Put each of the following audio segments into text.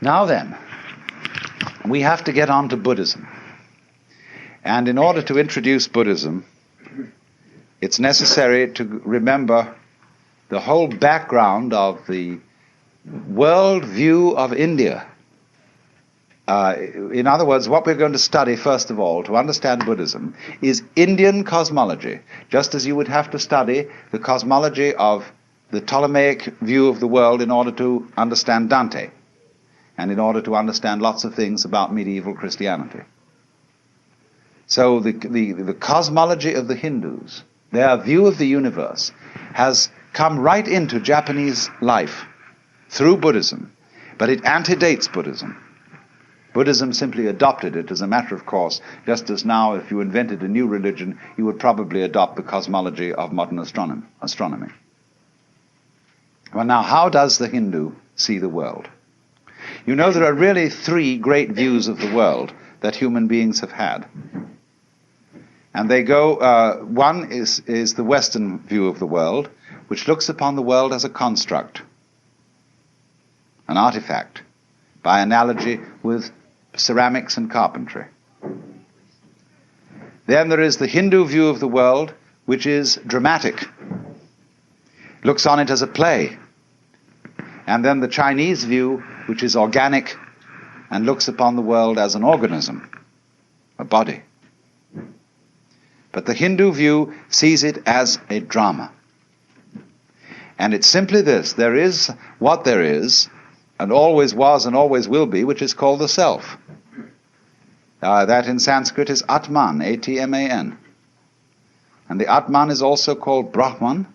Now then, we have to get on to Buddhism. And in order to introduce Buddhism, it's necessary to remember the whole background of the world view of India. In other words, what we're going to study, first of all, to understand Buddhism, is Indian cosmology, just as you would have to study the cosmology of the Ptolemaic view of the world in order to understand Dante, and in order to understand lots of things about medieval Christianity. So the cosmology of the Hindus, their view of the universe, has come right into Japanese life through Buddhism, but it antedates Buddhism. Buddhism simply adopted it as a matter of course, just as now if you invented a new religion, you would probably adopt the cosmology of modern astronomy. Well, now, how does the Hindu see the world? You know, there are really three great views of the world that human beings have had. And they go, one is the Western view of the world, which looks upon the world as a construct, an artifact, by analogy with ceramics and carpentry. Then there is the Hindu view of the world, which is dramatic, looks on it as a play. And then the Chinese view, which is organic and looks upon the world as an organism, a body. But the Hindu view sees it as a drama. And it's simply this: there is what there is, and always was and always will be, which is called the self. That in Sanskrit is Atman, A-T-M-A-N. And the Atman is also called Brahman.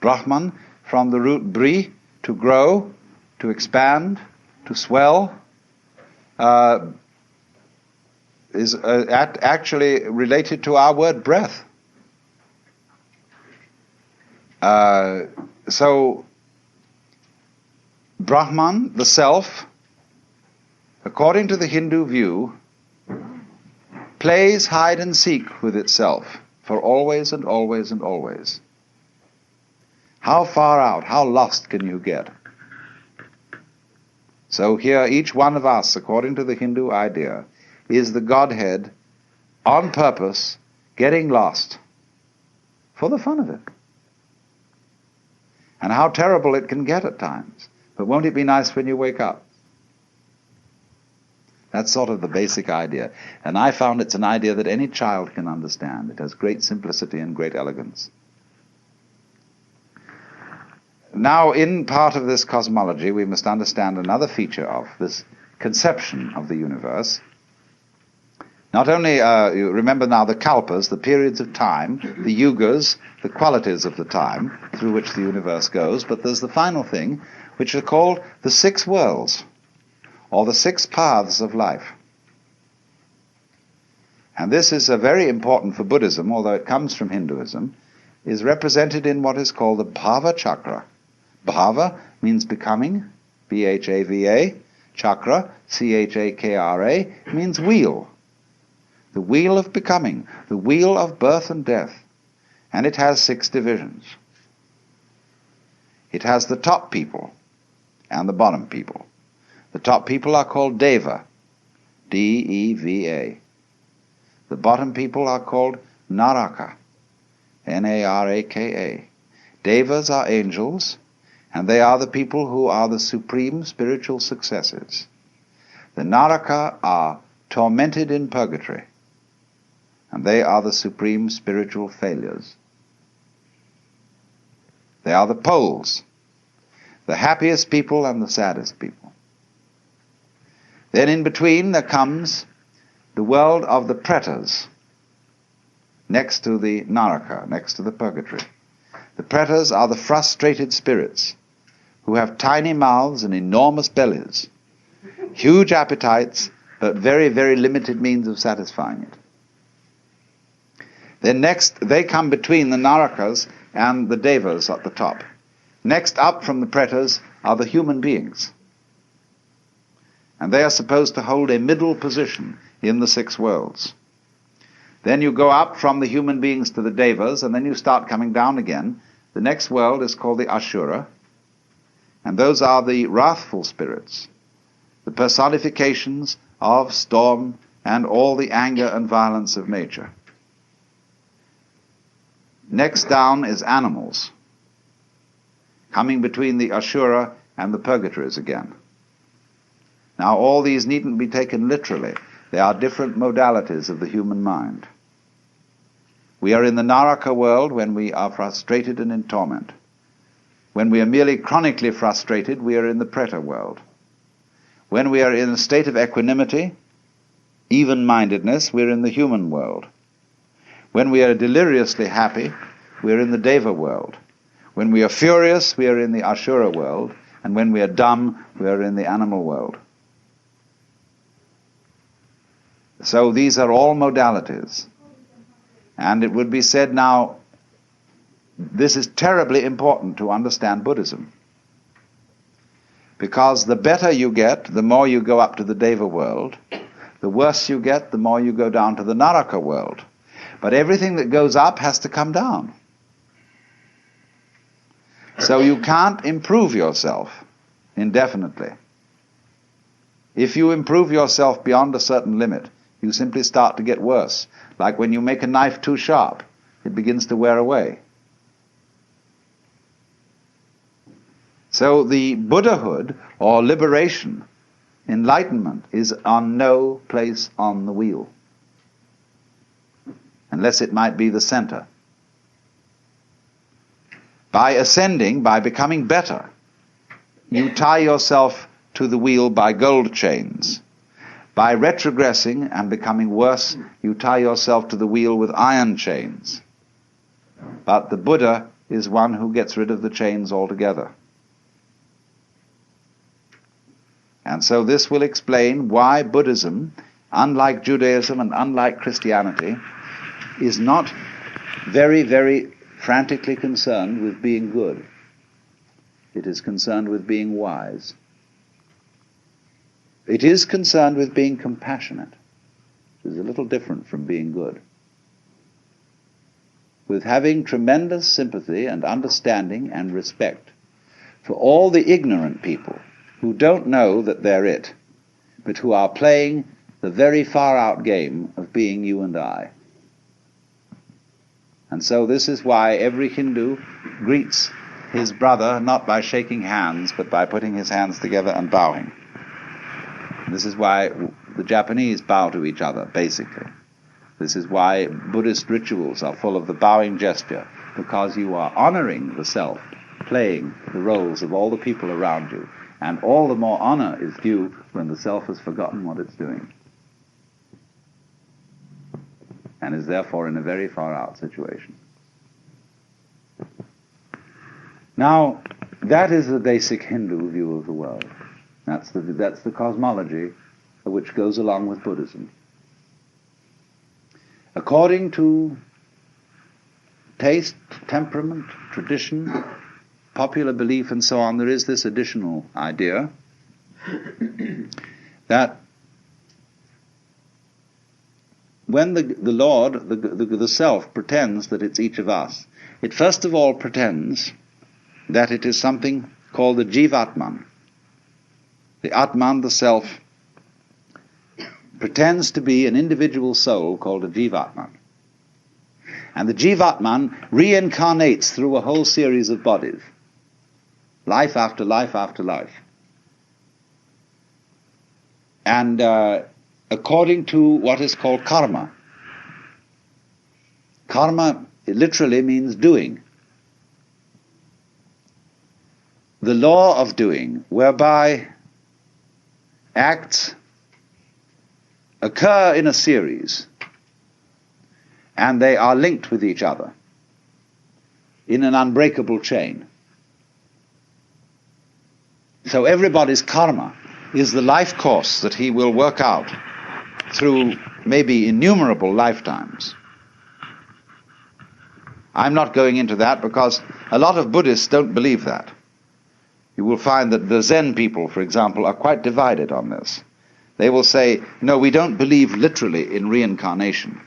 Brahman, from the root bri, to grow, to expand, to swell, is actually related to our word breath. So, Brahman, the self, according to the Hindu view, plays hide and seek with itself for always and always and always. How far out, how lost can you get? So here, each one of us, according to the Hindu idea, is the Godhead on purpose, getting lost for the fun of it. And how terrible it can get at times. But won't it be nice when you wake up? That's sort of the basic idea. And I found it's an idea that any child can understand. It has great simplicity and great elegance. Now, in part of this cosmology, we must understand another feature of this conception of the universe. Not only, you remember now the kalpas, the periods of time, the yugas, the qualities of the time through which the universe goes, but there's the final thing, which are called the six worlds, or the six paths of life. And this is very important for Buddhism, although it comes from Hinduism, is represented in what is called the Bhava Chakra. Bhava means becoming, B-H-A-V-A. Chakra, C-H-A-K-R-A, means wheel. The wheel of becoming, the wheel of birth and death. And it has 6 divisions. It has the top people and the bottom people. The top people are called Deva, D-E-V-A. The bottom people are called Naraka, N-A-R-A-K-A. Devas are angels, and they are the people who are the supreme spiritual successes. The Naraka are tormented in purgatory, and they are the supreme spiritual failures. They are the poles, the happiest people and the saddest people. Then in between there comes the world of the pretas, next to the Naraka, next to the purgatory. The pretas are the frustrated spirits who have tiny mouths and enormous bellies, huge appetites, but very, very limited means of satisfying it. Then next, they come between the Narakas and the Devas at the top. Next up from the pretas are the human beings. And they are supposed to hold a middle position in the 6 worlds. Then you go up from the human beings to the Devas, and then you start coming down again. The next world is called the Ashura, and those are the wrathful spirits, the personifications of storm and all the anger and violence of nature. Next down is animals, coming between the Asura and the purgatories again. Now all these needn't be taken literally. They are different modalities of the human mind. We are in the Naraka world when we are frustrated and in torment. When we are merely chronically frustrated, we are in the Preta world. When we are in a state of equanimity, even-mindedness, we are in the human world. When we are deliriously happy, we are in the Deva world. When we are furious, we are in the Ashura world. And when we are dumb, we are in the animal world. So these are all modalities. And it would be said now, this is terribly important to understand Buddhism. Because the better you get, the more you go up to the Deva world. The worse you get, the more you go down to the Naraka world. But everything that goes up has to come down. So you can't improve yourself indefinitely. If you improve yourself beyond a certain limit, you simply start to get worse. Like when you make a knife too sharp, it begins to wear away. So the Buddhahood, or liberation, enlightenment, is on no place on the wheel, unless it might be the center. By ascending, by becoming better, you tie yourself to the wheel by gold chains. By retrogressing and becoming worse, you tie yourself to the wheel with iron chains. But the Buddha is one who gets rid of the chains altogether. And so this will explain why Buddhism, unlike Judaism and unlike Christianity, is not very, very frantically concerned with being good. It is concerned with being wise. It is concerned with being compassionate, which is a little different from being good. With having tremendous sympathy and understanding and respect for all the ignorant people who don't know that they're it, but who are playing the very far-out game of being you and I. And so this is why every Hindu greets his brother not by shaking hands, but by putting his hands together and bowing. And this is why the Japanese bow to each other, basically. This is why Buddhist rituals are full of the bowing gesture, because you are honoring the self, playing the roles of all the people around you. And all the more honor is due when the self has forgotten what it's doing, and is therefore in a very far-out situation. Now, that is the basic Hindu view of the world. That's the cosmology which goes along with Buddhism. According to taste, temperament, tradition, popular belief, and so on, there is this additional idea that when the Lord, the self, pretends that it's each of us, it first of all pretends that it is something called the Jivatman. The Atman, the self, pretends to be an individual soul called a Jivatman. And the Jivatman reincarnates through a whole series of bodies, life after life after life. And according to what is called karma. Karma literally means doing. The law of doing, whereby acts occur in a series, and they are linked with each other in an unbreakable chain. So everybody's karma is the life course that he will work out through maybe innumerable lifetimes. I'm not going into that because a lot of Buddhists don't believe that. You will find that the Zen people, for example, are quite divided on this. They will say, no, we don't believe literally in reincarnation.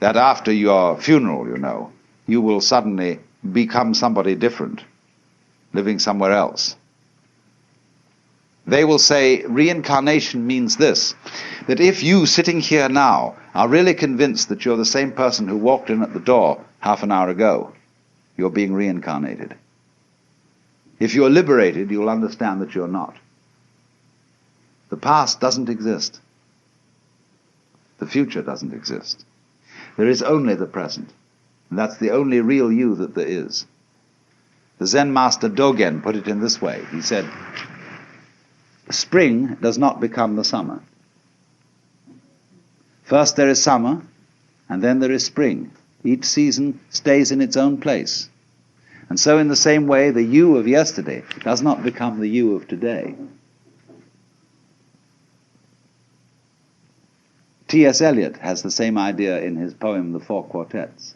That after your funeral, you will suddenly become somebody different, living somewhere else. They will say reincarnation means this, that if you, sitting here now, are really convinced that you're the same person who walked in at the door half an hour ago, you're being reincarnated. If you're liberated, you'll understand that you're not. The past doesn't exist. The future doesn't exist. There is only the present, and that's the only real you that there is. The Zen master Dogen put it in this way. He said, spring does not become the summer. First there is summer, and then there is spring. Each season stays in its own place. And so in the same way, the you of yesterday does not become the you of today. T.S. Eliot has the same idea in his poem, The Four Quartets,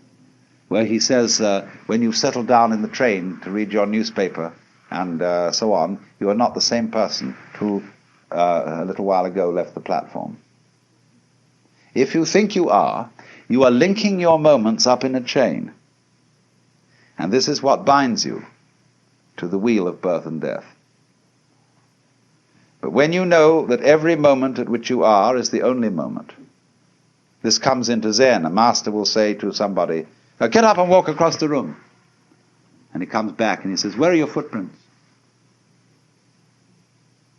where he says, when you've settled down in the train to read your newspaper and so on, you are not the same person who a little while ago left the platform. If you think you are linking your moments up in a chain. And this is what binds you to the wheel of birth and death. But when you know that every moment at which you are is the only moment, this comes into Zen. A master will say to somebody, get up and walk across the room. And he comes back and he says, where are your footprints?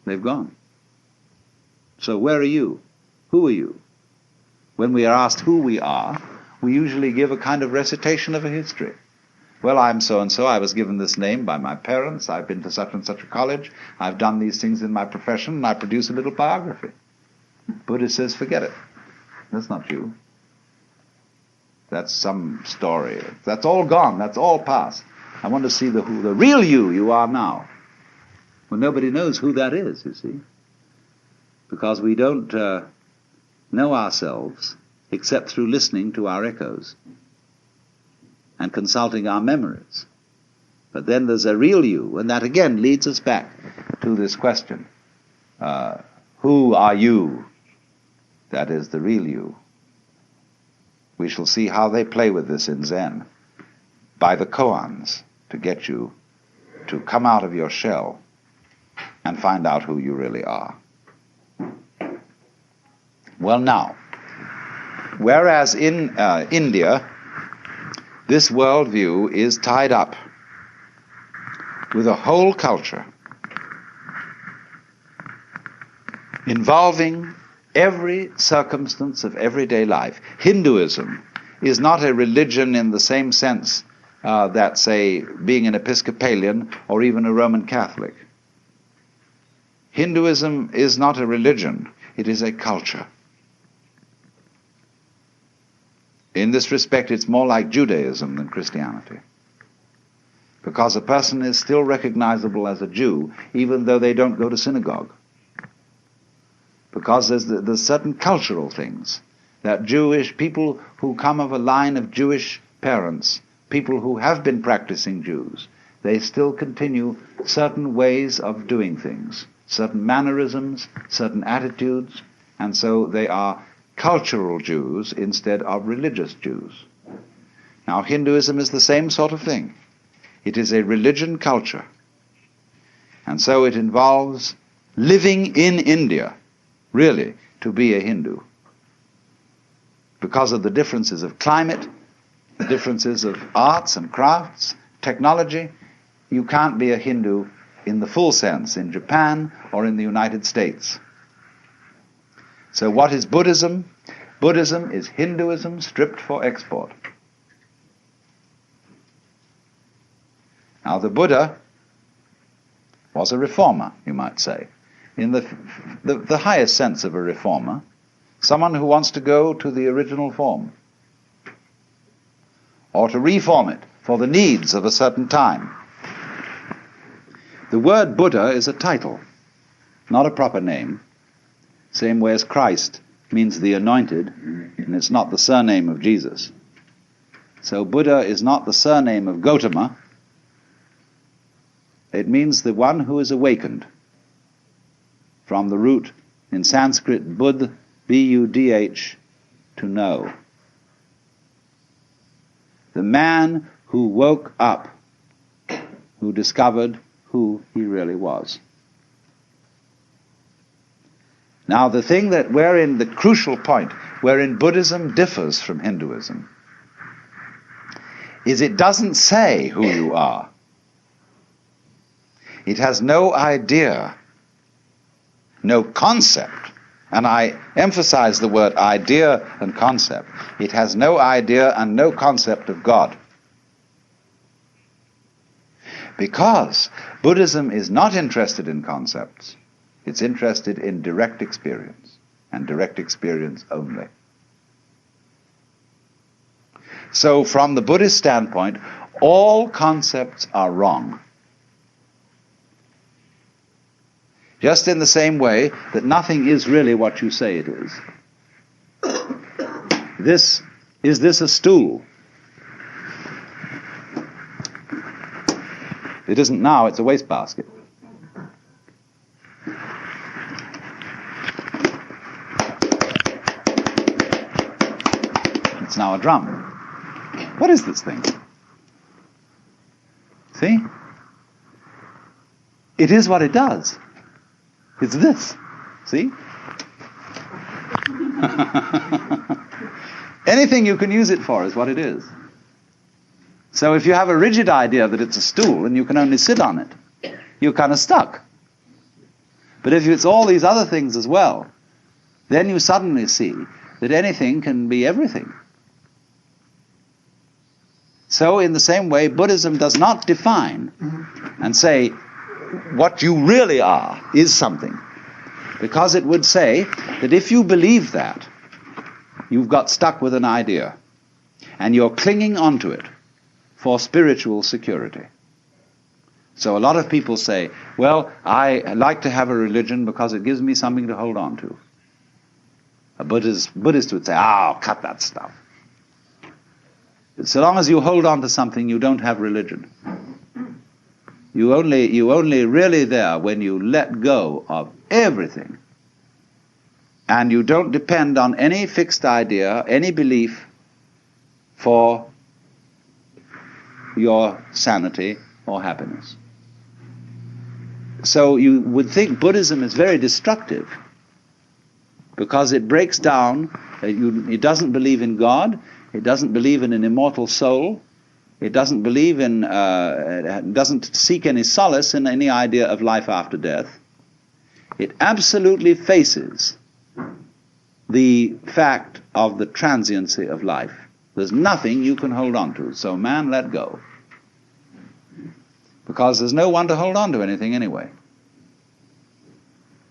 They've gone. So where are you? Who are you? When we are asked who we are, we usually give a kind of recitation of a history. Well, I'm so-and-so, I was given this name by my parents, I've been to such and such a college, I've done these things in my profession, and I produce a little biography. Buddha says, forget it. That's not you. That's some story. That's all gone, that's all past. I want to see the real you are now. Well, nobody knows who that is, you see. Because we don't know ourselves except through listening to our echoes and consulting our memories. But then there's a real you, and that again leads us back to this question. Who are you? That is the real you. We shall see how they play with this in Zen, by the koans, to get you to come out of your shell and find out who you really are. Well now, whereas in India, this worldview is tied up with a whole culture involving every circumstance of everyday life. Hinduism is not a religion in the same sense that, say, being an Episcopalian or even a Roman Catholic. Hinduism is not a religion, it is a culture. In this respect, it's more like Judaism than Christianity, because a person is still recognizable as a Jew even though they don't go to synagogue. Because there's certain cultural things that Jewish people who come of a line of Jewish parents, people who have been practicing Jews, they still continue certain ways of doing things, certain mannerisms, certain attitudes, and so they are cultural Jews instead of religious Jews. Now, Hinduism is the same sort of thing. It is a religion culture. And so it involves living in India, really, to be a Hindu. Because of the differences of climate, the differences of arts and crafts, technology, you can't be a Hindu in the full sense in Japan or in the United States. So what is Buddhism? Buddhism is Hinduism stripped for export. Now the Buddha was a reformer, you might say, in the highest sense of a reformer, someone who wants to go to the original form, or to reform it for the needs of a certain time. The word Buddha is a title, not a proper name. Same way as Christ means the anointed, and it's not the surname of Jesus. So Buddha is not the surname of Gautama. It means the one who is awakened, from the root in Sanskrit Budh, B-U-D-H, to know. The man who woke up, who discovered who he really was. Now, the thing that wherein the crucial point, wherein Buddhism differs from Hinduism, is it doesn't say who you are. It has no idea, no concept, and I emphasize the word idea and concept. It has no idea and no concept of God. Because Buddhism is not interested in concepts. It's interested in direct experience, and direct experience only. So from the Buddhist standpoint, all concepts are wrong. Just in the same way that nothing is really what you say it is. Is this a stool? It isn't now, it's a wastebasket. It's now a drum. What is this thing? See? It is what it does. It's this. See? Anything you can use it for is what it is. So if you have a rigid idea that it's a stool and you can only sit on it, you're kind of stuck. But if it's all these other things as well, then you suddenly see that anything can be everything. So in the same way, Buddhism does not define and say what you really are is something. Because it would say that if you believe that, you've got stuck with an idea and you're clinging onto it for spiritual security. So a lot of people say, well, I like to have a religion because it gives me something to hold on to. A Buddhist would say, cut that stuff. So long as you hold on to something, you don't have religion. You only really there when you let go of everything. And you don't depend on any fixed idea, any belief for your sanity or happiness. So you would think Buddhism is very destructive because it breaks down, it doesn't believe in God, it doesn't believe in an immortal soul, it doesn't believe in, doesn't seek any solace in any idea of life after death. It absolutely faces the fact of the transiency of life. There's nothing you can hold on to, so man, let go. Because there's no one to hold on to anything anyway.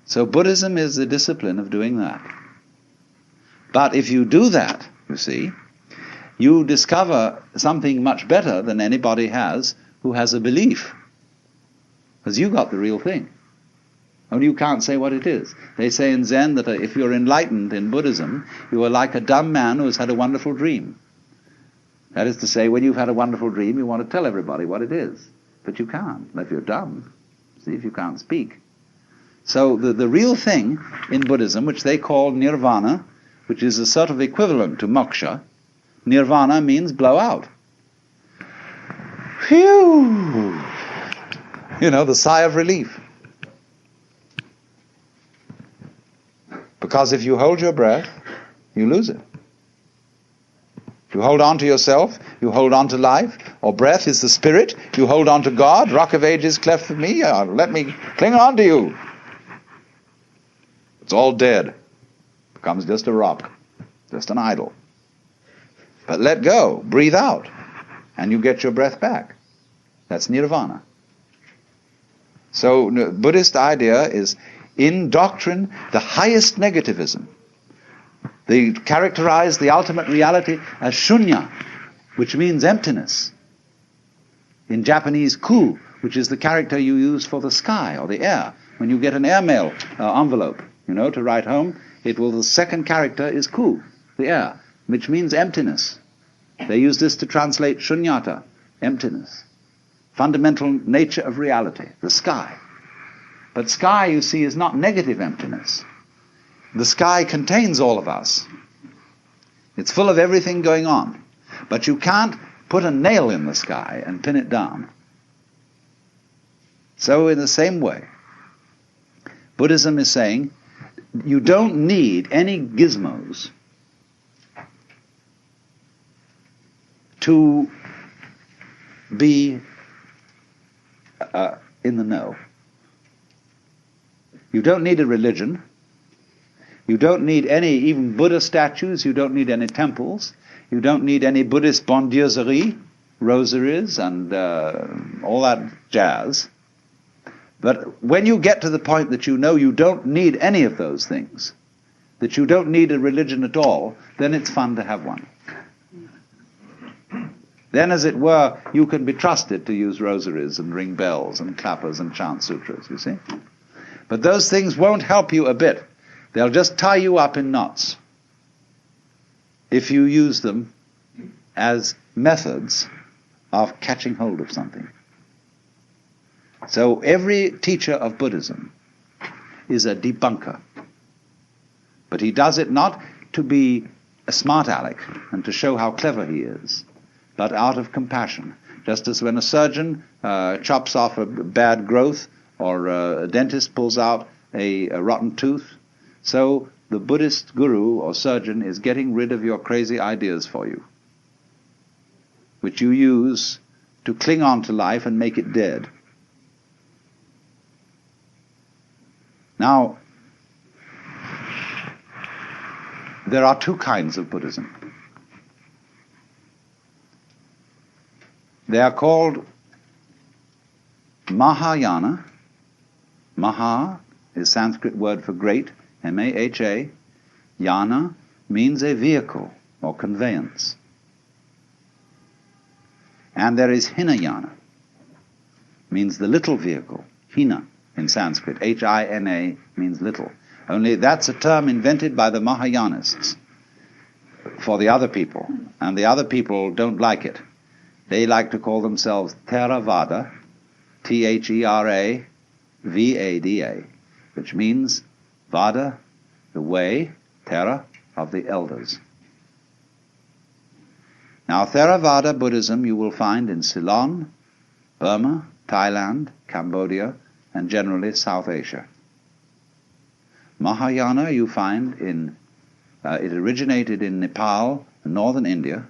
So Buddhism is the discipline of doing that. But if you do that, you see, you discover something much better than anybody has who has a belief. Because you got the real thing. Only you can't say what it is. They say in Zen that if you're enlightened in Buddhism, you are like a dumb man who has had a wonderful dream. That is to say, when you've had a wonderful dream, you want to tell everybody what it is. But you can't, if you're dumb. See, if you can't speak. So the real thing in Buddhism, which they call nirvana, which is a sort of equivalent to moksha, nirvana means blow out. Phew! You know, the sigh of relief. Because if you hold your breath, you lose it. If you hold on to yourself, you hold on to life, or breath is the spirit, you hold on to God, rock of ages cleft for me, let me cling on to you. It's all dead. Becomes just a rock, just an idol. But let go, breathe out, and you get your breath back. That's nirvana. So the Buddhist idea is, in doctrine, the highest negativism. They characterize the ultimate reality as shunya, which means emptiness. In Japanese, ku, which is the character you use for the sky or the air. When you get an airmail envelope, to write home, the second character is ku, the air, which means emptiness. They use this to translate shunyata, emptiness. Fundamental nature of reality, the sky. But sky, you see, is not negative emptiness. The sky contains all of us. It's full of everything going on. But you can't put a nail in the sky and pin it down. So in the same way, Buddhism is saying, you don't need any gizmos to be in the know. You don't need a religion. You don't need any, even Buddha statues. You don't need any temples. You don't need any Buddhist bondieuserie, rosaries, and all that jazz. But when you get to the point that you know you don't need any of those things, that you don't need a religion at all, then it's fun to have one. Then, as it were, you can be trusted to use rosaries and ring bells and clappers and chant sutras, you see. But those things won't help you a bit. They'll just tie you up in knots if you use them as methods of catching hold of something. So every teacher of Buddhism is a debunker. But he does it not to be a smart aleck and to show how clever he is, but out of compassion. Just as when a surgeon chops off a bad growth, or a dentist pulls out a rotten tooth, so the Buddhist guru or surgeon is getting rid of your crazy ideas for you, which you use to cling on to life and make it dead. Now, there are two kinds of Buddhism. They are called Mahayana. Maha is Sanskrit word for great, M-A-H-A. Yana means a vehicle or conveyance. And there is Hinayana, means the little vehicle. Hina in Sanskrit, H-I-N-A, means little. Only that's a term invented by the Mahayanists for the other people, and the other people don't like it. They like to call themselves Theravada, T-H-E-R-A-V-A-D-A, which means Vada, the way, Thera, of the elders. Now, Theravada Buddhism you will find in Ceylon, Burma, Thailand, Cambodia, and generally South Asia. Mahayana you find in, it originated in Nepal, northern India,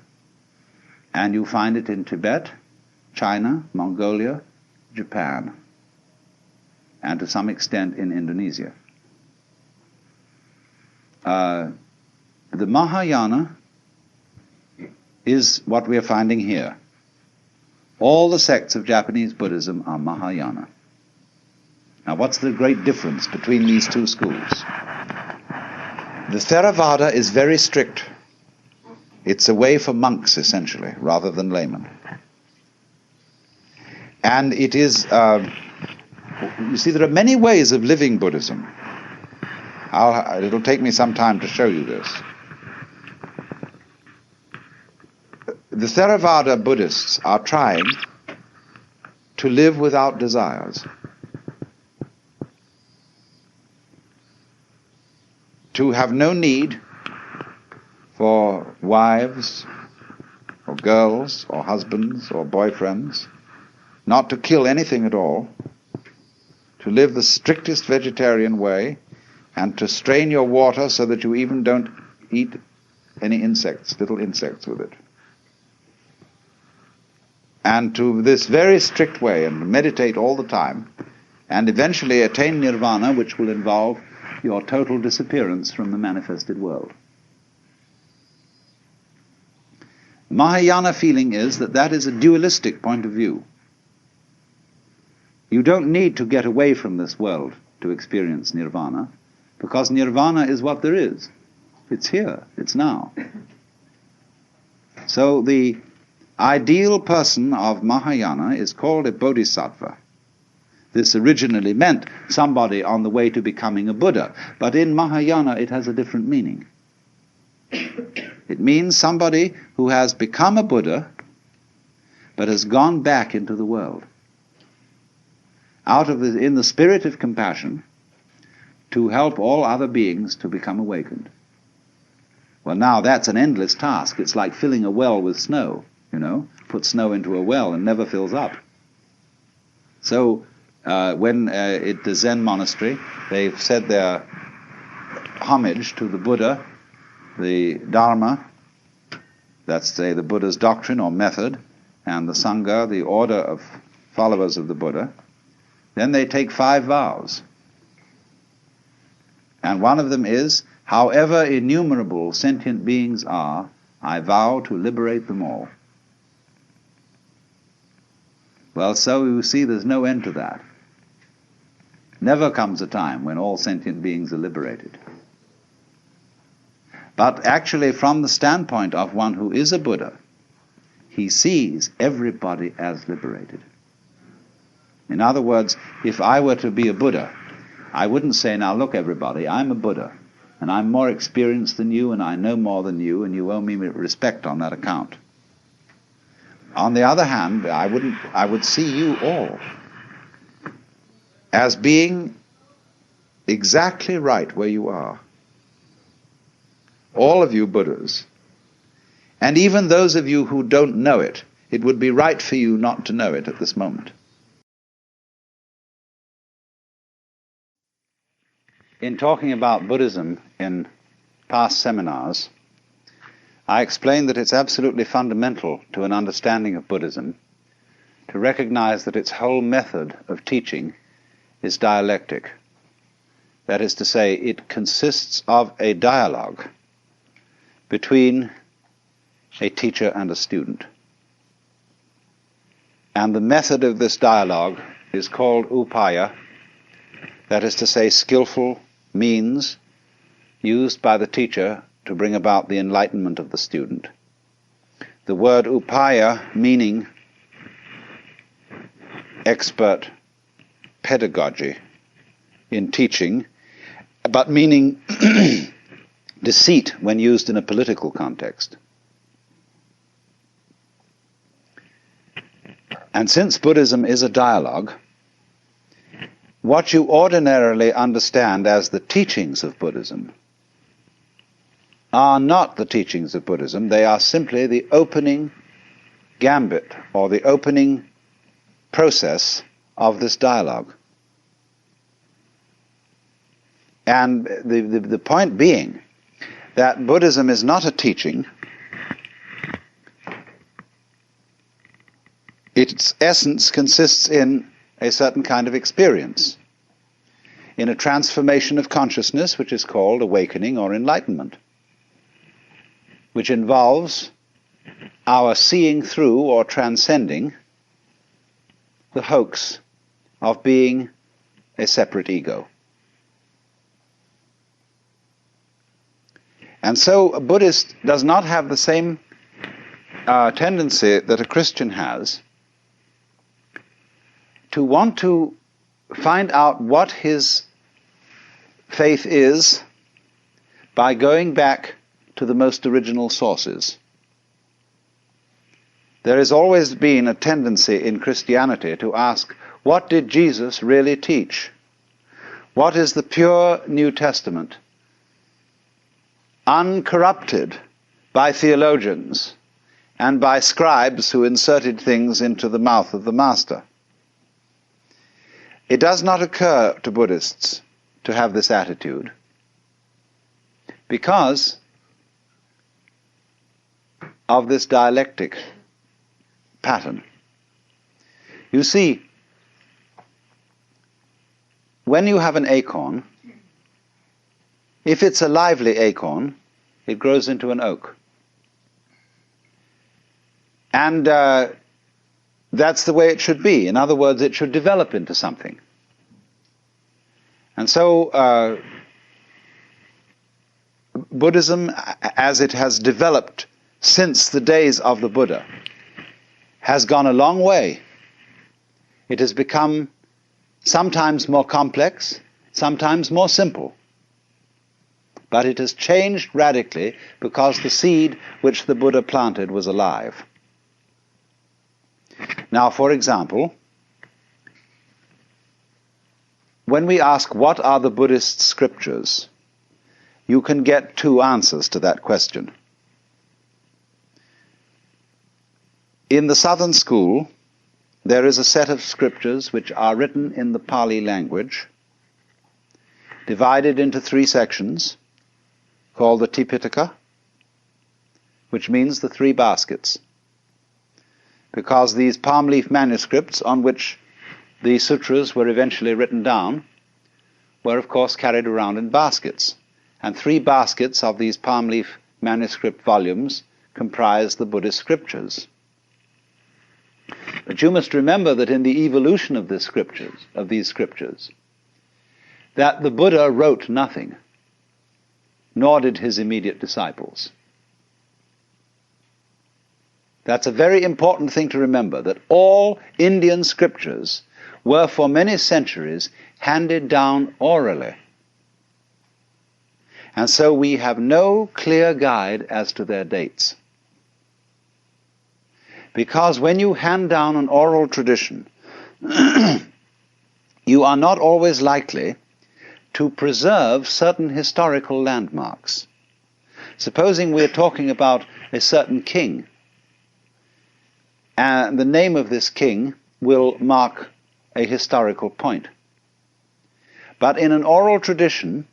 and you find it in Tibet, China, Mongolia, Japan, and to some extent in Indonesia. The Mahayana is what we are finding here. All the sects of Japanese Buddhism are Mahayana. Now, what's the great difference between these two schools? The Theravada is very strict. It's a way for monks, essentially, rather than laymen. And it is, you see, there are many ways of living Buddhism. It'll take me some time to show you this. The Theravada Buddhists are trying to live without desires, to have no need for wives or girls or husbands or boyfriends, not to kill anything at all, to live the strictest vegetarian way, and to strain your water so that you even don't eat any insects, little insects with it. And to this very strict way, and meditate all the time, and eventually attain nirvana, which will involve your total disappearance from the manifested world. Mahayana feeling is that that is a dualistic point of view. You don't need to get away from this world to experience nirvana, because nirvana is what there is. It's here, it's now. So the ideal person of Mahayana is called a bodhisattva. This originally meant somebody on the way to becoming a Buddha, but in Mahayana it has a different meaning. It means somebody who has become a Buddha, but has gone back into the world. In the spirit of compassion, to help all other beings to become awakened. Well, now that's an endless task. It's like filling a well with snow, Put snow into a well and never fills up. So when at the Zen monastery, they've said their homage to the Buddha, the Dharma, that's say the Buddha's doctrine or method, and the Sangha, the order of followers of the Buddha, then they take 5 vows. And one of them is, however innumerable sentient beings are, I vow to liberate them all. Well, so you see there's no end to that. Never comes a time when all sentient beings are liberated. But actually, from the standpoint of one who is a Buddha, he sees everybody as liberated. In other words, if I were to be a Buddha, I wouldn't say, now look everybody, I'm a Buddha, and I'm more experienced than you, and I know more than you, and you owe me respect on that account. On the other hand, I would see you all as being exactly right where you are. All of you Buddhas. And even those of you who don't know it, it would be right for you not to know it at this moment. In talking about Buddhism in past seminars, I explained that it's absolutely fundamental to an understanding of Buddhism to recognize that its whole method of teaching is dialectic. That is to say, it consists of a dialogue between a teacher and a student. And the method of this dialogue is called upaya, that is to say, skillful means used by the teacher to bring about the enlightenment of the student. The word upaya meaning expert pedagogy in teaching, but meaning deceit when used in a political context. And since Buddhism is a dialogue, what you ordinarily understand as the teachings of Buddhism are not the teachings of Buddhism. They are simply the opening gambit or the opening process of this dialogue. And the point being that Buddhism is not a teaching. Its essence consists in a certain kind of experience, in a transformation of consciousness which is called awakening or enlightenment, which involves our seeing through or transcending the hoax of being a separate ego. And so a Buddhist does not have the same tendency that a Christian has to want to find out what his faith is by going back to the most original sources. There has always been a tendency in Christianity to ask, what did Jesus really teach? What is the pure New Testament, uncorrupted by theologians and by scribes who inserted things into the mouth of the master? It does not occur to Buddhists to have this attitude because of this dialectic pattern. You see, when you have an acorn, if it's a lively acorn, it grows into an oak. And that's the way it should be. In other words, it should develop into something. And so Buddhism, as it has developed since the days of the Buddha, has gone a long way. It has become sometimes more complex, sometimes more simple. But it has changed radically because the seed which the Buddha planted was alive. Now, for example, when we ask what are the Buddhist scriptures, you can get 2 answers to that question. In the Southern School, there is a set of scriptures which are written in the Pali language, divided into 3 sections, called the Tipitaka, which means the three baskets, because these palm leaf manuscripts on which the sutras were eventually written down were of course carried around in baskets, and 3 baskets of these palm leaf manuscript volumes comprise the Buddhist scriptures. But you must remember that in the evolution of these scriptures, that the Buddha wrote nothing, nor did his immediate disciples. That's a very important thing to remember, that all Indian scriptures were for many centuries handed down orally. And so we have no clear guide as to their dates. Because when you hand down an oral tradition, you are not always likely to preserve certain historical landmarks. Supposing we're talking about a certain king, and the name of this king will mark a historical point. But in an oral tradition,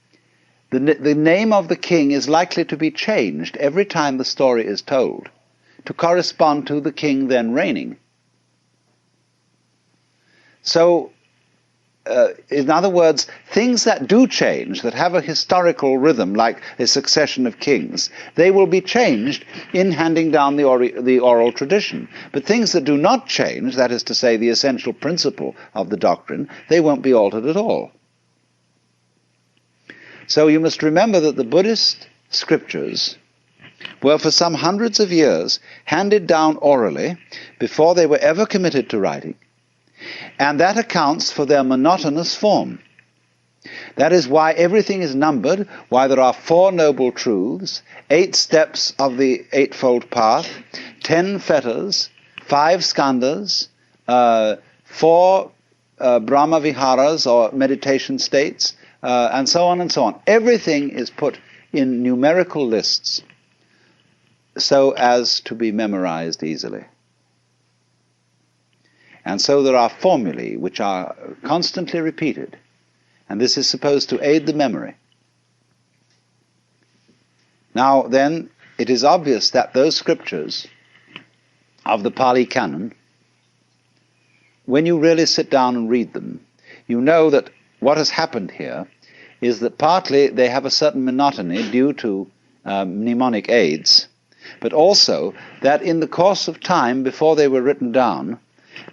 the name of the king is likely to be changed every time the story is told, to correspond to the king then reigning. So, in other words, things that do change, that have a historical rhythm, like a succession of kings, they will be changed in handing down the oral tradition. But things that do not change, that is to say, the essential principle of the doctrine, they won't be altered at all. So you must remember that the Buddhist scriptures were for some hundreds of years handed down orally before they were ever committed to writing. And that accounts for their monotonous form. That is why everything is numbered, why there are 4 noble truths, 8 steps of the Eightfold Path, 10 fetters, 5 skandhas, 4 Brahma viharas or meditation states, and so on and so on. Everything is put in numerical lists so as to be memorized easily. And so there are formulae which are constantly repeated, and this is supposed to aid the memory. Now then, it is obvious that those scriptures of the Pali Canon, when you really sit down and read them, you know that what has happened here is that partly they have a certain monotony due to mnemonic aids, but also that in the course of time before they were written down,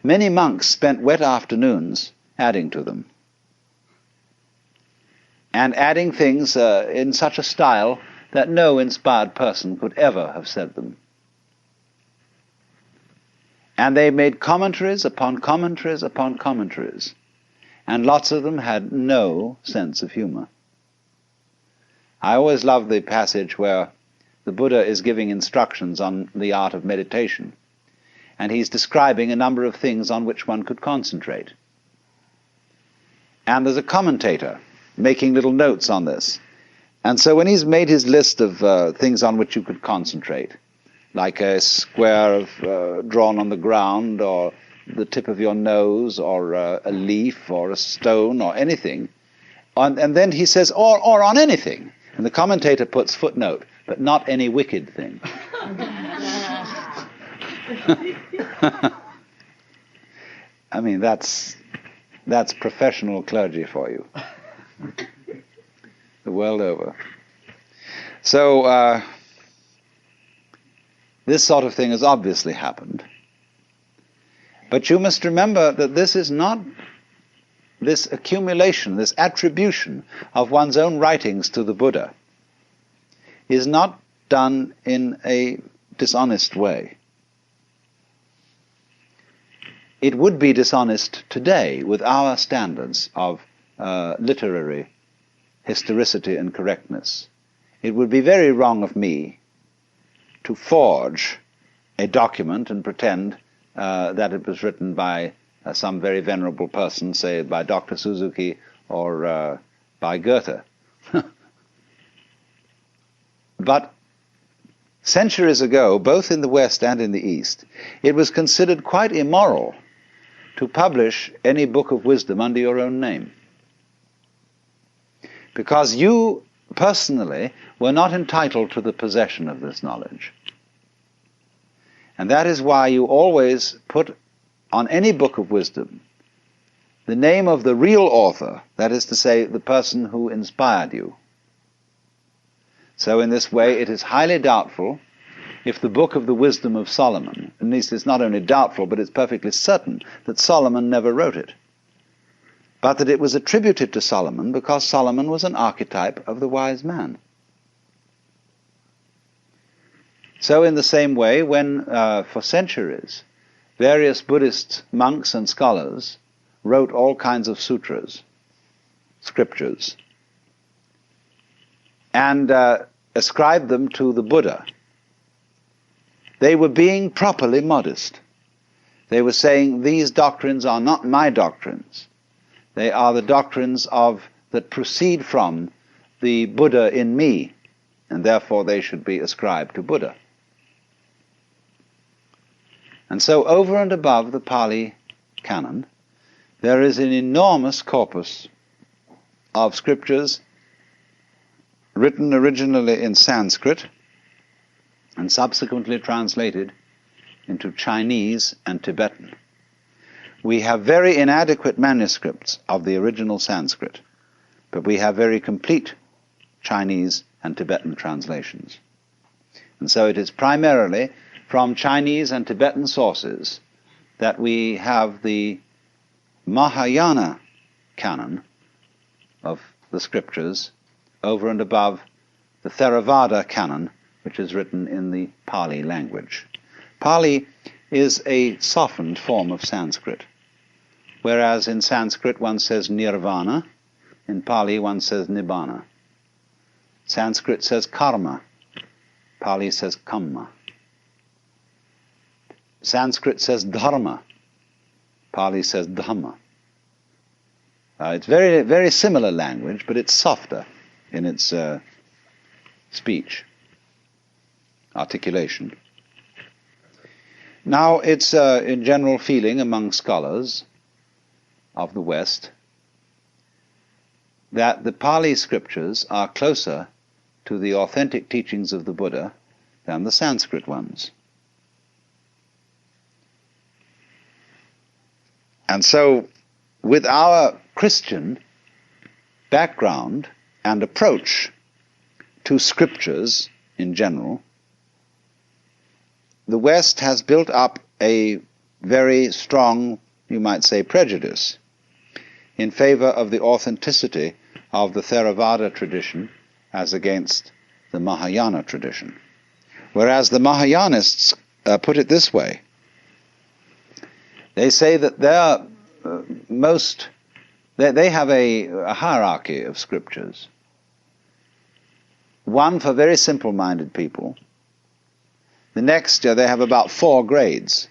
many monks spent wet afternoons adding to them, and adding things in such a style that no inspired person could ever have said them. And they made commentaries upon commentaries upon commentaries, and lots of them had no sense of humor. I always love the passage where the Buddha is giving instructions on the art of meditation, and he's describing a number of things on which one could concentrate. And there's a commentator making little notes on this. And so when he's made his list of things on which you could concentrate, like a square drawn on the ground, or the tip of your nose, or a leaf, or a stone, or anything, and then he says, or on anything. And the commentator puts footnote, but not any wicked thing. I mean, that's professional clergy for you, the world over. So this sort of thing has obviously happened. But you must remember that this is not, this accumulation, this attribution of one's own writings to the Buddha is not done in a dishonest way. It would be dishonest today with our standards of literary historicity and correctness. It would be very wrong of me to forge a document and pretend that it was written by some very venerable person, say by Dr. Suzuki or by Goethe. But centuries ago, both in the West and in the East, it was considered quite immoral to publish any book of wisdom under your own name. Because you personally were not entitled to the possession of this knowledge. And that is why you always put on any book of wisdom the name of the real author, that is to say, the person who inspired you. So in this way it is highly doubtful if the book of the wisdom of Solomon, at least it's not only doubtful, but it's perfectly certain that Solomon never wrote it, but that it was attributed to Solomon because Solomon was an archetype of the wise man. So in the same way, when for centuries various Buddhist monks and scholars wrote all kinds of sutras, scriptures, and ascribed them to the Buddha, they were being properly modest. They were saying, these doctrines are not my doctrines. They are the doctrines that proceed from the Buddha in me, and therefore they should be ascribed to Buddha. And so over and above the Pali canon, there is an enormous corpus of scriptures written originally in Sanskrit and subsequently translated into Chinese and Tibetan. We have very inadequate manuscripts of the original Sanskrit, but we have very complete Chinese and Tibetan translations. And so it is primarily from Chinese and Tibetan sources that we have the Mahayana canon of the scriptures over and above the Theravada canon, which is written in the Pali language. Pali is a softened form of Sanskrit, whereas in Sanskrit one says nirvana, in Pali one says nibbana. Sanskrit says karma, Pali says kamma. Sanskrit says dharma, Pali says dhamma. It's very, very similar language, but it's softer in its speech, articulation. Now, it's a general feeling among scholars of the West that the Pali scriptures are closer to the authentic teachings of the Buddha than the Sanskrit ones. And so, with our Christian background and approach to scriptures in general, the West has built up a very strong, you might say, prejudice in favor of the authenticity of the Theravada tradition as against the Mahayana tradition. Whereas the Mahayanists put it this way. They say that they have a hierarchy of scriptures. One for very simple-minded people. The next, they have about 4 grades,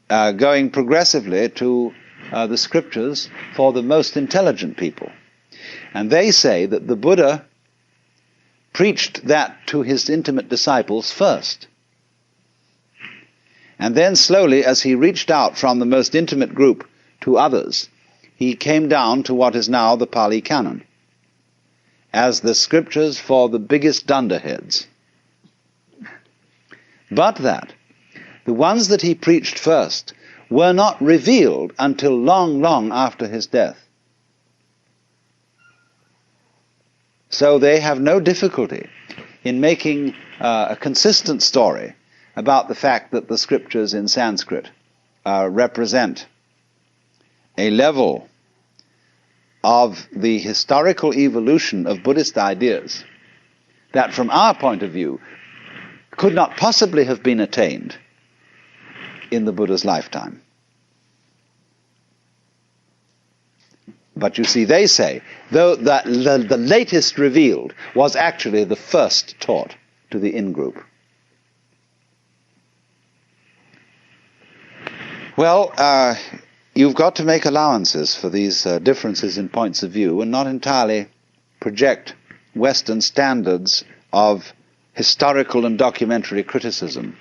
going progressively to the scriptures for the most intelligent people. And they say that the Buddha preached that to his intimate disciples first. And then slowly, as he reached out from the most intimate group to others, he came down to what is now the Pali Canon, as the scriptures for the biggest dunderheads. But that the ones that he preached first were not revealed until long, long after his death. So they have no difficulty in making a consistent story about the fact that the scriptures in Sanskrit represent a level of the historical evolution of Buddhist ideas that, from our point of view, could not possibly have been attained in the Buddha's lifetime. But you see, they say, though that the latest revealed was actually the first taught to the in-group. Well, you've got to make allowances for these differences in points of view and not entirely project Western standards of historical and documentary criticism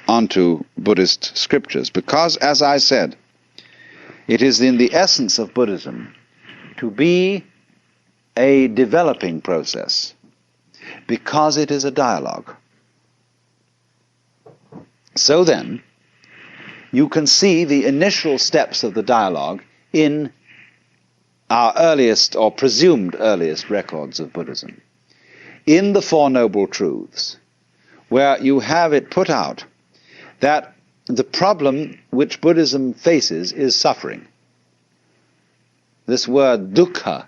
onto Buddhist scriptures. Because, as I said, it is in the essence of Buddhism to be a developing process, because it is a dialogue. So then, you can see the initial steps of the dialogue in our earliest or presumed earliest records of Buddhism. In the Four Noble Truths, where you have it put out that the problem which Buddhism faces is suffering. This word dukkha,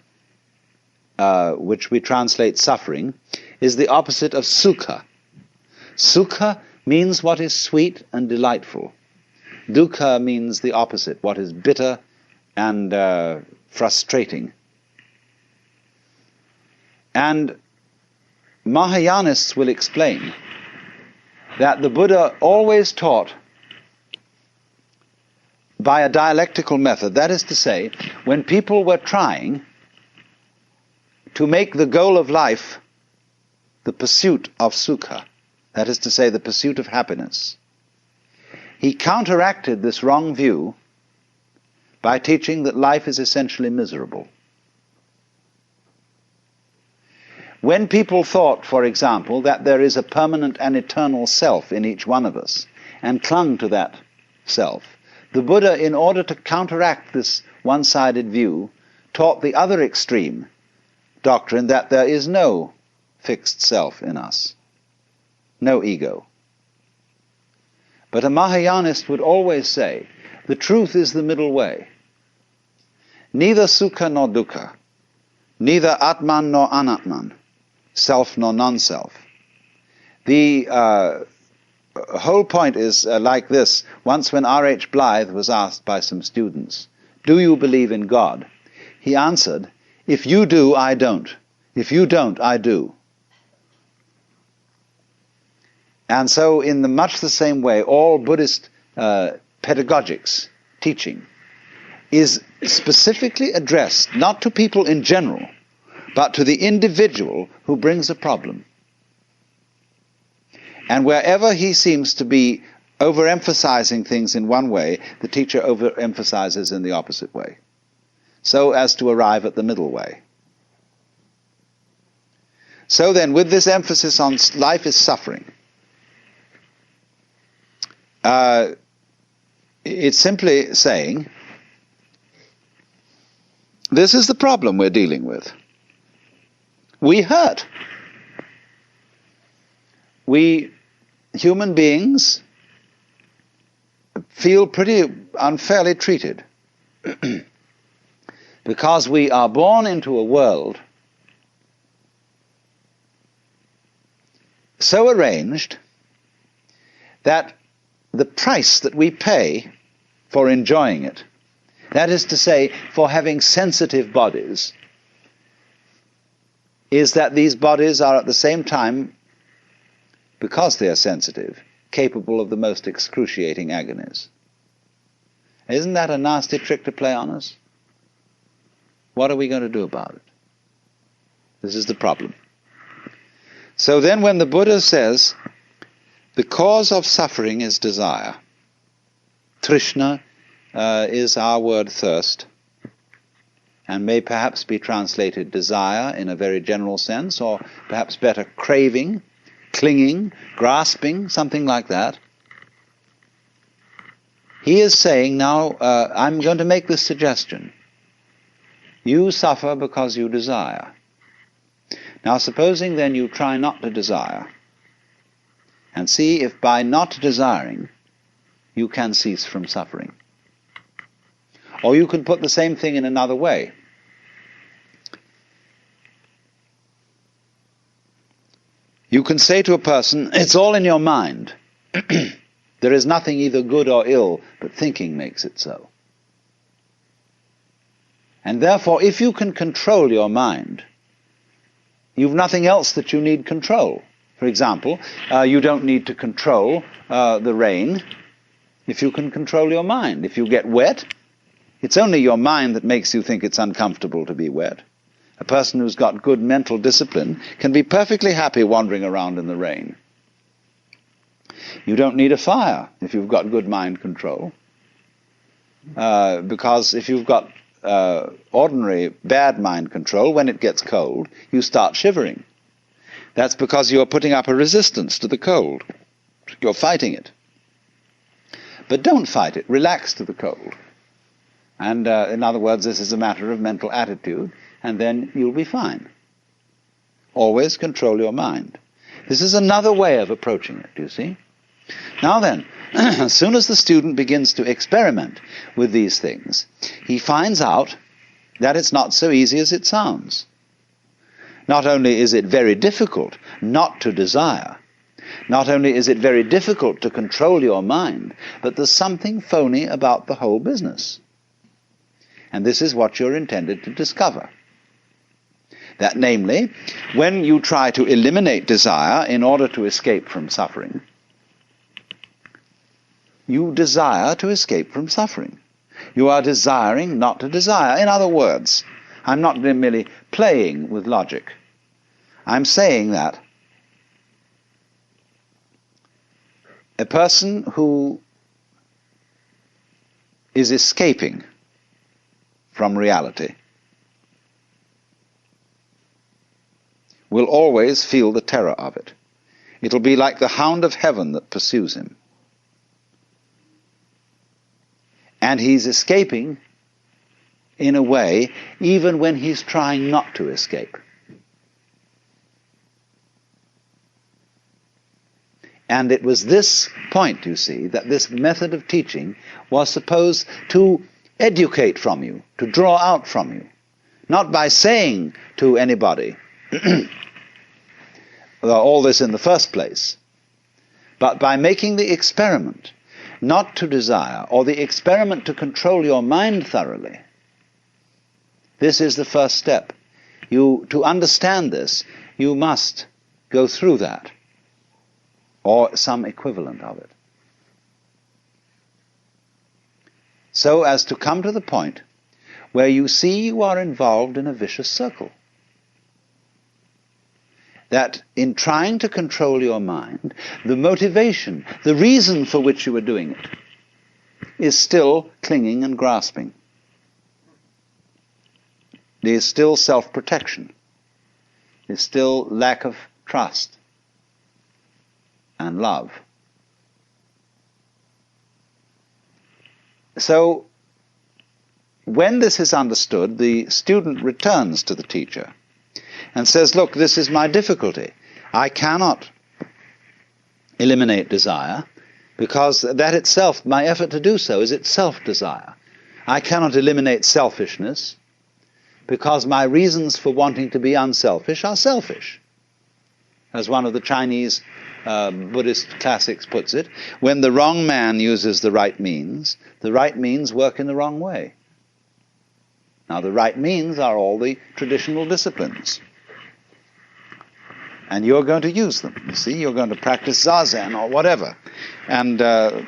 which we translate suffering, is the opposite of sukha. Sukha means what is sweet and delightful. Dukkha means the opposite, what is bitter and frustrating. And Mahayanists will explain that the Buddha always taught by a dialectical method. That is to say, when people were trying to make the goal of life the pursuit of sukha, that is to say, the pursuit of happiness, he counteracted this wrong view by teaching that life is essentially miserable. When people thought, for example, that there is a permanent and eternal self in each one of us, and clung to that self, the Buddha, in order to counteract this one-sided view, taught the other extreme doctrine that there is no fixed self in us, no ego. But a Mahayanist would always say, the truth is the middle way. Neither sukha nor dukkha, neither atman nor anatman, self nor non-self. The whole point is like this. Once when R.H. Blythe was asked by some students, do you believe in God? He answered, if you do, I don't. If you don't, I do. And so in much the same way, all Buddhist pedagogics, teaching, is specifically addressed not to people in general, but to the individual who brings a problem. And wherever he seems to be overemphasizing things in one way, the teacher overemphasizes in the opposite way, so as to arrive at the middle way. So then, with this emphasis on life is suffering, it's simply saying, this is the problem we're dealing with. We hurt. We, human beings, feel pretty unfairly treated because we are born into a world so arranged that the price that we pay for enjoying it, that is to say, for having sensitive bodies, is that these bodies are at the same time, because they are sensitive, capable of the most excruciating agonies. Isn't that a nasty trick to play on us? What are we going to do about it? This is the problem. So then when the Buddha says, the cause of suffering is desire, Trishna is our word thirst, and may perhaps be translated desire in a very general sense, or perhaps better craving, clinging, grasping, something like that. He is saying now, I'm going to make this suggestion. You suffer because you desire. Now supposing then you try not to desire, and see if by not desiring you can cease from suffering. Or you can put the same thing in another way. You can say to a person, it's all in your mind. There is nothing either good or ill, but thinking makes it so. And therefore, if you can control your mind, you've nothing else that you need control. For example, you don't need to control the rain if you can control your mind. If you get wet, it's only your mind that makes you think it's uncomfortable to be wet. A person who's got good mental discipline can be perfectly happy wandering around in the rain. You don't need a fire if you've got good mind control. Because if you've got ordinary bad mind control, when it gets cold, you start shivering. That's because you're putting up a resistance to the cold. You're fighting it. But don't fight it. Relax to the cold. And in other words, this is a matter of mental attitude, and then you'll be fine. Always control your mind. This is another way of approaching it, do you see? Now then, as soon as the student begins to experiment with these things, he finds out that it's not so easy as it sounds. Not only is it very difficult not to desire, not only is it very difficult to control your mind, but there's something phony about the whole business. And this is what you're intended to discover. That namely, when you try to eliminate desire in order to escape from suffering, you desire to escape from suffering. You are desiring not to desire. In other words, I'm not merely playing with logic. I'm saying that a person who is escaping from reality will always feel the terror of it. It'll be like the hound of heaven that pursues him. And he's escaping in a way even when he's trying not to escape. And it was this point, you see, that this method of teaching was supposed to educate from you, to draw out from you. Not by saying to anybody all this in the first place, but by making the experiment not to desire, or the experiment to control your mind thoroughly. This is the first step. To understand this, you must go through that, or some equivalent of it, so as to come to the point where you see you are involved in a vicious circle. That in trying to control your mind, the motivation, the reason for which you are doing it, is still clinging and grasping. There is still self-protection. There's still lack of trust and love. So, when this is understood, the student returns to the teacher and says, look, this is my difficulty. I cannot eliminate desire, because that itself, my effort to do so, is itself desire. I cannot eliminate selfishness, because my reasons for wanting to be unselfish are selfish. As one of the Chinese Buddhist classics puts it, when the wrong man uses the right means work in the wrong way. Now, the right means are all the traditional disciplines. And you're going to use them. You see, you're going to practice Zazen or whatever, and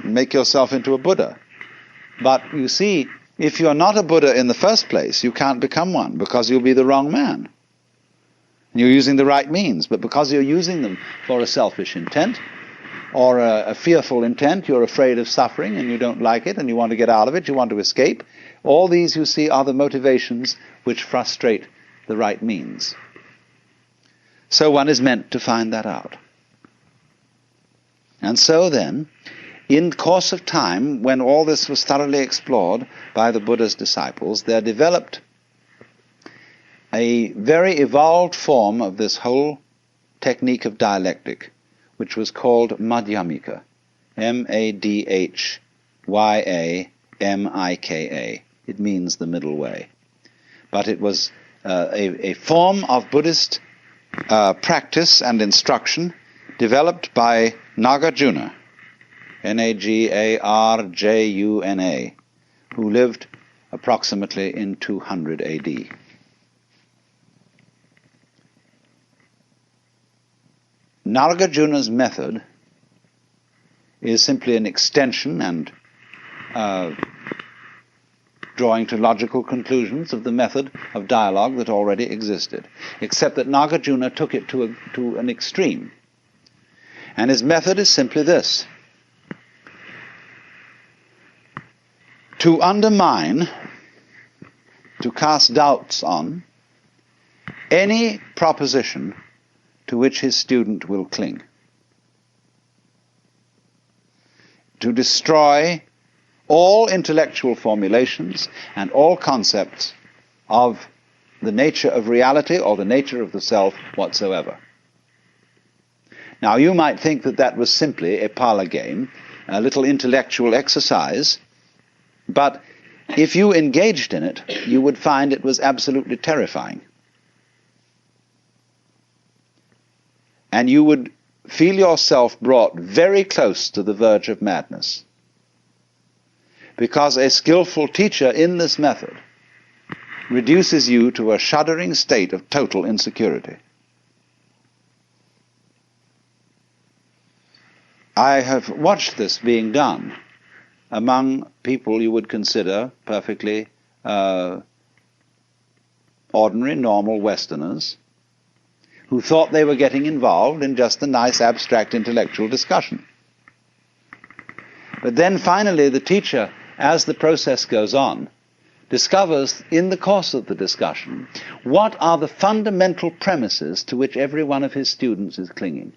make yourself into a Buddha. But you see, if you're not a Buddha in the first place, you can't become one, because you'll be the wrong man. You're using the right means, but because you're using them for a selfish intent, or a fearful intent, you're afraid of suffering and you don't like it and you want to get out of it, you want to escape, all these, you see, are the motivations which frustrate the right means. So one is meant to find that out. And so then, in course of time, when all this was thoroughly explored by the Buddha's disciples, there developed a very evolved form of this whole technique of dialectic, which was called Madhyamika, Madhyamika. It means the middle way. But it was a form of Buddhist practice and instruction developed by Nagarjuna, Nagarjuna, who lived approximately in 200 AD. Nagarjuna's method is simply an extension and drawing to logical conclusions of the method of dialogue that already existed, except that Nagarjuna took it to an extreme. And his method is simply this: to undermine to cast doubts on any proposition to which his student will cling, to destroy all intellectual formulations and all concepts of the nature of reality or the nature of the self whatsoever. Now, you might think that that was simply a parlor game, a little intellectual exercise, but if you engaged in it, you would find it was absolutely terrifying. And you would feel yourself brought very close to the verge of madness. Because a skillful teacher in this method reduces you to a shuddering state of total insecurity. I have watched this being done among people you would consider perfectly ordinary, normal Westerners who thought they were getting involved in just a nice abstract intellectual discussion. But then finally the teacher, as the process goes on, discovers in the course of the discussion what are the fundamental premises to which every one of his students is clinging.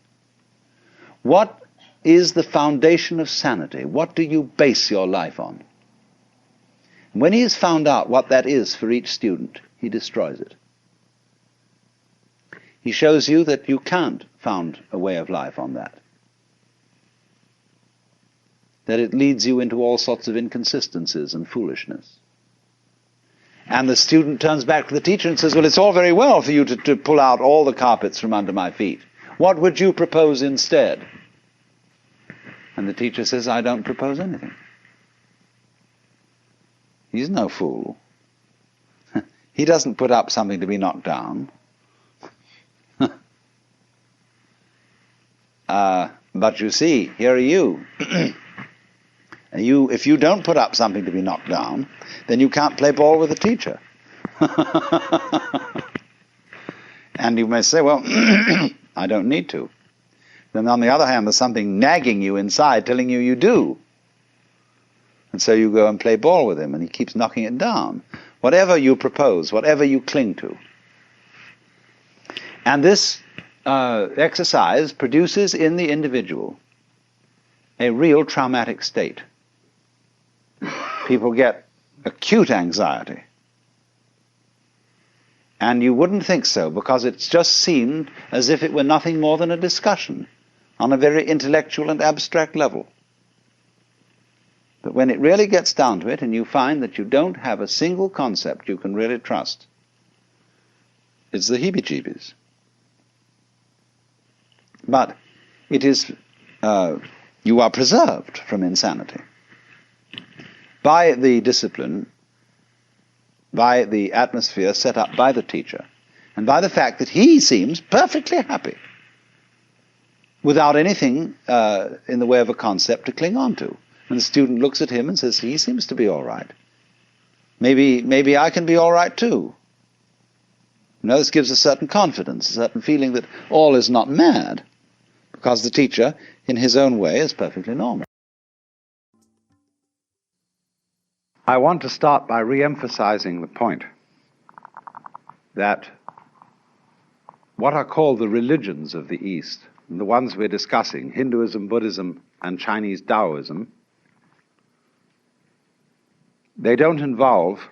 What is the foundation of sanity? What do you base your life on? When he has found out what that is for each student, he destroys it. He shows you that you can't found a way of life on that. That it leads you into all sorts of inconsistencies and foolishness. And the student turns back to the teacher and says, well, it's all very well for you to pull out all the carpets from under my feet. What would you propose instead? And the teacher says, I don't propose anything. He's no fool. He doesn't put up something to be knocked down. But you see, here are you. If you don't put up something to be knocked down, then you can't play ball with the teacher. And you may say, well, I don't need to. Then on the other hand, there's something nagging you inside telling you you do. And so you go and play ball with him, and he keeps knocking it down. Whatever you propose, whatever you cling to. And this exercise produces in the individual a real traumatic state. People get acute anxiety. And you wouldn't think so, because it's just seemed as if it were nothing more than a discussion on a very intellectual and abstract level. But when it really gets down to it, and you find that you don't have a single concept you can really trust, it's the heebie-jeebies. But it is, you are preserved from insanity by the discipline, by the atmosphere set up by the teacher, and by the fact that he seems perfectly happy without anything in the way of a concept to cling on to. And the student looks at him and says, he seems to be all right. Maybe I can be all right too. You know, this gives a certain confidence, a certain feeling that all is not mad, because the teacher, in his own way, is perfectly normal. I want to start by re-emphasizing the point that what are called the religions of the East, the ones we're discussing, Hinduism, Buddhism, and Chinese Taoism, they don't involve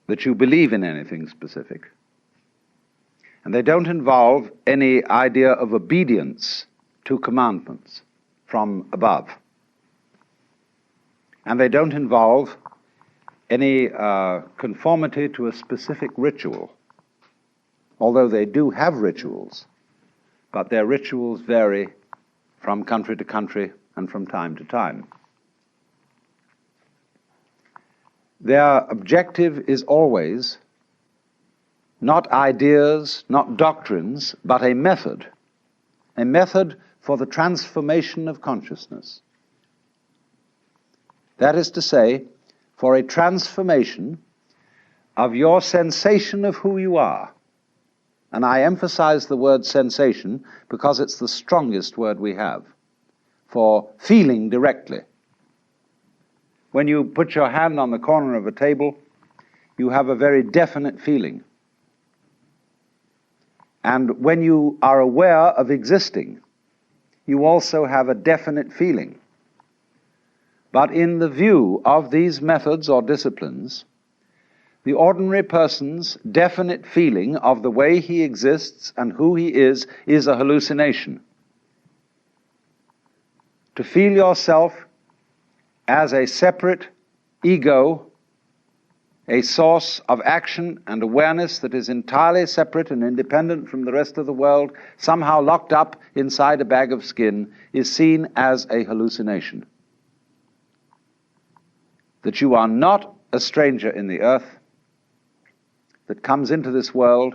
that you believe in anything specific. And they don't involve any idea of obedience to commandments from above. And they don't involve any conformity to a specific ritual, although they do have rituals, but their rituals vary from country to country and from time to time. Their objective is always not ideas, not doctrines, but a method for the transformation of consciousness. That is to say, for a transformation of your sensation of who you are. And I emphasize the word sensation because it's the strongest word we have for feeling directly. When you put your hand on the corner of a table, you have a very definite feeling. And when you are aware of existing, you also have a definite feeling. But in the view of these methods or disciplines, the ordinary person's definite feeling of the way he exists and who he is a hallucination. To feel yourself as a separate ego, a source of action and awareness that is entirely separate and independent from the rest of the world, somehow locked up inside a bag of skin, is seen as a hallucination. That you are not a stranger in the earth, that comes into this world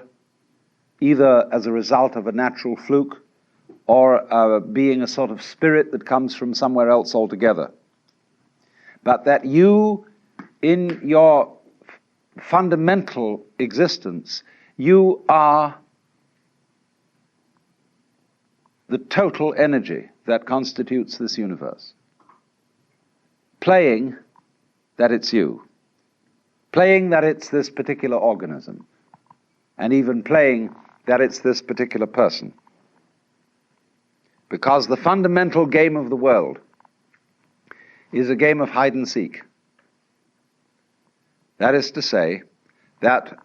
either as a result of a natural fluke or being a sort of spirit that comes from somewhere else altogether. But that you, in your fundamental existence, you are the total energy that constitutes this universe. Playing that it's you. Playing that it's this particular organism. And even playing that it's this particular person. Because the fundamental game of the world is a game of hide and seek. That is to say, that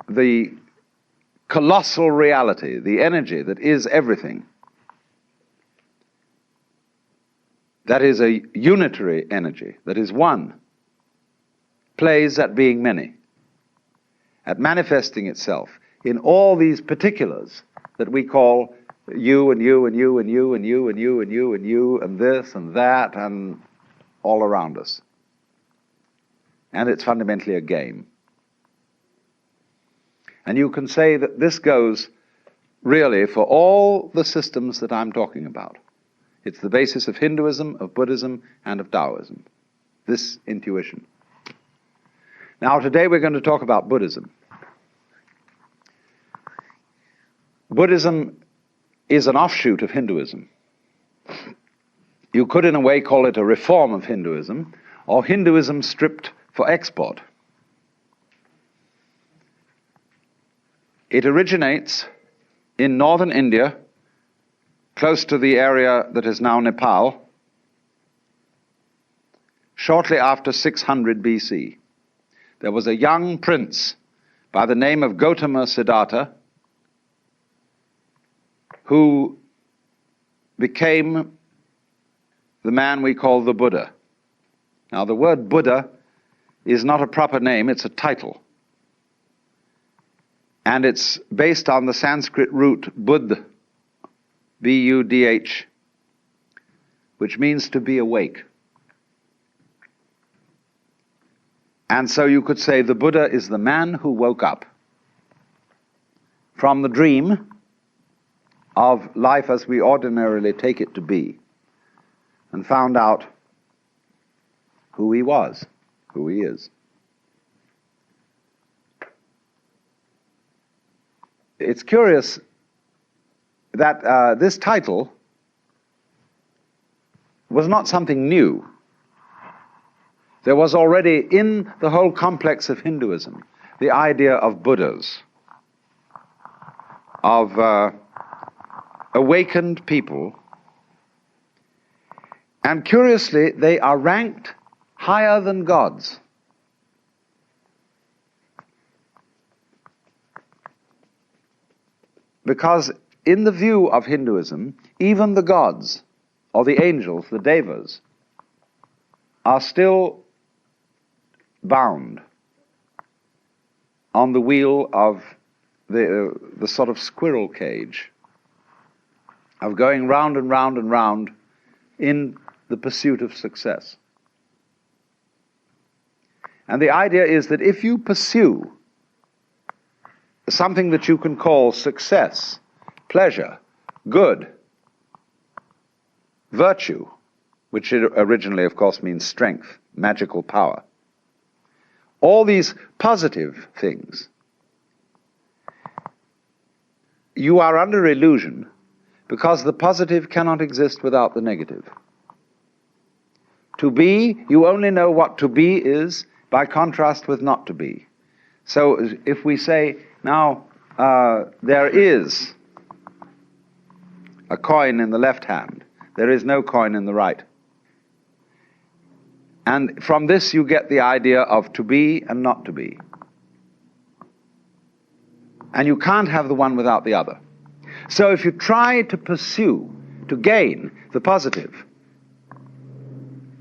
the colossal reality, the energy that is everything, that is a unitary energy, that is one, plays at being many, at manifesting itself in all these particulars that we call you and you and you and you and you and you and you and you and this and that and all around us. And it's fundamentally a game. And you can say that this goes really for all the systems that I'm talking about. It's the basis of Hinduism, of Buddhism, and of Taoism, this intuition. Now, today we're going to talk about Buddhism. Buddhism is an offshoot of Hinduism. You could, in a way, call it a reform of Hinduism, or Hinduism stripped for export. It originates in northern India, close to the area that is now Nepal, shortly after 600 BC. There was a young prince by the name of Gautama Siddhartha who became the man we call the Buddha. Now, the word Buddha is not a proper name, it's a title. And it's based on the Sanskrit root Buddh, B-U-D-H, which means to be awake. And so you could say the Buddha is the man who woke up from the dream of life as we ordinarily take it to be and found out who he was, who he is. It's curious that this title was not something new. There was already in the whole complex of Hinduism the idea of Buddhas, of awakened people, and curiously they are ranked higher than gods. Because in the view of Hinduism, even the gods, or the angels, the devas, are still bound on the wheel of the sort of squirrel cage of going round and round and round in the pursuit of success. And the idea is that if you pursue something that you can call success, pleasure, good, virtue, which originally, of course, means strength, magical power, all these positive things, you are under illusion because the positive cannot exist without the negative. To be, you only know what to be is by contrast with not to be. So if we say, now, there is a coin in the left hand, there is no coin in the right. And from this you get the idea of to be and not to be. And you can't have the one without the other. So if you try to pursue, to gain the positive,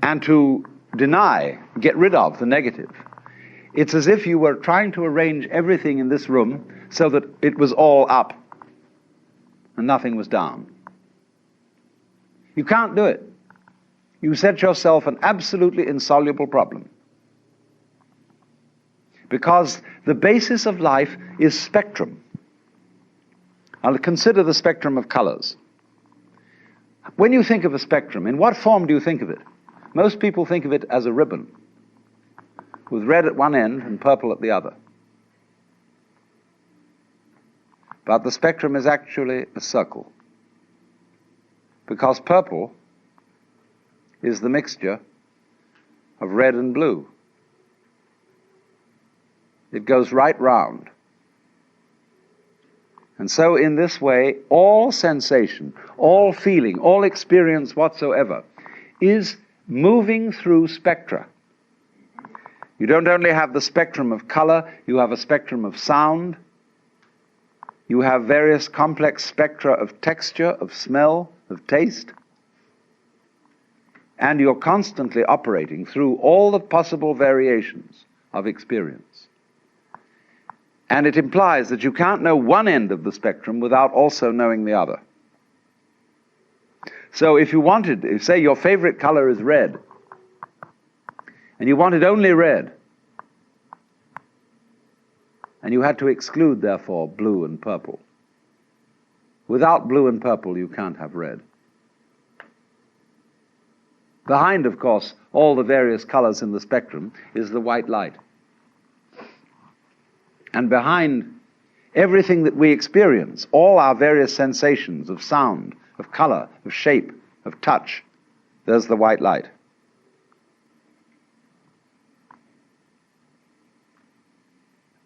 and to deny, get rid of the negative, it's as if you were trying to arrange everything in this room so that it was all up and nothing was down. You can't do it. You set yourself an absolutely insoluble problem. Because the basis of life is spectrum. I'll consider the spectrum of colors. When you think of a spectrum, in what form do you think of it? Most people think of it as a ribbon, with red at one end and purple at the other. But the spectrum is actually a circle, because purple is the mixture of red and blue. It goes right round. And so in this way, all sensation, all feeling, all experience whatsoever is moving through spectra. You don't only have the spectrum of color, you have a spectrum of sound, you have various complex spectra of texture, of smell, of taste, and you're constantly operating through all the possible variations of experience. And it implies that you can't know one end of the spectrum without also knowing the other. So if you wanted, say your favorite color is red, and you wanted only red, and you had to exclude, therefore, blue and purple. Without blue and purple, you can't have red. Behind, of course, all the various colors in the spectrum is the white light. And behind everything that we experience, all our various sensations of sound, of color, of shape, of touch, there's the white light.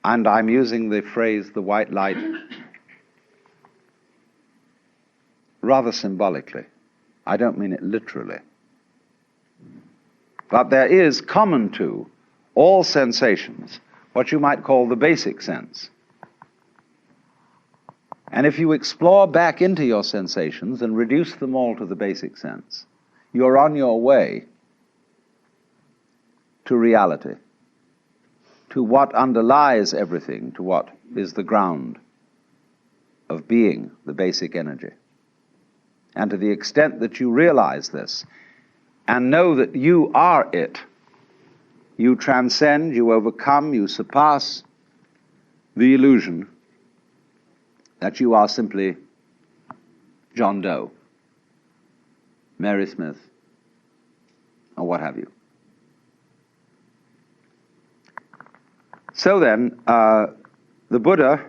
And I'm using the phrase, the white light, rather symbolically. I don't mean it literally. But there is common to all sensations what you might call the basic sense. And if you explore back into your sensations and reduce them all to the basic sense, you're on your way to reality, to what underlies everything, to what is the ground of being, the basic energy. And to the extent that you realize this and know that you are it, you transcend, you overcome, you surpass the illusion that you are simply John Doe, Mary Smith, or what have you. So then, the Buddha,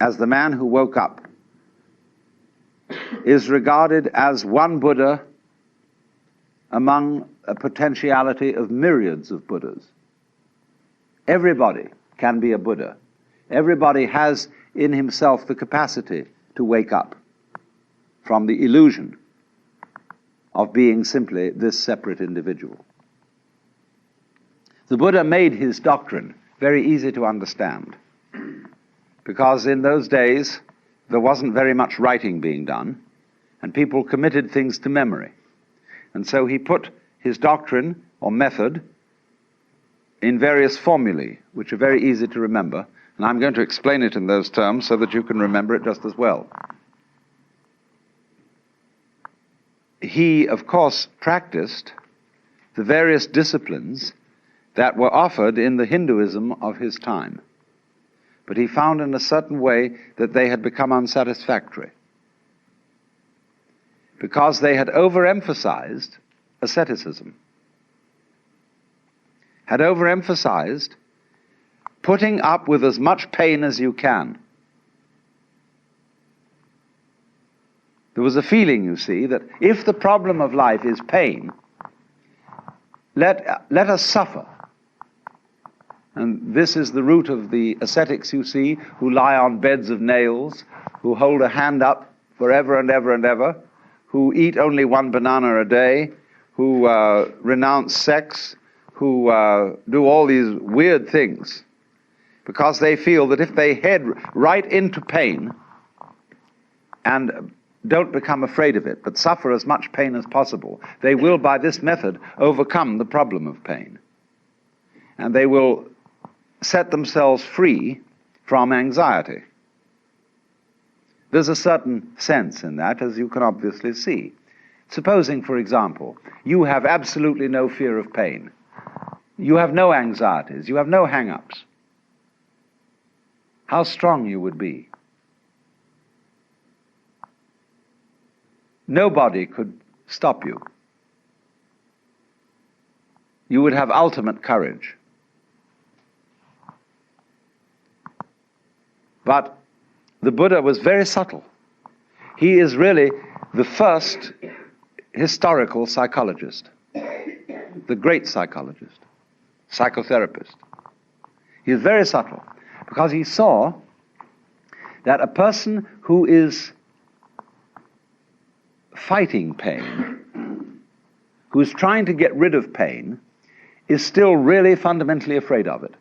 as the man who woke up, is regarded as one Buddha among a potentiality of myriads of Buddhas. Everybody can be a Buddha. Everybody has in himself the capacity to wake up from the illusion of being simply this separate individual. The Buddha made his doctrine very easy to understand, because in those days there wasn't very much writing being done, and people committed things to memory. And so he put his doctrine or method in various formulae, which are very easy to remember, and I'm going to explain it in those terms so that you can remember it just as well. He, of course, practiced the various disciplines that were offered in the Hinduism of his time, but he found in a certain way that they had become unsatisfactory, because they had overemphasized asceticism, had overemphasized putting up with as much pain as you can. There was a feeling, you see, that if the problem of life is pain, let us suffer. And this is the root of the ascetics you see, who lie on beds of nails, who hold a hand up forever and ever and ever, who eat only one banana a day, who renounce sex, who do all these weird things, because they feel that if they head right into pain and don't become afraid of it, but suffer as much pain as possible, they will, by this method, overcome the problem of pain. And they will set themselves free from anxiety. There's a certain sense in that, as you can obviously see. Supposing, for example, you have absolutely no fear of pain. You have no anxieties. You have no hang-ups. How strong you would be. Nobody could stop you. You would have ultimate courage. But the Buddha was very subtle. He is really the first historical psychologist, the great psychologist, psychotherapist. He is very subtle because he saw that a person who is fighting pain, who is trying to get rid of pain, is still really fundamentally afraid of it.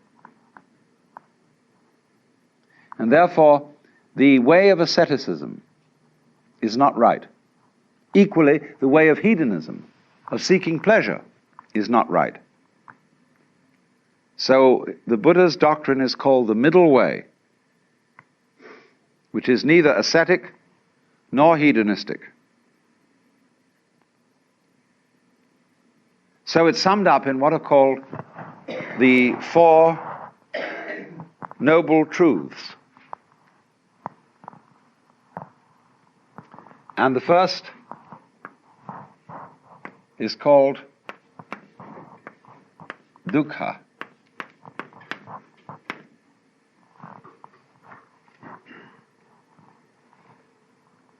And therefore, the way of asceticism is not right. Equally, the way of hedonism, of seeking pleasure, is not right. So the Buddha's doctrine is called the middle way, which is neither ascetic nor hedonistic. So it's summed up in what are called the Four Noble Truths. And the first is called dukkha.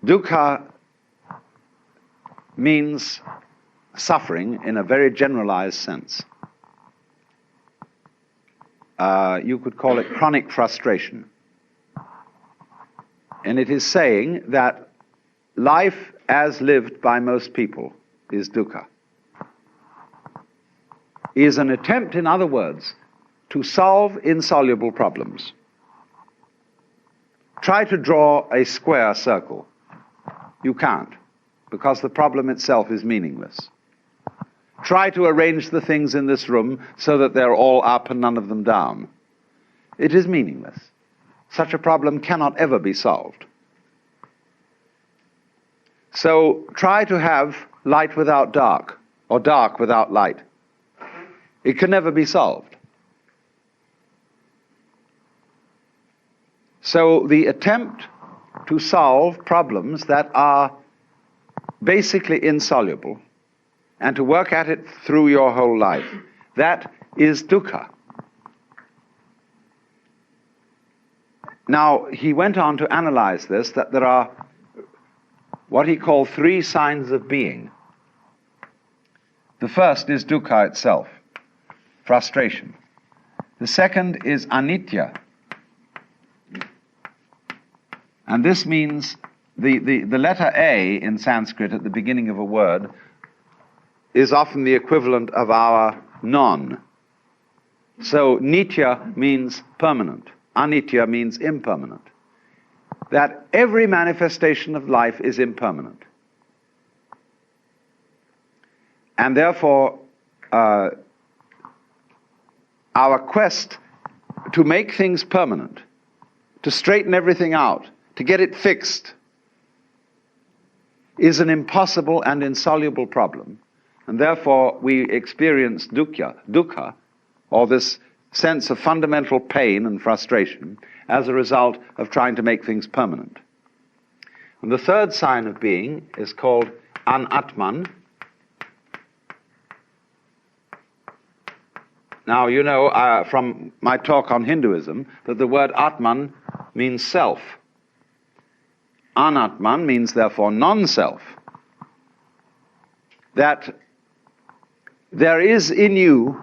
Dukkha means suffering in a very generalized sense. You could call it chronic frustration. And it is saying that life as lived by most people is dukkha. Is an attempt, in other words, to solve insoluble problems. Try to draw a square circle. You can't, because the problem itself is meaningless. Try to arrange the things in this room so that they're all up and none of them down. It is meaningless. Such a problem cannot ever be solved. So try to have light without dark, or dark without light. It can never be solved. So the attempt to solve problems that are basically insoluble, and to work at it through your whole life, that is dukkha. Now, he went on to analyze this, that there are what he called three signs of being. The first is dukkha itself, frustration. The second is anitya. And this means the letter A in Sanskrit at the beginning of a word is often the equivalent of our non. So nitya means permanent. Anitya means impermanent. That every manifestation of life is impermanent. And therefore, our quest to make things permanent, to straighten everything out, to get it fixed, is an impossible and insoluble problem. And therefore, we experience dukkha, or this sense of fundamental pain and frustration, as a result of trying to make things permanent. And the third sign of being is called anatman. Now, you know from my talk on Hinduism that the word atman means self. Anatman means, therefore, non-self. That there is in you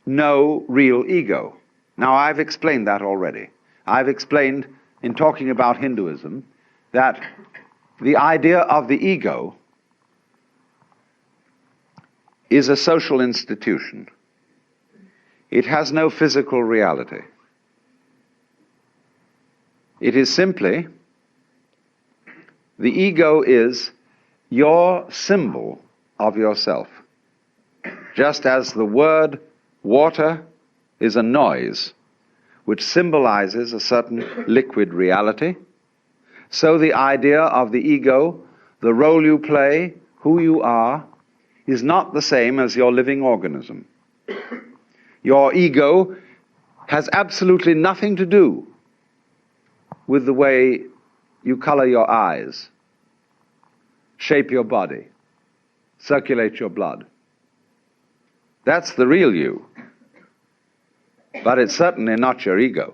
no real ego. Now, I've explained that already. I've explained, in talking about Hinduism, that the idea of the ego is a social institution. It has no physical reality. It is simply, the ego is your symbol of yourself. Just as the word water is a noise which symbolizes a certain liquid reality, so the idea of the ego, the role you play, who you are, is not the same as your living organism. Your ego has absolutely nothing to do with the way you color your eyes, shape your body, circulate your blood. That's the real you. But it's certainly not your ego,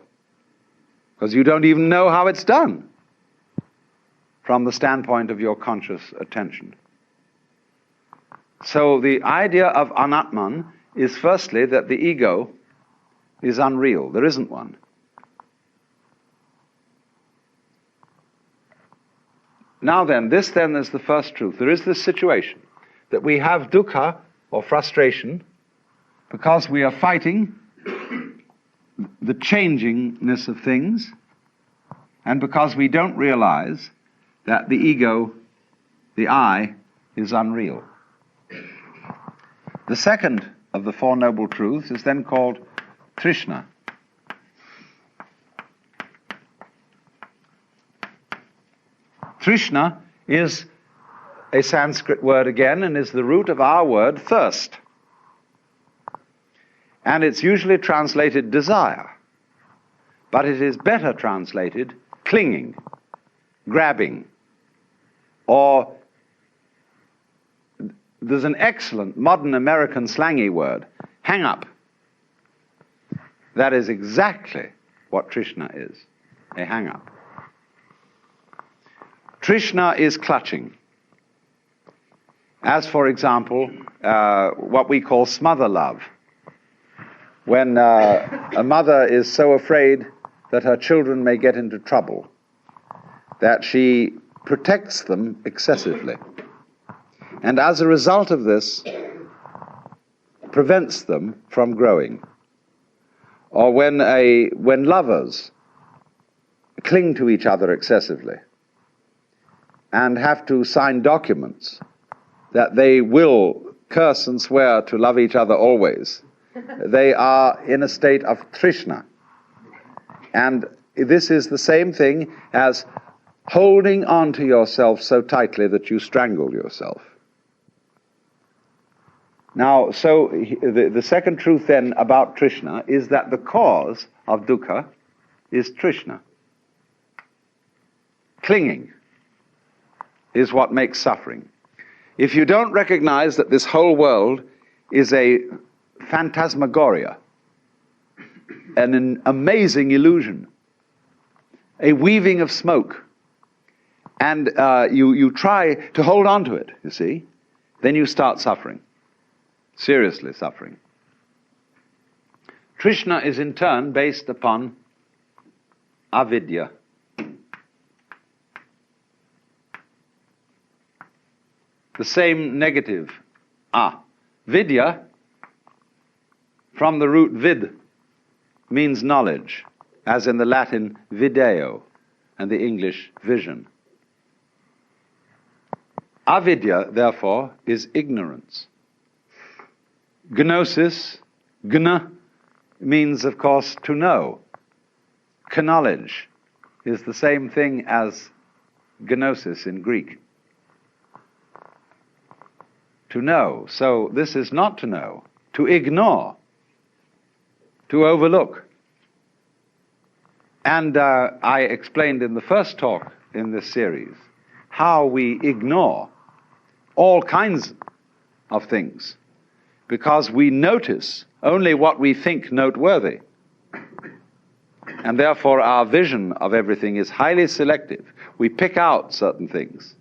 because you don't even know how it's done from the standpoint of your conscious attention. So the idea of anatman is firstly that the ego is unreal. There isn't one. Now then, this then is the first truth. There is this situation that we have dukkha, or frustration, because we are fighting the changingness of things, and because we don't realize that the ego, the I, is unreal. The second of the Four Noble Truths is then called Trishna. Trishna is a Sanskrit word again, and is the root of our word thirst. And it's usually translated desire, but it is better translated clinging, grabbing, or there's an excellent modern American slangy word, hang up. That is exactly what Trishna is, a hang up. Trishna is clutching. As, for example, what we call smother love. When a mother is so afraid that her children may get into trouble, that she protects them excessively. And as a result of this, prevents them from growing. Or when lovers cling to each other excessively and have to sign documents that they will curse and swear to love each other always, they are in a state of trishna. And this is the same thing as holding on to yourself so tightly that you strangle yourself. Now, so the second truth then about Trishna is that the cause of dukkha is Trishna. Clinging is what makes suffering. If you don't recognize that this whole world is a phantasmagoria, an amazing illusion, a weaving of smoke, and you try to hold on to it, you see, then you start suffering. Seriously suffering. Trishna is in turn based upon avidya. The same negative, vidya, from the root vid, means knowledge, as in the Latin video and the English vision. Avidya, therefore, is ignorance. Gnosis, gna, means, of course, to know. Knowledge is the same thing as gnosis in Greek. To know. So this is not to know, to ignore, to overlook. And I explained in the first talk in this series how we ignore all kinds of things, because we notice only what we think noteworthy. And therefore our vision of everything is highly selective. We pick out certain things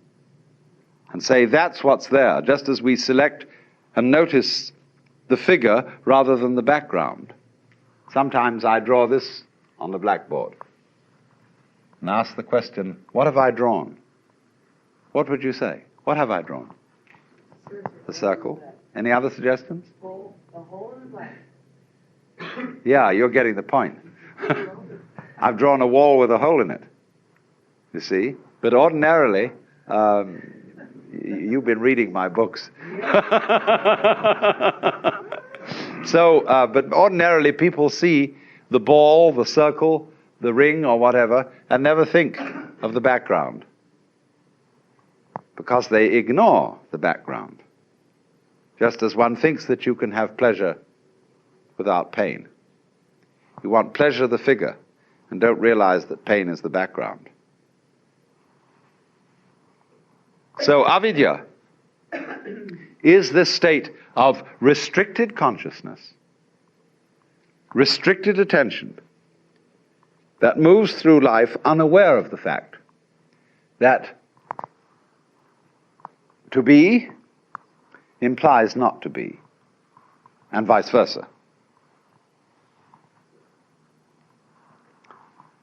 and say that's what's there, just as we select and notice the figure rather than the background. Sometimes I draw this on the blackboard and ask the question, what have I drawn? What would you say? What have I drawn? A circle. Any other suggestions? A hole in the black. Yeah, you're getting the point. I've drawn a wall with a hole in it, you see. But ordinarily, you've been reading my books. But ordinarily people see the ball, the circle, the ring or whatever, and never think of the background, because they ignore the background. Just as one thinks that you can have pleasure without pain. You want pleasure of the figure and don't realize that pain is the background. So avidya is this state of restricted consciousness, restricted attention, that moves through life unaware of the fact that to be implies not to be, and vice versa.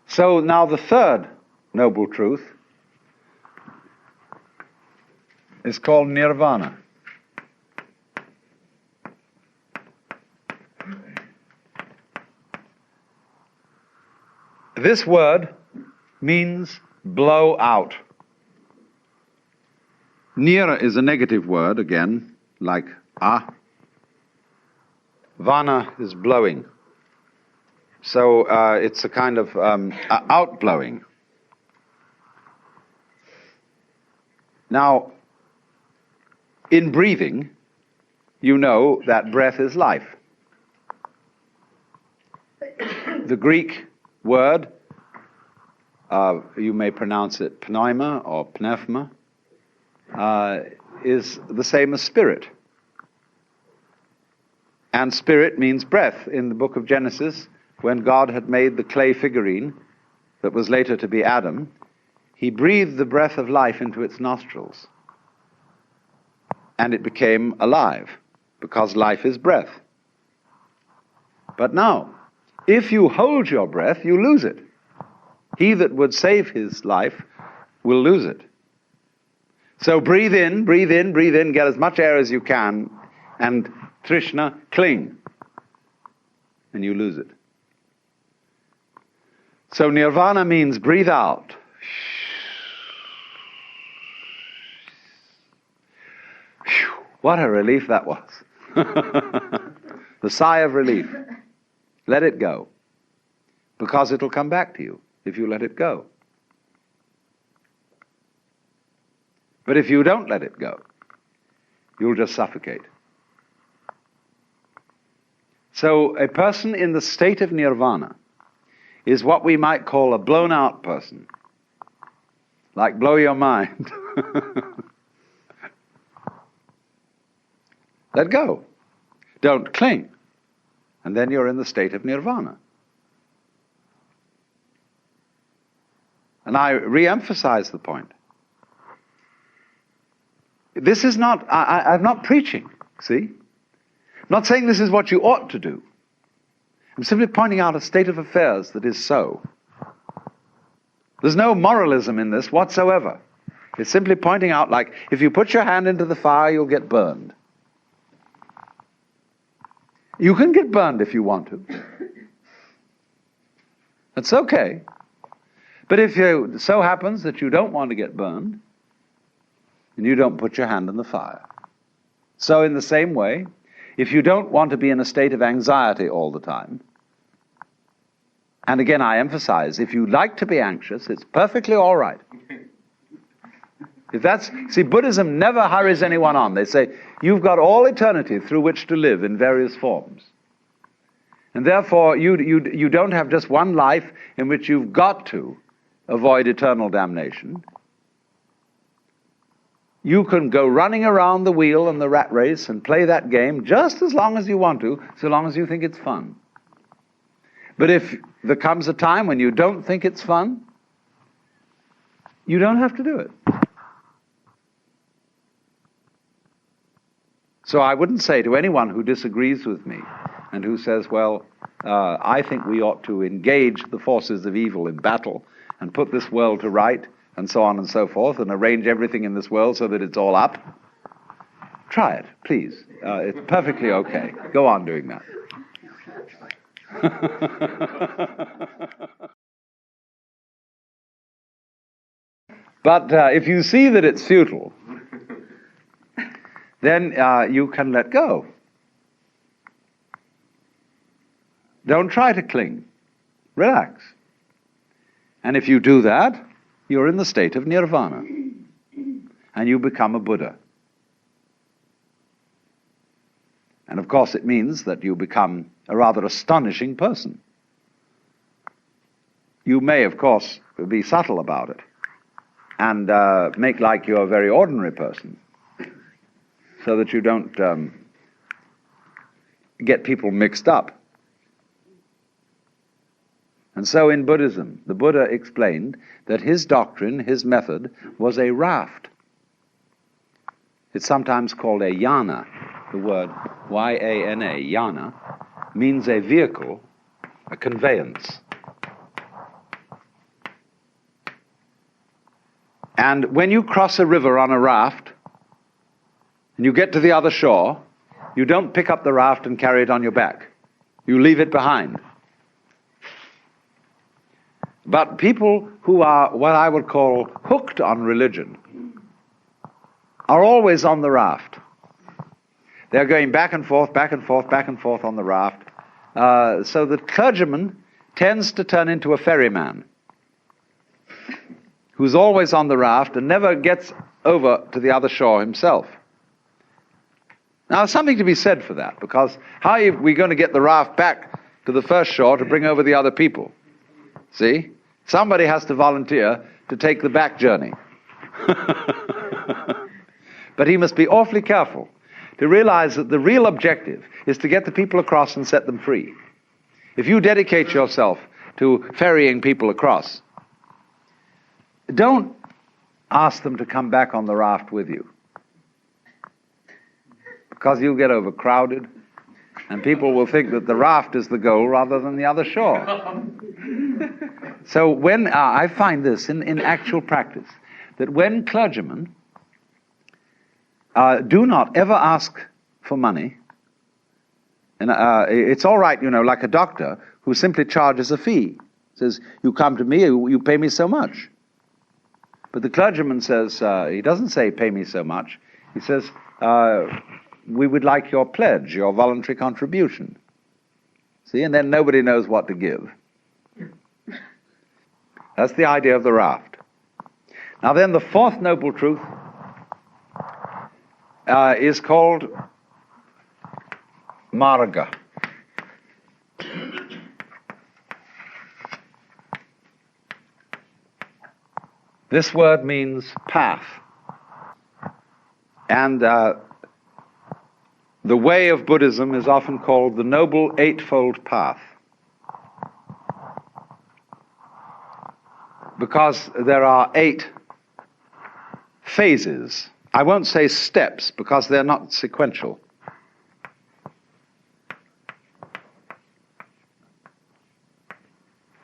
So now the third noble truth is called nirvana. This word means blow out. Nira is a negative word, again, like Vana is blowing. So it's a kind of outblowing. Now, in breathing, you know that breath is life. The Greek word, you may pronounce it pneuma or pneuma, is the same as spirit. And spirit means breath. In the book of Genesis, when God had made the clay figurine that was later to be Adam, he breathed the breath of life into its nostrils. And it became alive, because life is breath. But now, if you hold your breath, you lose it. He that would save his life will lose it. So breathe in, breathe in, breathe in, get as much air as you can, and Trishna, cling, and you lose it. So nirvana means breathe out. What a relief that was. The sigh of relief. Let it go. Because it'll come back to you if you let it go. But if you don't let it go, you'll just suffocate. So a person in the state of nirvana is what we might call a blown out person. Like blow your mind. Let go. Don't cling. And then you're in the state of nirvana. And I re-emphasize the point. This is not, I'm not preaching, see? I'm not saying this is what you ought to do. I'm simply pointing out a state of affairs that is so. There's no moralism in this whatsoever. It's simply pointing out, like, if you put your hand into the fire, you'll get burned. You can get burned if you want to. That's okay. But if it so happens that you don't want to get burned, then you don't put your hand in the fire. So in the same way, if you don't want to be in a state of anxiety all the time, and again I emphasize, if you like to be anxious, it's perfectly all right. See, Buddhism never hurries anyone on. They say, you've got all eternity through which to live in various forms. And therefore, you don't have just one life in which you've got to avoid eternal damnation. You can go running around the wheel and the rat race and play that game just as long as you want to, so long as you think it's fun. But if there comes a time when you don't think it's fun, you don't have to do it. So I wouldn't say to anyone who disagrees with me and who says, well, I think we ought to engage the forces of evil in battle and put this world to right, and so on and so forth, and arrange everything in this world so that it's all up. Try it, please. It's perfectly okay. Go on doing that. But if you see that it's futile, then you can let go. Don't try to cling. Relax. And if you do that, you're in the state of nirvana. And you become a Buddha. And of course it means that you become a rather astonishing person. You may, of course, be subtle about it and make like you're a very ordinary person so that you don't get people mixed up. And so in Buddhism, the Buddha explained that his doctrine, his method, was a raft. It's sometimes called a yana. The word Y-A-N-A, yana, means a vehicle, a conveyance. And when you cross a river on a raft, and you get to the other shore, you don't pick up the raft and carry it on your back. You leave it behind. But people who are what I would call hooked on religion are always on the raft. They're going back and forth, back and forth, back and forth on the raft. So the clergyman tends to turn into a ferryman who's always on the raft and never gets over to the other shore himself. Now, there's something to be said for that, because how are we going to get the raft back to the first shore to bring over the other people? See? Somebody has to volunteer to take the back journey. But he must be awfully careful to realize that the real objective is to get the people across and set them free. If you dedicate yourself to ferrying people across, don't ask them to come back on the raft with you, because you'll get overcrowded and people will think that the raft is the goal rather than the other shore. So when I find this in actual practice, that when clergymen do not ever ask for money, and it's all right, like a doctor who simply charges a fee, says, you come to me, you pay me so much. But the clergyman says, he doesn't say pay me so much, he says, we would like your pledge, your voluntary contribution. See, and then nobody knows what to give. That's the idea of the raft. Now then, the fourth noble truth is called marga. This word means path. And the way of Buddhism is often called the Noble Eightfold Path, because there are 8 phases. I won't say steps, because they're not sequential.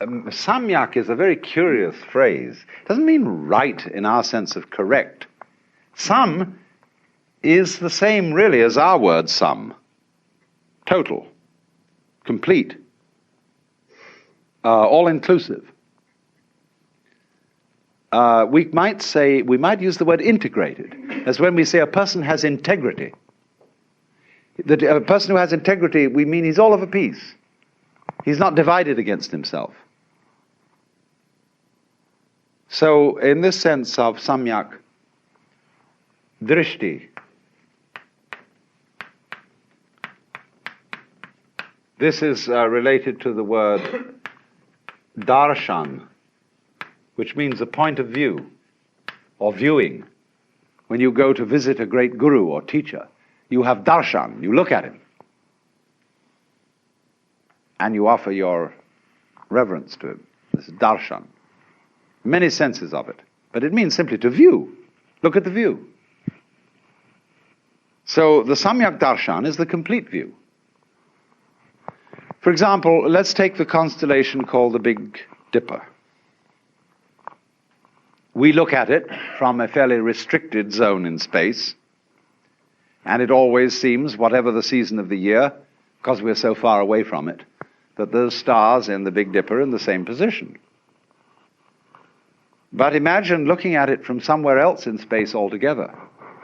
Samyak is a very curious phrase. It doesn't mean right in our sense of correct. Sam is the same really as our word sum. Total. Complete. All-inclusive. We might use the word integrated, as when we say a person has integrity. That a person who has integrity, we mean he's all of a piece. He's not divided against himself. So, in this sense of samyak, drishti, this is related to the word darshan, which means a point of view, or viewing. When you go to visit a great guru or teacher, you have darshan, you look at him, and you offer your reverence to him. This is darshan. Many senses of it, but it means simply to view. Look at the view. So the Samyak Darshan is the complete view. For example, let's take the constellation called the Big Dipper. We look at it from a fairly restricted zone in space, and it always seems, whatever the season of the year, because we're so far away from it, that those stars in the Big Dipper are in the same position. But imagine looking at it from somewhere else in space altogether,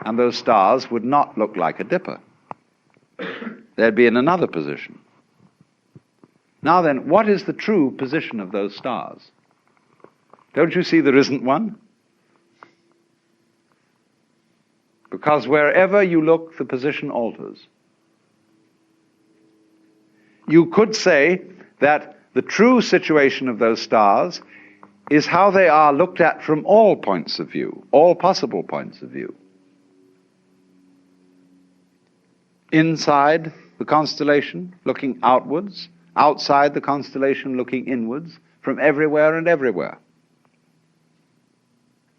and those stars would not look like a dipper. They'd be in another position. Now then, what is the true position of those stars? Don't you see there isn't one? Because wherever you look, the position alters. You could say that the true situation of those stars is how they are looked at from all points of view, all possible points of view. Inside the constellation, looking outwards, outside the constellation, looking inwards, from everywhere and everywhere.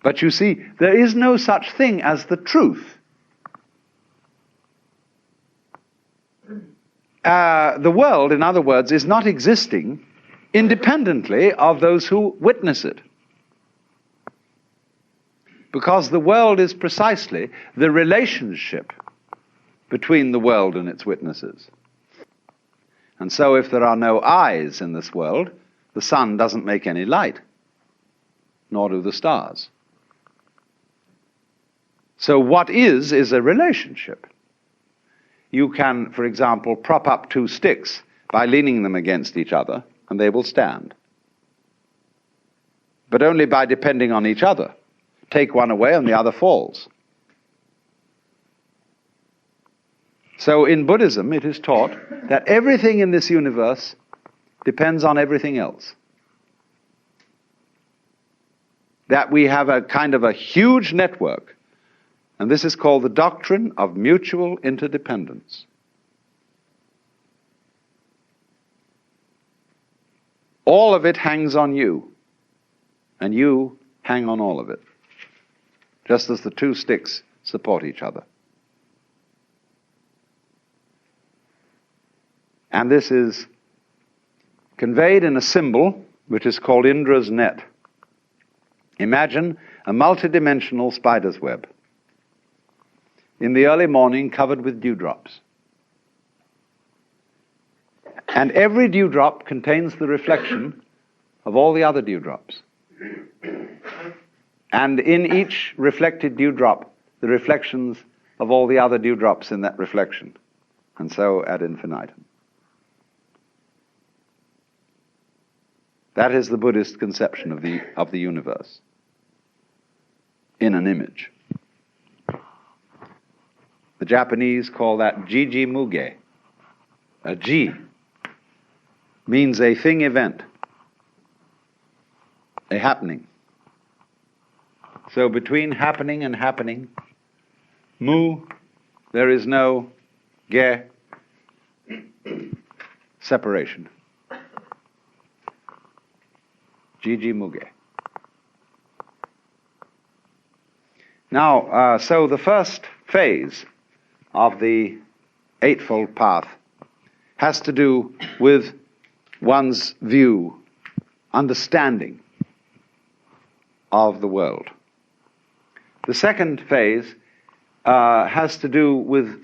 But you see, there is no such thing as the truth. The world, in other words, is not existing independently of those who witness it. Because the world is precisely the relationship between the world and its witnesses. And so if there are no eyes in this world, the sun doesn't make any light, nor do the stars. So what is a relationship. You can, for example, prop up two sticks by leaning them against each other, and they will stand. But only by depending on each other. Take one away and the other falls. So in Buddhism, it is taught that everything in this universe depends on everything else. That we have a kind of a huge network, and this is called the doctrine of mutual interdependence. All of it hangs on you, and you hang on all of it, just as the two sticks support each other. And this is conveyed in a symbol which is called Indra's net. Imagine a multidimensional spider's web. In the early morning, covered with dewdrops. And every dewdrop contains the reflection of all the other dewdrops. And in each reflected dewdrop, the reflections of all the other dewdrops in that reflection. And so ad infinitum. That is the Buddhist conception of the universe. In an image. The Japanese call that jiji muge. A ji means a thing event, a happening. So between happening and happening, mu, there is no ge, separation. Jiji muge. Now, so the first phase of the Eightfold Path has to do with one's view, understanding of the world. The second phase has to do with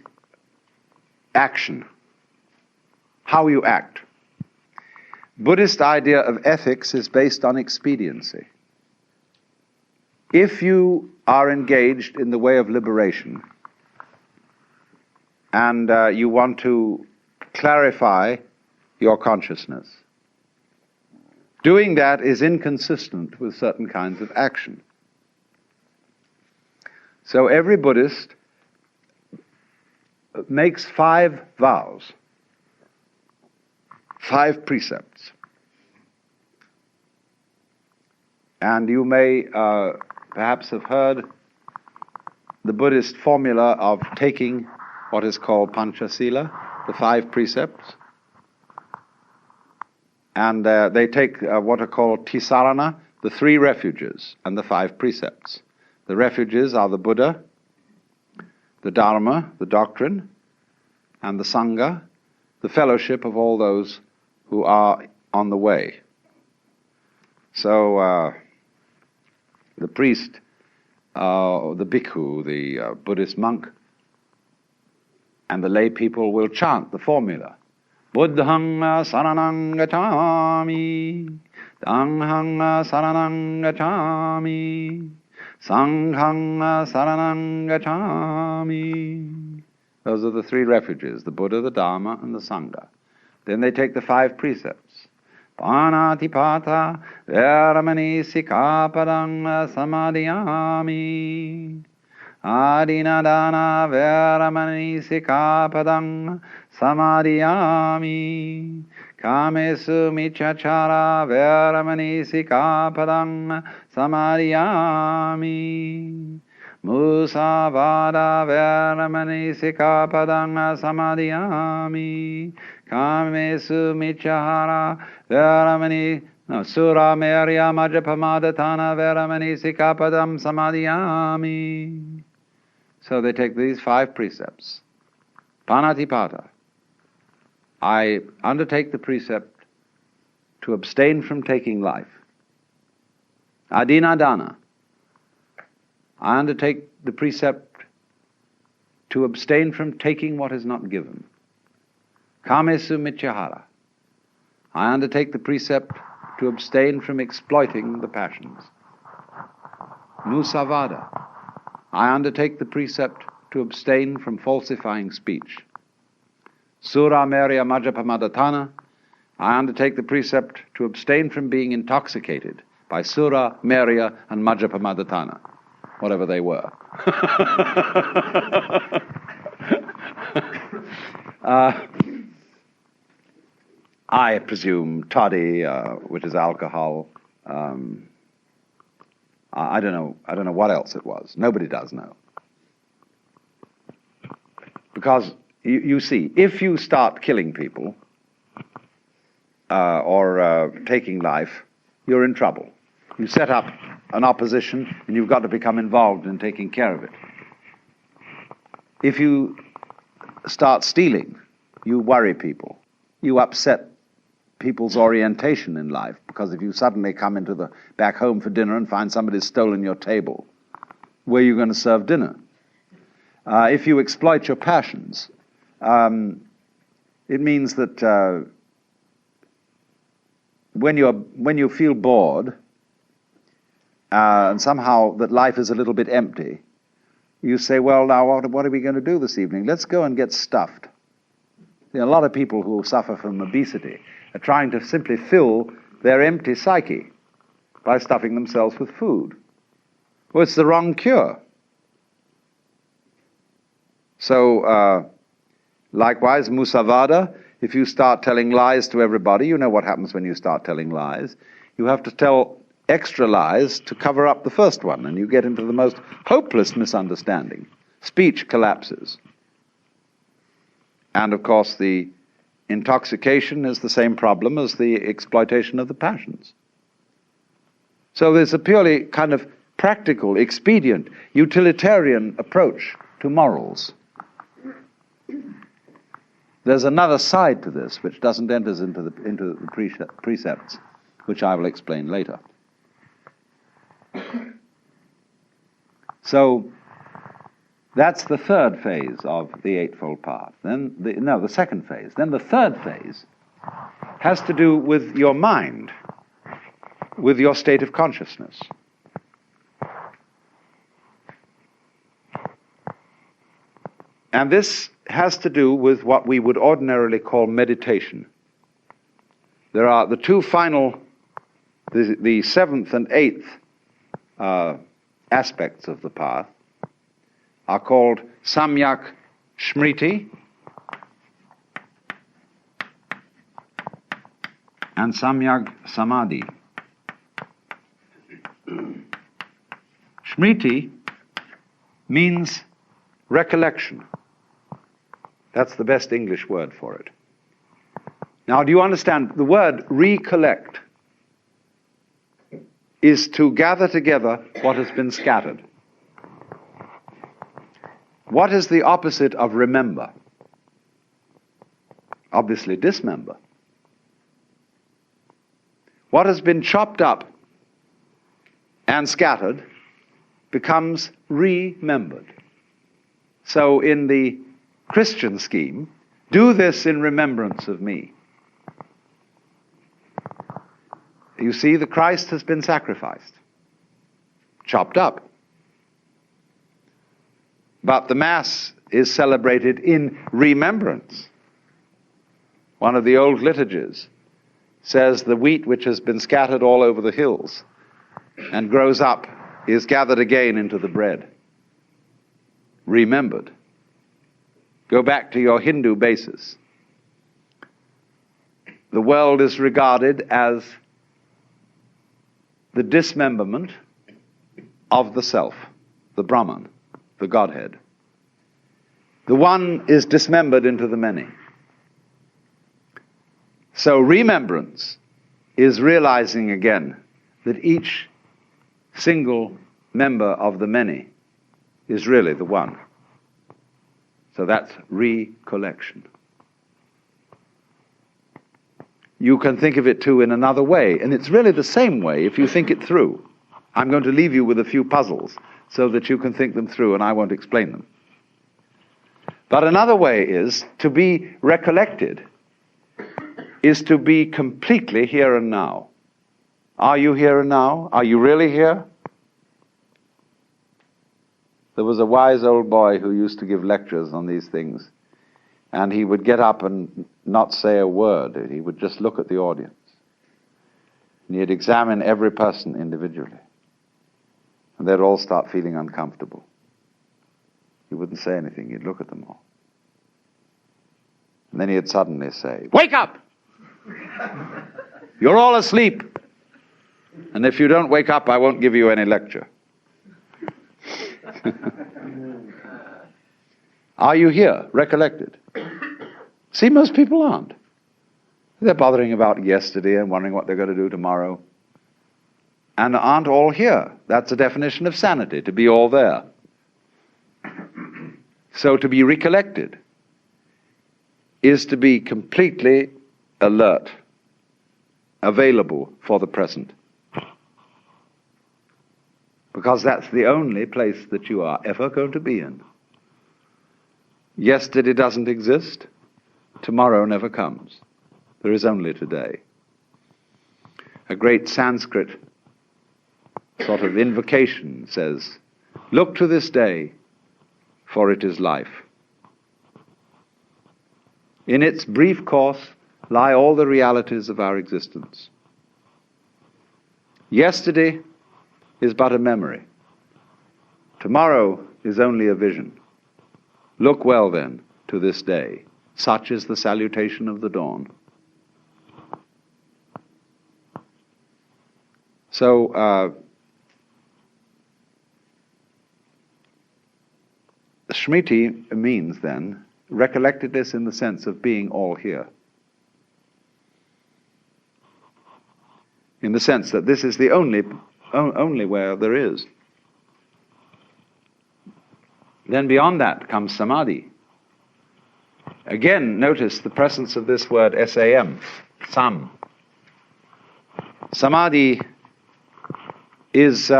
action, how you act. Buddhist idea of ethics is based on expediency. If you are engaged in the way of liberation, and you want to clarify your consciousness, doing that is inconsistent with certain kinds of action. So every Buddhist makes 5 vows, 5 precepts. And you may perhaps have heard the Buddhist formula of taking what is called Panchasila, the 5 precepts. And they take what are called Tisarana, the 3 refuges, and the 5 precepts. The refuges are the Buddha, the Dharma, the doctrine, and the Sangha, the fellowship of all those who are on the way. So the priest, the bhikkhu, the Buddhist monk, and the lay people will chant the formula. Buddhang saranang gacchami, Dhanghang saranang gacchami, Sanghang saranang gacchami. Those are the three refuges, the Buddha, the Dharma, and the Sangha. Then they take the 5 precepts. Panatipata veramani sikapadang samadhiyami. Adinadana veramani sikapadang samadhiyami. Kamesu michachara veramani sikapadang samadhiyami. Musavada veramani sikapadang samadhiyami. Kamesu michahara veramani sura merya majapamadatana veramani sikapadam samadhiyami. So they take these 5 precepts. Panatipata. I undertake the precept to abstain from taking life. Adinadana. I undertake the precept to abstain from taking what is not given. Kamesu mityahara. I undertake the precept to abstain from exploiting the passions. Musavada. I undertake the precept to abstain from falsifying speech. Sura merya majapamadatana. I undertake the precept to abstain from being intoxicated by sura, merya, and majapamadatana, whatever they were. I presume toddy, which is alcohol. I don't know what else it was. Nobody does know. Because you see, if you start killing people or taking life, you're in trouble. You set up an opposition and you've got to become involved in taking care of it. If you start stealing, you worry people. You upset people's orientation in life, because if you suddenly come into the back home for dinner and find somebody's stolen your table, where are you going to serve dinner? If you exploit your passions, it means that when you feel bored and somehow that life is a little bit empty, you say, well, now what are we going to do this evening? Let's go and get stuffed. A lot of people who suffer from obesity are trying to simply fill their empty psyche by stuffing themselves with food. Well, it's the wrong cure. So, likewise, musavada, if you start telling lies to everybody, you know what happens when you start telling lies. You have to tell extra lies to cover up the first one, and you get into the most hopeless misunderstanding. Speech collapses. And of course, the intoxication is the same problem as the exploitation of the passions. So there's a purely kind of practical, expedient, utilitarian approach to morals. There's another side to this which doesn't enter into the precepts, which I will explain later. So that's the third phase of the Eightfold Path. Then the second phase. Then the third phase has to do with your mind, with your state of consciousness. And this has to do with what we would ordinarily call meditation. There are the two final, the seventh and eighth aspects of the path are called samyak smriti and samyak samadhi. Smriti means recollection. That's the best English word for it. Now, do you understand? The word recollect is to gather together what has been scattered. What is the opposite of remember? Obviously dismember. What has been chopped up and scattered becomes remembered. So in the Christian scheme, do this in remembrance of me. You see, the Christ has been sacrificed, chopped up. But the Mass is celebrated in remembrance. One of the old liturgies says the wheat which has been scattered all over the hills and grows up is gathered again into the bread. Remembered. Go back to your Hindu basis. The world is regarded as the dismemberment of the self, the Brahman, the Godhead. The one is dismembered into the many. So remembrance is realizing again that each single member of the many is really the one. So that's recollection. You can think of it too in another way, and it's really the same way if you think it through. I'm going to leave you with a few puzzles so that you can think them through, and I won't explain them. But another way is to be recollected is to be completely here and now. Are you here and now? Are you really here? There was a wise old boy who used to give lectures on these things, and he would get up and not say a word. He would just look at the audience. And he'd examine every person individually. And they'd all start feeling uncomfortable. He wouldn't say anything. He'd look at them all. And then he'd suddenly say, "Wake up! You're all asleep. And if you don't wake up, I won't give you any lecture." Are you here, recollected? See, most people aren't. They're bothering about yesterday and wondering what they're going to do tomorrow. And aren't all here. That's the definition of sanity, to be all there. So to be recollected is to be completely alert, available for the present. Because that's the only place that you are ever going to be in. Yesterday doesn't exist. Tomorrow never comes. There is only today. A great Sanskrit sort of invocation says, "Look to this day, for it is life. In its brief course lie all the realities of our existence. Yesterday is but a memory. Tomorrow is only a vision. Look well, then, to this day. Such is the salutation of the dawn." So, Smriti means, then, recollectedness in the sense of being all here. In the sense that this is the only where there is. Then beyond that comes samadhi. Again, notice the presence of this word S-A-M, sam. Samadhi is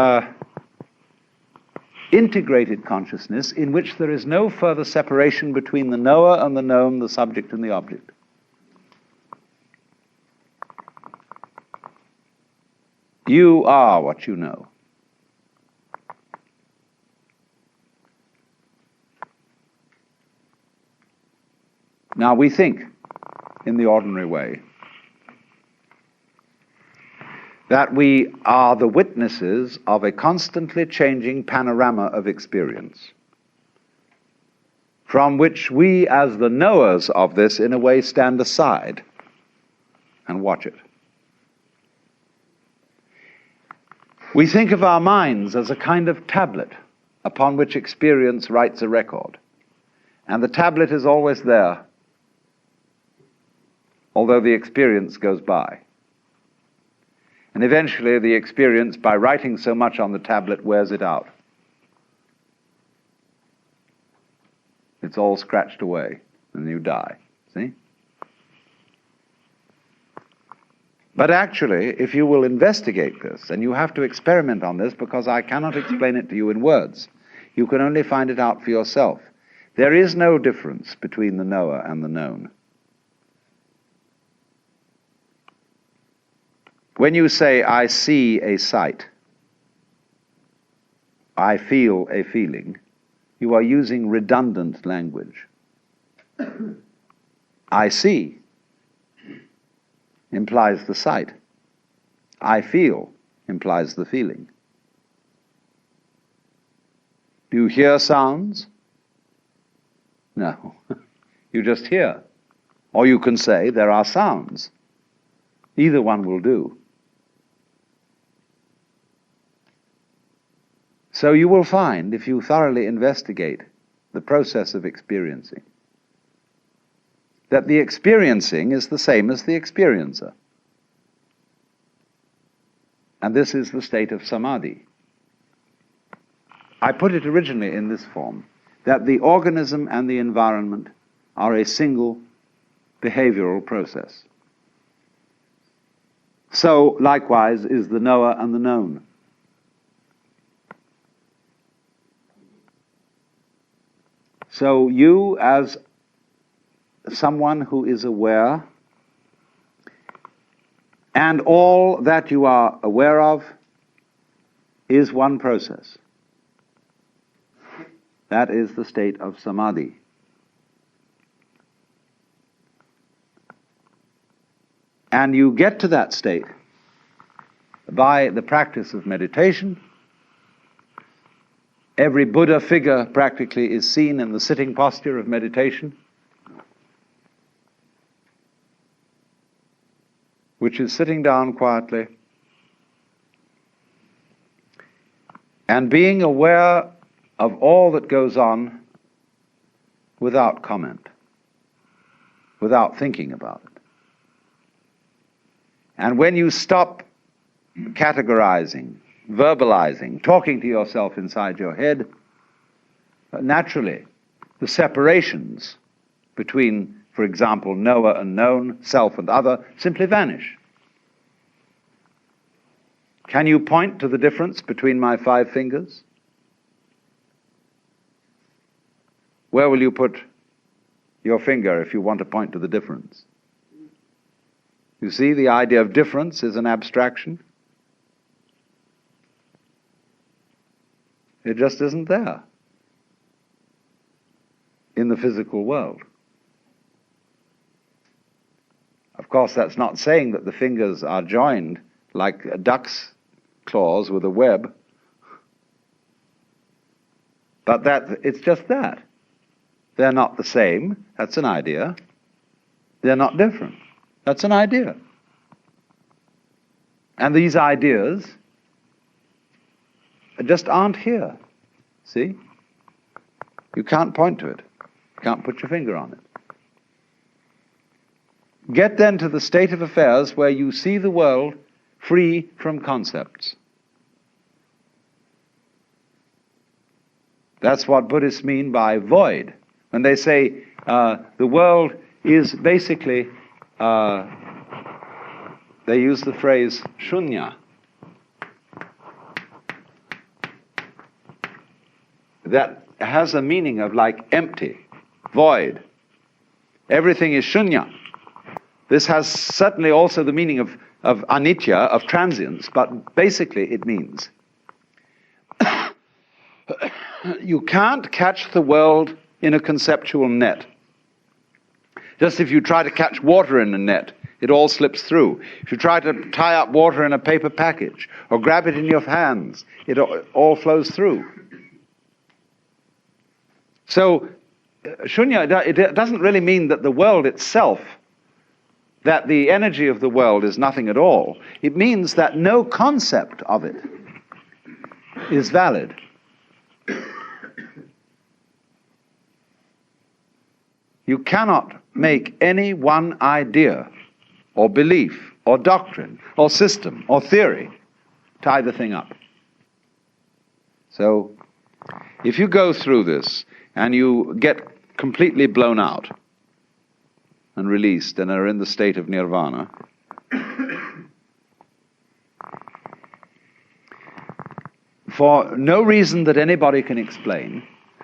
integrated consciousness in which there is no further separation between the knower and the known, the subject and the object. You are what you know. Now we think, in the ordinary way, that we are the witnesses of a constantly changing panorama of experience, from which we, as the knowers of this, in a way stand aside and watch it. We think of our minds as a kind of tablet upon which experience writes a record, and the tablet is always there, although the experience goes by. And eventually the experience, by writing so much on the tablet, wears it out. It's all scratched away, and you die. See? But actually, if you will investigate this, and you have to experiment on this because I cannot explain it to you in words, you can only find it out for yourself. There is no difference between the knower and the known. When you say, I see a sight, I feel a feeling, you are using redundant language. I see implies the sight. I feel implies the feeling. Do you hear sounds? No. You just hear. Or you can say there are sounds. Either one will do. So you will find, if you thoroughly investigate the process of experiencing, that the experiencing is the same as the experiencer. And this is the state of samadhi. I put it originally in this form, that the organism and the environment are a single behavioral process. So, likewise, is the knower and the known. So you, as someone who is aware, and all that you are aware of is one process. That is the state of samadhi. And you get to that state by the practice of meditation. Every Buddha figure practically is seen in the sitting posture of meditation, which is sitting down quietly and being aware of all that goes on without comment, without thinking about it. And when you stop categorizing, verbalizing, talking to yourself inside your head, naturally the separations between, for example, knower and known, self and other, simply vanish. Can you point to the difference between my 5 fingers? Where will you put your finger if you want to point to the difference? You see, the idea of difference is an abstraction. It just isn't there in the physical world. Of course, that's not saying that the fingers are joined like a duck's claws with a web, but that it's just that. They're not the same. That's an idea. They're not different. That's an idea. And these ideas just aren't here. See? You can't point to it. You can't put your finger on it. Get then to the state of affairs where you see the world free from concepts. That's what Buddhists mean by void. When they say the world is basically, they use the phrase shunya. That has a meaning of like empty, void. Everything is shunya. This has certainly also the meaning of anitya, of transience, but basically it means you can't catch the world in a conceptual net. Just if you try to catch water in a net, it all slips through. If you try to tie up water in a paper package or grab it in your hands, it all flows through. So, shunya, it doesn't really mean that the world itself, that the energy of the world is nothing at all. It means that no concept of it is valid. You cannot make any one idea or belief or doctrine or system or theory tie the thing up. So, if you go through this and you get completely blown out and released and are in the state of nirvana, for no reason that anybody can explain,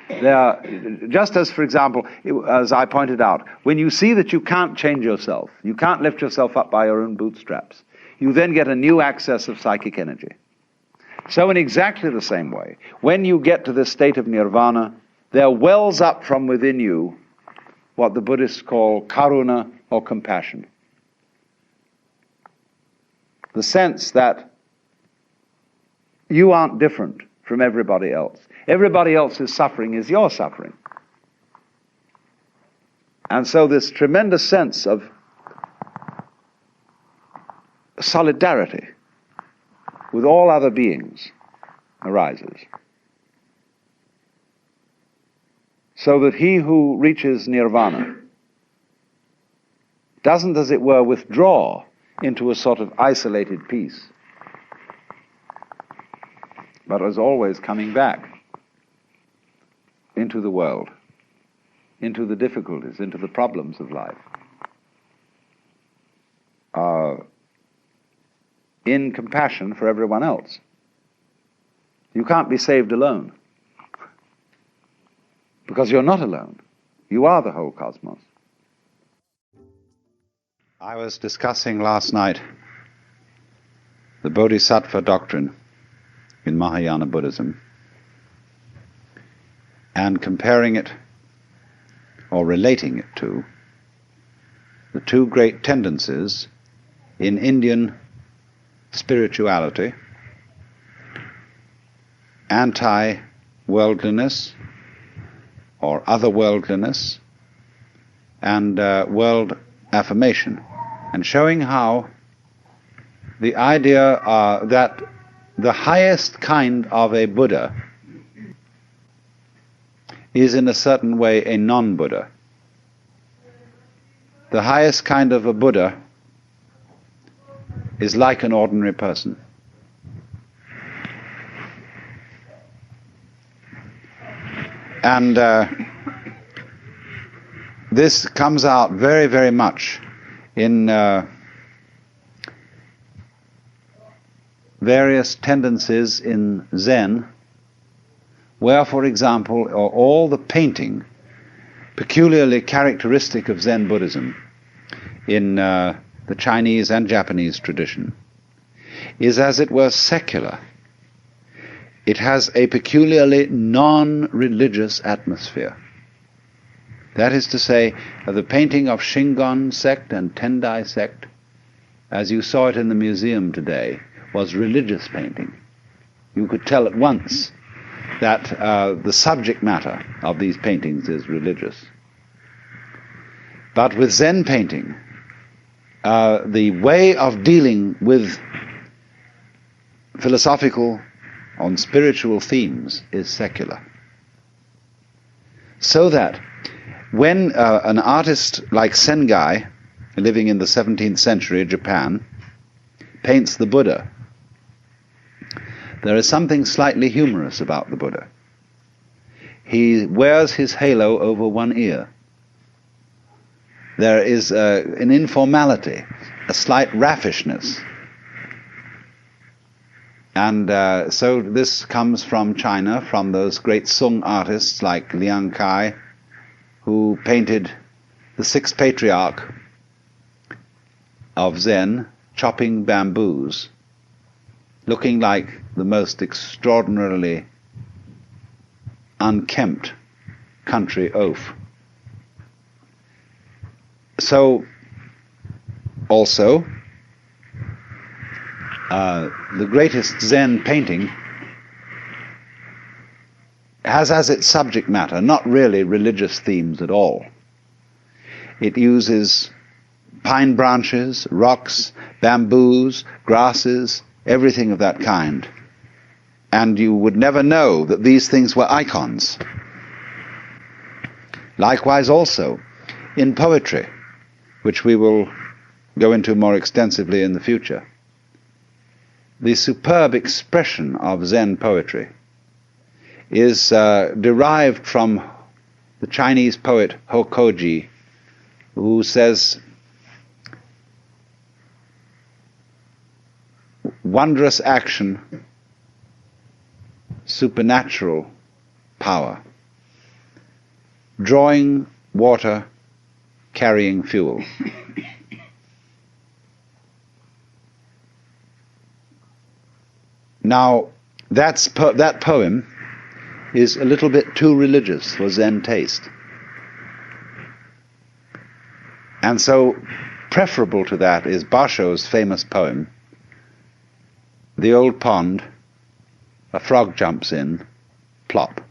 they are, just as, for example, as I pointed out, when you see that you can't change yourself, you can't lift yourself up by your own bootstraps, you then get a new access of psychic energy. So in exactly the same way, when you get to this state of nirvana, there wells up from within you what the Buddhists call karuna, or compassion. The sense that you aren't different from everybody else. Everybody else's suffering is your suffering. And so this tremendous sense of solidarity with all other beings arises. So that he who reaches nirvana doesn't, as it were, withdraw into a sort of isolated peace, but is always coming back into the world, into the difficulties, into the problems of life, in compassion for everyone else. You can't be saved alone, because you're not alone. You are the whole cosmos. I was discussing last night the Bodhisattva doctrine in Mahayana Buddhism, and comparing it, or relating it to, the two great tendencies in Indian spirituality: anti-worldliness, or otherworldliness, and world affirmation, and showing how the idea that the highest kind of a Buddha is in a certain way a non-Buddha. The highest kind of a Buddha is like an ordinary person. And this comes out very, very much in various tendencies in Zen, where, for example, all the painting peculiarly characteristic of Zen Buddhism in the Chinese and Japanese tradition is, as it were, secular. It has a peculiarly non-religious atmosphere. That is to say, the painting of Shingon sect and Tendai sect, as you saw it in the museum today, was religious painting. You could tell at once that the subject matter of these paintings is religious. But with Zen painting, the way of dealing with philosophical on spiritual themes is secular. So that when an artist like Sengai, living in the 17th century Japan, paints the Buddha, there is something slightly humorous about the Buddha. He wears his halo over one ear. There is an informality, a slight raffishness. And so this comes from China, from those great Sung artists like Liang Kai, who painted the sixth patriarch of Zen chopping bamboos, looking like the most extraordinarily unkempt country oaf. So, also, the greatest Zen painting has as its subject matter not really religious themes at all. It uses pine branches, rocks, bamboos, grasses, everything of that kind. And you would never know that these things were icons. Likewise also in poetry, which we will go into more extensively in the future. The superb expression of Zen poetry is derived from the Chinese poet Hokoji, who says, wondrous action, supernatural power, drawing water, carrying fuel. Now, that poem is a little bit too religious for Zen taste. And so, preferable to that is Basho's famous poem, The Old Pond, a frog jumps in, plop.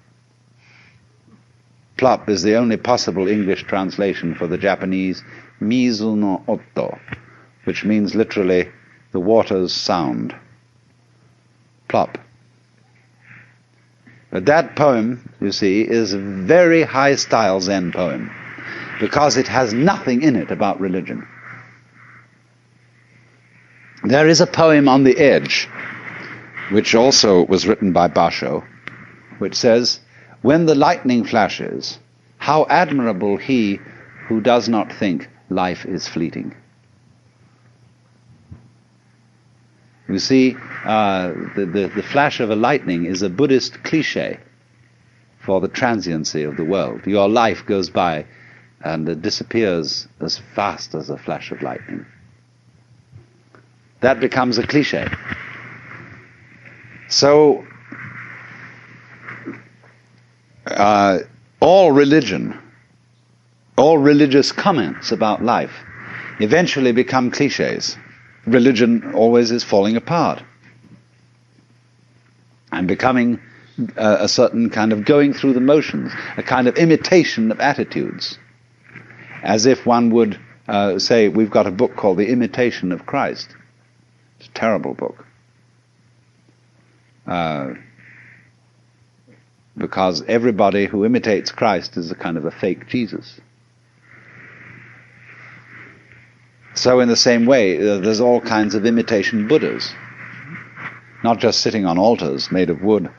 Plop is the only possible English translation for the Japanese mizu no otto, which means literally the water's sound. Plop. But that poem, you see, is a very high-style Zen poem, because it has nothing in it about religion. There is a poem on the edge, which also was written by Basho, which says, when the lightning flashes, how admirable he who does not think life is fleeting. You see, the flash of a lightning is a Buddhist cliché for the transiency of the world. Your life goes by and it disappears as fast as a flash of lightning. That becomes a cliché. So, all religion, all religious comments about life eventually become clichés. Religion always is falling apart and becoming a certain kind of going through the motions, a kind of imitation of attitudes, as if one would say, we've got a book called The Imitation of Christ. It's a terrible book. Because everybody who imitates Christ is a kind of a fake Jesus. So in the same way, there's all kinds of imitation Buddhas, not just sitting on altars made of wood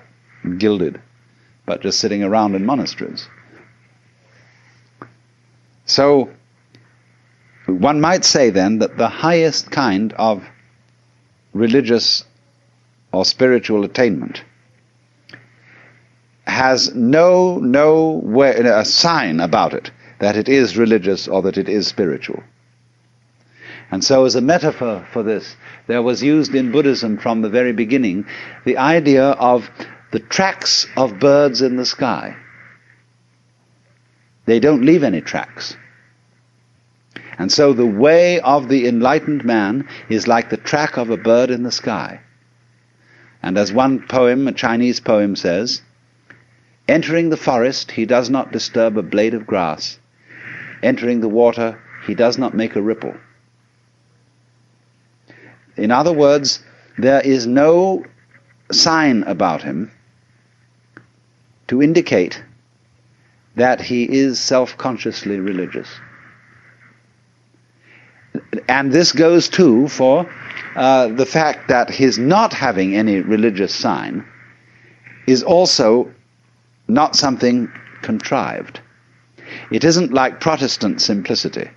and gilded, but just sitting around in monasteries. So one might say then that the highest kind of religious or spiritual attainment has no way, a sign about it that it is religious or that it is spiritual. And so as a metaphor for this, there was used in Buddhism from the very beginning the idea of the tracks of birds in the sky. They don't leave any tracks. And so the way of the enlightened man is like the track of a bird in the sky. And as one poem, a Chinese poem says, entering the forest, he does not disturb a blade of grass. Entering the water, he does not make a ripple. In other words, there is no sign about him to indicate that he is self-consciously religious. And this goes too for the fact that his not having any religious sign is also not something contrived. It isn't like Protestant simplicity.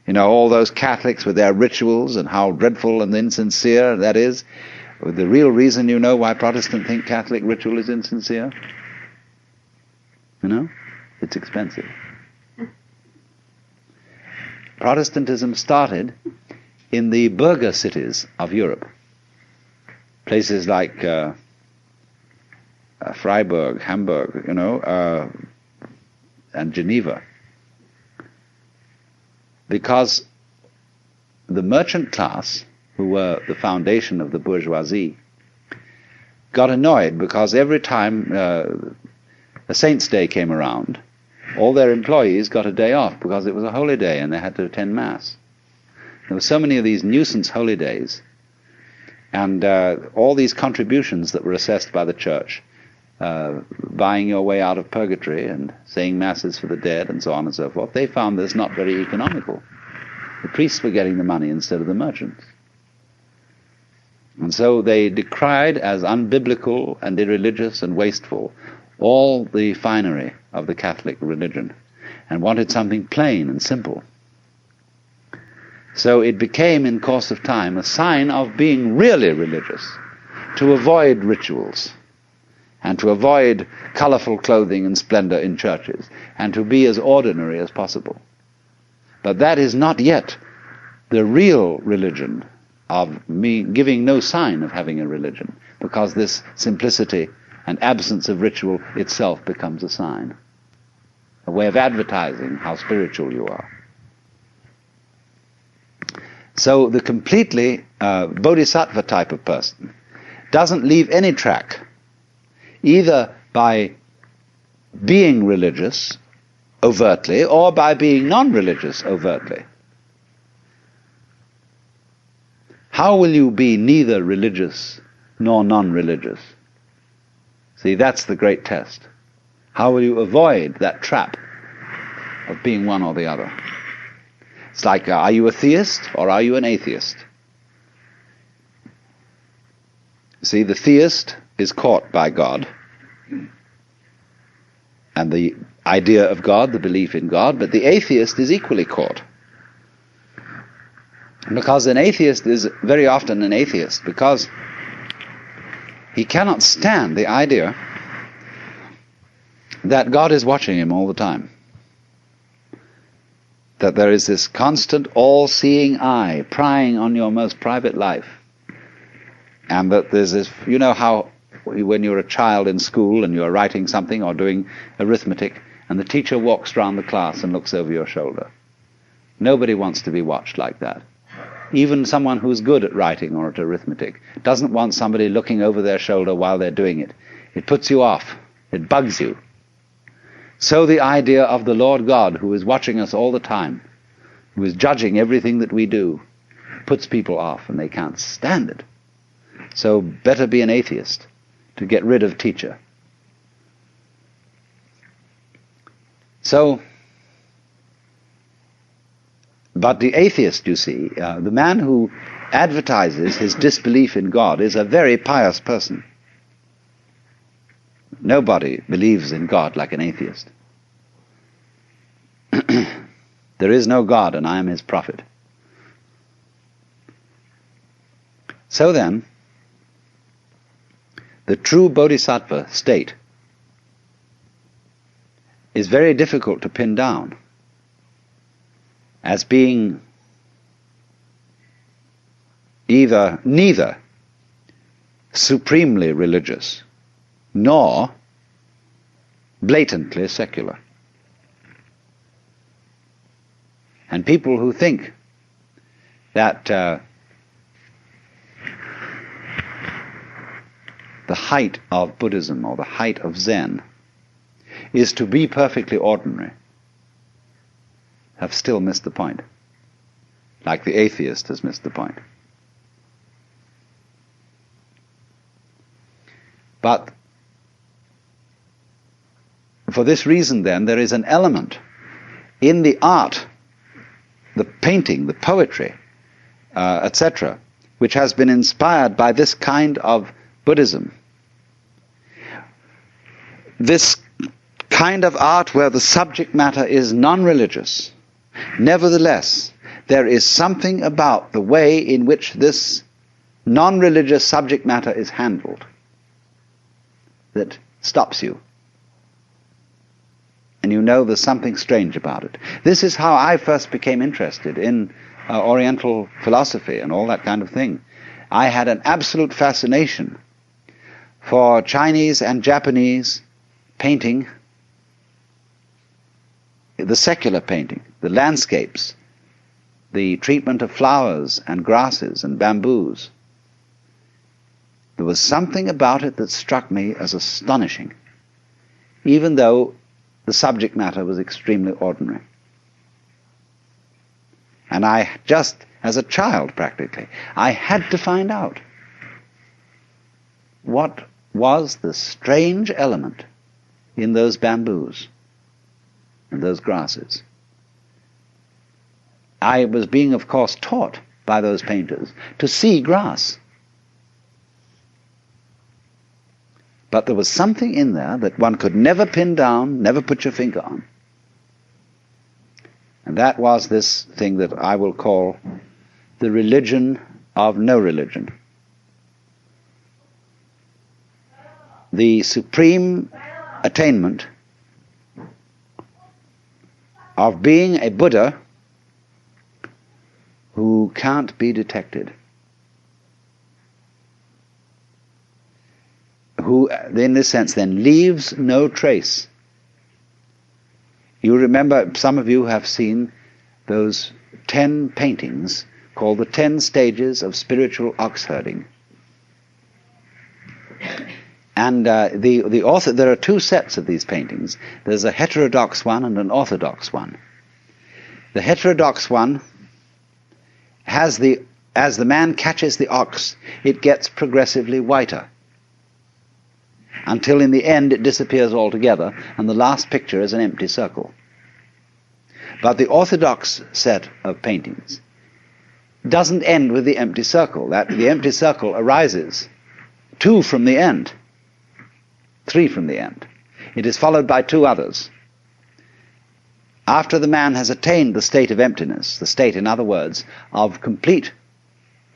You know, all those Catholics with their rituals and how dreadful and insincere that is. The real reason, you know, why Protestants think Catholic ritual is insincere? You know? It's expensive. Protestantism started in the burgher cities of Europe. Places like Freiburg, Hamburg, you know, and Geneva. Because the merchant class, who were the foundation of the bourgeoisie, got annoyed because every time a saint's day came around, all their employees got a day off because it was a holy day and they had to attend Mass. There were so many of these nuisance holy days, and all these contributions that were assessed by the church, buying your way out of purgatory and saying masses for the dead and so on and so forth, they found this not very economical. The priests were getting the money instead of the merchants. And so they decried as unbiblical and irreligious and wasteful all the finery of the Catholic religion and wanted something plain and simple. So it became, in course of time, a sign of being really religious, to avoid rituals, and to avoid colorful clothing and splendor in churches, and to be as ordinary as possible. But that is not yet the real religion of me giving no sign of having a religion, because this simplicity and absence of ritual itself becomes a sign, a way of advertising how spiritual you are. So the completely bodhisattva type of person doesn't leave any track, either by being religious overtly or by being non-religious overtly. How will you be neither religious nor non-religious? See, that's the great test. How will you avoid that trap of being one or the other? It's like, are you a theist or are you an atheist? See, the theist is caught by God and the idea of God, the belief in God, but the atheist is equally caught. Because an atheist is very often an atheist because he cannot stand the idea that God is watching him all the time. That there is this constant all-seeing eye prying on your most private life. And that there's this, you know how when you're a child in school and you're writing something or doing arithmetic and the teacher walks around the class and looks over your shoulder. Nobody wants to be watched like that. Even someone who's good at writing or at arithmetic doesn't want somebody looking over their shoulder while they're doing it. It puts you off. It bugs you. So the idea of the Lord God, who is watching us all the time, who is judging everything that we do, puts people off and they can't stand it. So better be an atheist to get rid of teacher. So, but the atheist, you see, the man who advertises his disbelief in God is a very pious person. Nobody believes in God like an atheist. There is no God and I am his prophet. So then, the true bodhisattva state is very difficult to pin down as being neither supremely religious nor blatantly secular. And people who think that the height of Buddhism or the height of Zen is to be perfectly ordinary have still missed the point, like the atheist has missed the point. But for this reason, then, there is an element in the art, the painting, the poetry, etc., which has been inspired by this kind of Buddhism. This kind of art where the subject matter is non-religious. Nevertheless, there is something about the way in which this non-religious subject matter is handled that stops you. And you know there's something strange about it. This is how I first became interested in Oriental philosophy and all that kind of thing. I had an absolute fascination for Chinese and Japanese painting, the secular painting, the landscapes, the treatment of flowers and grasses and bamboos. There was something about it that struck me as astonishing, even though the subject matter was extremely ordinary. And I just, as a child practically, I had to find out what was the strange element in those bamboos and those grasses. I was being, of course, taught by those painters to see grass. But there was something in there that one could never pin down, never put your finger on. And that was this thing that I will call the religion of no religion. The supreme attainment of being a Buddha who can't be detected, who in this sense then leaves no trace. You remember, some of you have seen those 10 paintings called the 10 stages of spiritual ox herding. And the author, there are two sets of these paintings. There's a heterodox one and an orthodox one. The heterodox one has as the man catches the ox, it gets progressively whiter, until in the end it disappears altogether, and the last picture is an empty circle. But the orthodox set of paintings doesn't end with the empty circle. The empty circle arises 2 from the end, 3 from the end. It is followed by 2 others. After the man has attained the state of emptiness, the state, in other words, of complete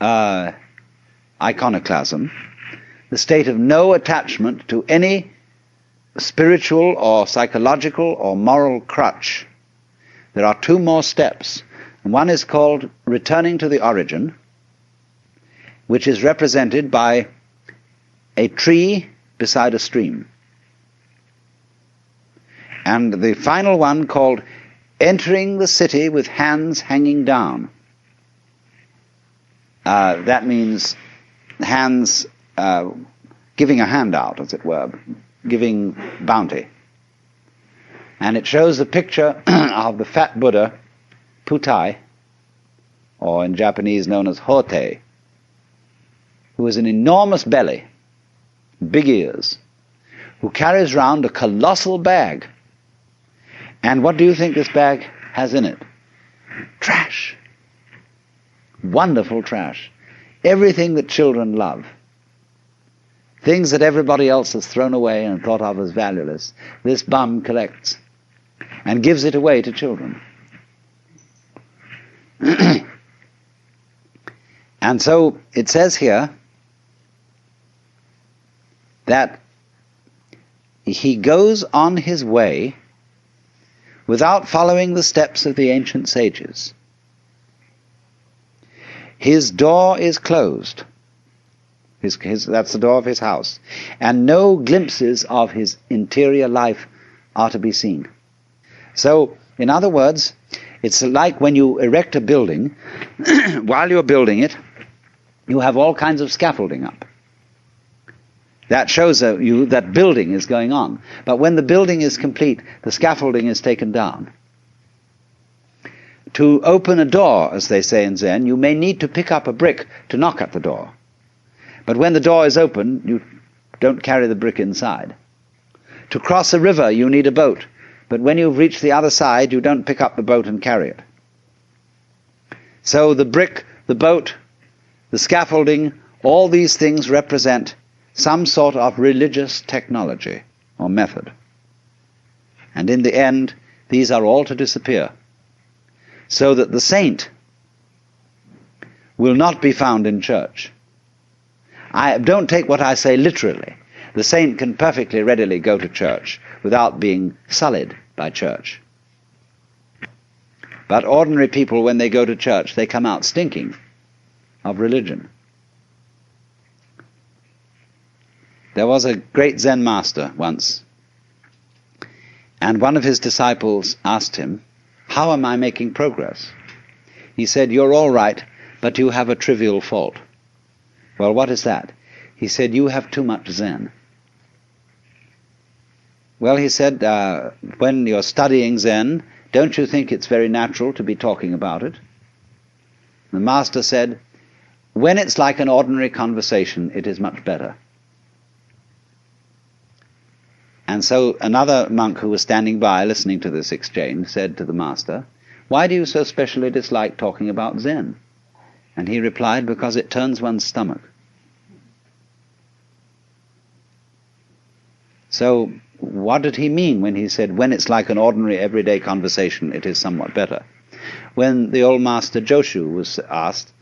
iconoclasm, the state of no attachment to any spiritual or psychological or moral crutch, there are 2 more steps. And one is called returning to the origin, which is represented by a tree beside a stream. And the final one called entering the city with hands hanging down. That means hands giving a handout, as it were, giving bounty. And it shows a picture of the fat Buddha, Putai, or in Japanese known as Hote, who has an enormous belly, big ears, who carries round a colossal bag. And what do you think this bag has in it? Trash. Wonderful trash. Everything that children love. Things that everybody else has thrown away and thought of as valueless, this bum collects and gives it away to children. And so it says here that he goes on his way without following the steps of the ancient sages. His door is closed. That's the door of his house. And no glimpses of his interior life are to be seen. So, in other words, it's like when you erect a building, while you're building it, you have all kinds of scaffolding up. That shows you that building is going on. But when the building is complete, the scaffolding is taken down. To open a door, as they say in Zen, you may need to pick up a brick to knock at the door. But when the door is open, you don't carry the brick inside. To cross a river, you need a boat. But when you've reached the other side, you don't pick up the boat and carry it. So the brick, the boat, the scaffolding, all these things represent some sort of religious technology or method. And in the end, these are all to disappear. So that the saint will not be found in church. I don't take what I say literally. The saint can perfectly readily go to church without being sullied by church. But ordinary people, when they go to church, they come out stinking of religion. There was a great Zen master once, and one of his disciples asked him, "How am I making progress?" He said, "You're all right, but you have a trivial fault." "Well, what is that?" He said, "You have too much Zen." Well, he said, when you're studying Zen, don't you think it's very natural to be talking about it? The master said, when it's like an ordinary conversation, it is much better. And so another monk who was standing by listening to this exchange said to the master, "Why do you so specially dislike talking about Zen?" And he replied, "Because it turns one's stomach." So what did he mean when he said, when it's like an ordinary everyday conversation, it is somewhat better? When the old master Joshu was asked,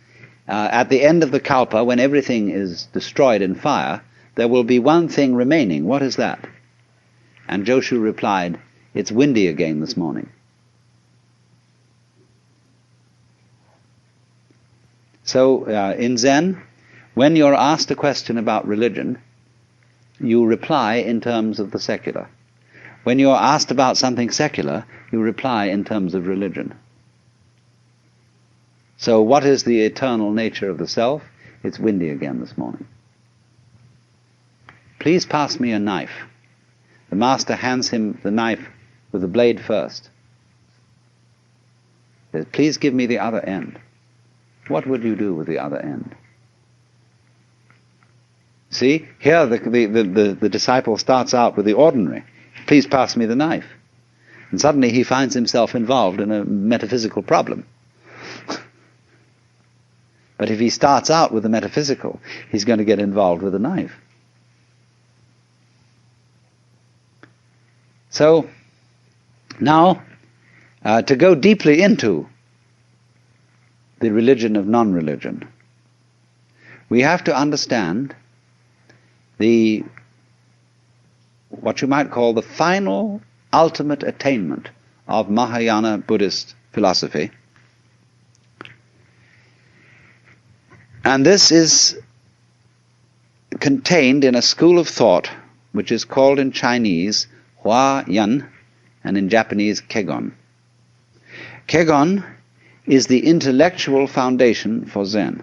at the end of the kalpa, when everything is destroyed in fire, there will be one thing remaining. What is that? And Joshu replied, it's windy again this morning. So in Zen, when you're asked a question about religion, you reply in terms of the secular. When you're asked about something secular, you reply in terms of religion. So what is the eternal nature of the self? It's windy again this morning. Please pass me a knife. The master hands him the knife with the blade first. Says, please give me the other end. What would you do with the other end? See, here the disciple starts out with the ordinary. Please pass me the knife. And suddenly he finds himself involved in a metaphysical problem. But if he starts out with the metaphysical, he's going to get involved with the knife. So, now, to go deeply into the religion of non-religion, we have to understand what you might call the final, ultimate attainment of Mahayana Buddhist philosophy. And this is contained in a school of thought which is called in Chinese Hua Yan and in Japanese Kegon. Kegon is the intellectual foundation for Zen.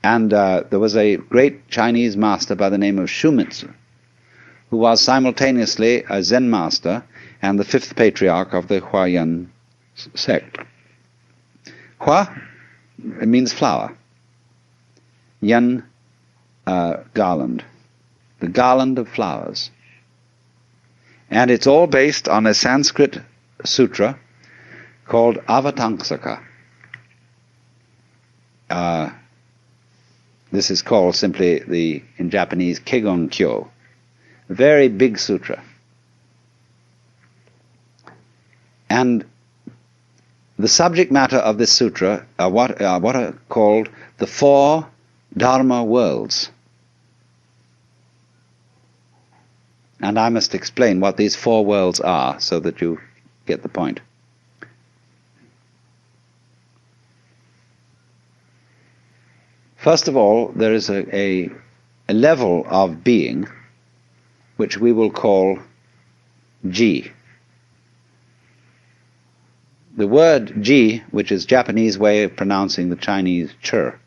And there was a great Chinese master by the name of Shumitsu, who was simultaneously a Zen master and the fifth patriarch of the Huayan sect. Hua, it means flower. Yan, garland. The garland of flowers. And it's all based on a Sanskrit sutra called Avatamsaka. This is called simply, in Japanese, Kegon Kyo. A very big sutra. And the subject matter of this sutra are what are called the four Dharma worlds. And I must explain what these four worlds are so that you get the point. First of all, there is a level of being which we will call Ji. The word Ji, which is Japanese way of pronouncing the Chinese Chur,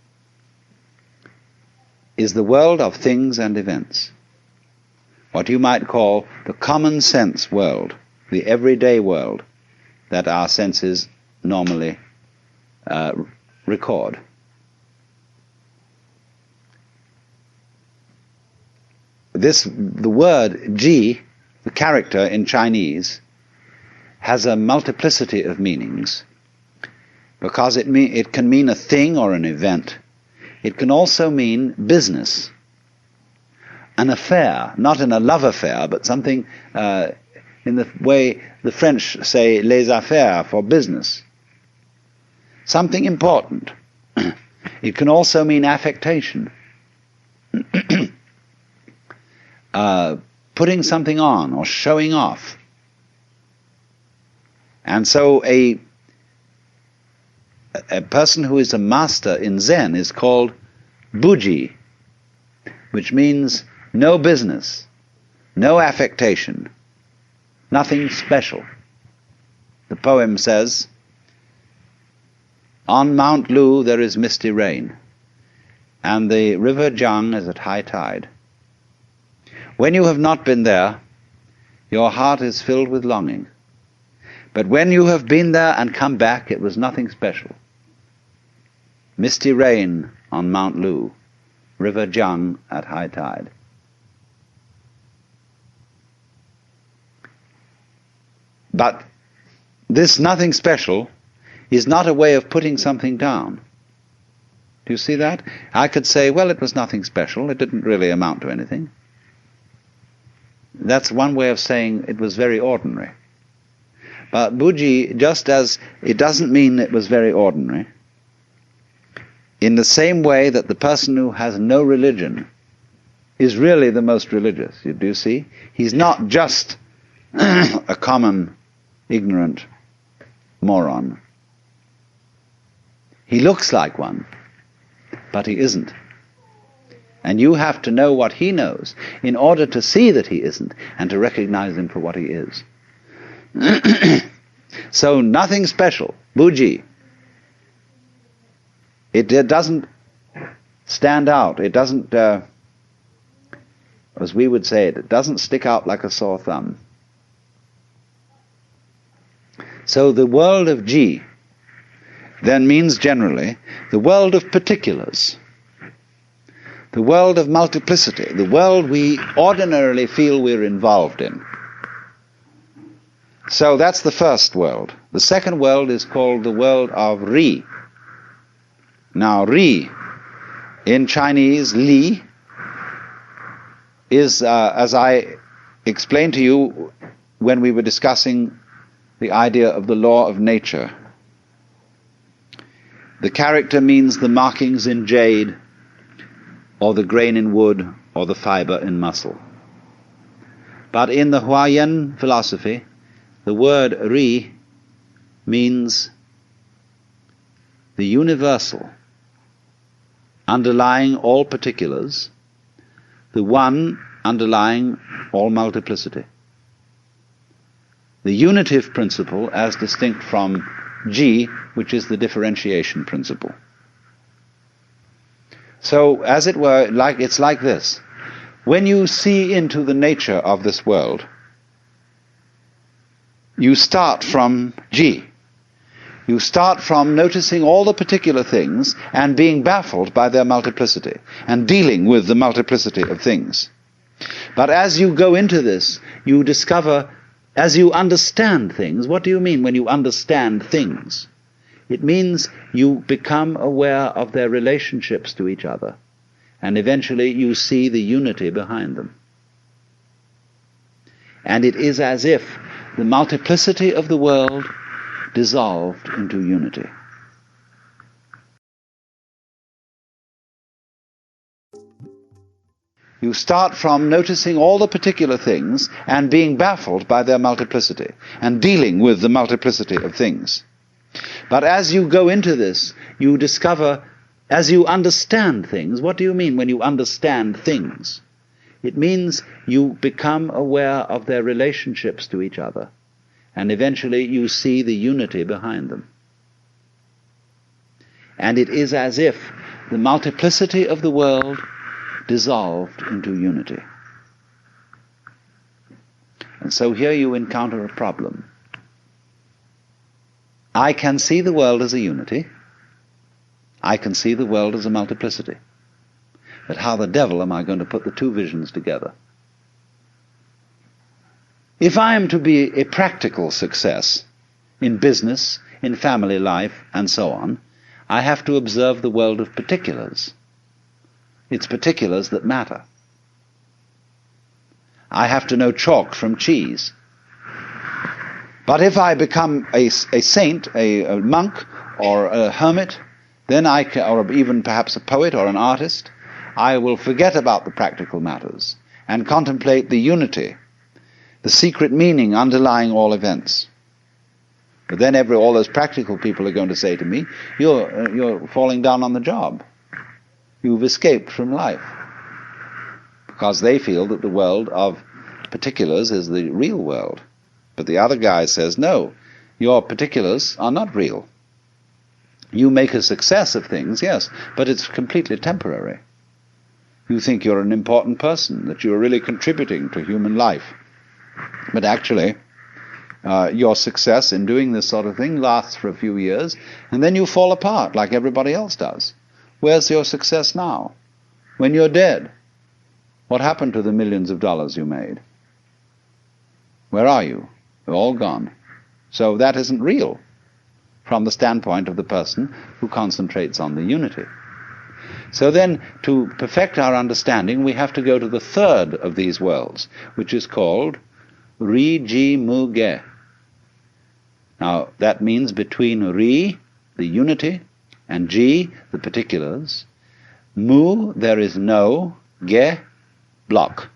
is the world of things and events. What you might call the common sense world, the everyday world that our senses normally record. The word Ji, the character in Chinese, has a multiplicity of meanings because it can mean a thing or an event. It can also mean business, an affair, not in a love affair, but something in the way the French say les affaires, for business. Something important. It can also mean affectation. Putting something on or showing off. And so a person who is a master in Zen is called Buji, which means no business, no affectation, nothing special. The poem says, on Mount Lu there is misty rain, and the river Jiang is at high tide. When you have not been there, your heart is filled with longing. But when you have been there and come back, it was nothing special. Misty rain on Mount Lu, river Jiang at high tide. But this nothing special is not a way of putting something down. Do you see that? I could say, well, it was nothing special. It didn't really amount to anything. That's one way of saying it was very ordinary. But Buddhi, just as it doesn't mean it was very ordinary, in the same way that the person who has no religion is really the most religious. Do you see? He's not just a common, ignorant moron. He looks like one, but he isn't. And you have to know what he knows in order to see that he isn't and to recognize him for what he is. So nothing special. Buddhi. It doesn't stand out. It doesn't, as we would say it doesn't stick out like a sore thumb. So the world of Ji then means generally the world of particulars, the world of multiplicity, the world we ordinarily feel we're involved in. So that's the first world. The second world is called the world of Ri. Now Ri, in Chinese, Li, is, as I explained to you when we were discussing the idea of the law of nature, the character means the markings in jade, or the grain in wood, or the fiber in muscle. But in the Huayan philosophy, the word Ri means the universal, underlying all particulars, the one underlying all multiplicity. The unitive principle as distinct from Ji, which is the differentiation principle. So, as it were, it's like this. When you see into the nature of this world, you start from Ji. You start from noticing all the particular things and being baffled by their multiplicity and dealing with the multiplicity of things. But as you go into this, you discover, as you understand things, what do you mean when you understand things? It means you become aware of their relationships to each other, and eventually you see the unity behind them. And it is as if the multiplicity of the world dissolved into unity. You start from noticing all the particular things and being baffled by their multiplicity and dealing with the multiplicity of things. But as you go into this, you discover, as you understand things, what do you mean when you understand things? It means you become aware of their relationships to each other, and eventually you see the unity behind them. And it is as if the multiplicity of the world dissolved into unity. And so here you encounter a problem. I can see the world as a unity. I can see the world as a multiplicity. But how the devil am I going to put the two visions together? If I am to be a practical success in business, in family life, and so on, I have to observe the world of particulars. It's particulars that matter. I have to know chalk from cheese. But if I become a saint, a monk, or a hermit, then or even perhaps a poet or an artist, I will forget about the practical matters and contemplate the unity, the secret meaning underlying all events. But then all those practical people are going to say to me, you're falling down on the job. You've escaped from life. Because they feel that the world of particulars is the real world. But the other guy says, no, your particulars are not real. You make a success of things, yes, but it's completely temporary. You think you're an important person, that you're really contributing to human life. But actually, your success in doing this sort of thing lasts for a few years, and then you fall apart like everybody else does. Where's your success now? When you're dead, what happened to the millions of dollars you made? Where are you? They're all gone. So that isn't real from the standpoint of the person who concentrates on the unity. So then, to perfect our understanding, we have to go to the third of these worlds, which is called Ri Ji Mu Ge. Now, that means between Ri, the unity, and Ji, the particulars, Mu, there is no, Ge, block.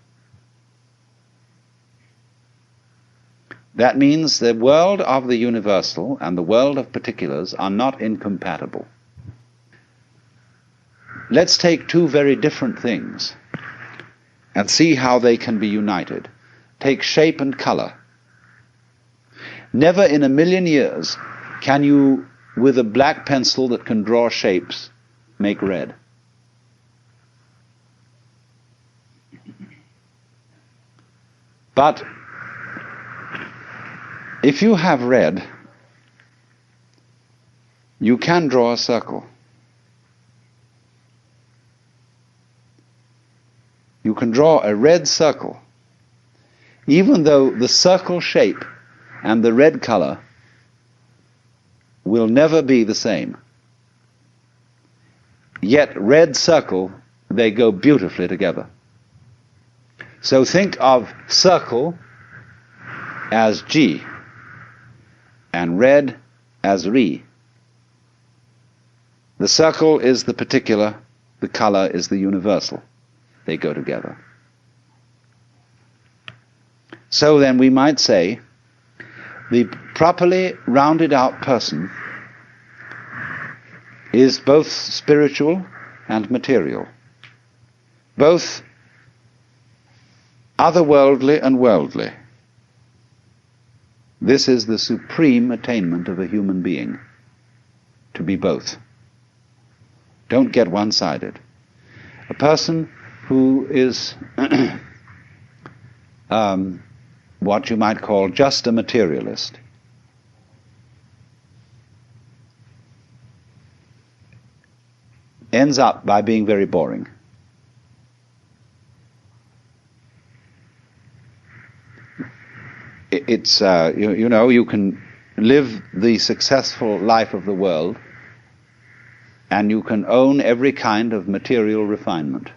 That means the world of the universal and the world of particulars are not incompatible. Let's take two very different things and see how they can be united. Take shape and color. Never in a million years can you, with a black pencil that can draw shapes, make red. But if you have red, you can draw a circle. You can draw a red circle, even though the circle shape and the red color will never be the same. Yet red circle, they go beautifully together. So think of circle as Ji and red as Ri. The circle is the particular, the color is the universal. They go together. So then we might say the properly rounded out person is both spiritual and material, both otherworldly and worldly. This is the supreme attainment of a human being, to be both. Don't get one-sided. A person who is what you might call just a materialist ends up by being very boring. It's you know, you can live the successful life of the world and you can own every kind of material refinement.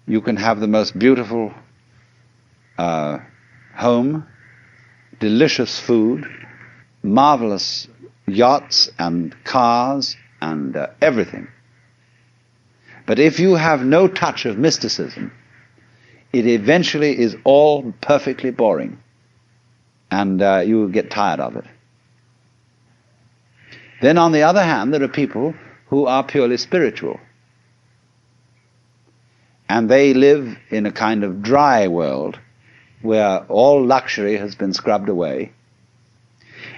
You can have the most beautiful home, delicious food, marvelous yachts and cars and everything. But if you have no touch of mysticism, it eventually is all perfectly boring, and you will get tired of it. Then on the other hand, there are people who are purely spiritual, and they live in a kind of dry world where all luxury has been scrubbed away,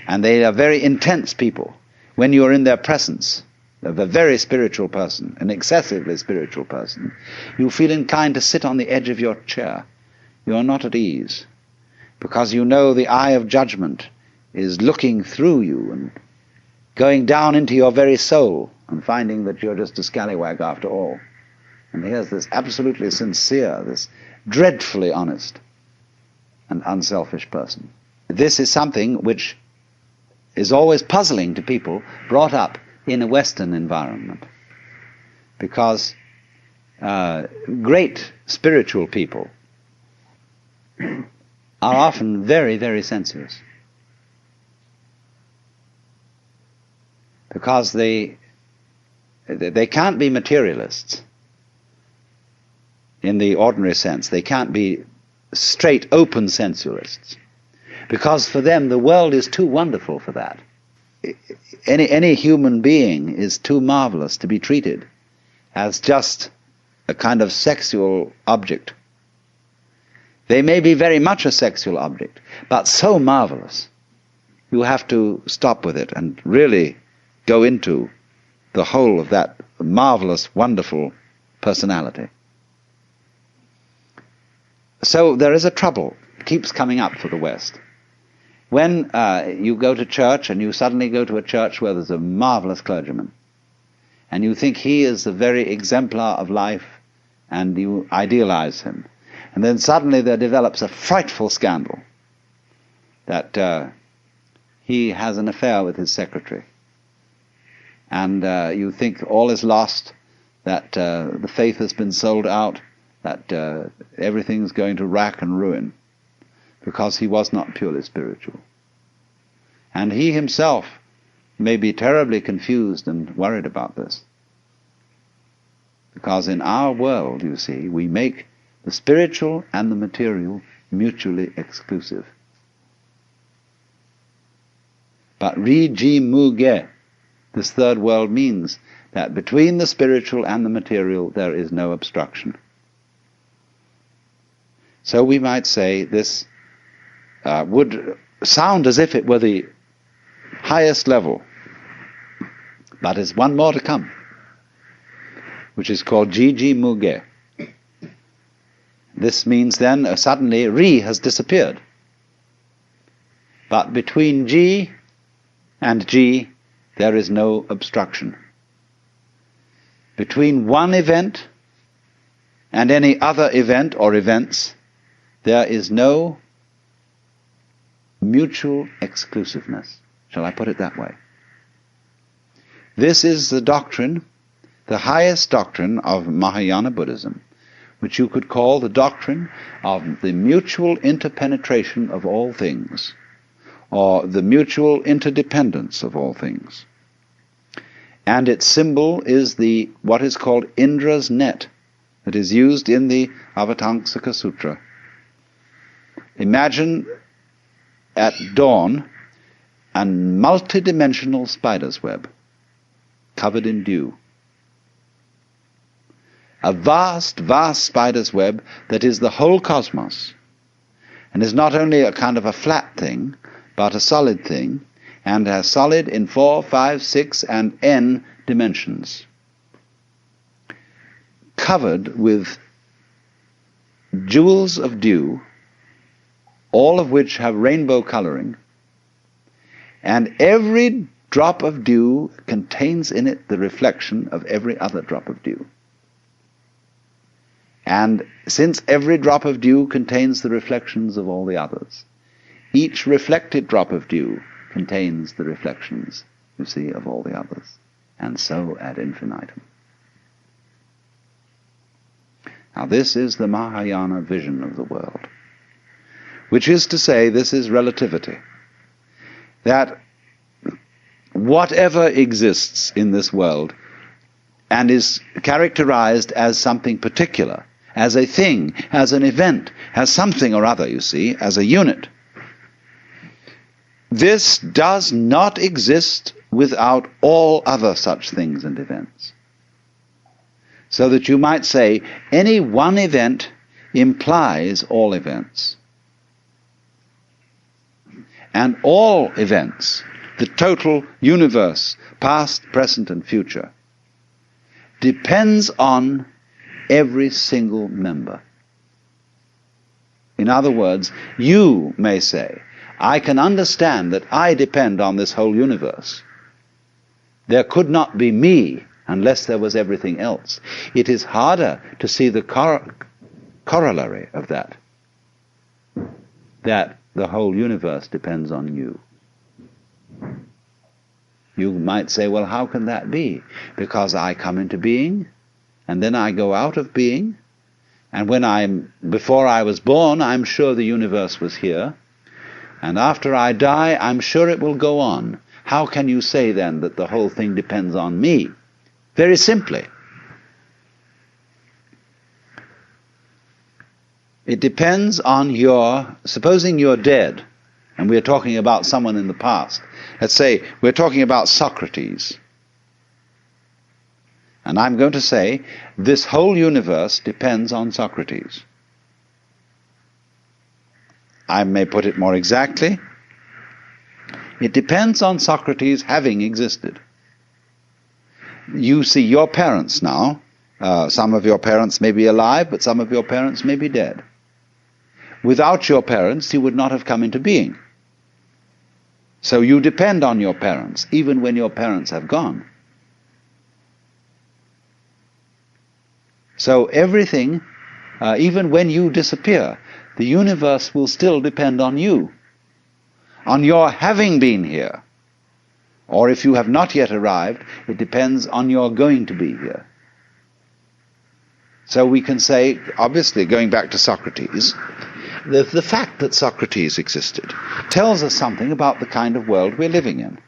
and they are very intense people. When you are in their presence of a very spiritual person, an excessively spiritual person, you feel inclined to sit on the edge of your chair. You are not at ease, because you know the eye of judgment is looking through you and going down into your very soul and finding that you're just a scallywag after all. And here's this absolutely sincere, this dreadfully honest and unselfish person. This is something which is always puzzling to people brought up in a Western environment, because great spiritual people are often very, very sensuous, because they can't be materialists in the ordinary sense. They can't be straight, open sensualists, because for them the world is too wonderful for that. Any human being is too marvelous to be treated as just a kind of sexual object. They may be very much a sexual object, but so marvelous, you have to stop with it and really go into the whole of that marvelous, wonderful personality. So there is a trouble, keeps coming up for the West. When you go to church and you suddenly go to a church where there's a marvelous clergyman, and you think he is the very exemplar of life, and you idealize him, and then suddenly there develops a frightful scandal that he has an affair with his secretary, and you think all is lost, that the faith has been sold out, that everything's going to rack and ruin, because he was not purely spiritual. And he himself may be terribly confused and worried about this. Because in our world, you see, we make the spiritual and the material mutually exclusive. But Ri-ji Mu-ge, this third world, means that between the spiritual and the material there is no obstruction. So we might say this would sound as if it were the highest level, but there's one more to come, which is called Ji-ji Mu-ge. This means then suddenly Ri has disappeared. But between Ji and Ji there is no obstruction. Between one event and any other event or events there is no mutual exclusiveness. Shall I put it that way? This is the doctrine, the highest doctrine of Mahayana Buddhism, which you could call the doctrine of the mutual interpenetration of all things, or the mutual interdependence of all things. And its symbol is what is called Indra's net, that is used in the Avatamsaka Sutra. Imagine at dawn a multidimensional spider's web, covered in dew. A vast, vast spider's web that is the whole cosmos, and is not only a kind of a flat thing, but a solid thing, and as solid in 4, 5, 6, and n dimensions, covered with jewels of dew, all of which have rainbow coloring, and every drop of dew contains in it the reflection of every other drop of dew. And since every drop of dew contains the reflections of all the others, each reflected drop of dew contains the reflections, you see, of all the others, and so ad infinitum. Now this is the Mahayana vision of the world, which is to say, this is relativity. That whatever exists in this world and is characterized as something particular, as a thing, as an event, as something or other, you see, as a unit, this does not exist without all other such things and events. So that you might say any one event implies all events. And all events, the total universe, past, present, and future, depends on every single member. In other words, you may say, I can understand that I depend on this whole universe. There could not be me unless there was everything else. It is harder to see the corollary of that the whole universe depends on you. You might say, well, how can that be? Because I come into being, and then I go out of being, and before I was born, I'm sure the universe was here, and after I die, I'm sure it will go on. How can you say then that the whole thing depends on me? Very simply, it depends on supposing you're dead, and we're talking about someone in the past. Let's say we're talking about Socrates. And I'm going to say, this whole universe depends on Socrates. I may put it more exactly. It depends on Socrates having existed. You see your parents now. Some of your parents may be alive, but some of your parents may be dead. Without your parents, you would not have come into being. So you depend on your parents, even when your parents have gone. So everything, even when you disappear, the universe will still depend on you, on your having been here, Or if you have not yet arrived, it depends on your going to be here. So we can say, obviously, going back to Socrates, the fact that Socrates existed tells us something about the kind of world we're living in.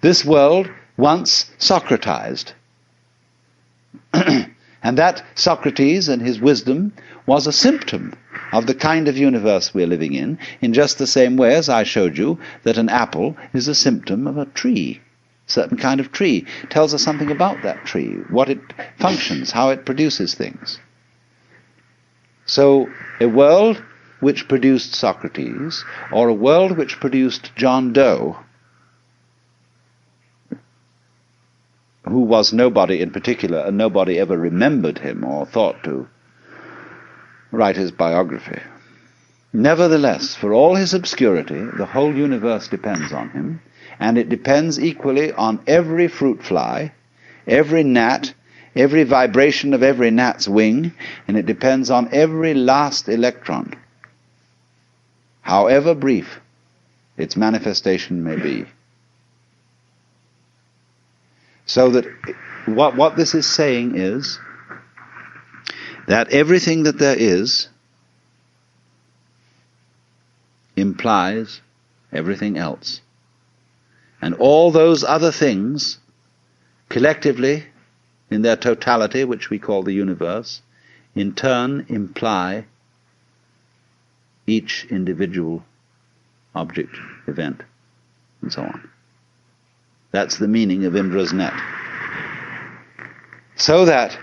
This world once Socratized. And that Socrates and his wisdom was a symptom of the kind of universe we're living in just the same way as I showed you that an apple is a symptom of a tree. A certain kind of tree tells us something about that tree, what it functions, how it produces things. So a world which produced Socrates, or a world which produced John Doe, who was nobody in particular, and nobody ever remembered him or thought to write his biography. Nevertheless, for all his obscurity, the whole universe depends on him, and it depends equally on every fruit fly, every gnat, every vibration of every gnat's wing, and it depends on every last electron, however brief its manifestation may be. So that what this is saying is that everything that there is implies everything else. And all those other things, collectively, in their totality, which we call the universe, in turn imply each individual object, event, and so on. That's the meaning of Indra's net. So that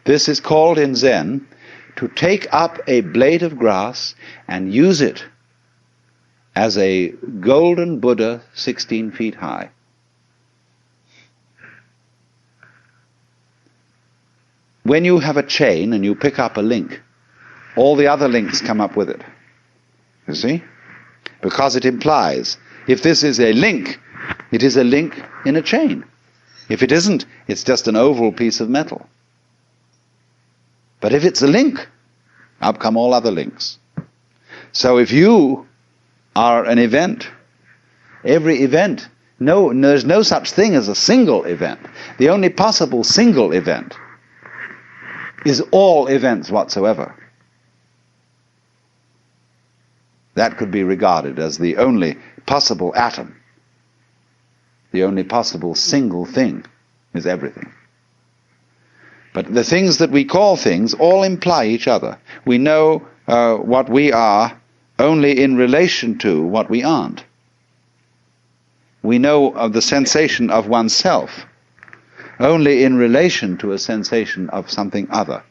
this is called in Zen to take up a blade of grass and use it as a golden Buddha 16 feet high. When you have a chain and you pick up a link, all the other links come up with it. You see? Because it implies, if this is a link, it is a link in a chain. If it isn't, it's just an oval piece of metal. But if it's a link, up come all other links. So if you are an event, every event, there's no such thing as a single event. The only possible single event is all events whatsoever. That could be regarded as the only possible atom. The only possible single thing is everything. But the things that we call things all imply each other. We know what we are only in relation to what we aren't. We know of the sensation of oneself only in relation to a sensation of something other.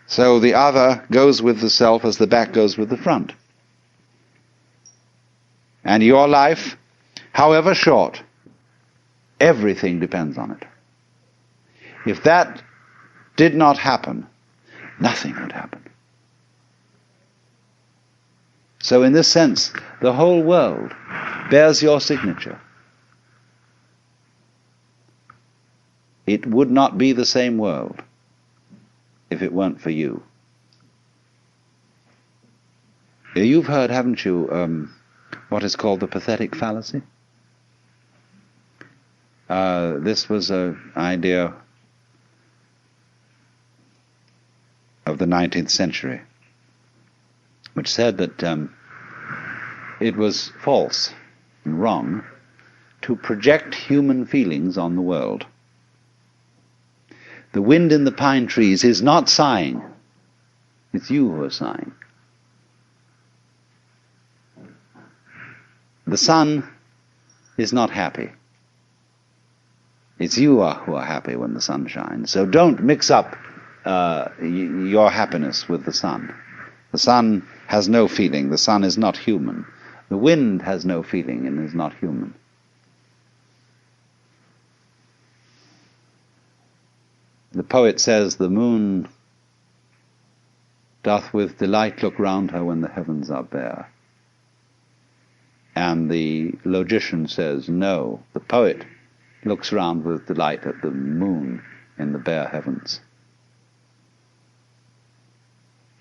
So the other goes with the self as the back goes with the front. And your life, however short, everything depends on it. If that did not happen, nothing would happen. So in this sense, the whole world bears your signature. It would not be the same world if it weren't for you. You've heard, haven't you, what is called the pathetic fallacy? This was an idea of the 19th century, which said that it was false and wrong to project human feelings on the world. The wind in the pine trees is not sighing. It's you who are sighing. The sun is not happy. It's you who are happy when the sun shines. So don't mix up your happiness with the sun. The sun has no feeling. The sun is not human. The wind has no feeling and is not human. The poet says, the moon doth with delight look round her when the heavens are bare. And the logician says, no, the poet looks round with delight at the moon in the bare heavens.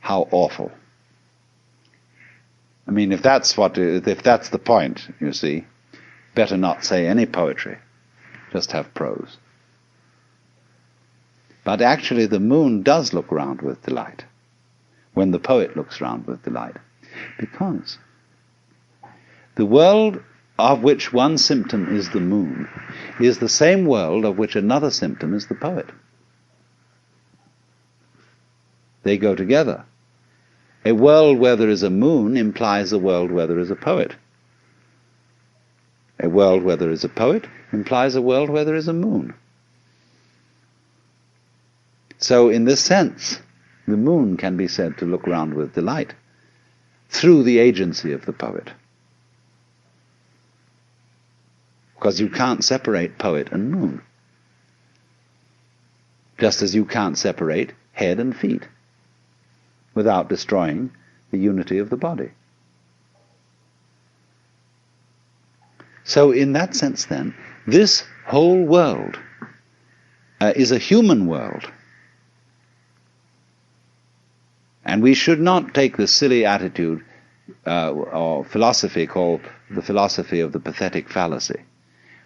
How awful. I mean, if that's the point, you see, better not say any poetry, just have prose. But actually the moon does look round with delight when the poet looks round with delight, because the world of which one symptom is the moon is the same world of which another symptom is the poet. They go together. A world where there is a moon implies a world where there is a poet. A world where there is a poet implies a world where there is a moon. So in this sense, the moon can be said to look round with delight through the agency of the poet. Because you can't separate poet and moon. Just as you can't separate head and feet without destroying the unity of the body. So in that sense then, this whole world is a human world. And we should not take the silly attitude or philosophy called the philosophy of the pathetic fallacy,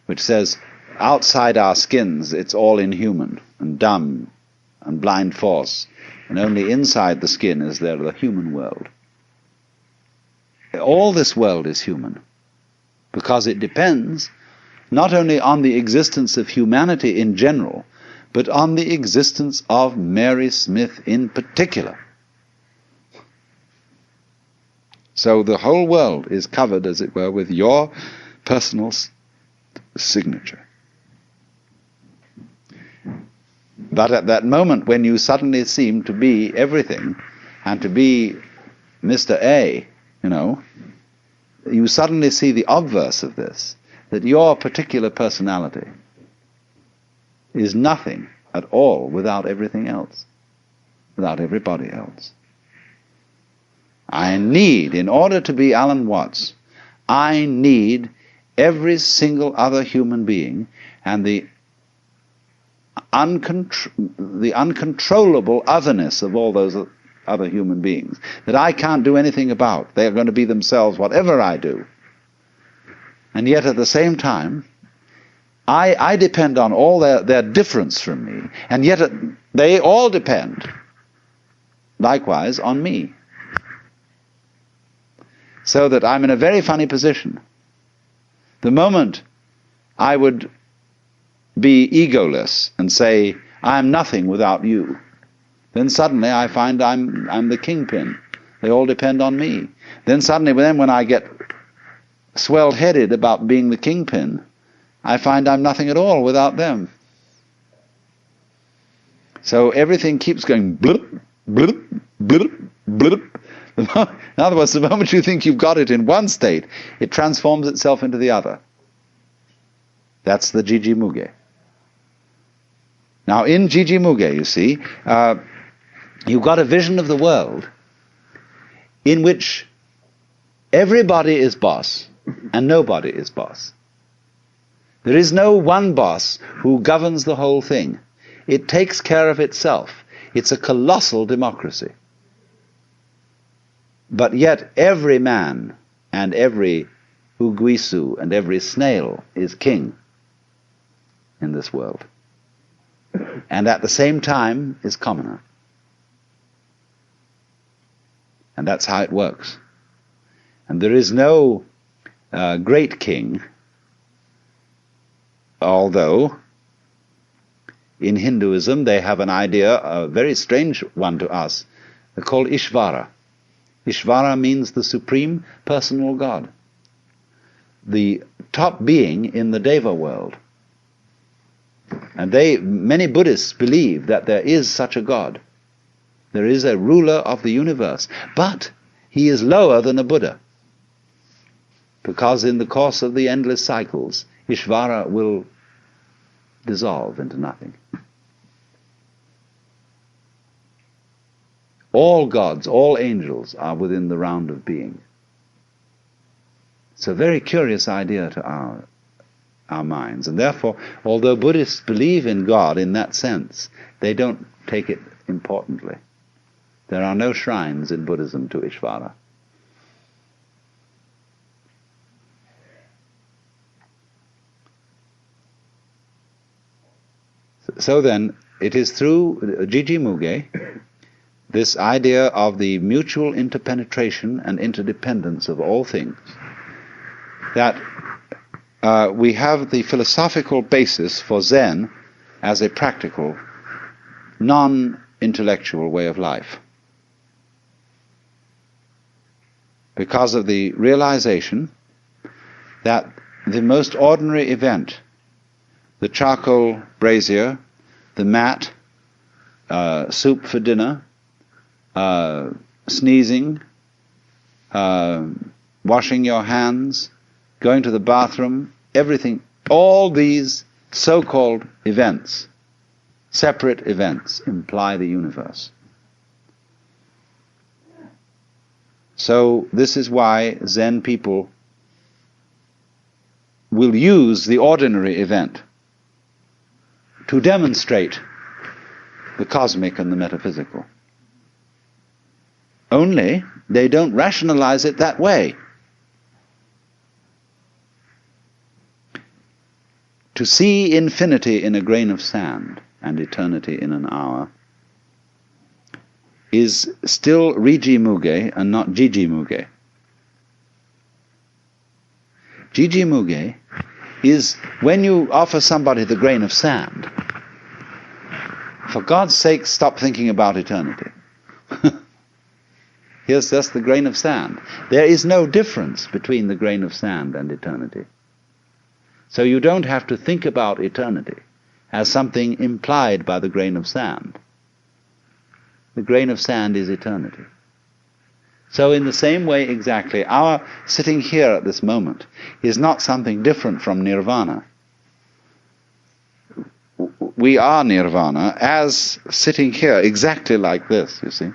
which says outside our skins it's all inhuman and dumb and blind force, and only inside the skin is there the human world. All this world is human, because it depends not only on the existence of humanity in general, but on the existence of Mary Smith in particular. So the whole world is covered, as it were, with your personal signature. But at that moment when you suddenly seem to be everything, and to be Mr. A, you suddenly see the obverse of this, that your particular personality is nothing at all without everything else, without everybody else. I need, in order to be Alan Watts, I need every single other human being and the uncontrollable otherness of all those other human beings that I can't do anything about. They are going to be themselves whatever I do. And yet at the same time, I depend on all their difference from me, and yet they all depend likewise on me. So that I'm in a very funny position. The moment I would be egoless and say, I'm nothing without you, then suddenly I find I'm the kingpin. They all depend on me. Then suddenly, when I get swelled-headed about being the kingpin, I find I'm nothing at all without them. So everything keeps going blip, blip, blip, blip. In other words, the moment you think you've got it in one state, it transforms itself into the other. That's the Jiji Muge. Now, in Jiji Muge, you see, you've got a vision of the world in which everybody is boss and nobody is boss. There is no one boss who governs the whole thing. It takes care of itself. It's a colossal democracy. But yet every man and every uguisu and every snail is king in this world. And at the same time is commoner. And that's how it works. And there is no great king, although in Hinduism they have an idea, a very strange one to us, called Ishvara. Ishvara means the supreme personal God, the top being in the Deva world. And many Buddhists believe that there is such a God. There is a ruler of the universe, but he is lower than a Buddha, because in the course of the endless cycles, Ishvara will dissolve into nothing. All gods, all angels are within the round of being. It's a very curious idea to our minds, and therefore, although Buddhists believe in God in that sense, they don't take it importantly. There are no shrines in Buddhism to Ishvara. So then, it is through Jiji Muge, this idea of the mutual interpenetration and interdependence of all things, that we have the philosophical basis for Zen as a practical, non-intellectual way of life. Because of the realization that the most ordinary event, the charcoal brazier, the mat, soup for dinner, sneezing, washing your hands, going to the bathroom, everything, all these so-called events, separate events, imply the universe. So this is why Zen people will use the ordinary event to demonstrate the cosmic and the metaphysical. Only they don't rationalize it that way. To see infinity in a grain of sand and eternity in an hour is still Riji Muge and not Jiji Muge. Jiji Muge is when you offer somebody the grain of sand, for God's sake stop thinking about eternity. Here's just the grain of sand. There is no difference between the grain of sand and eternity. So you don't have to think about eternity as something implied by the grain of sand. The grain of sand is eternity. So in the same way exactly, our sitting here at this moment is not something different from nirvana. We are nirvana as sitting here exactly like this, you see.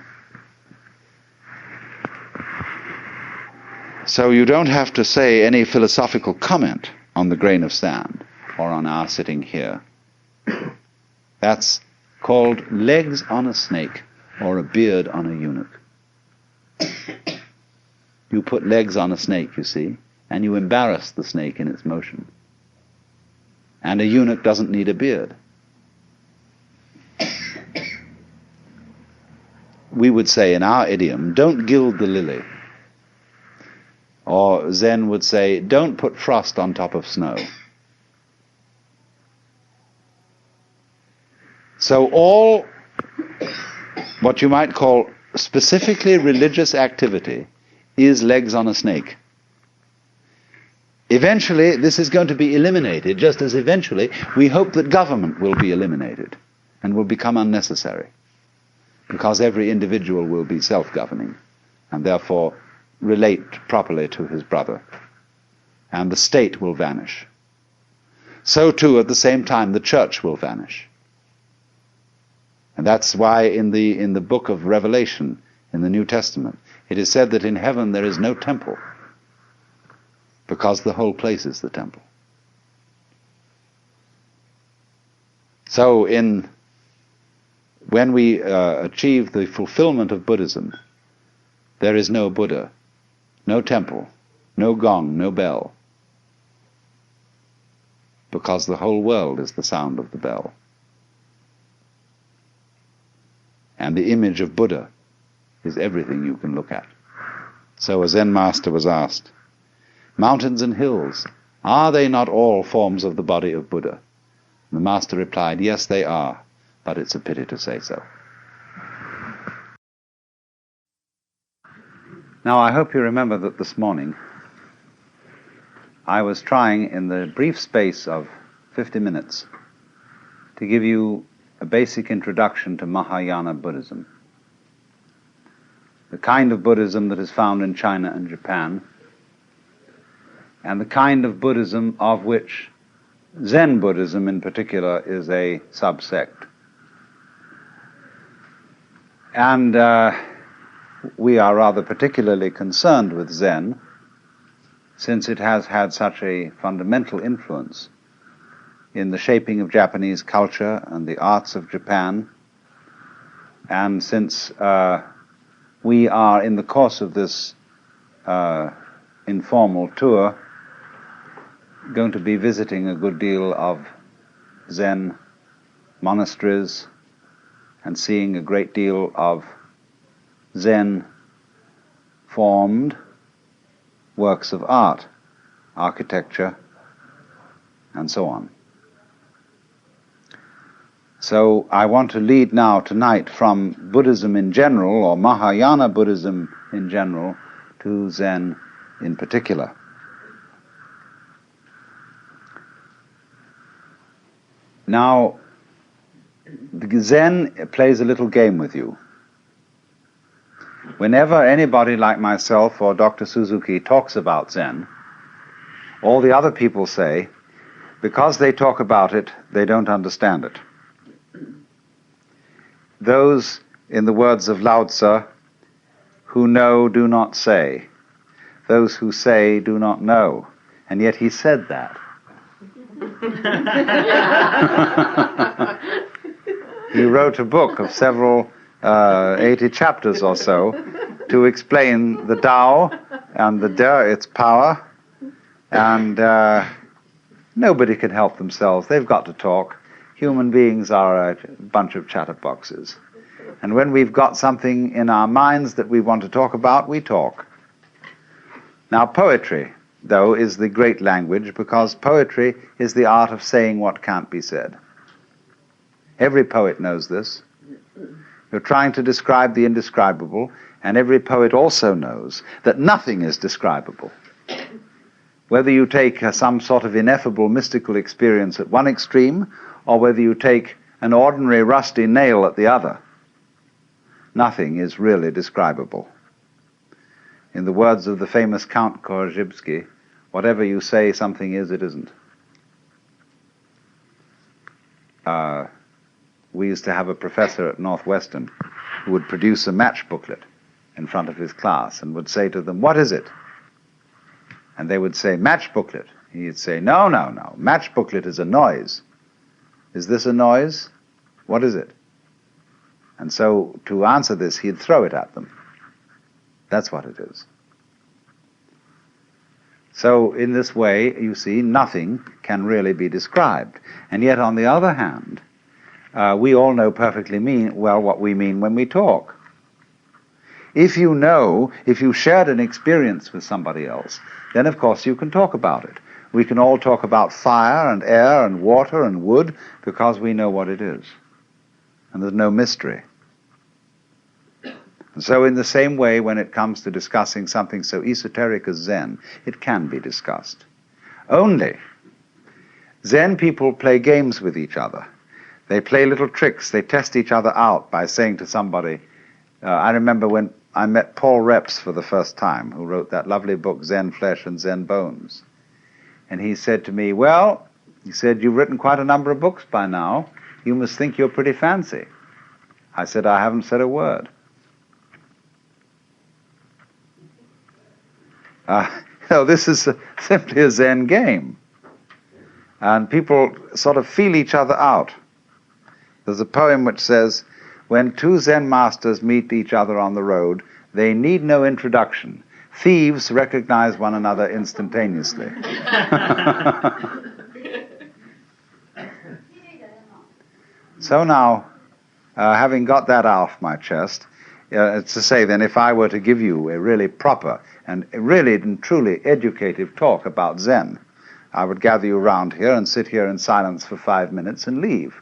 So you don't have to say any philosophical comment on the grain of sand or on our sitting here. That's called legs on a snake or a beard on a eunuch. You put legs on a snake, you see, and you embarrass the snake in its motion. And a eunuch doesn't need a beard. We would say in our idiom, don't gild the lily. Or Zen would say, don't put frost on top of snow. So all what you might call specifically religious activity is legs on a snake. Eventually this is going to be eliminated, just as eventually we hope that government will be eliminated and will become unnecessary, because every individual will be self-governing and therefore relate properly to his brother, and the state will vanish. So too, at the same time, the church will vanish. And that's why in the book of Revelation, in the New Testament, it is said that in heaven there is no temple, because the whole place is the temple. So when we achieve the fulfillment of Buddhism, there is no Buddha, no temple, no gong, no bell, because the whole world is the sound of the bell. And the image of Buddha is everything you can look at. So a Zen master was asked, mountains and hills, are they not all forms of the body of Buddha? And the master replied, yes, they are, but it's a pity to say so. Now, I hope you remember that this morning I was trying, in the brief space of 50 minutes, to give you a basic introduction to Mahayana Buddhism, the kind of Buddhism that is found in China and Japan, and the kind of Buddhism of which Zen Buddhism in particular is a subsect. And we are rather particularly concerned with Zen, since it has had such a fundamental influence in the shaping of Japanese culture and the arts of Japan, and since we are in the course of this informal tour going to be visiting a good deal of Zen monasteries, and seeing a great deal of Zen formed works of art, architecture, and so on. So I want to lead now tonight from Buddhism in general, or Mahayana Buddhism in general, to Zen in particular. Now, the Zen plays a little game with you. Whenever anybody like myself or Dr. Suzuki talks about Zen, all the other people say, because they talk about it, they don't understand it. Those, in the words of Lao Tzu, who know do not say. Those who say do not know. And yet he said that. He wrote a book of several 80 chapters or so to explain the Tao and the De, its power, and nobody can help themselves. They've got to talk. Human beings are a bunch of chatterboxes. And when we've got something in our minds that we want to talk about, we talk. Now, poetry, though, is the great language, because poetry is the art of saying what can't be said. Every poet knows this. You're trying to describe the indescribable, and every poet also knows that nothing is describable. Whether you take some sort of ineffable mystical experience at one extreme, or whether you take an ordinary rusty nail at the other, nothing is really describable. In the words of the famous Count Korzybski, whatever you say something is, it isn't. We used to have a professor at Northwestern who would produce a match booklet in front of his class and would say to them, "What is it?" And they would say, "Match booklet." He'd say, No, match booklet is a noise. Is this a noise? What is it? And so, to answer this, he'd throw it at them. That's what it is. So, in this way, you see, nothing can really be described. And yet, on the other hand, we all know perfectly well what we mean when we talk. If you shared an experience with somebody else, then of course you can talk about it. We can all talk about fire and air and water and wood because we know what it is. And there's no mystery. And so in the same way, when it comes to discussing something so esoteric as Zen, it can be discussed. Only, Zen people play games with each other. They play little tricks. They test each other out by saying to somebody, I remember when I met Paul Reps for the first time, who wrote that lovely book, Zen Flesh and Zen Bones. And he said to me, he said, "You've written quite a number of books by now. You must think you're pretty fancy." I said, "I haven't said a word." This is simply a Zen game. And people sort of feel each other out. There's a poem which says, "When two Zen masters meet each other on the road, they need no introduction. Thieves recognize one another instantaneously." So now, having got that off my chest, it's to say then, if I were to give you a really proper and really and truly educative talk about Zen, I would gather you around here and sit here in silence for 5 minutes and leave.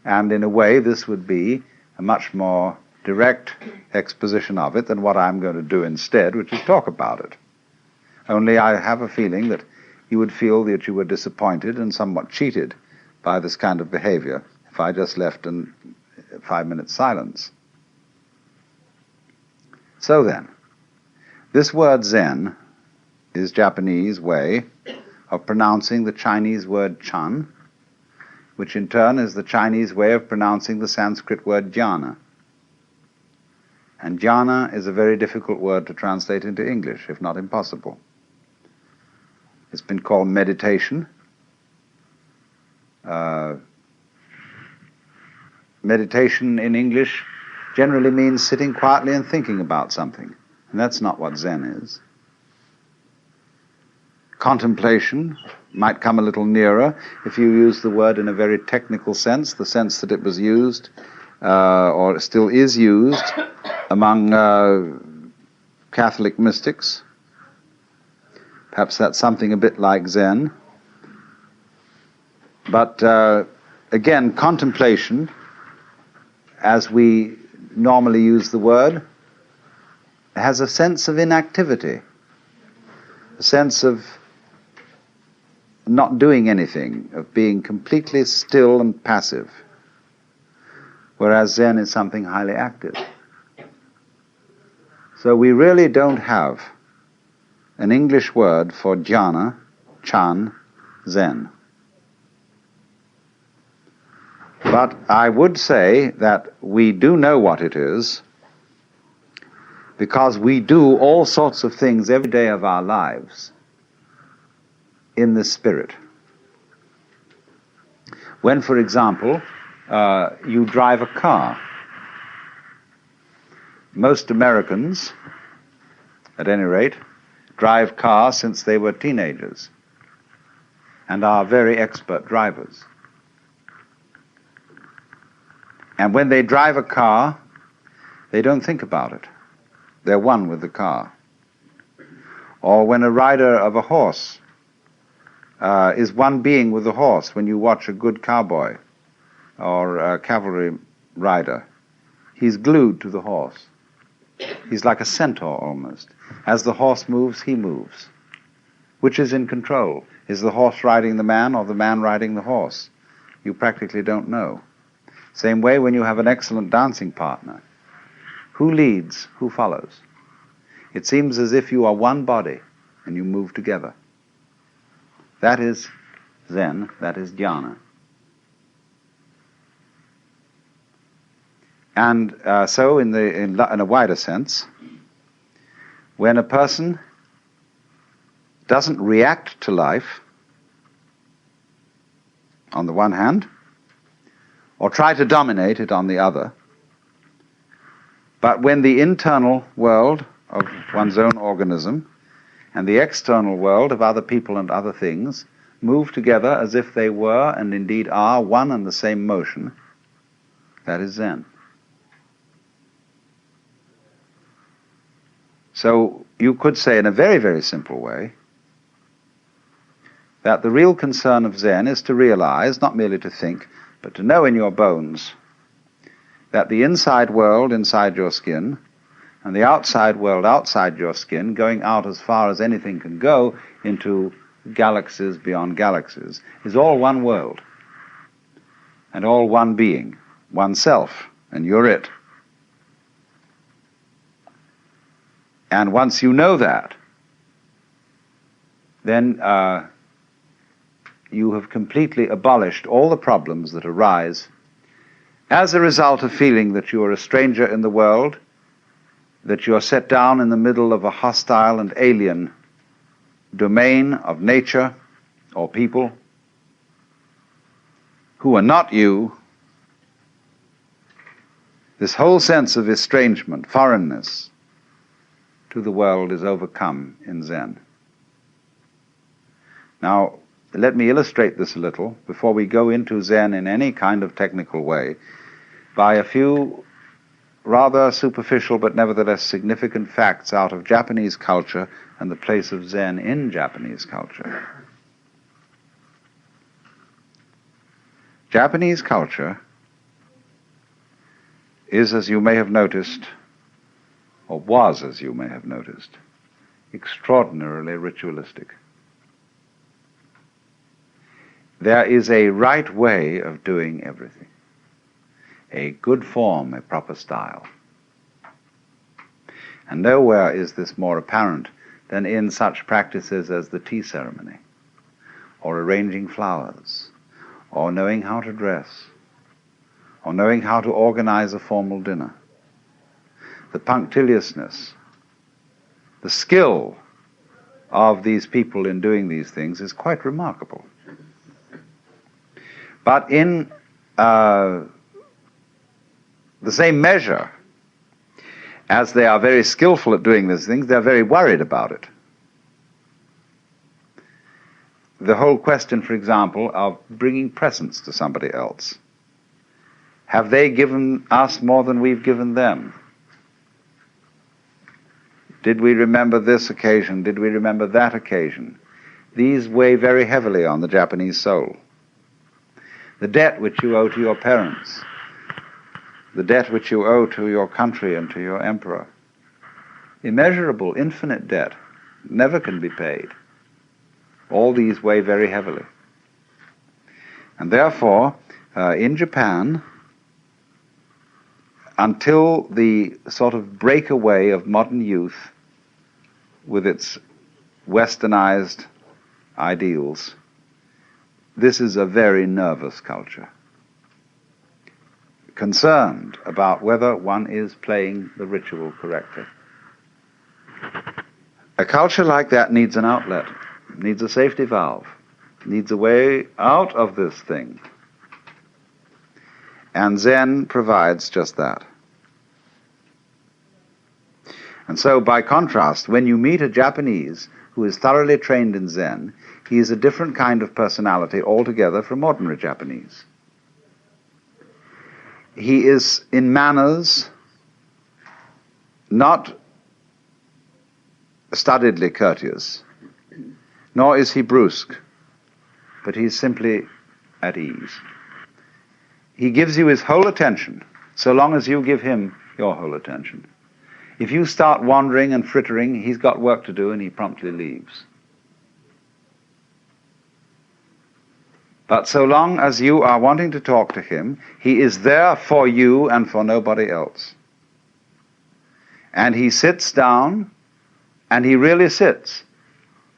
And in a way, this would be a much more direct exposition of it than what I'm going to do instead, which is talk about it. Only I have a feeling that you would feel that you were disappointed and somewhat cheated by this kind of behavior if I just left in 5 minutes silence. So then, this word Zen is Japanese way of pronouncing the Chinese word Chan, which in turn is the Chinese way of pronouncing the Sanskrit word jhana. And jhana is a very difficult word to translate into English, if not impossible. It's been called meditation. Meditation in English generally means sitting quietly and thinking about something, and that's not what Zen is. contemplation might come a little nearer if you use the word in a very technical sense, the sense that it was used, or still is used, among Catholic mystics. Perhaps that's something a bit like Zen. But again, contemplation, as we normally use the word, has a sense of inactivity, a sense of not doing anything, of being completely still and passive, whereas Zen is something highly active. So we really don't have an English word for jhana, chan, Zen. But I would say that we do know what it is, because we do all sorts of things every day of our lives in the spirit. When, for example, you drive a car, most Americans, at any rate, drive cars since they were teenagers and are very expert drivers. And when they drive a car, they don't think about it. They're one with the car. Or when a rider of a horse is one being with the horse, when you watch a good cowboy or a cavalry rider, he's glued to the horse. He's like a centaur almost. As the horse moves, he moves. Which is in control? Is the horse riding the man or the man riding the horse? You practically don't know. Same way when you have an excellent dancing partner. Who leads? Who follows? It seems as if you are one body and you move together. That is Zen, that is jhana. And so in a wider sense, when a person doesn't react to life, on the one hand, or try to dominate it on the other, but when the internal world of one's own organism and the external world of other people and other things move together as if they were and indeed are one and the same motion, that is Zen. So you could say in a very, very simple way that the real concern of Zen is to realize, not merely to think, but to know in your bones that the inside world inside your skin and the outside world outside your skin, going out as far as anything can go into galaxies beyond galaxies, is all one world and all one being, oneself, and you're it. And once you know that, then you have completely abolished all the problems that arise as a result of feeling that you are a stranger in the world, that you are set down in the middle of a hostile and alien domain of nature or people who are not you. This whole sense of estrangement, foreignness to the world is overcome in Zen. Now, let me illustrate this a little before we go into Zen in any kind of technical way by a few rather superficial but nevertheless significant facts out of Japanese culture and the place of Zen in Japanese culture. Japanese culture is, as you may have noticed, or was, as you may have noticed, extraordinarily ritualistic. There is a right way of doing everything, a good form, a proper style. And nowhere is this more apparent than in such practices as the tea ceremony, or arranging flowers, or knowing how to dress, or knowing how to organize a formal dinner. The punctiliousness, the skill of these people in doing these things is quite remarkable. But in the same measure as they are very skillful at doing these things, they're very worried about it. the whole question, for example, of bringing presents to somebody else. Have they given us more than we've given them? Did we remember this occasion? Did we remember that occasion? These weigh very heavily on the Japanese soul. The debt which you owe to your parents, the debt which you owe to your country and to your emperor, immeasurable, infinite debt, never can be paid. All these weigh very heavily. And therefore, in Japan, until the sort of breakaway of modern youth with its westernized ideals, this is a very nervous culture, concerned about whether one is playing the ritual correctly. A culture like that needs an outlet, needs a safety valve, needs a way out of this thing. And Zen provides just that. And so, by contrast, when you meet a Japanese who is thoroughly trained in Zen, he is a different kind of personality altogether from ordinary Japanese. He is, in manners, not studiedly courteous, nor is he brusque, but he's simply at ease. He gives you his whole attention, so long as you give him your whole attention. If you start wandering and frittering, he's got work to do and he promptly leaves. But so long as you are wanting to talk to him, he is there for you and for nobody else. And he sits down, and he really sits.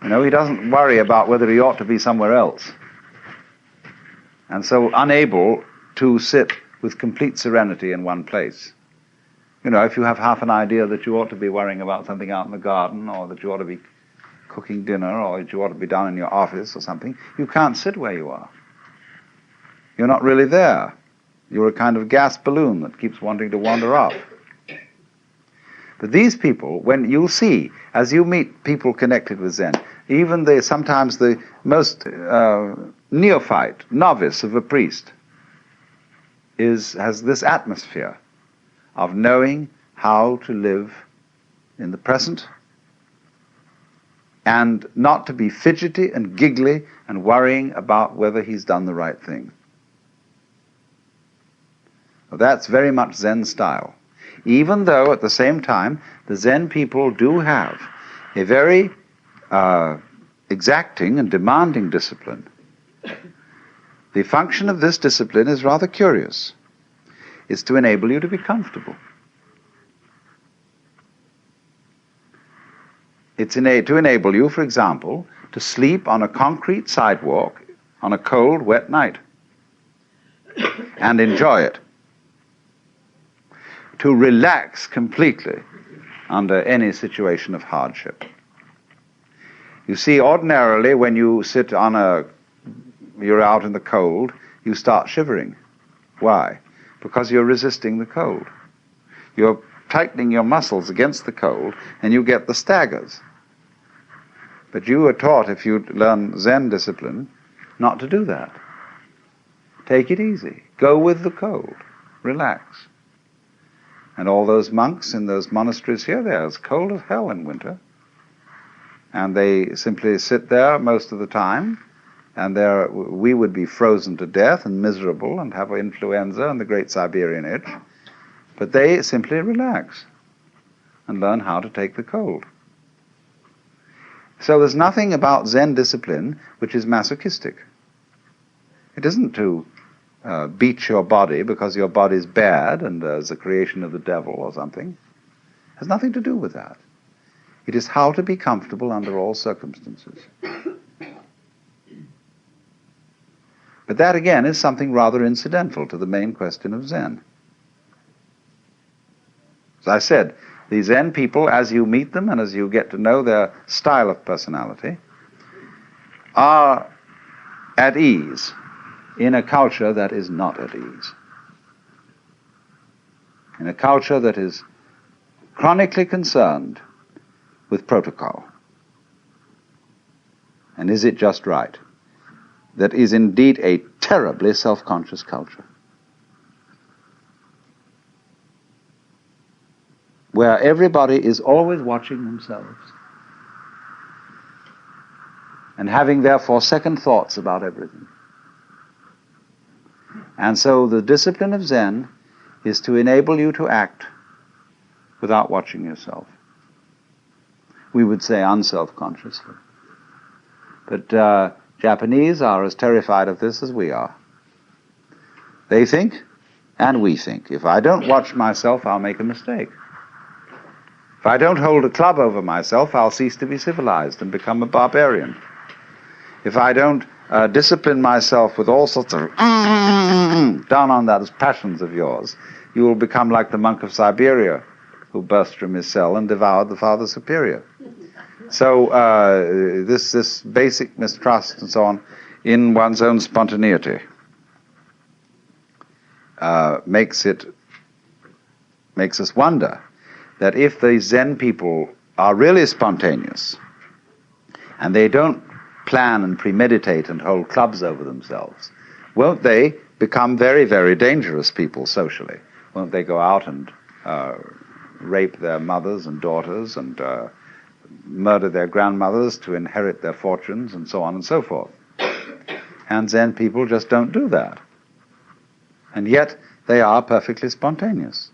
You know, he doesn't worry about whether he ought to be somewhere else. And so unable to sit with complete serenity in one place. You know, if you have half an idea that you ought to be worrying about something out in the garden, or that you ought to be cooking dinner, or that you ought to be down in your office or something, you can't sit where you are. You're not really there. You're a kind of gas balloon that keeps wanting to wander off. But these people, when you'll see, as you meet people connected with Zen, even sometimes the most neophyte, novice of a priest, has this atmosphere of knowing how to live in the present and not to be fidgety and giggly and worrying about whether he's done the right thing. Well, that's very much Zen style. Even though at the same time the Zen people do have a very exacting and demanding discipline. The function of this discipline is rather curious. It's to enable you to be comfortable. It's to enable you, for example, to sleep on a concrete sidewalk on a cold, wet night and enjoy it. To relax completely under any situation of hardship. You see, ordinarily when you sit you're out in the cold, you start shivering. Why? Because you're resisting the cold. You're tightening your muscles against the cold, and you get the staggers. But you are taught, if you learn Zen discipline, not to do that. Take it easy. Go with the cold. Relax. And all those monks in those monasteries here, they're as cold as hell in winter. And they simply sit there most of the time, and we would be frozen to death and miserable and have influenza and the great Siberian itch. But they simply relax and learn how to take the cold. So there's nothing about Zen discipline which is masochistic. It isn't to beat your body because your body's bad and is a creation of the devil or something. It has nothing to do with that. It is how to be comfortable under all circumstances. But that, again, is something rather incidental to the main question of Zen. As I said, the Zen people, as you meet them and as you get to know their style of personality, are at ease in a culture that is not at ease. In a culture that is chronically concerned with protocol. And is it just right? that is indeed a terribly self-conscious culture, where everybody is always watching themselves and having therefore second thoughts about everything. And so the discipline of Zen is to enable you to act without watching yourself. We would say unself-consciously. But Japanese are as terrified of this as we are. They think, and we think. If I don't watch myself, I'll make a mistake. If I don't hold a club over myself, I'll cease to be civilized and become a barbarian. If I don't discipline myself with all sorts of down on those passions of yours, you will become like the monk of Siberia who burst from his cell and devoured the Father Superior. So this basic mistrust and so on in one's own spontaneity makes us wonder that if the Zen people are really spontaneous and they don't plan and premeditate and hold clubs over themselves, won't they become very, very dangerous people socially? Won't they go out and rape their mothers and daughters and murder their grandmothers to inherit their fortunes and so on and so forth? And Zen people just don't do that. And yet they are perfectly spontaneous.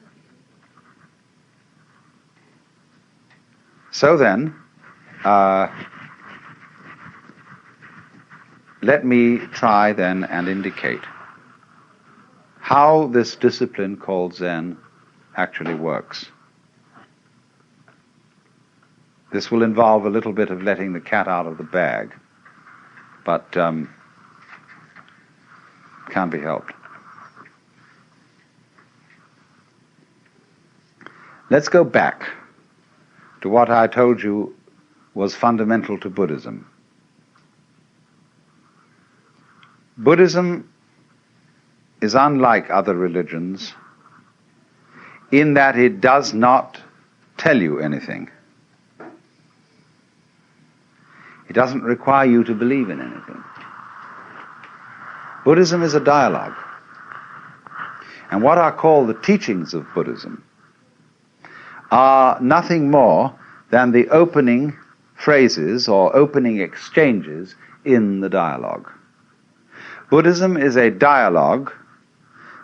So then, let me try then and indicate how this discipline called Zen actually works. This will involve a little bit of letting the cat out of the bag, but can't be helped. Let's go back to what I told you was fundamental to Buddhism. Buddhism is unlike other religions in that it does not tell you anything. It doesn't require you to believe in anything. Buddhism is a dialogue. And what are called the teachings of Buddhism are nothing more than the opening phrases or opening exchanges in the dialogue. Buddhism is a dialogue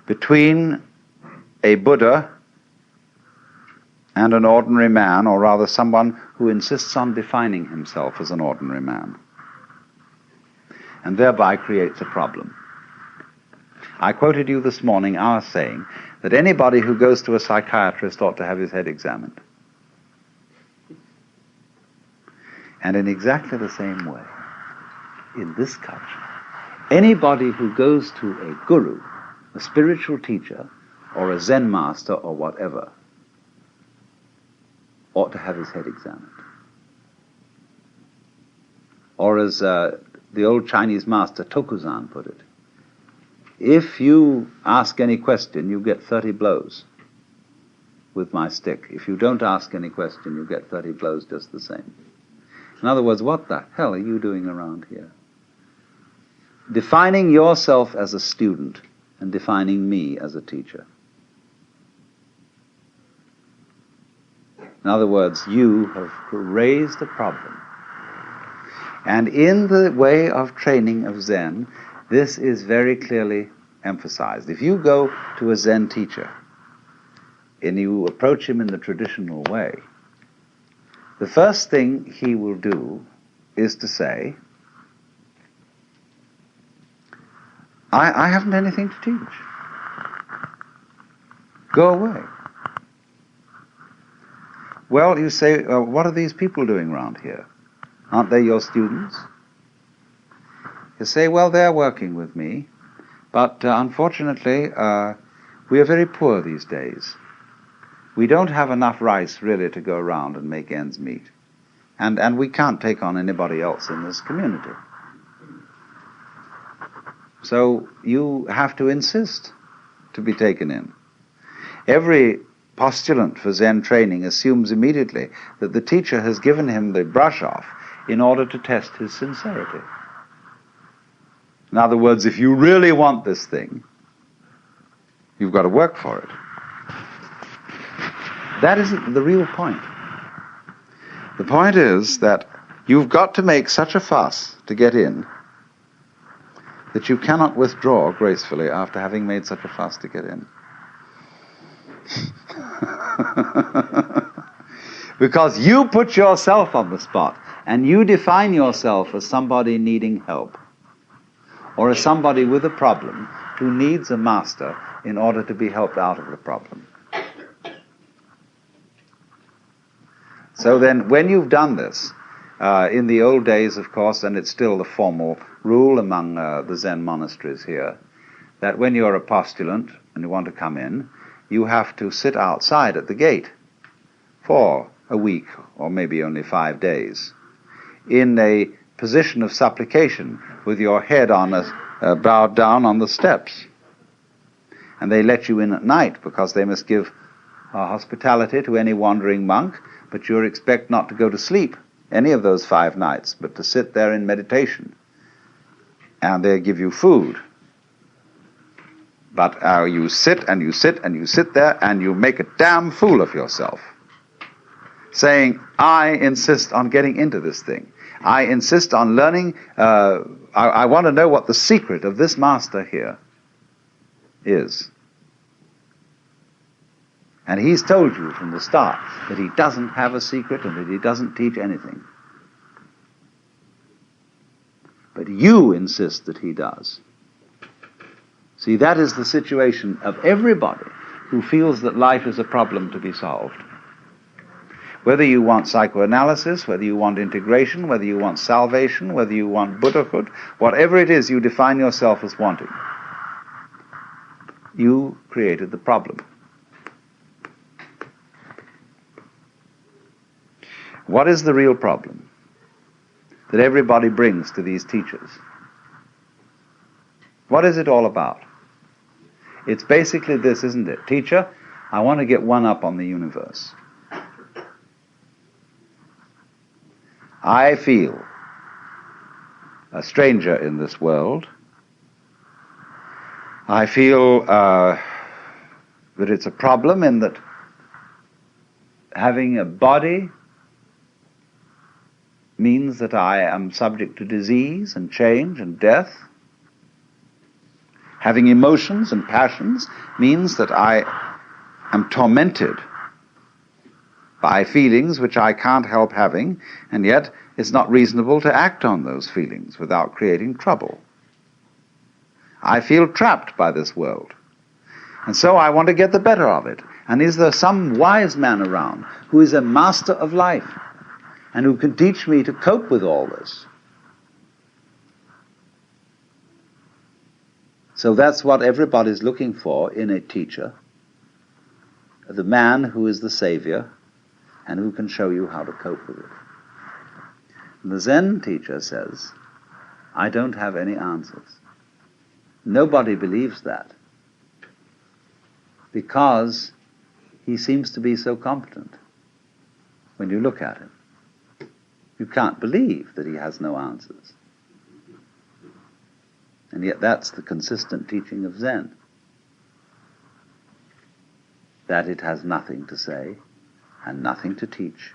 between a Buddha and an ordinary man, or rather someone who insists on defining himself as an ordinary man, and thereby creates a problem. I quoted you this morning our saying that anybody who goes to a psychiatrist ought to have his head examined. And in exactly the same way, in this culture, anybody who goes to a guru, a spiritual teacher, or a Zen master, or whatever, ought to have his head examined. Or as the old Chinese master Tokuzan put it, if you ask any question, you get 30 blows with my stick. If you don't ask any question, you get 30 blows just the same. In other words, what the hell are you doing around here? Defining yourself as a student and defining me as a teacher. In other words, you have raised a problem. And in the way of training of Zen, this is very clearly emphasized. If you go to a Zen teacher and you approach him in the traditional way, the first thing he will do is to say, I haven't anything to teach. Go away. Well, you say, what are these people doing around here? Aren't they your students? You say, well, they're working with me, but unfortunately, we are very poor these days. We don't have enough rice really to go around and make ends meet. And we can't take on anybody else in this community. So you have to insist to be taken in. Every postulant for Zen training assumes immediately that the teacher has given him the brush off in order to test his sincerity. In other words, if you really want this thing, you've got to work for it. That isn't the real point. The point is that you've got to make such a fuss to get in that you cannot withdraw gracefully after having made such a fuss to get in. Because you put yourself on the spot and you define yourself as somebody needing help, or as somebody with a problem who needs a master in order to be helped out of the problem. So then, when you've done this, in the old days, of course, and it's still the formal rule among the Zen monasteries here, that when you're a postulant and you want to come in, you have to sit outside at the gate for a week, or maybe only 5 days, in a position of supplication, with your head on bowed down on the steps. And they let you in at night, because they must give hospitality to any wandering monk, but you're expected not to go to sleep any of those 5 nights, but to sit there in meditation. And they give you food. But you sit and you sit and you sit there and you make a damn fool of yourself, saying, I insist on getting into this thing. I insist on learning. I want to know what the secret of this master here is. And he's told you from the start that he doesn't have a secret and that he doesn't teach anything. But you insist that he does. See, that is the situation of everybody who feels that life is a problem to be solved. Whether you want psychoanalysis, whether you want integration, whether you want salvation, whether you want Buddhahood, whatever it is you define yourself as wanting, you created the problem. What is the real problem that everybody brings to these teachers? What is it all about? It's basically this, isn't it? Teacher, I want to get one up on the universe. I feel a stranger in this world. I feel that it's a problem in that having a body means that I am subject to disease and change and death. Having emotions and passions means that I am tormented by feelings which I can't help having, and yet it's not reasonable to act on those feelings without creating trouble. I feel trapped by this world, and so I want to get the better of it. And is there some wise man around who is a master of life and who can teach me to cope with all this? So that's what everybody's looking for in a teacher, the man who is the savior and who can show you how to cope with it. And the Zen teacher says, I don't have any answers. Nobody believes that, because he seems to be so competent. When you look at him, you can't believe that he has no answers. And yet that's the consistent teaching of Zen, that it has nothing to say and nothing to teach.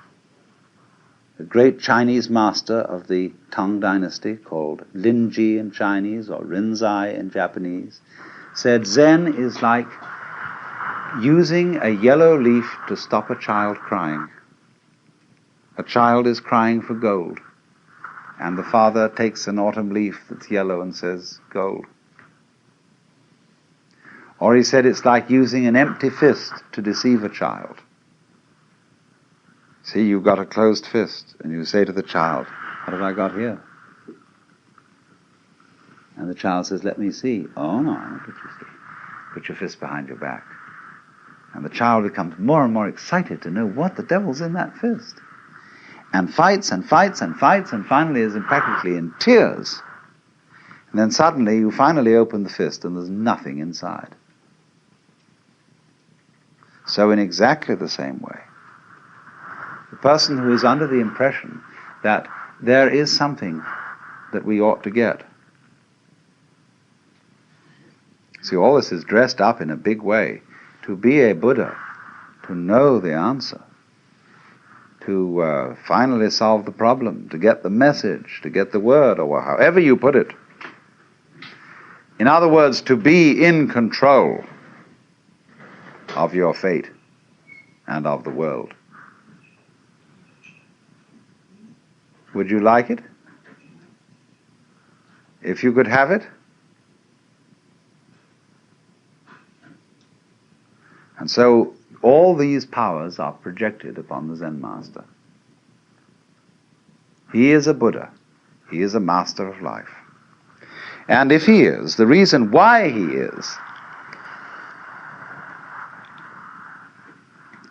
A great Chinese master of the Tang dynasty, called Linji in Chinese or Rinzai in Japanese, said Zen is like using a yellow leaf to stop a child crying. A child is crying for gold, and the father takes an autumn leaf that's yellow and says, gold. Or he said it's like using an empty fist to deceive a child. See, you've got a closed fist, and you say to the child, what have I got here? And the child says, let me see. Oh, no, I don't let you see. Put your fist behind your back. And the child becomes more and more excited to know what the devil's in that fist. And fights and fights and fights, and finally is practically in tears. And then suddenly you finally open the fist and there's nothing inside. So in exactly the same way, the person who is under the impression that there is something that we ought to get, See, all this is dressed up in a big way. To be a Buddha, to know the answer, to finally solve the problem, to get the message, to get the word, or however you put it. In other words, to be in control of your fate and of the world. Would you like it? If you could have it? And so all these powers are projected upon the Zen master. He is a Buddha. He is a master of life. And if he is, the reason why he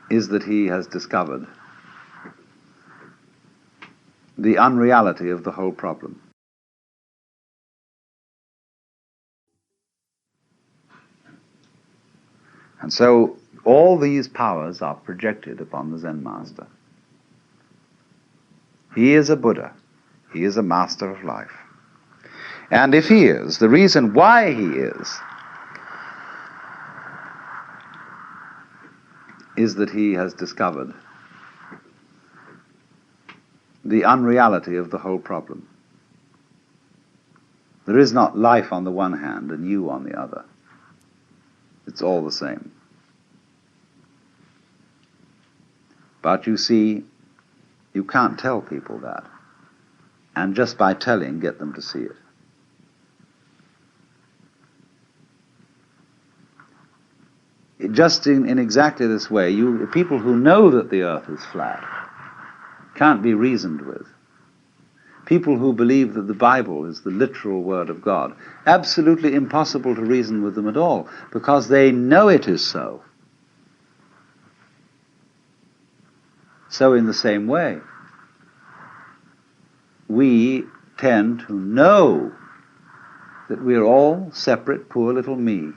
is that he has discovered the unreality of the whole problem. And so all these powers are projected upon the Zen master. He is a Buddha. He is a master of life. And if he is, the reason why he is that he has discovered the unreality of the whole problem. There is not life on the one hand and you on the other. It's all the same. But you see, you can't tell people that. And just by telling, get them to see it. Just in exactly this way, people who know that the earth is flat can't be reasoned with. People who believe that the Bible is the literal word of God, absolutely impossible to reason with them at all, because they know it is so. So in the same way, we tend to know that we're all separate, poor little me,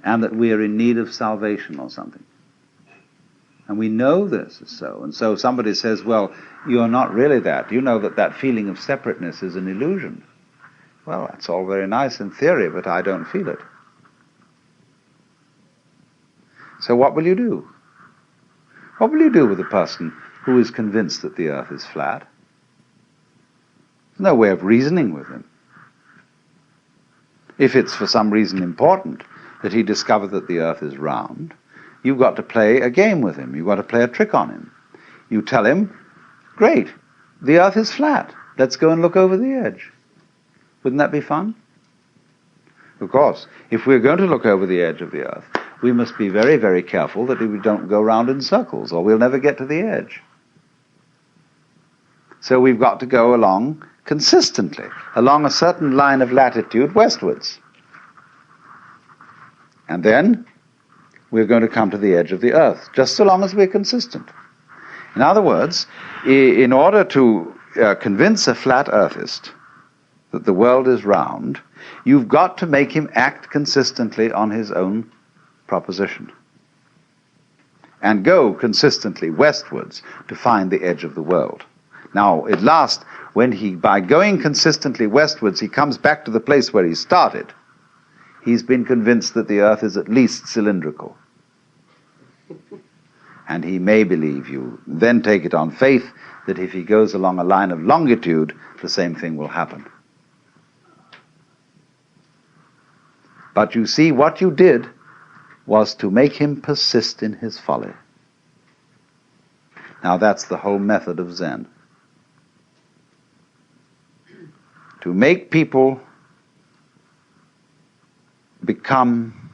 and that we are in need of salvation or something. And we know this is so. And so somebody says, well, you're not really that. You know that that feeling of separateness is an illusion. Well, that's all very nice in theory, but I don't feel it. So what will you do? What will you do with a person who is convinced that the earth is flat? There's no way of reasoning with him. If it's for some reason important that he discover that the earth is round, you've got to play a game with him. You've got to play a trick on him. You tell him, great, the earth is flat. Let's go and look over the edge. Wouldn't that be fun? Of course, if we're going to look over the edge of the earth, we must be very, very careful that we don't go round in circles, or we'll never get to the edge. So we've got to go along consistently, along a certain line of latitude westwards. And then we're going to come to the edge of the earth, just so long as we're consistent. In other words, in order to convince a flat earthist that the world is round, you've got to make him act consistently on his own proposition and go consistently westwards to find the edge of the world. Now, at last, by going consistently westwards, he comes back to the place where he started. He's been convinced that the earth is at least cylindrical. And he may believe you, then take it on faith that if he goes along a line of longitude, the same thing will happen. But you see, what you did was to make him persist in his folly. Now that's the whole method of Zen. To make people become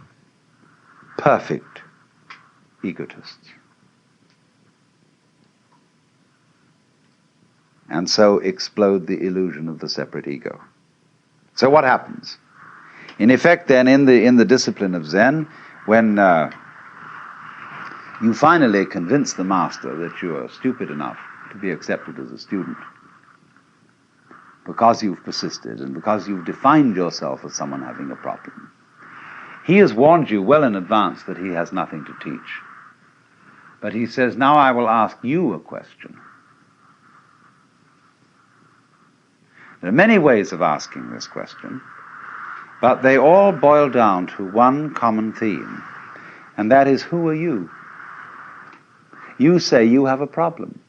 perfect egotists. And so explode the illusion of the separate ego. So what happens? In effect then, in the discipline of Zen, when you finally convince the master that you are stupid enough to be accepted as a student, because you've persisted and because you've defined yourself as someone having a problem, he has warned you well in advance that he has nothing to teach. But he says, now I will ask you a question. There are many ways of asking this question. But they all boil down to one common theme, and that is, who are you? You say you have a problem.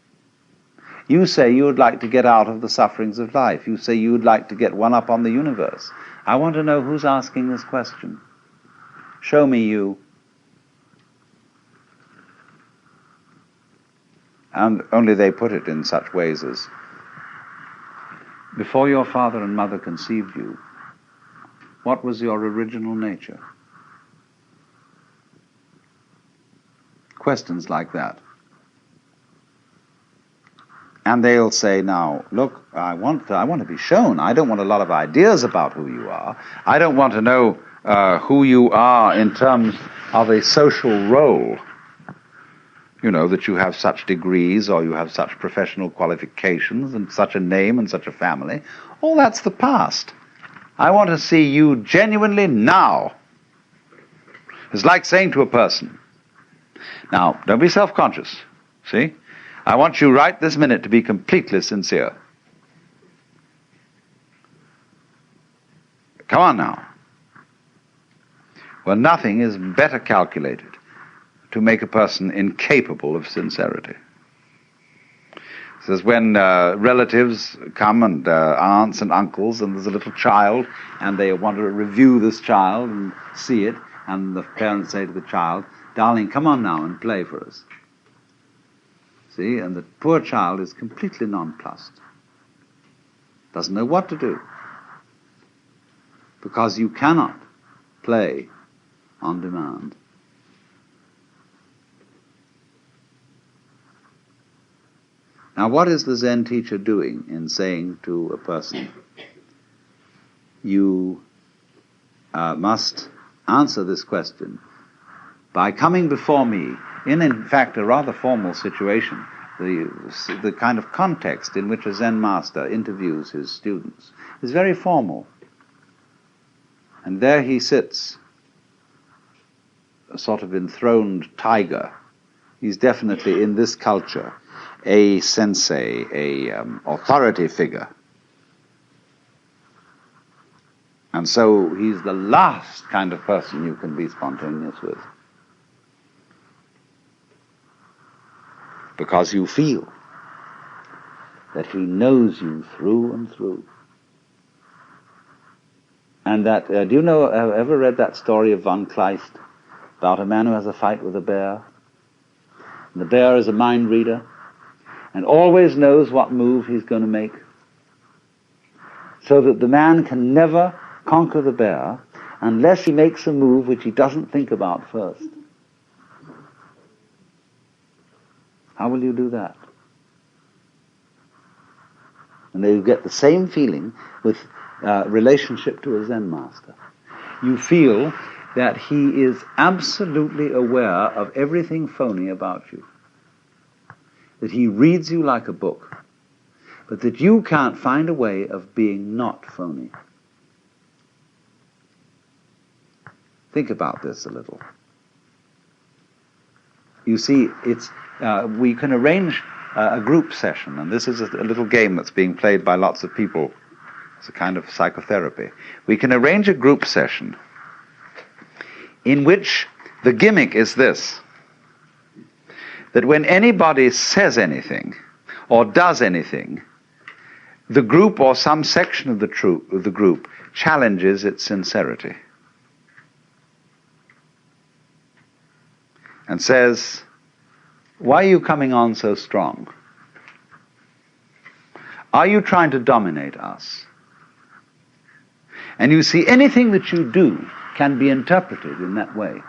You say you would like to get out of the sufferings of life. You say you would like to get one up on the universe. I want to know who's asking this question. Show me you. And only they put it in such ways as, before your father and mother conceived you, what was your original nature? Questions like that. And they'll say, now, look, I want to be shown. I don't want a lot of ideas about who you are. I don't want to know who you are in terms of a social role. You know, that you have such degrees or you have such professional qualifications and such a name and such a family. All that's the past. I want to see you genuinely now. It's like saying to a person, now, don't be self-conscious, see? I want you right this minute to be completely sincere. Come on now. Well, nothing is better calculated to make a person incapable of sincerity. It says when relatives come and aunts and uncles, and there's a little child, and they want to review this child and see it, and the parents say to the child, darling, come on now and play for us. See, and the poor child is completely nonplussed. Doesn't know what to do. Because you cannot play on demand. Now, what is the Zen teacher doing in saying to a person, you must answer this question by coming before me in fact, a rather formal situation, the kind of context in which a Zen master interviews his students is very formal. And there he sits, a sort of enthroned tiger. He's definitely, in this culture, a sensei, a authority figure. And so he's the last kind of person you can be spontaneous with. Because you feel that he knows you through and through. And that, do you know, ever read that story of von Kleist about a man who has a fight with a bear? And the bear is a mind reader and always knows what move he's going to make, so that the man can never conquer the bear unless he makes a move which he doesn't think about first. How will you do that? And you get the same feeling with relationship to a Zen master. You feel that he is absolutely aware of everything phony about you. That he reads you like a book, but that you can't find a way of being not phony. Think about this a little. You see, we can arrange a group session, and this is a little game that's being played by lots of people. It's a kind of psychotherapy. We can arrange a group session in which the gimmick is this, that when anybody says anything or does anything, the group or some section of the group challenges its sincerity and says, why are you coming on so strong? Are you trying to dominate us? And you see, anything that you do can be interpreted in that way.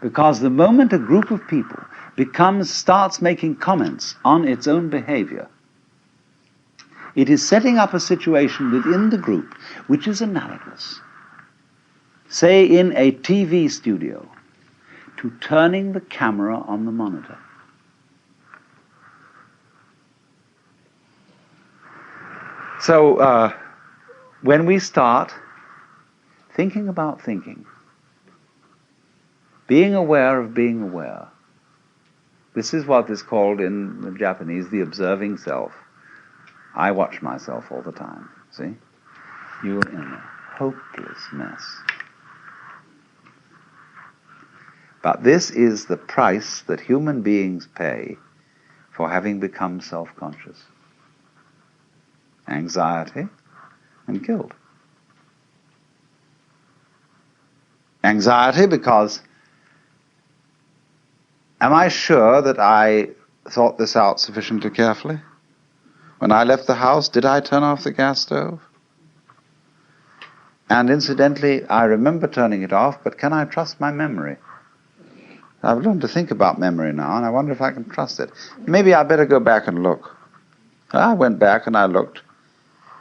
Because the moment a group of people starts making comments on its own behavior, it is setting up a situation within the group which is analogous, say in a TV studio, to turning the camera on the monitor. So when we start thinking about thinking, being aware of being aware, this is what is called in the Japanese the observing self. I watch myself all the time, see? You in there. hopelessness. But this is the price that human beings pay for having become self-conscious. Anxiety and guilt. Anxiety because, am I sure that I thought this out sufficiently carefully? When I left the house, did I turn off the gas stove? And incidentally, I remember turning it off, but can I trust my memory? I've learned to think about memory now, and I wonder if I can trust it. Maybe I better go back and look. I went back and I looked.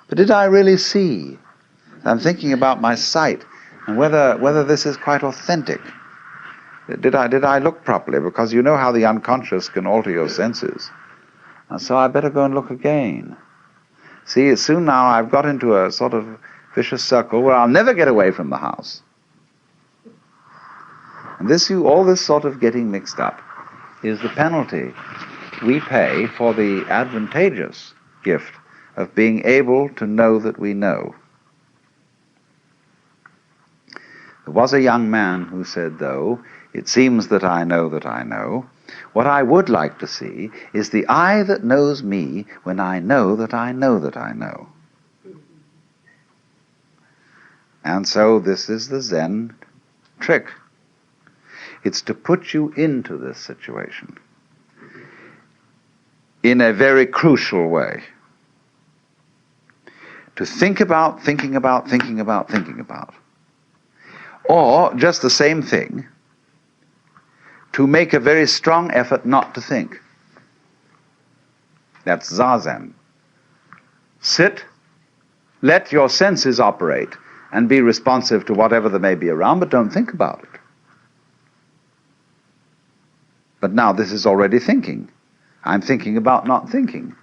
But did I really see? I'm thinking about my sight and whether this is quite authentic. Did I look properly? Because you know how the unconscious can alter your senses. And so I better go and look again. See, soon now I've got into a sort of vicious circle where I'll never get away from the house. And all this sort of getting mixed up is the penalty we pay for the advantageous gift of being able to know that we know. There was a young man who said, though, it seems that I know that I know. What I would like to see is the I that knows me when I know that I know that I know. And so this is the Zen trick. It's to put you into this situation in a very crucial way. To think about, thinking about, thinking about, thinking about. Or, just the same thing, to make a very strong effort not to think. That's Zazen. Sit, let your senses operate, and be responsive to whatever there may be around, but don't think about it. But now this is already thinking. I'm thinking about not thinking.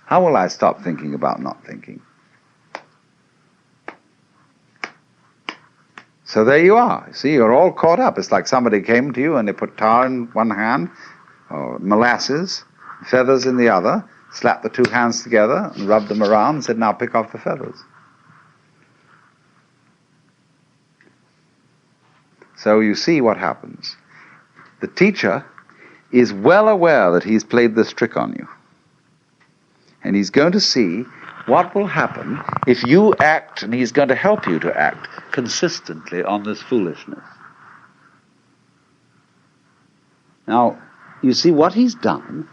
How will I stop thinking about not thinking? So there you are. See, you're all caught up. It's like somebody came to you and they put tar in one hand, or molasses, feathers in the other, slapped the two hands together and rubbed them around and said, now pick off the feathers. So you see what happens. The teacher is well aware that he's played this trick on you. And he's going to see what will happen if you act, and he's going to help you to act consistently on this foolishness. Now, you see, what he's done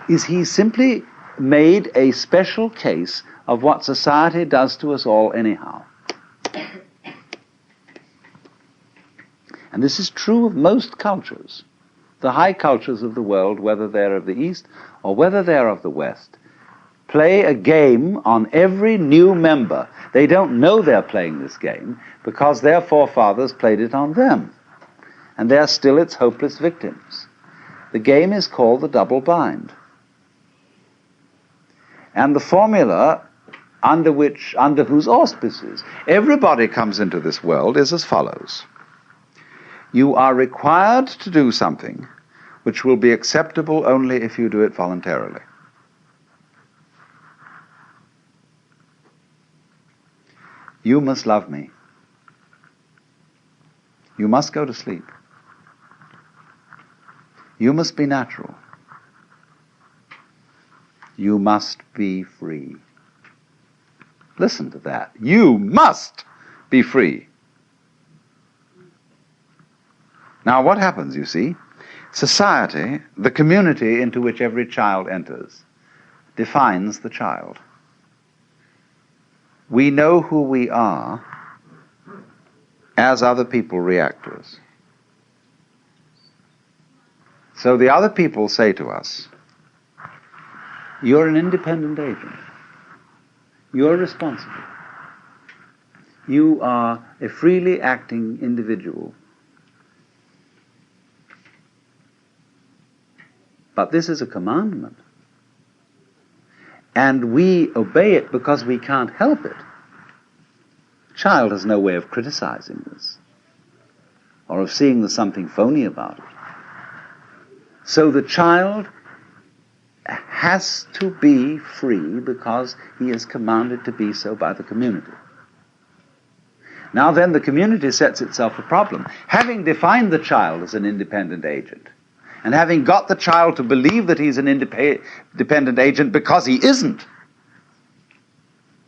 is he's simply made a special case of what society does to us all anyhow. And this is true of most cultures. The high cultures of the world, whether they're of the East or whether they're of the West, play a game on every new member. They don't know they're playing this game because their forefathers played it on them. And they're still its hopeless victims. The game is called the double bind. And the formula under whose auspices everybody comes into this world is as follows. You are required to do something which will be acceptable only if you do it voluntarily. You must love me. You must go to sleep. You must be natural. You must be free. Listen to that. You must be free. Now what happens, you see? Society, the community into which every child enters, defines the child. We know who we are as other people react to us. So the other people say to us, you're an independent agent. You're responsible. You are a freely acting individual. But this is a commandment. And we obey it because we can't help it. The child has no way of criticizing this or of seeing there's something phony about it. So the child has to be free because he is commanded to be so by the community. Now then, the community sets itself a problem. Having defined the child as an independent agent, and having got the child to believe that he's an independent agent because he isn't.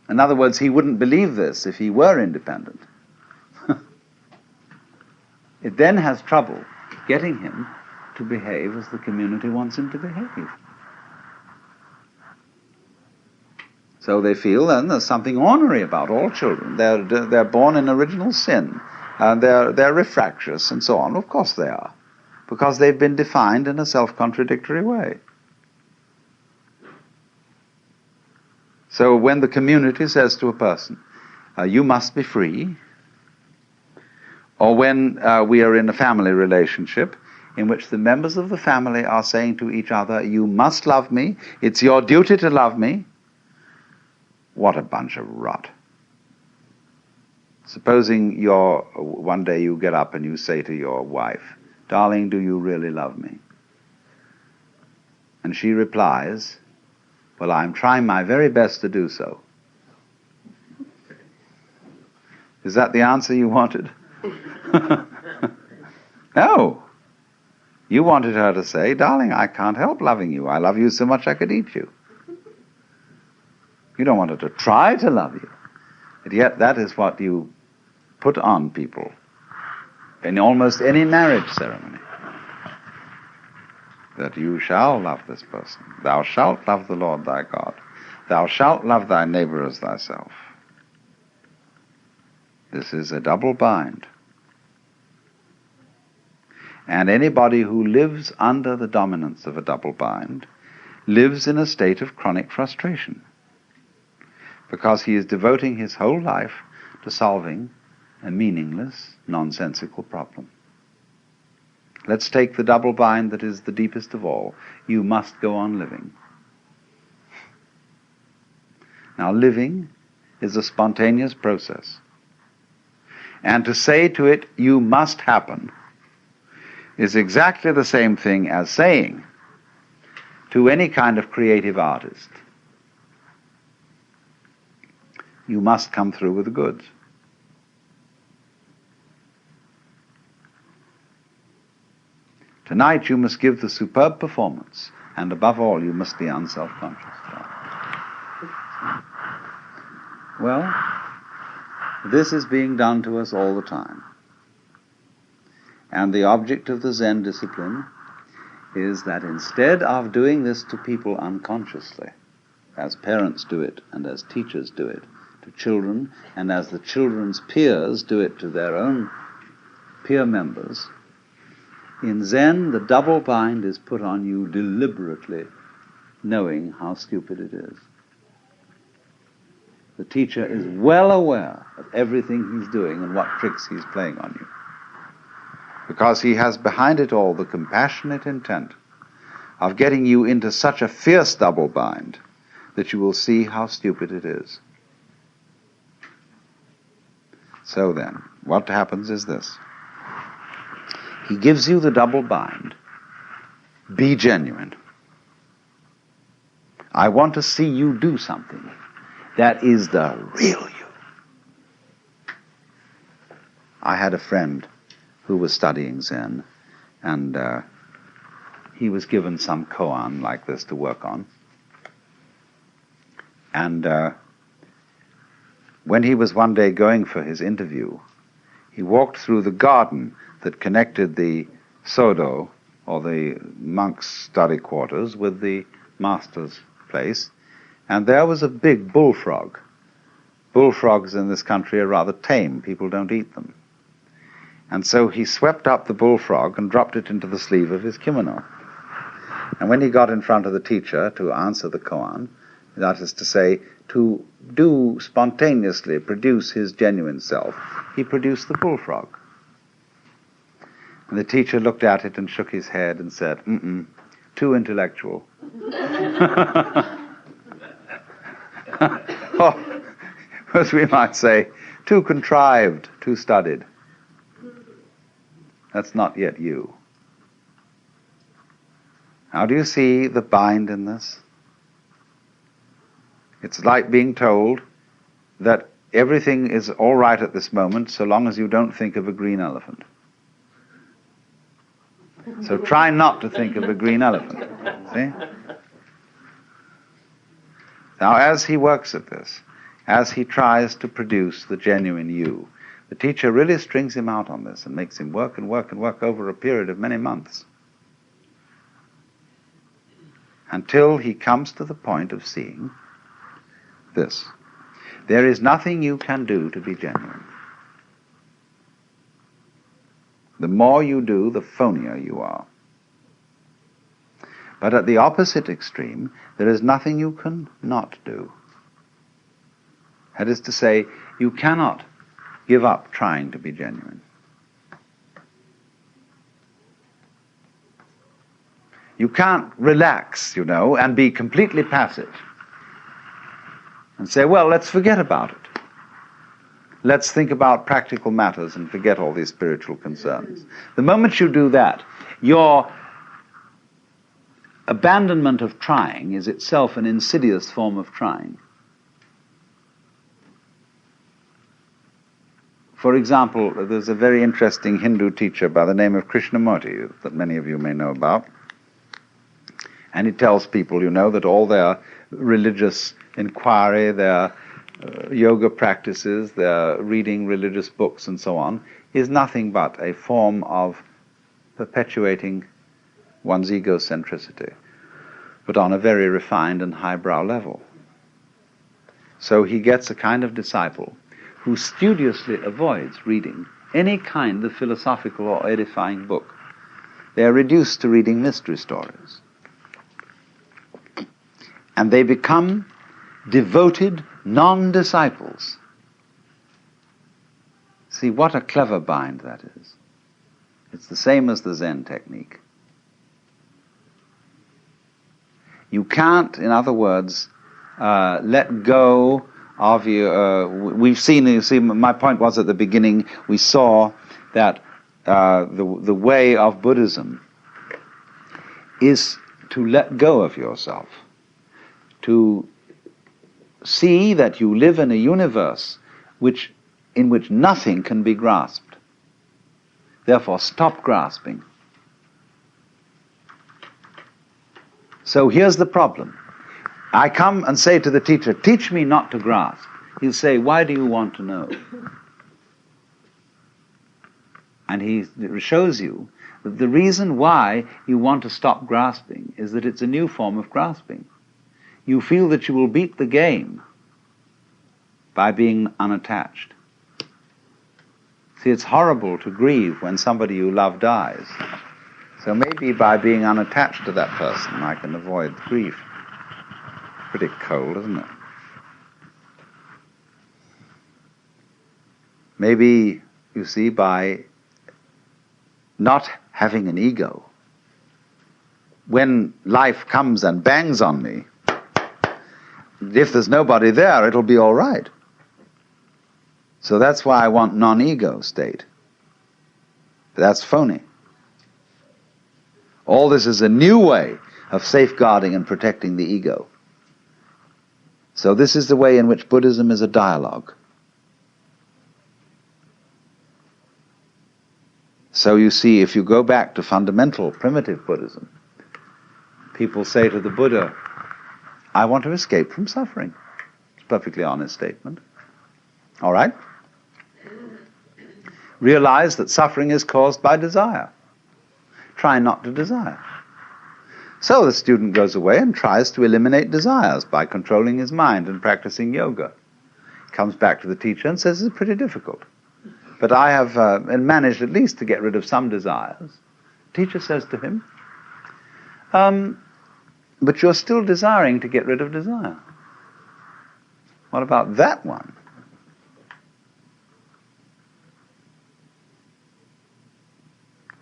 In other words, he wouldn't believe this if he were independent. It then has trouble getting him to behave as the community wants him to behave. So they feel then there's something ornery about all children. They're born in original sin, and they're refractious and so on. Of course they are, because they've been defined in a self-contradictory way. So when the community says to a person, you must be free, or when we are in a family relationship in which the members of the family are saying to each other, you must love me, it's your duty to love me, what a bunch of rot. Supposing one day you get up and you say to your wife, darling, do you really love me? And she replies, well, I'm trying my very best to do so. Is that the answer you wanted? No. You wanted her to say, darling, I can't help loving you. I love you so much I could eat you. You don't want her to try to love you. And yet that is what you put on people in almost any marriage ceremony. That you shall love this person. Thou shalt love the Lord thy God. Thou shalt love thy neighbor as thyself. This is a double bind. And anybody who lives under the dominance of a double bind lives in a state of chronic frustration, because he is devoting his whole life to solving a meaningless, nonsensical problem. Let's take the double bind that is the deepest of all. You must go on living. Now, living is a spontaneous process. And to say to it, you must happen, is exactly the same thing as saying to any kind of creative artist, you must come through with the goods. Tonight you must give the superb performance, and above all you must be unself-conscious. Well, this is being done to us all the time. And the object of the Zen discipline is that instead of doing this to people unconsciously, as parents do it and as teachers do it to children, and as the children's peers do it to their own peer members, in Zen the double bind is put on you deliberately, knowing how stupid it is. The teacher is well aware of everything he's doing and what tricks he's playing on you, because he has behind it all the compassionate intent of getting you into such a fierce double bind that you will see how stupid it is. So then, what happens is this. He gives you the double bind. Be genuine. I want to see you do something that is the real you. I had a friend who was studying Zen, and he was given some koan like this to work on. And when he was one day going for his interview, he walked through the garden that connected the sodo, or the monk's study quarters, with the master's place, and there was a big bullfrog. Bullfrogs in this country are rather tame. People don't eat them. And so he swept up the bullfrog and dropped it into the sleeve of his kimono. And when he got in front of the teacher to answer the koan, that is to say, to do spontaneously produce his genuine self, he produced the bullfrog. And the teacher looked at it and shook his head and said, too intellectual. Or, as we might say, too contrived, too studied. That's not yet you. How do you see the bind in this? It's like being told that everything is all right at this moment so long as you don't think of a green elephant. So try not to think of a green elephant. See? Now, as he works at this, as he tries to produce the genuine you, the teacher really strings him out on this and makes him work and work and work over a period of many months until he comes to the point of seeing this. There is nothing you can do to be genuine. The more you do, the phonier you are. But at the opposite extreme, there is nothing you can not do. That is to say, you cannot give up trying to be genuine. You can't relax, and be completely passive and say, well, let's forget about it. Let's think about practical matters and forget all these spiritual concerns. The moment you do that, your abandonment of trying is itself an insidious form of trying. For example, there's a very interesting Hindu teacher by the name of Krishnamurti that many of you may know about. And he tells people, that all their religious inquiry, their yoga practices, their reading religious books and so on, is nothing but a form of perpetuating one's egocentricity, but on a very refined and highbrow level. So he gets a kind of disciple who studiously avoids reading any kind of philosophical or edifying book. They are reduced to reading mystery stories. And they become devoted non-disciples. See, what a clever bind that is. It's the same as the Zen technique. You can't, in other words, let go of your... we've seen, my point was at the beginning, we saw that the way of Buddhism is to let go of yourself, to see that you live in a universe in which nothing can be grasped. Therefore, stop grasping. So here's the problem. I come and say to the teacher, teach me not to grasp. He'll say, why do you want to know? And he shows you that the reason why you want to stop grasping is that it's a new form of grasping. You feel that you will beat the game by being unattached. See, it's horrible to grieve when somebody you love dies. So maybe by being unattached to that person, I can avoid grief. Pretty cold, isn't it? Maybe, you see, by not having an ego, when life comes and bangs on me, if there's nobody there, it'll be all right. So that's why I want non-ego state. That's phony. All this is a new way of safeguarding and protecting the ego. So this is the way in which Buddhism is a dialogue. So you see, if you go back to fundamental primitive Buddhism, people say to the Buddha, I want to escape from suffering. It's a perfectly honest statement. All right? Realize that suffering is caused by desire. Try not to desire. So the student goes away and tries to eliminate desires by controlling his mind and practicing yoga. Comes back to the teacher and says, it's pretty difficult. But I have managed at least to get rid of some desires. The teacher says to him, but you're still desiring to get rid of desire. What about that one?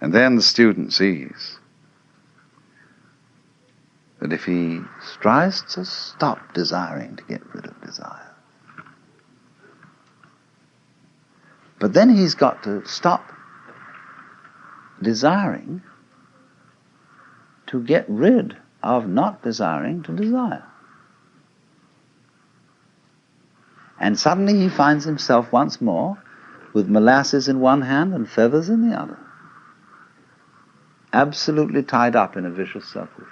And then the student sees that if he tries to stop desiring to get rid of desire, but then he's got to stop desiring to get rid of not desiring to desire. And suddenly he finds himself once more with molasses in one hand and feathers in the other, absolutely tied up in a vicious circle.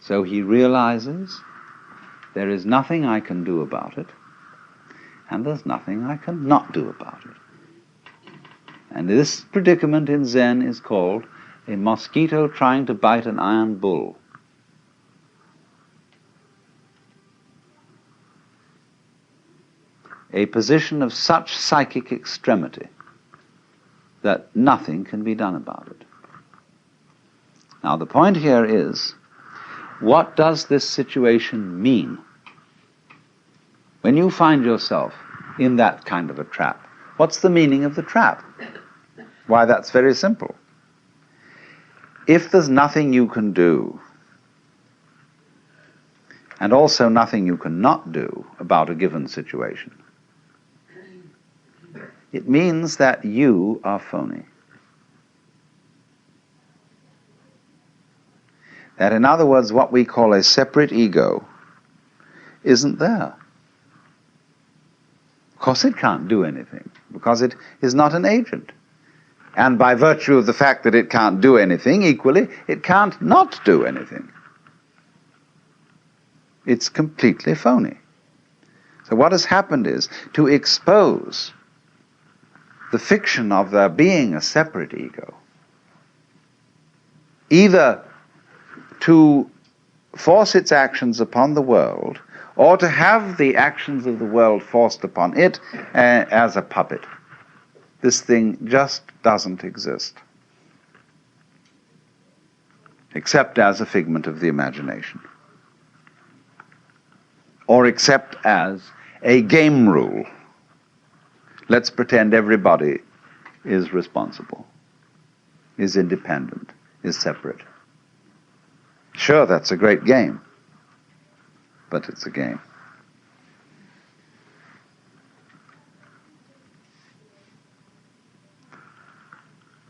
So he realizes there is nothing I can do about it, and there's nothing I can not do about it. And this predicament in Zen is called a mosquito trying to bite an iron bull. A position of such psychic extremity that nothing can be done about it. Now the point here is, what does this situation mean? When you find yourself in that kind of a trap, what's the meaning of the trap? Why, that's very simple. If there's nothing you can do, and also nothing you cannot do about a given situation, it means that you are phony. That, in other words, what we call a separate ego isn't there. Of course it can't do anything, because it is not an agent. And by virtue of the fact that it can't do anything, equally, it can't not do anything. It's completely phony. So what has happened is, to expose the fiction of there being a separate ego, either to force its actions upon the world, or to have the actions of the world forced upon it as a puppet. This thing just doesn't exist, except as a figment of the imagination, or except as a game rule. Let's pretend everybody is responsible, is independent, is separate. Sure, that's a great game, but it's a game.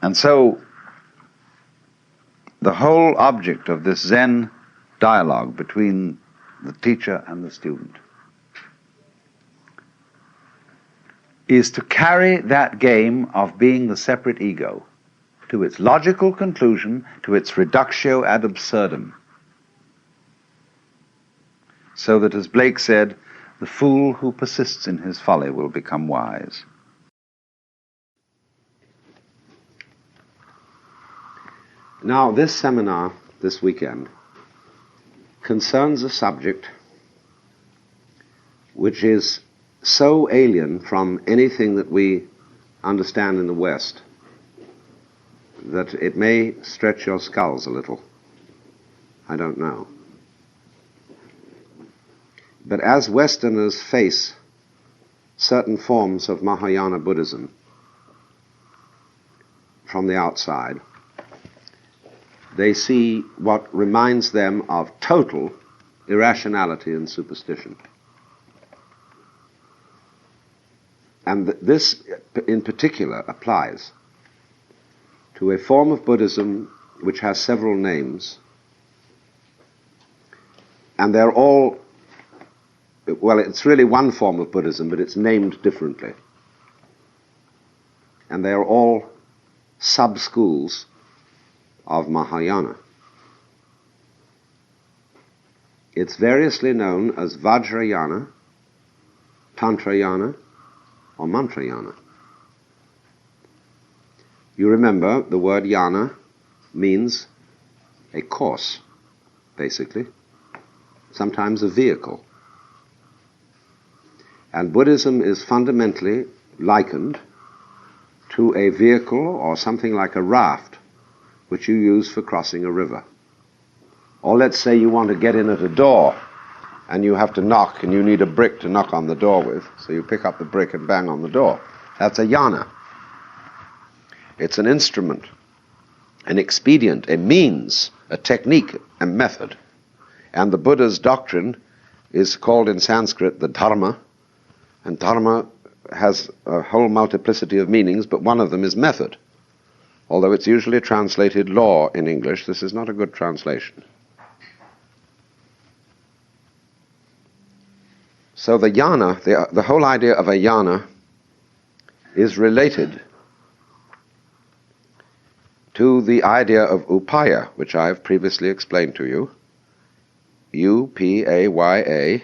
And so, the whole object of this Zen dialogue between the teacher and the student is to carry that game of being the separate ego to its logical conclusion, to its reductio ad absurdum. So that, as Blake said, the fool who persists in his folly will become wise. Now, this seminar this weekend concerns a subject which is so alien from anything that we understand in the West that it may stretch your skulls a little. I don't know. But as Westerners face certain forms of Mahayana Buddhism from the outside, they see what reminds them of total irrationality and superstition. And this, in particular, applies to a form of Buddhism which has several names, and they're all, well, it's really one form of Buddhism, but it's named differently. And they're all sub-schools of Mahayana. It's variously known as Vajrayana, Tantrayana, or Mantrayana. You remember the word yana means a course, basically, sometimes a vehicle. And Buddhism is fundamentally likened to a vehicle or something like a raft which you use for crossing a river. Or let's say you want to get in at a door and you have to knock and you need a brick to knock on the door with, so you pick up the brick and bang on the door. That's a yana. It's an instrument, an expedient, a means, a technique, a method. And the Buddha's doctrine is called in Sanskrit the dharma, and dharma has a whole multiplicity of meanings, but one of them is method, Although it's usually translated law in English, this is not a good translation. So the jnana, the whole idea of a jnana is related to the idea of upaya, which I have previously explained to you. U-P-A-Y-A,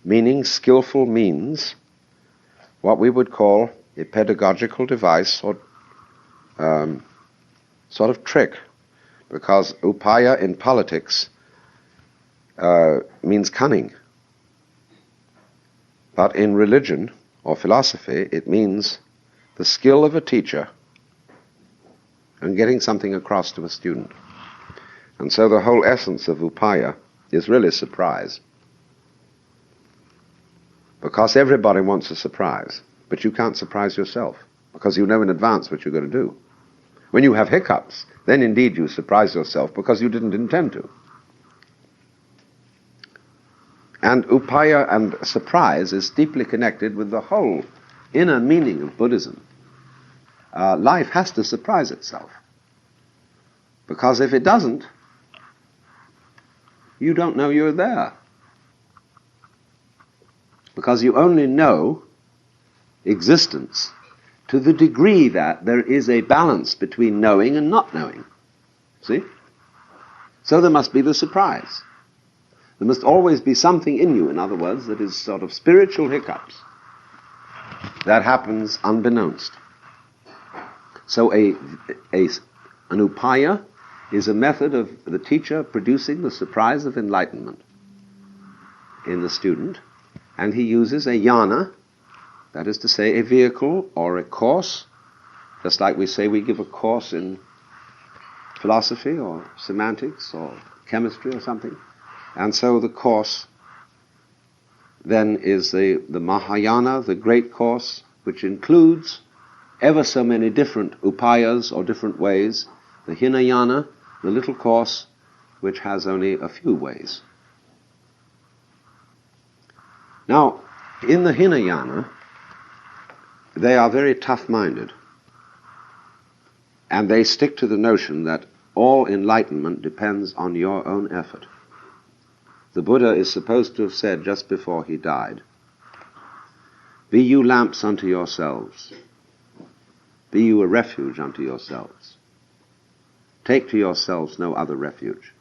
meaning skillful means, what we would call a pedagogical device or sort of trick, because upaya in politics means cunning. But in religion or philosophy, it means the skill of a teacher in getting something across to a student. And so the whole essence of upaya is really surprise. Because everybody wants a surprise, but you can't surprise yourself, because you know in advance what you're going to do. When you have hiccups, then indeed you surprise yourself because you didn't intend to. And upaya and surprise is deeply connected with the whole inner meaning of Buddhism. Life has to surprise itself. Because if it doesn't, you don't know you're there. Because you only know existence to the degree that there is a balance between knowing and not knowing. See? So there must be the surprise. There must always be something in you, in other words, that is sort of spiritual hiccups. That happens unbeknownst. So an upaya is a method of the teacher producing the surprise of enlightenment in the student, and he uses a jnana, that is to say, a vehicle or a course, just like we say we give a course in philosophy or semantics or chemistry or something. And so the course then is the Mahayana, the great course, which includes ever so many different upayas or different ways. The Hinayana, the little course, which has only a few ways. Now, in the Hinayana, they are very tough-minded, and they stick to the notion that all enlightenment depends on your own effort. The Buddha is supposed to have said just before he died, "Be you lamps unto yourselves. Be you a refuge unto yourselves. Take to yourselves no other refuge."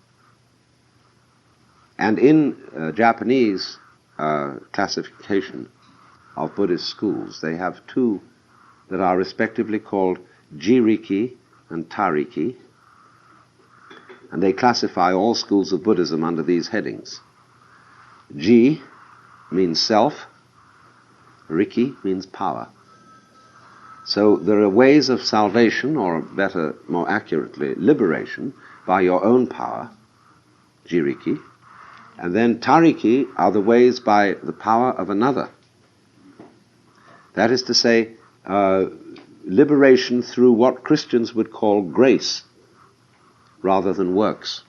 And in Japanese classification of Buddhist schools, they have two that are respectively called Jiriki and Tariki, and they classify all schools of Buddhism under these headings. Ji means self, Riki means power. So there are ways of salvation, or better, more accurately, liberation, by your own power, Jiriki, and then Tariki are the ways by the power of another. That is to say, liberation through what Christians would call grace, rather than works.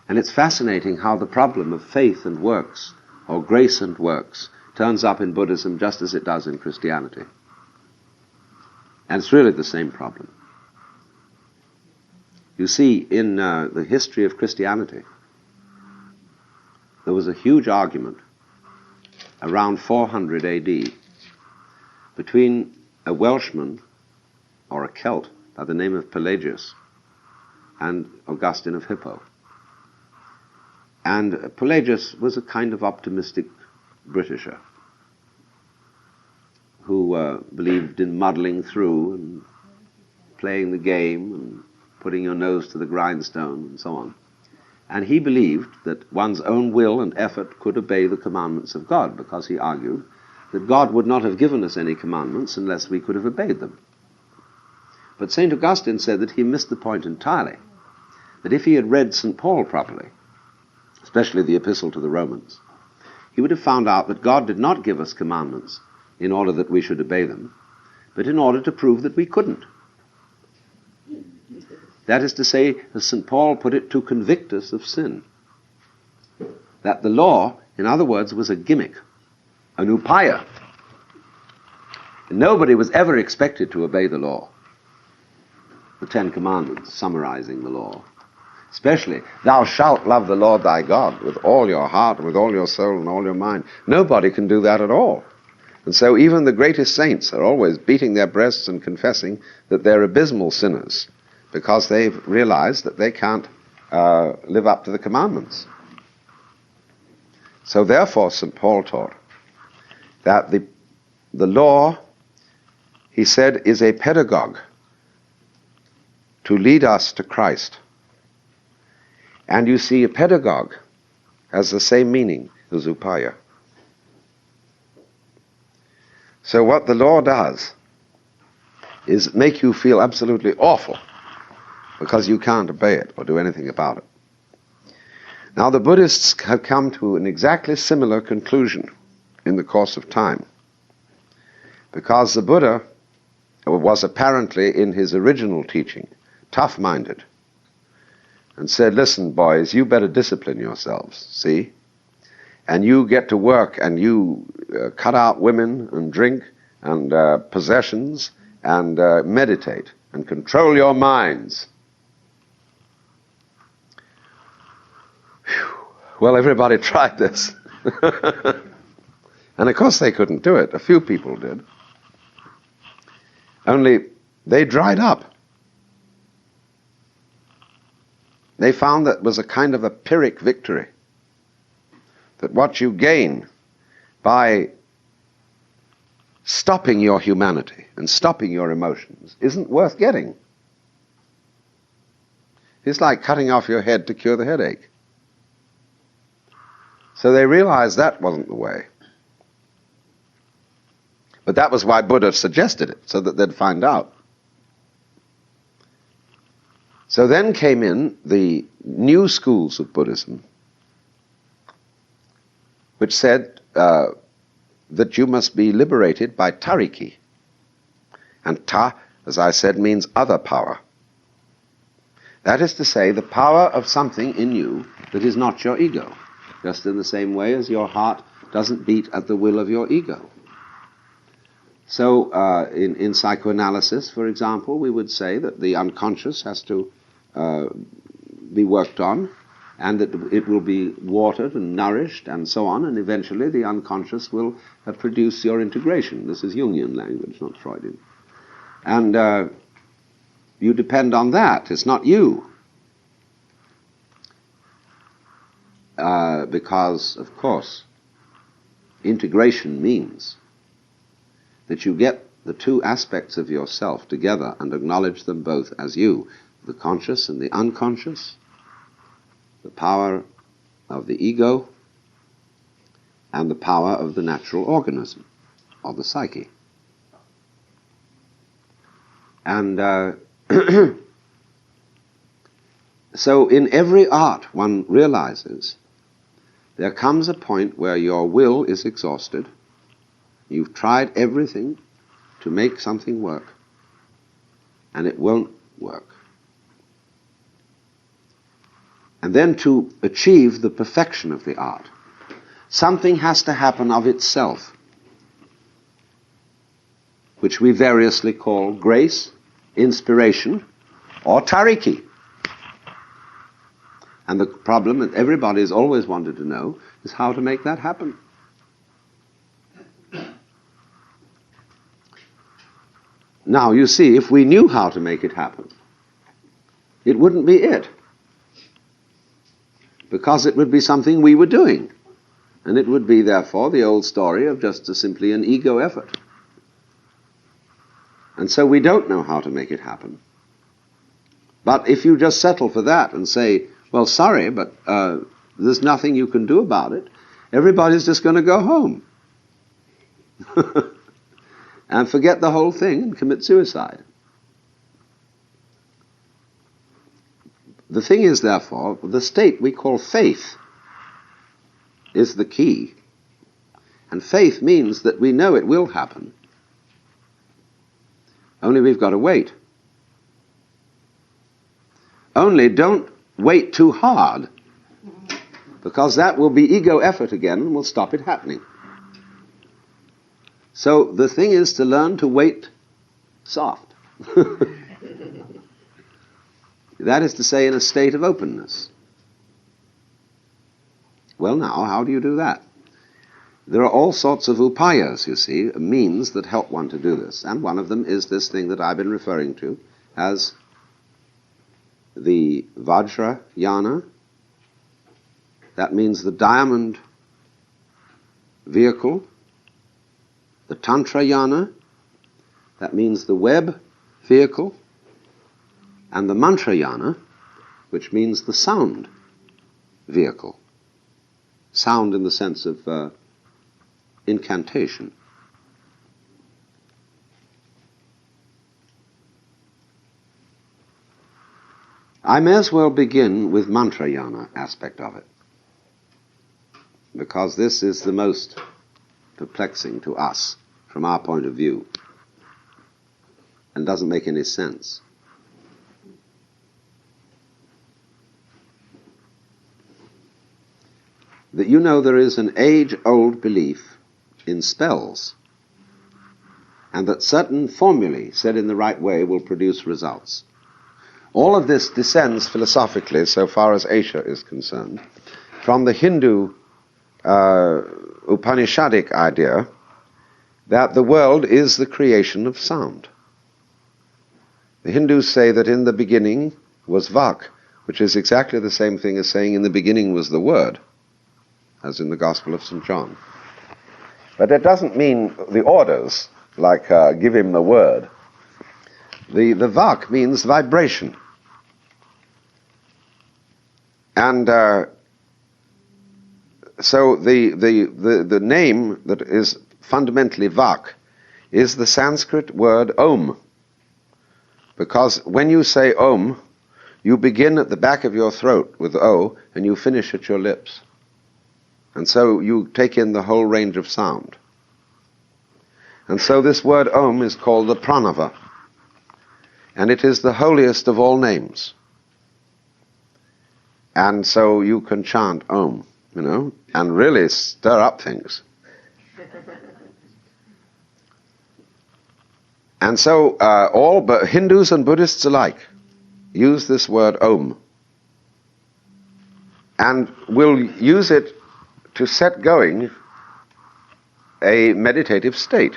And it's fascinating how the problem of faith and works, or grace and works, turns up in Buddhism just as it does in Christianity. And it's really the same problem. You see, in the history of Christianity, there was a huge argument around 400 AD between a Welshman, or a Celt, by the name of Pelagius, and Augustine of Hippo. And Pelagius was a kind of optimistic Britisher who believed in muddling through and playing the game and putting your nose to the grindstone and so on. And he believed that one's own will and effort could obey the commandments of God, because he argued that God would not have given us any commandments unless we could have obeyed them. But St. Augustine said that he missed the point entirely, that if he had read St. Paul properly, especially the Epistle to the Romans, he would have found out that God did not give us commandments in order that we should obey them, but in order to prove that we couldn't. That is to say, as St. Paul put it, to convict us of sin. That the law, in other words, was a gimmick, an upaya. Nobody was ever expected to obey the law. the Ten Commandments, summarizing the law. Especially, thou shalt love the Lord thy God with all your heart, with all your soul, and all your mind. Nobody can do that at all. And so even the greatest saints are always beating their breasts and confessing that they're abysmal sinners because they've realized that they can't live up to the commandments. So therefore, St. Paul taught that the law, he said, is a pedagogue to lead us to Christ. And you see, a pedagogue has the same meaning as upaya. So what the law does is make you feel absolutely awful because you can't obey it or do anything about it. Now the Buddhists have come to an exactly similar conclusion in the course of time, because the Buddha was apparently, in his original teaching, tough-minded, and said, listen, boys, you better discipline yourselves, see? And you get to work and you cut out women and drink and possessions and meditate and control your minds. Whew. Well, everybody tried this. And of course they couldn't do it. A few people did. Only they dried up. They found that it was a kind of a Pyrrhic victory. That what you gain by stopping your humanity and stopping your emotions isn't worth getting. It's like cutting off your head to cure the headache. So they realized that wasn't the way. But that was why Buddha suggested it, so that they'd find out. So then came in the new schools of Buddhism, which said that you must be liberated by tariki. And ta, as I said, means other power. That is to say, the power of something in you that is not your ego, just in the same way as your heart doesn't beat at the will of your ego. So in psychoanalysis, for example, we would say that the unconscious has to be worked on, and that it will be watered and nourished and so on, and eventually the unconscious will produce your integration. This is Jungian language, not Freudian. And you depend on that. It's not you. Because, of course, integration means that you get the two aspects of yourself together and acknowledge them both as you, the conscious and the unconscious, the power of the ego and the power of the natural organism, or the psyche. And so in every art one realizes there comes a point where your will is exhausted. You've tried everything to make something work, and it won't work. And then to achieve the perfection of the art, something has to happen of itself, which we variously call grace, inspiration, or tariki. And the problem that everybody has always wanted to know is how to make that happen. Now, you see, if we knew how to make it happen, it wouldn't be it. Because it would be something we were doing. And it would be, therefore, the old story of just simply an ego effort. And so we don't know how to make it happen. But if you just settle for that and say, well, sorry, but there's nothing you can do about it, everybody's just going to go home. And forget the whole thing and commit suicide. The thing is, therefore, the state we call faith is the key. And faith means that we know it will happen. Only we've got to wait. Only don't wait too hard, because that will be ego effort again and will stop it happening. So the thing is to learn to wait soft. That is to say, in a state of openness. Well now, how do you do that? There are all sorts of upayas, you see, means that help one to do this. And one of them is this thing that I've been referring to as the Vajrayana. That means the diamond vehicle. The Tantrayana. That means the web vehicle. And the Mantrayana, which means the sound vehicle. Sound in the sense of incantation. I may as well begin with Mantrayana aspect of it, because this is the most perplexing to us from our point of view and doesn't make any sense. That you know there is an age-old belief in spells, and that certain formulae said in the right way will produce results. All of this descends philosophically, so far as Asia is concerned, from the Hindu Upanishadic idea that the world is the creation of sound. The Hindus say that in the beginning was Vak, which is exactly the same thing as saying in the beginning was the Word, as in the Gospel of St. John. But that doesn't mean the orders, like give him the word. The Vak means vibration. And so the name that is fundamentally Vak is the Sanskrit word Om. Because when you say Om, you begin at the back of your throat with O and you finish at your lips. And so you take in the whole range of sound. And so this word Om is called the Pranava. And it is the holiest of all names. And so you can chant Om, and really stir up things. And so all but Hindus and Buddhists alike use this word Om. And will use it to set going a meditative state.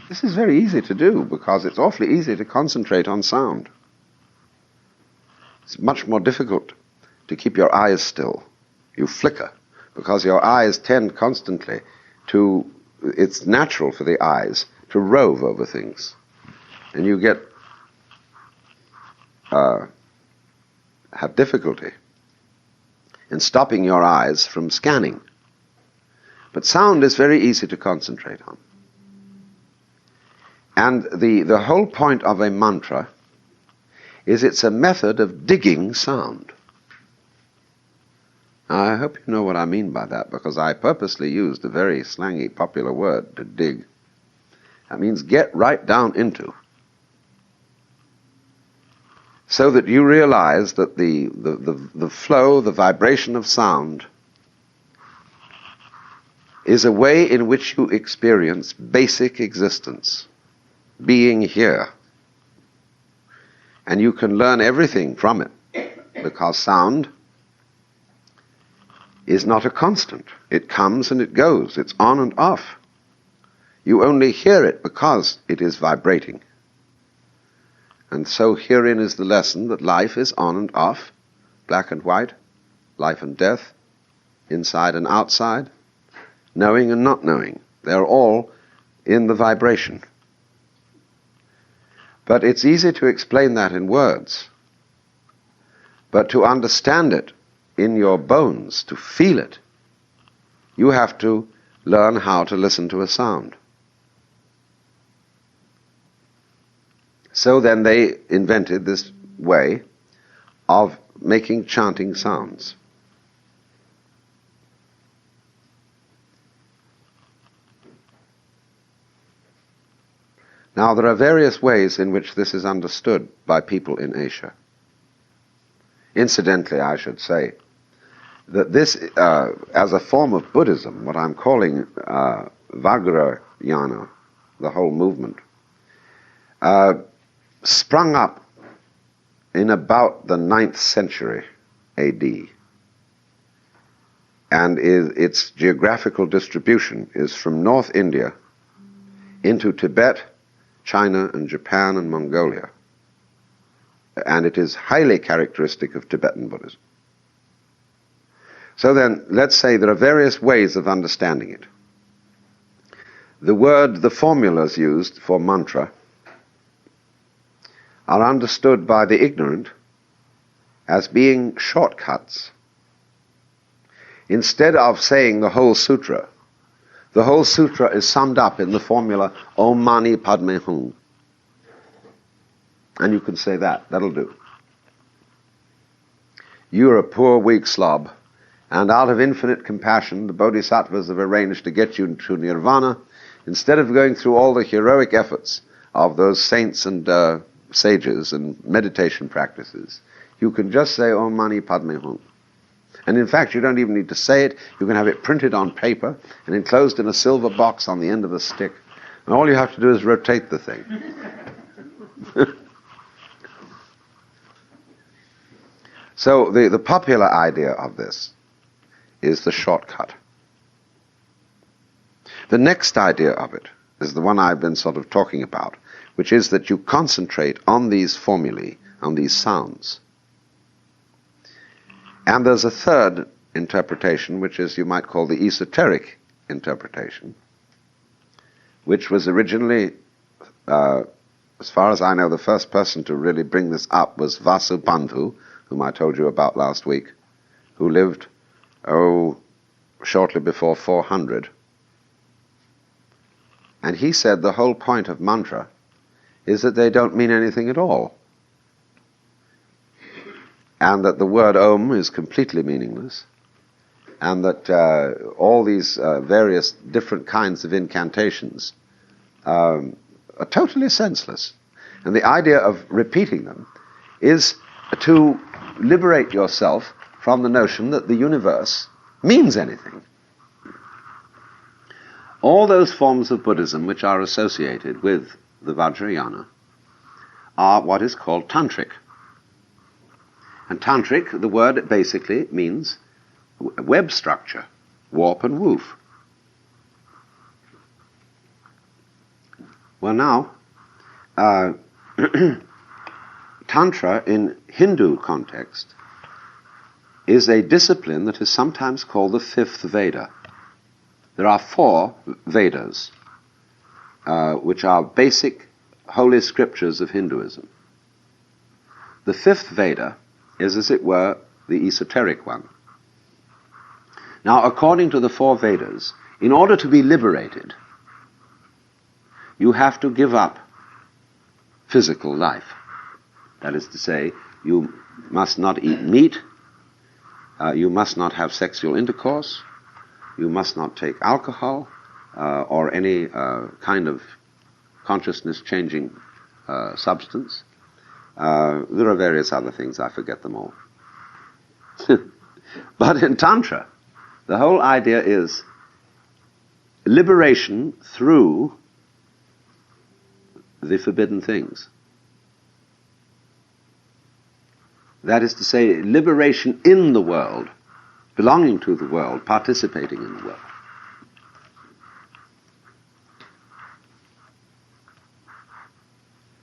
This is very easy to do because it's awfully easy to concentrate on sound. It's much more difficult to keep your eyes still. You flicker because your eyes tend constantly to, it's natural for the eyes to rove over things. And you get, have difficulty in stopping your eyes from scanning. But sound is very easy to concentrate on. And the whole point of a mantra is it's a method of digging sound. Now, I hope you know what I mean by that, because I purposely used a very slangy, popular word, to dig. That means get right down into. So that you realize that the flow, the vibration of sound is a way in which you experience basic existence, being here. And you can learn everything from it, because sound is not a constant. It comes and it goes. It's on and off. You only hear it because it is vibrating. And so herein is the lesson that life is on and off, black and white, life and death, inside and outside, knowing and not knowing. They're all in the vibration. But it's easy to explain that in words. But to understand it in your bones, to feel it, you have to learn how to listen to a sound. So then they invented this way of making chanting sounds. Now, there are various ways in which this is understood by people in Asia. Incidentally, I should say that this, as a form of Buddhism, what I'm calling Vajrayana, the whole movement, sprung up in about the 9th century AD, and its geographical distribution is from North India into Tibet, China, and Japan, and Mongolia. And it is highly characteristic of Tibetan Buddhism. So then, let's say there are various ways of understanding it. The formulas used for mantra are understood by the ignorant as being shortcuts. Instead of saying the whole sutra is summed up in the formula Om Mani Padme Hum. And you can say that. That'll do. You're a poor, weak slob, and out of infinite compassion, the bodhisattvas have arranged to get you to nirvana. Instead of going through all the heroic efforts of those saints and sages and meditation practices, you can just say Om Mani Padme Hum. And in fact, you don't even need to say it. You can have it printed on paper and enclosed in a silver box on the end of a stick. And all you have to do is rotate the thing. So the popular idea of this is the shortcut. The next idea of it is the one I've been sort of talking about, which is that you concentrate on these formulae, on these sounds. And there's a third interpretation, which is, you might call, the esoteric interpretation, which was originally, as far as I know, the first person to really bring this up was Vasubandhu, whom I told you about last week, who lived, shortly before 400. And he said the whole point of mantra is that they don't mean anything at all, and that the word Om is completely meaningless, and that all these various different kinds of incantations are totally senseless. And the idea of repeating them is to liberate yourself from the notion that the universe means anything. All those forms of Buddhism which are associated with the Vajrayana are what is called tantric. And tantric, the word basically means web structure, warp and woof. Well now, Tantra in Hindu context is a discipline that is sometimes called the fifth Veda. There are 4 Vedas, which are basic holy scriptures of Hinduism. The 5th Veda is, as it were, the esoteric one. Now, according to the 4 Vedas, in order to be liberated, you have to give up physical life. That is to say, you must not eat meat, you must not have sexual intercourse, you must not take alcohol or any kind of consciousness-changing substance. There are various other things, I forget them all. But in Tantra, the whole idea is liberation through the forbidden things. That is to say, liberation in the world, belonging to the world, participating in the world.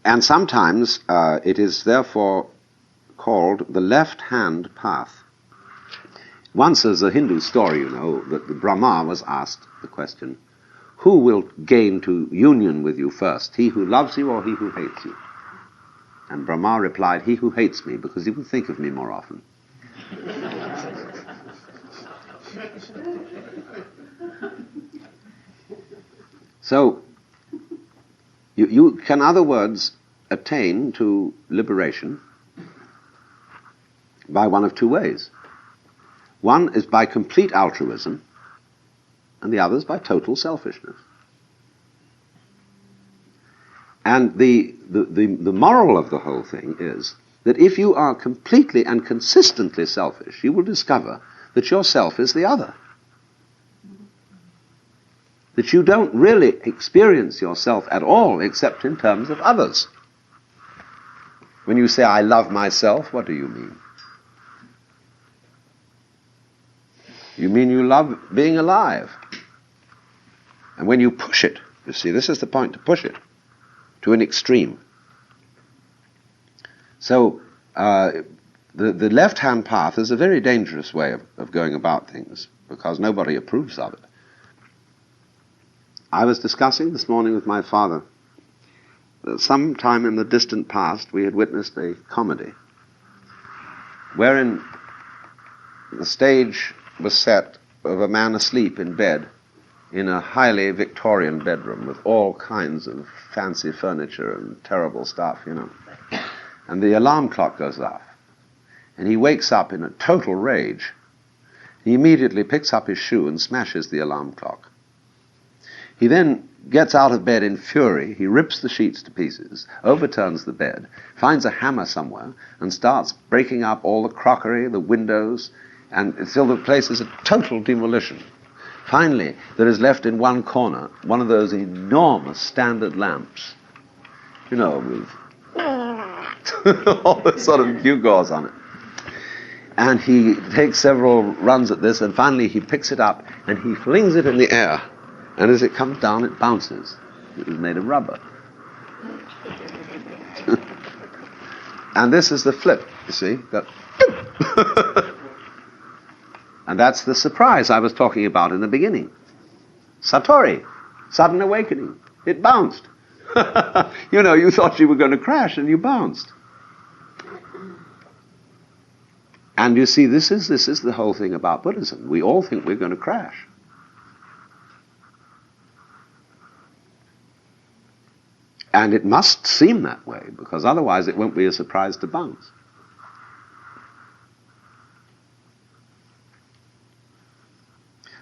And sometimes it is therefore called the left-hand path. Once, there's a Hindu story, you know, that the Brahma was asked the question, who will gain to union with you first, he who loves you or he who hates you? And Brahma replied, he who hates me, because he will think of me more often. So, you can, in other words, attain to liberation by one of 2 ways. One is by complete altruism, and the other is by total selfishness. And the moral of the whole thing is that if you are completely and consistently selfish, you will discover that yourself is the other. That you don't really experience yourself at all except in terms of others. When you say, I love myself, what do you mean? You mean you love being alive. And when you push it, you see, this is the point, to push it to an extreme. So, the left-hand path is a very dangerous way of going about things, because nobody approves of it. I was discussing this morning with my father that sometime in the distant past we had witnessed a comedy wherein the stage was set of a man asleep in bed in a highly Victorian bedroom with all kinds of fancy furniture and terrible stuff, you know. And the alarm clock goes off. And he wakes up in a total rage. He immediately picks up his shoe and smashes the alarm clock. He then gets out of bed in fury. He rips the sheets to pieces, overturns the bed, finds a hammer somewhere, and starts breaking up all the crockery, the windows, and until the place is a total demolition. Finally, there is left in one corner one of those enormous standard lamps, you know, with all the sort of gewgaws on it. And he takes several runs at this, and finally he picks it up and he flings it in the air. And as it comes down, it bounces. It was made of rubber. And this is the flip, you see. And that's the surprise I was talking about in the beginning. Satori, sudden awakening. It bounced. You know, you thought you were going to crash and you bounced. And you see, this is the whole thing about Buddhism. We all think we're going to crash. And it must seem that way, because otherwise it won't be a surprise to bounce.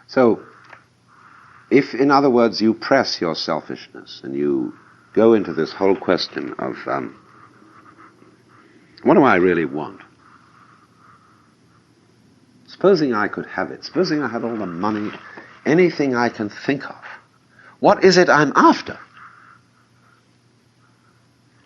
So, if, in other words, you press your selfishness and you go into this whole question of, what do I really want? Supposing I could have it, supposing I had all the money, anything I can think of, what is it I'm after?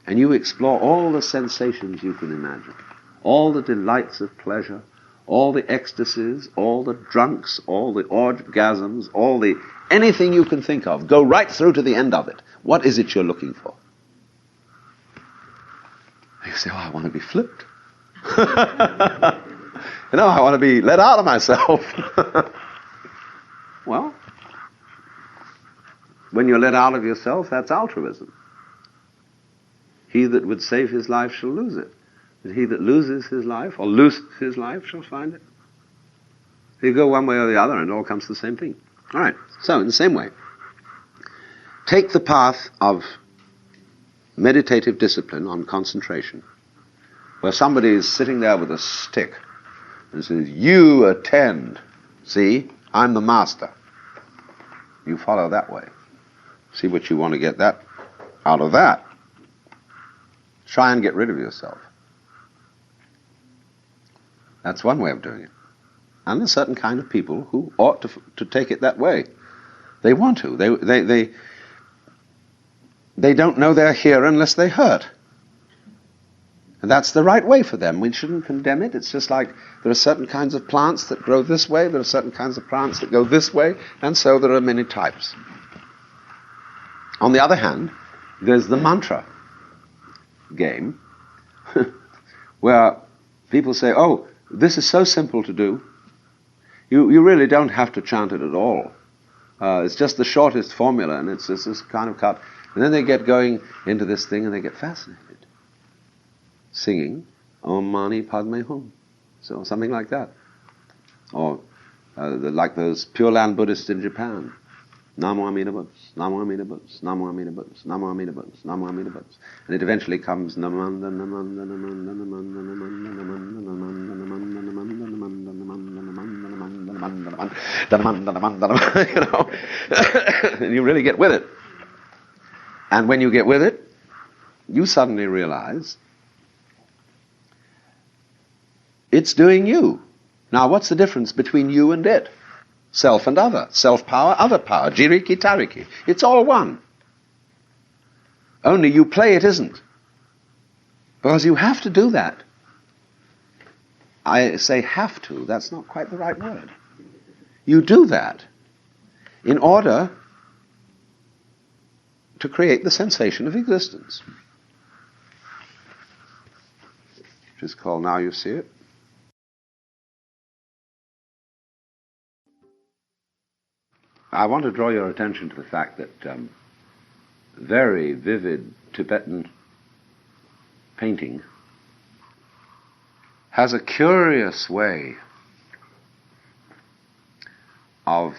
And you explore all the sensations you can imagine, all the delights of pleasure, all the ecstasies, all the drunks, all the orgasms, anything you can think of. Go right through to the end of it. What is it you're looking for? You say, I want to be flipped. I want to be let out of myself. Well, when you're let out of yourself, that's altruism. He that would save his life shall lose it. But he that loses his life, or loosed his life, shall find it. You go one way or the other, and it all comes to the same thing. All right, so in the same way, take the path of meditative discipline on concentration, where somebody is sitting there with a stick and says, you attend. See, I'm the master. You follow that way. See what you want to get that out of that. Try and get rid of yourself. That's one way of doing it. And there's certain kind of people who ought to take it that way. They want to. They don't know they're here unless they hurt. And that's the right way for them. We shouldn't condemn it. It's just like there are certain kinds of plants that grow this way, there are certain kinds of plants that go this way, and so there are many types. On the other hand, there's the mantra game, where people say, oh, this is so simple to do. You really don't have to chant it at all. It's just the shortest formula, and it's this kind of cut. And then they get going into this thing, and they get fascinated. Singing, Om Mani Padme Hum. So something like that. Or like those Pure Land Buddhists in Japan. Namo Amida Butts, Namo Amida Butts, Namo Amida Butts, Namo Amida Butts, Namo Amida Butts. And it eventually comes Namanda Namanda Namanda Namanda Namanda Namanda Namanda Namanda Namanda Namanda Namanda Namanda, you know. And you really get with it. And when you get with it, you suddenly realize it's doing you. Now, what's the difference between you and it? Self and other. Self-power, other power. Jiriki, tariki. It's all one. Only you play it isn't. Because you have to do that. I say have to, that's not quite the right word. You do that in order to create the sensation of existence, which is called Now You See It. I want to draw your attention to the fact that very vivid Tibetan painting has a curious way of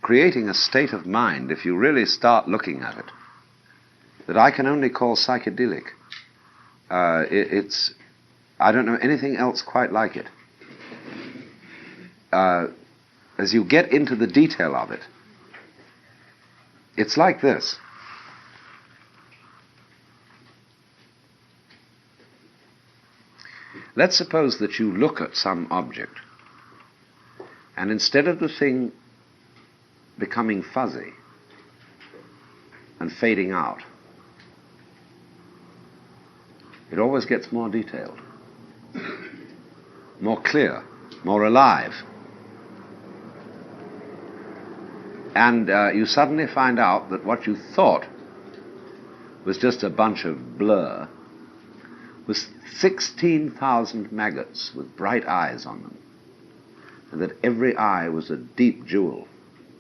creating a state of mind, if you really start looking at it, that I can only call psychedelic. I don't know anything else quite like it. As you get into the detail of it, it's like this. Let's suppose that you look at some object, and instead of the thing becoming fuzzy and fading out, it always gets more detailed, more clear, more alive. And you suddenly find out that what you thought was just a bunch of blur was 16,000 maggots with bright eyes on them, and that every eye was a deep jewel.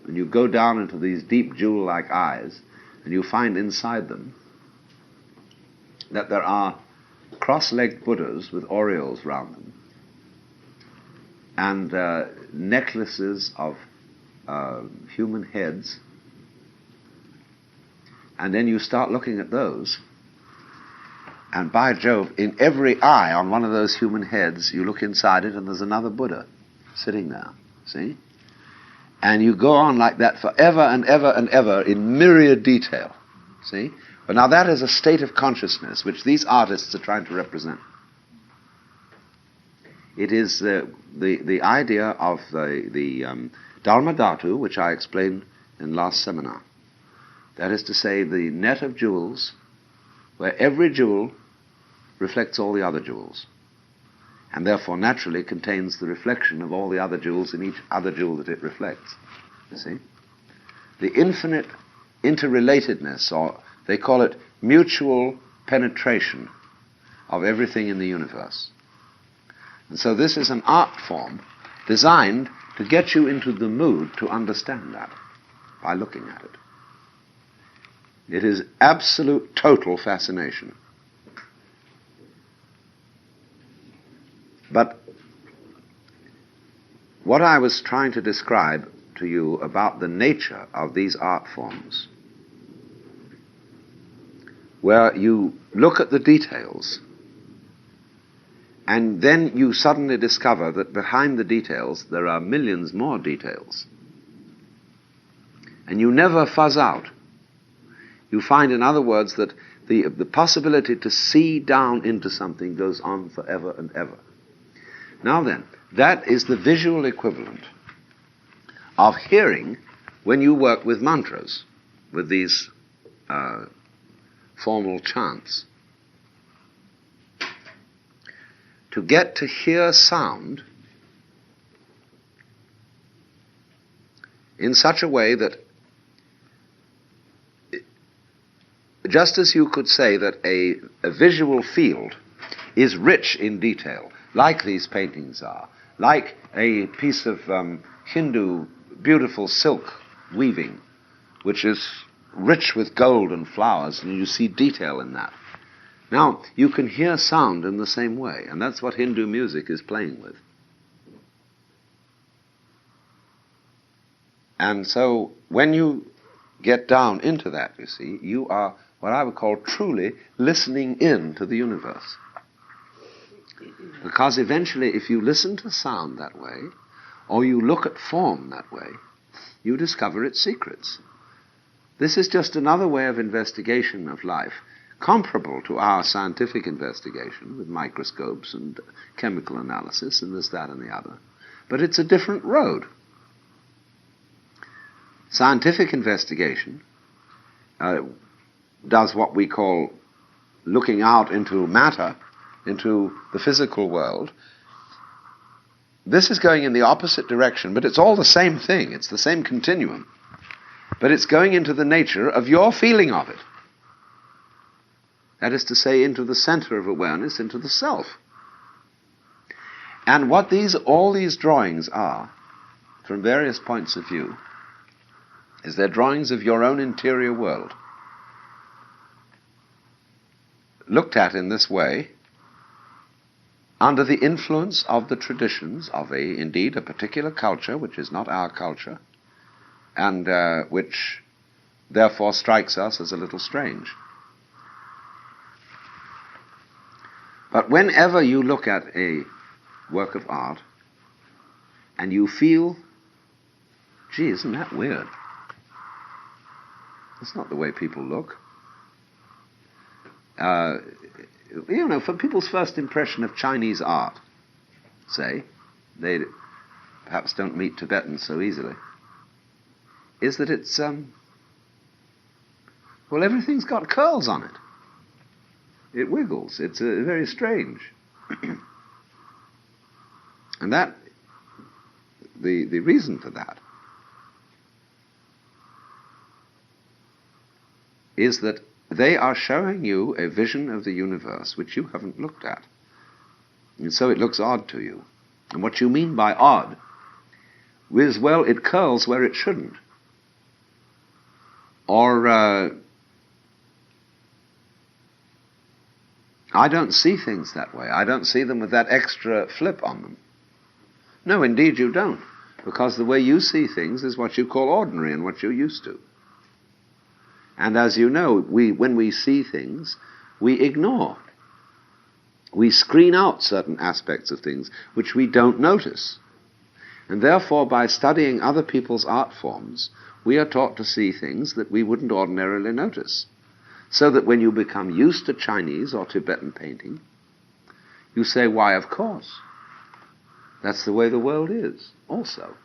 And you go down into these deep jewel-like eyes, and you find inside them that there are cross-legged Buddhas with aureoles round them, and necklaces of human heads. And then you start looking at those, and by Jove, in every eye on one of those human heads, you look inside it and there's another Buddha sitting there, see? And you go on like that forever and ever and ever in myriad detail, see? But now that is a state of consciousness which these artists are trying to represent. It is the idea of the Dharma Dhatu, which I explained in last seminar. That is to say, the net of jewels, where every jewel reflects all the other jewels, and therefore naturally contains the reflection of all the other jewels in each other jewel that it reflects. You see? The infinite interrelatedness, or they call it mutual penetration, of everything in the universe. And so this is an art form designed to get you into the mood to understand that by looking at it. It is absolute, total fascination. But what I was trying to describe to you about the nature of these art forms, where you look at the details, and then you suddenly discover that behind the details there are millions more details, and you never fuzz out. You find, in other words, that the possibility to see down into something goes on forever and ever. Now then, that is the visual equivalent of hearing when you work with mantras, with these formal chants. To get to hear sound in such a way that, just as you could say that a visual field is rich in detail, like these paintings are, like a piece of Hindu beautiful silk weaving, which is rich with gold and flowers, and you see detail in that. Now, you can hear sound in the same way, and that's what Hindu music is playing with. And so, when you get down into that, you see, you are what I would call truly listening in to the universe. Because eventually, if you listen to sound that way, or you look at form that way, you discover its secrets. This is just another way of investigation of life, comparable to our scientific investigation with microscopes and chemical analysis and this, that, and the other. But it's a different road. Scientific investigation does what we call looking out into matter, into the physical world, this is going in the opposite direction, but it's all the same thing. It's the same continuum. But it's going into the nature of your feeling of it. That is to say, into the center of awareness, into the self. And what all these drawings are, from various points of view, is they're drawings of your own interior world. Looked at in this way, under the influence of the traditions of indeed a particular culture, which is not our culture, and which therefore strikes us as a little strange. But whenever you look at a work of art and you feel, gee, isn't that weird? That's not the way people look. For people's first impression of Chinese art, say, they perhaps don't meet Tibetans so easily, is that it's, everything's got curls on it. It wiggles. It's very strange. And that, the reason for that is that they are showing you a vision of the universe which you haven't looked at. And so it looks odd to you. And what you mean by odd is, well, it curls where it shouldn't. Or, I don't see things that way. I don't see them with that extra flip on them. No, indeed you don't. Because the way you see things is what you call ordinary and what you're used to. And as you know, when we see things, we ignore. We screen out certain aspects of things which we don't notice. And therefore, by studying other people's art forms, we are taught to see things that we wouldn't ordinarily notice. So that when you become used to Chinese or Tibetan painting, you say, why, of course. That's the way the world is, also.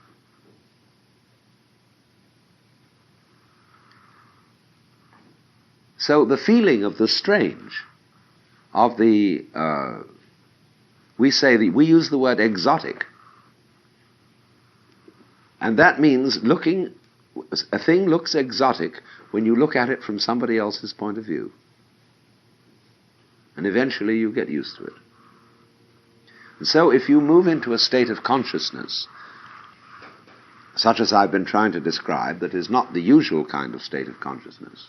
So the feeling of the strange, of the, we use the word exotic. And that means a thing looks exotic when you look at it from somebody else's point of view. And eventually you get used to it. And so if you move into a state of consciousness, such as I've been trying to describe, that is not the usual kind of state of consciousness,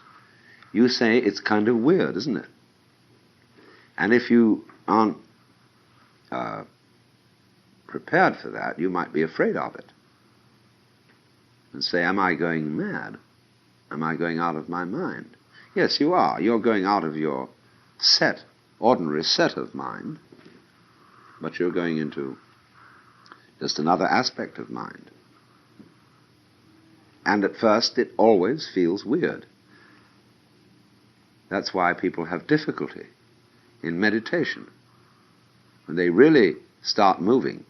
you say it's kind of weird, isn't it? And if you aren't prepared for that, you might be afraid of it. And say, am I going mad? Am I going out of my mind? Yes, you are. You're going out of your ordinary set of mind, but you're going into just another aspect of mind. And at first it always feels weird. That's why people have difficulty in meditation. When they really start moving,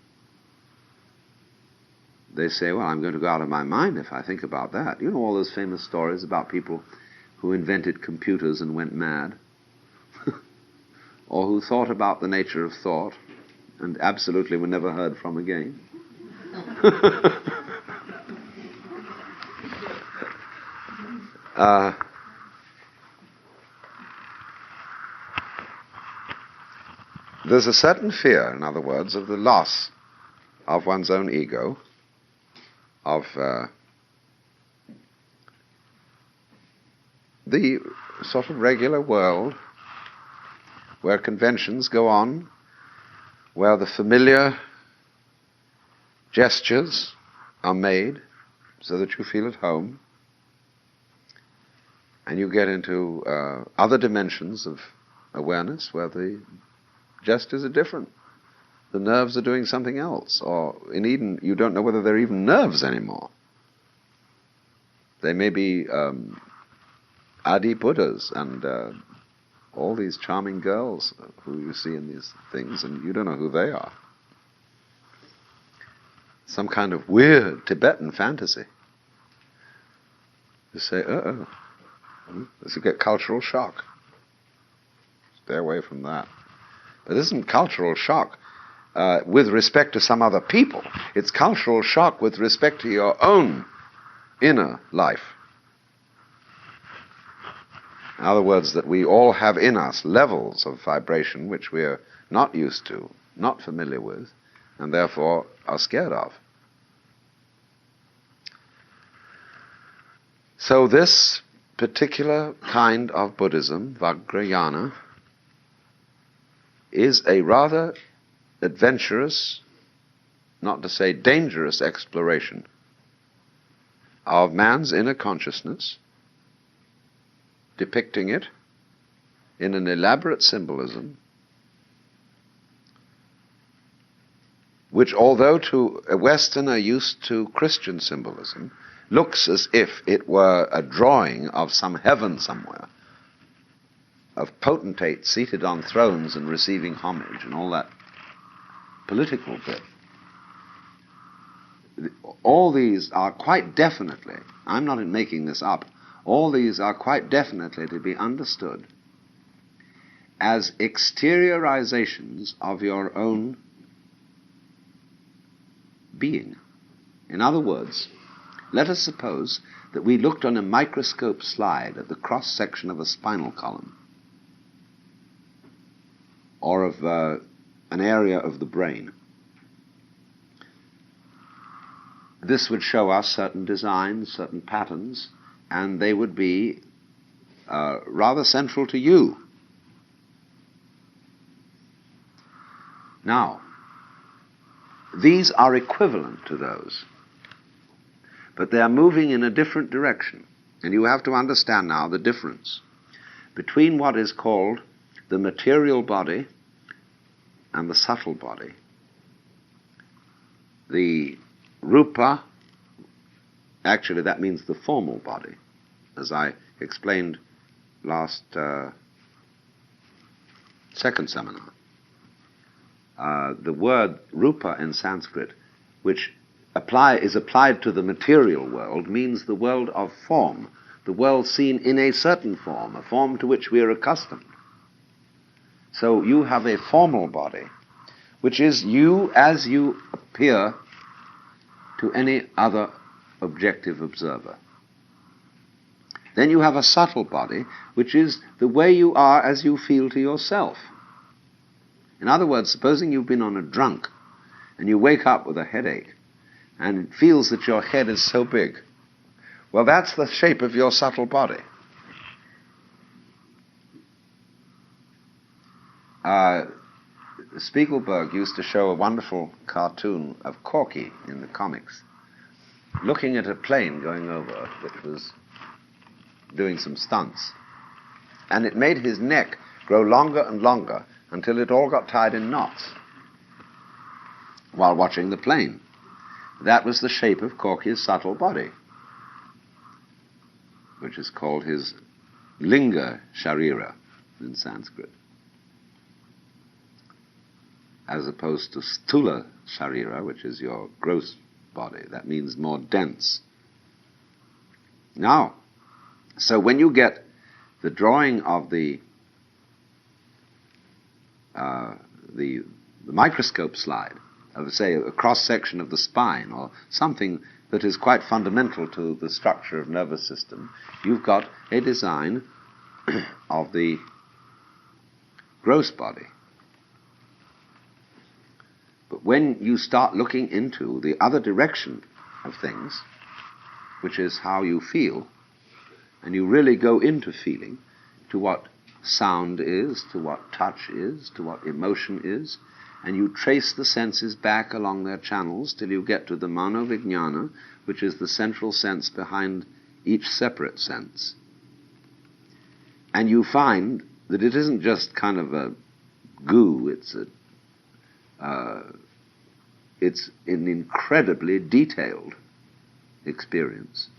they say, well, I'm going to go out of my mind if I think about that. You know all those famous stories about people who invented computers and went mad, or who thought about the nature of thought and absolutely were never heard from again. There's a certain fear, in other words, of the loss of one's own ego, of the sort of regular world where conventions go on, where the familiar gestures are made so that you feel at home, and you get into other dimensions of awareness where the gestures are different. The nerves are doing something else, or in Eden, you don't know whether they're even nerves anymore. They may be Adi Buddhas and all these charming girls who you see in these things, and you don't know who they are. Some kind of weird Tibetan fantasy. You say, this will get cultural shock. Stay away from that. But this isn't cultural shock with respect to some other people. It's cultural shock with respect to your own inner life. In other words, that we all have in us levels of vibration which we're not used to, not familiar with, and therefore are scared of. So this particular kind of Buddhism, Vajrayana, is a rather adventurous, not to say dangerous, exploration of man's inner consciousness, depicting it in an elaborate symbolism, which, although to a Westerner used to Christian symbolism, looks as if it were a drawing of some heaven somewhere, of potentates seated on thrones and receiving homage and all that political bit. All these are quite definitely, I'm not making this up, all these are quite definitely to be understood as exteriorizations of your own being. In other words, let us suppose that we looked on a microscope slide at the cross-section of a spinal column or of an area of the brain. This would show us certain designs, certain patterns, and they would be rather central to you. Now, these are equivalent to those, but they are moving in a different direction. And you have to understand now the difference between what is called the material body and the subtle body. The rupa, actually that means the formal body, as I explained last second seminar. The word rupa in Sanskrit, which is applied to the material world, means the world of form, the world seen in a certain form, a form to which we are accustomed. So you have a formal body, which is you as you appear to any other objective observer. Then you have a subtle body, which is the way you are as you feel to yourself. In other words, supposing you've been on a drunk and you wake up with a headache and it feels that your head is so big. Well, that's the shape of your subtle body. Spiegelberg used to show a wonderful cartoon of Corky in the comics, looking at a plane going over, which was doing some stunts. And it made his neck grow longer and longer until it all got tied in knots while watching the plane. That was the shape of Corky's subtle body, which is called his linga sharira in Sanskrit, as opposed to sthula sharira, which is your gross body. That means more dense. Now, so when you get the drawing of the microscope slide of, say, a cross-section of the spine or something that is quite fundamental to the structure of nervous system, you've got a design of the gross body. But when you start looking into the other direction of things, which is how you feel, and you really go into feeling, to what sound is, to what touch is, to what emotion is, and you trace the senses back along their channels till you get to the manovijnana, which is the central sense behind each separate sense. And you find that it isn't just kind of a goo, it's an incredibly detailed experience.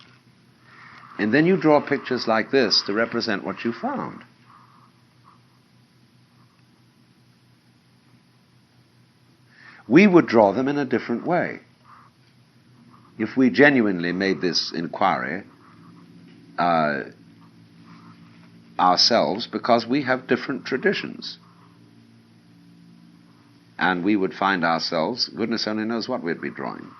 And then you draw pictures like this to represent what you found. We would draw them in a different way. If we genuinely made this inquiry ourselves because we have different traditions. And we would find ourselves, goodness only knows what we'd be drawing.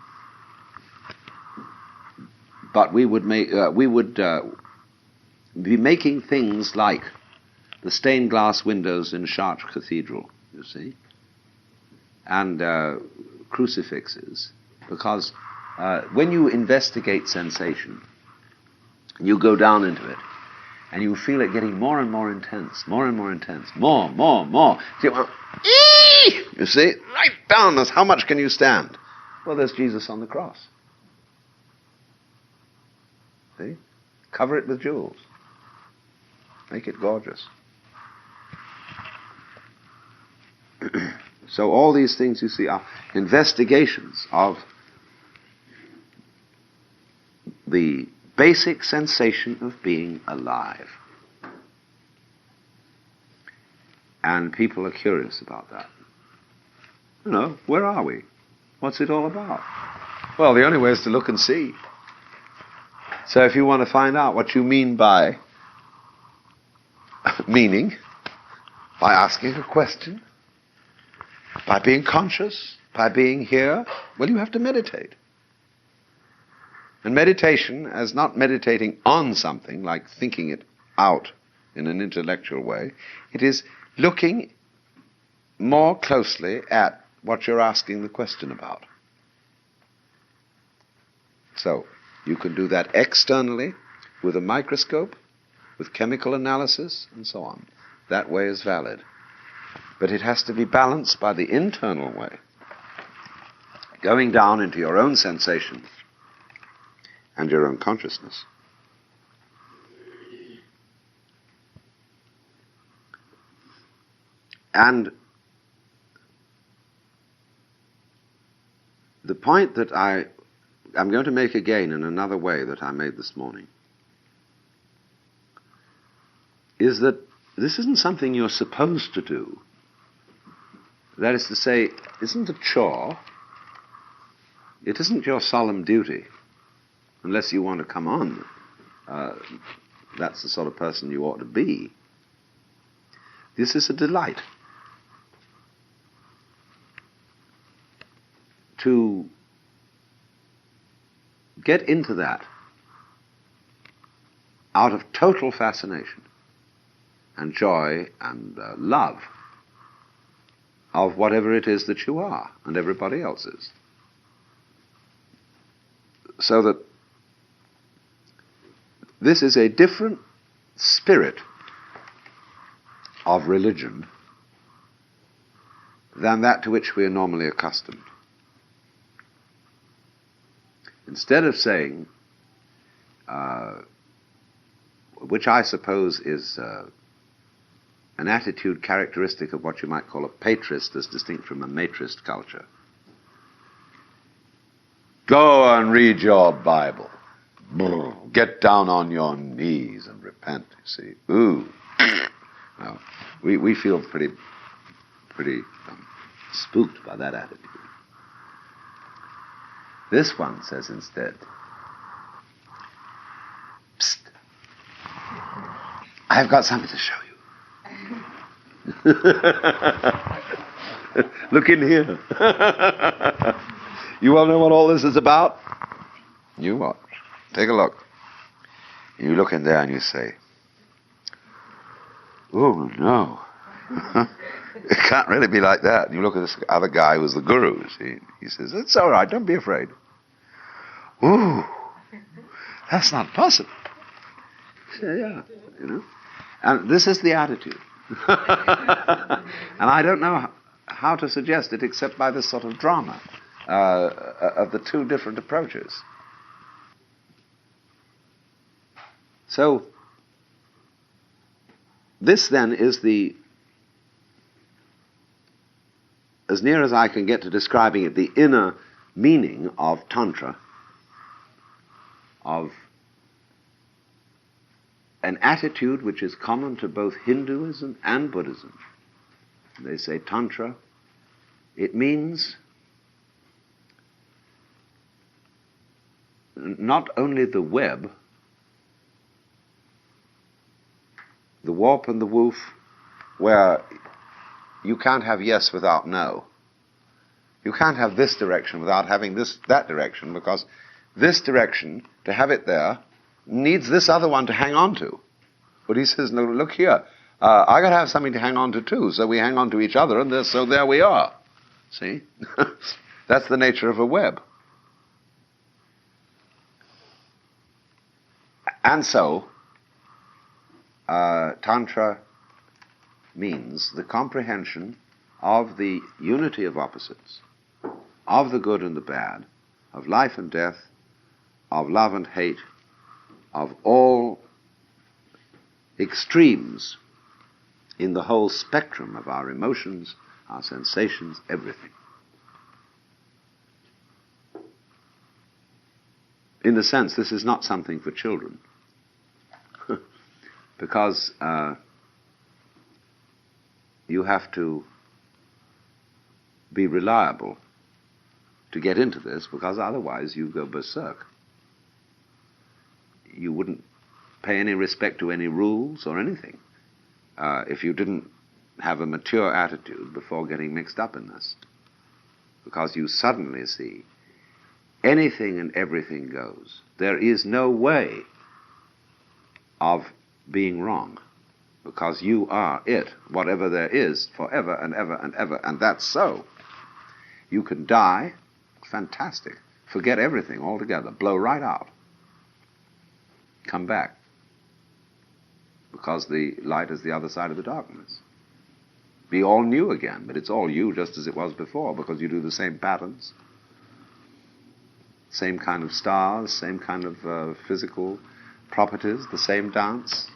But we would be making things like the stained glass windows in Chartres Cathedral, you see, and crucifixes, because when you investigate sensation, you go down into it, and you feel it getting more and more intense, more and more intense, more. You see, right down, as how much can you stand? Well, there's Jesus on the cross. See? Cover it with jewels. Make it gorgeous. So all these things, you see, are investigations of the basic sensation of being alive. And people are curious about that. You know, where are we? What's it all about? Well, the only way is to look and see. So if you want to find out what you mean by meaning, by asking a question, by being conscious, by being here, well, you have to meditate. And meditation, as not meditating on something, like thinking it out in an intellectual way, it is looking more closely at what you're asking the question about. So, you can do that externally, with a microscope, with chemical analysis, and so on. That way is valid. But it has to be balanced by the internal way, going down into your own sensations and your own consciousness. And the point that I'm going to make again in another way that I made this morning is that this isn't something you're supposed to do. That is to say, it isn't a chore. It isn't your solemn duty, unless you want to come on. That's the sort of person you ought to be. This is a delight. To get into that out of total fascination and joy and love of whatever it is that you are and everybody else is. So that this is a different spirit of religion than that to which we are normally accustomed. Instead of saying, which I suppose is an attitude characteristic of what you might call a patrist as distinct from a matrist culture. Go and read your Bible. Get down on your knees and repent, you see. Ooh. Well, we feel pretty spooked by that attitude. This one says instead, Psst, I've got something to show you. Look in here. You want to know what all this is about? You watch. Take a look. You look in there and you say, oh no. It can't really be like that. And you look at this other guy who's the guru, see? He says, it's all right, don't be afraid. Ooh, that's not possible. Yeah, you know. And this is the attitude. And I don't know how to suggest it except by this sort of drama of the two different approaches. So, this then is as near as I can get to describing it, the inner meaning of Tantra, of an attitude which is common to both Hinduism and Buddhism. They say Tantra, it means not only the web, the warp and the woof, where you can't have yes without no. You can't have this direction without having that direction, because this direction, to have it there, needs this other one to hang on to. But he says, no, look here, I got to have something to hang on to too, so we hang on to each other, and so there we are. See? That's the nature of a web. And so, Tantra means the comprehension of the unity of opposites, of the good and the bad, of life and death, of love and hate, of all extremes in the whole spectrum of our emotions, our sensations, everything. In the sense, this is not something for children, because you have to be reliable to get into this, because otherwise you go berserk. You wouldn't pay any respect to any rules or anything if you didn't have a mature attitude before getting mixed up in this, because you suddenly see anything and everything goes. There is no way of being wrong, because you are it, whatever there is, forever and ever and ever, and that's so. You can die, fantastic, forget everything altogether, blow right out, come back, because the light is the other side of the darkness. Be all new again, but it's all you just as it was before, because you do the same patterns, same kind of stars, same kind of physical properties, the same dance.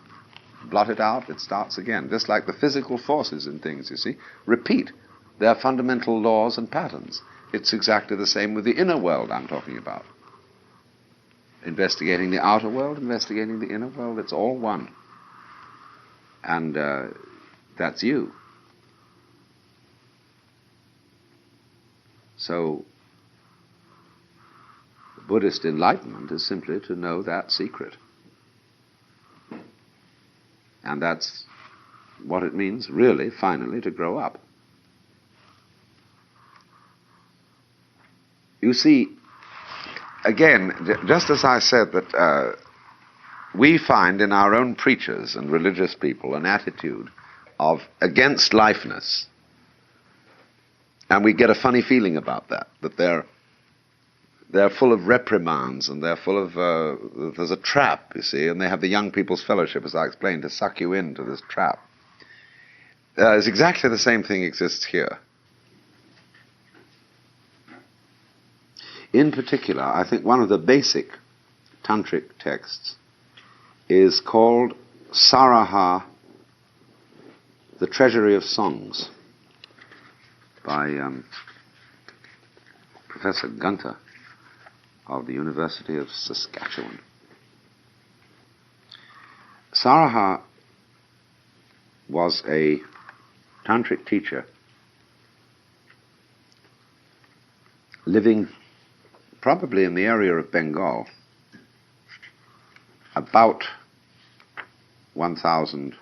Blot it out, it starts again. Just like the physical forces in things, you see, repeat their fundamental laws and patterns. It's exactly the same with the inner world I'm talking about. Investigating the outer world, investigating the inner world, it's all one. And that's you. So, Buddhist enlightenment is simply to know that secret. And that's what it means, really, finally, to grow up. You see, again, just as I said that we find in our own preachers and religious people an attitude of against lifeness, and we get a funny feeling about that they're full of reprimands, and they're full of, there's a trap, you see, and they have the Young People's Fellowship, as I explained, to suck you into this trap. It's exactly the same thing exists here. In particular, I think one of the basic tantric texts is called Saraha, the Treasury of Songs, by Professor Gunter of the University of Saskatchewan. Saraha was a tantric teacher living probably in the area of Bengal about 1000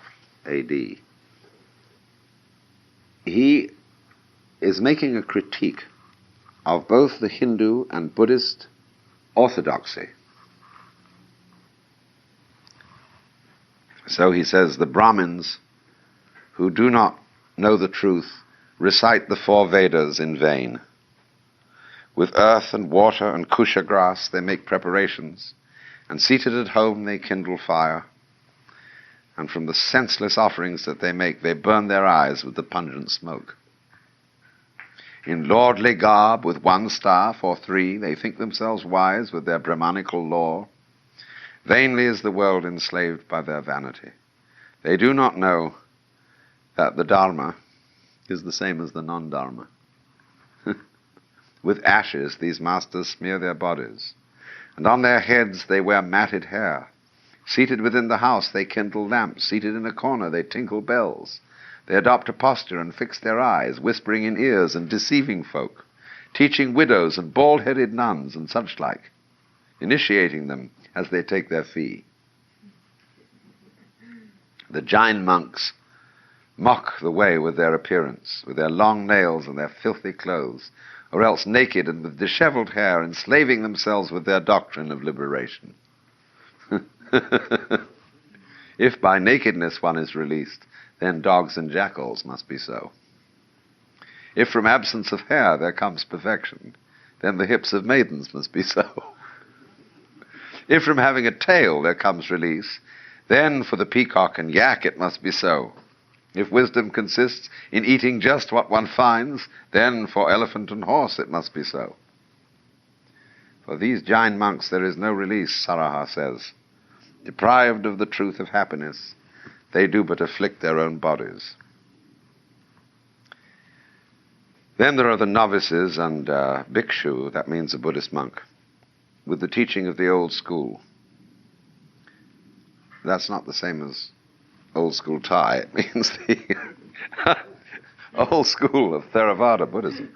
AD. He is making a critique of both the Hindu and Buddhist orthodoxy. So he says, the Brahmins who do not know the truth recite the four Vedas in vain. With earth and water and kusha grass they make preparations, and seated at home they kindle fire, and from the senseless offerings that they make they burn their eyes with the pungent smoke. In lordly garb, with one staff or three, they think themselves wise with their Brahmanical lore. Vainly is the world enslaved by their vanity. They do not know that the Dharma is the same as the non-Dharma. With ashes these masters smear their bodies, and on their heads they wear matted hair. Seated within the house they kindle lamps, seated in a corner they tinkle bells. They adopt a posture and fix their eyes, whispering in ears and deceiving folk, teaching widows and bald-headed nuns and such like, initiating them as they take their fee. The Jain monks mock the way with their appearance, with their long nails and their filthy clothes, or else naked and with dishevelled hair, enslaving themselves with their doctrine of liberation. If by nakedness one is released, then dogs and jackals must be so. If from absence of hair there comes perfection, then the hips of maidens must be so. If from having a tail there comes release, then for the peacock and yak it must be so. If wisdom consists in eating just what one finds, then for elephant and horse it must be so. For these Jain monks there is no release, Saraha says. Deprived of the truth of happiness, they do but afflict their own bodies. Then there are the novices and bhikshu, that means a Buddhist monk, with the teaching of the old school. That's not the same as old school Thai. It means the old school of Theravada Buddhism.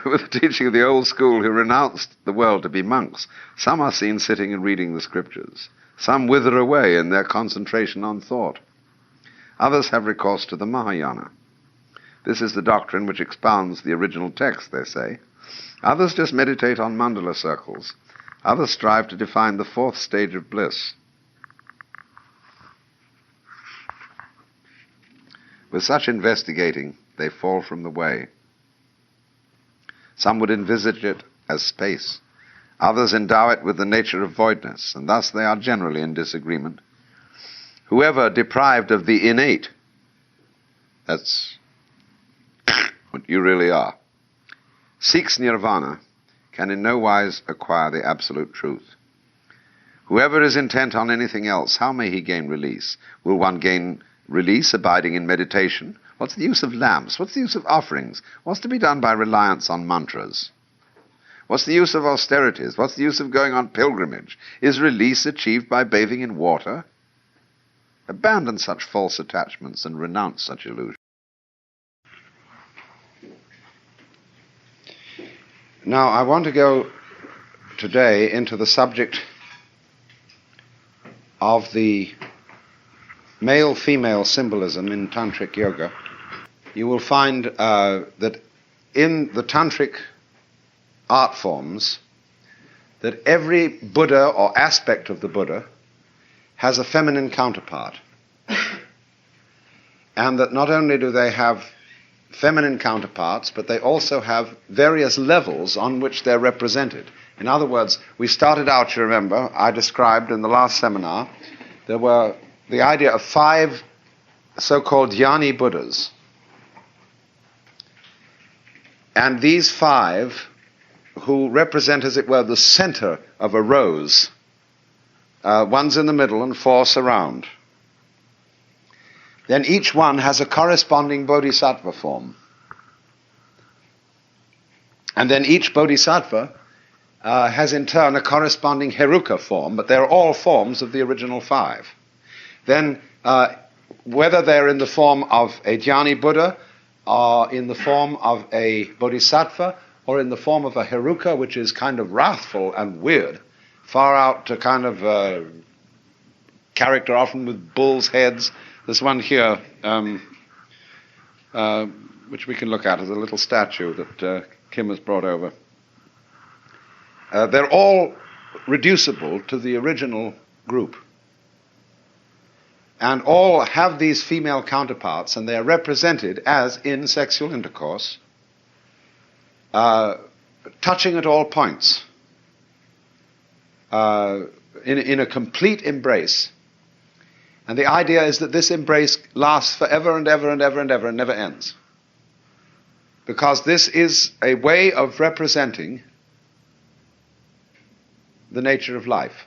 With the teaching of the old school who renounced the world to be monks, some are seen sitting and reading the scriptures. Some wither away in their concentration on thought. Others have recourse to the Mahayana. This is the doctrine which expounds the original text, they say. Others just meditate on mandala circles. Others strive to define the fourth stage of bliss. With such investigating, they fall from the way. Some would envisage it as space. Others endow it with the nature of voidness, and thus they are generally in disagreement. Whoever deprived of the innate, that's what you really are, seeks nirvana, can in no wise acquire the absolute truth. Whoever is intent on anything else, how may he gain release? Will one gain release abiding in meditation? What's the use of lamps? What's the use of offerings? What's to be done by reliance on mantras? What's the use of austerities? What's the use of going on pilgrimage? Is release achieved by bathing in water? Abandon such false attachments and renounce such illusions. Now, I want to go today into the subject of the male-female symbolism in Tantric Yoga. You will find that in the Tantric art forms, that every Buddha or aspect of the Buddha has a feminine counterpart. And that not only do they have feminine counterparts, but they also have various levels on which they're represented. In other words, we started out, you remember, I described in the last seminar, there were the idea of 5 so-called Jnani Buddhas. And these 5, who represent, as it were, the center of a rose, one's in the middle and 4 surround. Then each one has a corresponding bodhisattva form. And then each bodhisattva has in turn a corresponding heruka form, but they're all forms of the original 5. Then whether they're in the form of a Jnani Buddha, or in the form of a bodhisattva, or in the form of a heruka, which is kind of wrathful and weird, far out to kind of character, often with bull's heads. There's one here, which we can look at as a little statue that Kim has brought over. They're all reducible to the original group. And all have these female counterparts, and they are represented as in sexual intercourse, touching at all points, in a complete embrace. And the idea is that this embrace lasts forever and ever and ever and ever and never ends. Because this is a way of representing the nature of life.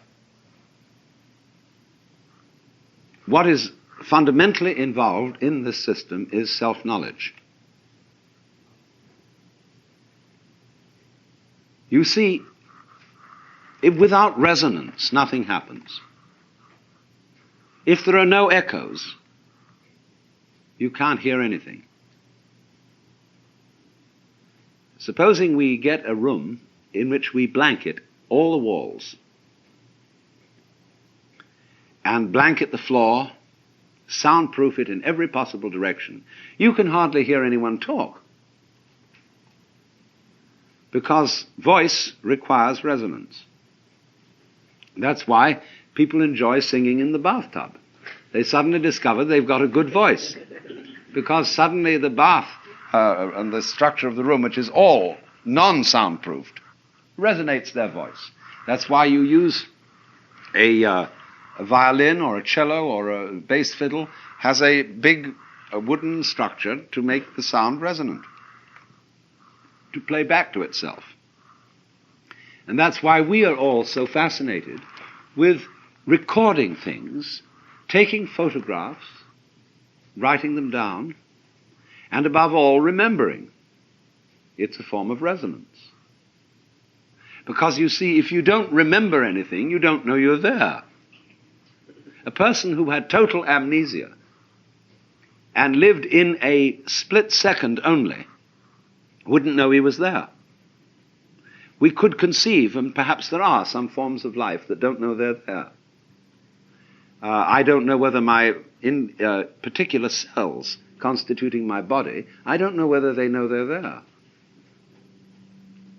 What is fundamentally involved in this system is self-knowledge. You see, without resonance, nothing happens. If there are no echoes, you can't hear anything. Supposing we get a room in which we blanket all the walls, and blanket the floor, soundproof it in every possible direction, you can hardly hear anyone talk. Because voice requires resonance. That's why people enjoy singing in the bathtub. They suddenly discover they've got a good voice. Because suddenly the bath and the structure of the room, which is all non-soundproofed, resonates their voice. That's why you use a violin or a cello or a bass fiddle has a big wooden structure to make the sound resonant, to play back to itself. And that's why we are all so fascinated with recording things, taking photographs, writing them down, and above all, remembering. It's a form of resonance. Because you see, if you don't remember anything, you don't know you're there. A person who had total amnesia and lived in a split second only wouldn't know he was there. We could conceive, and perhaps there are some forms of life that don't know they're there. I don't know whether my particular cells constituting my body, I don't know whether they know they're there.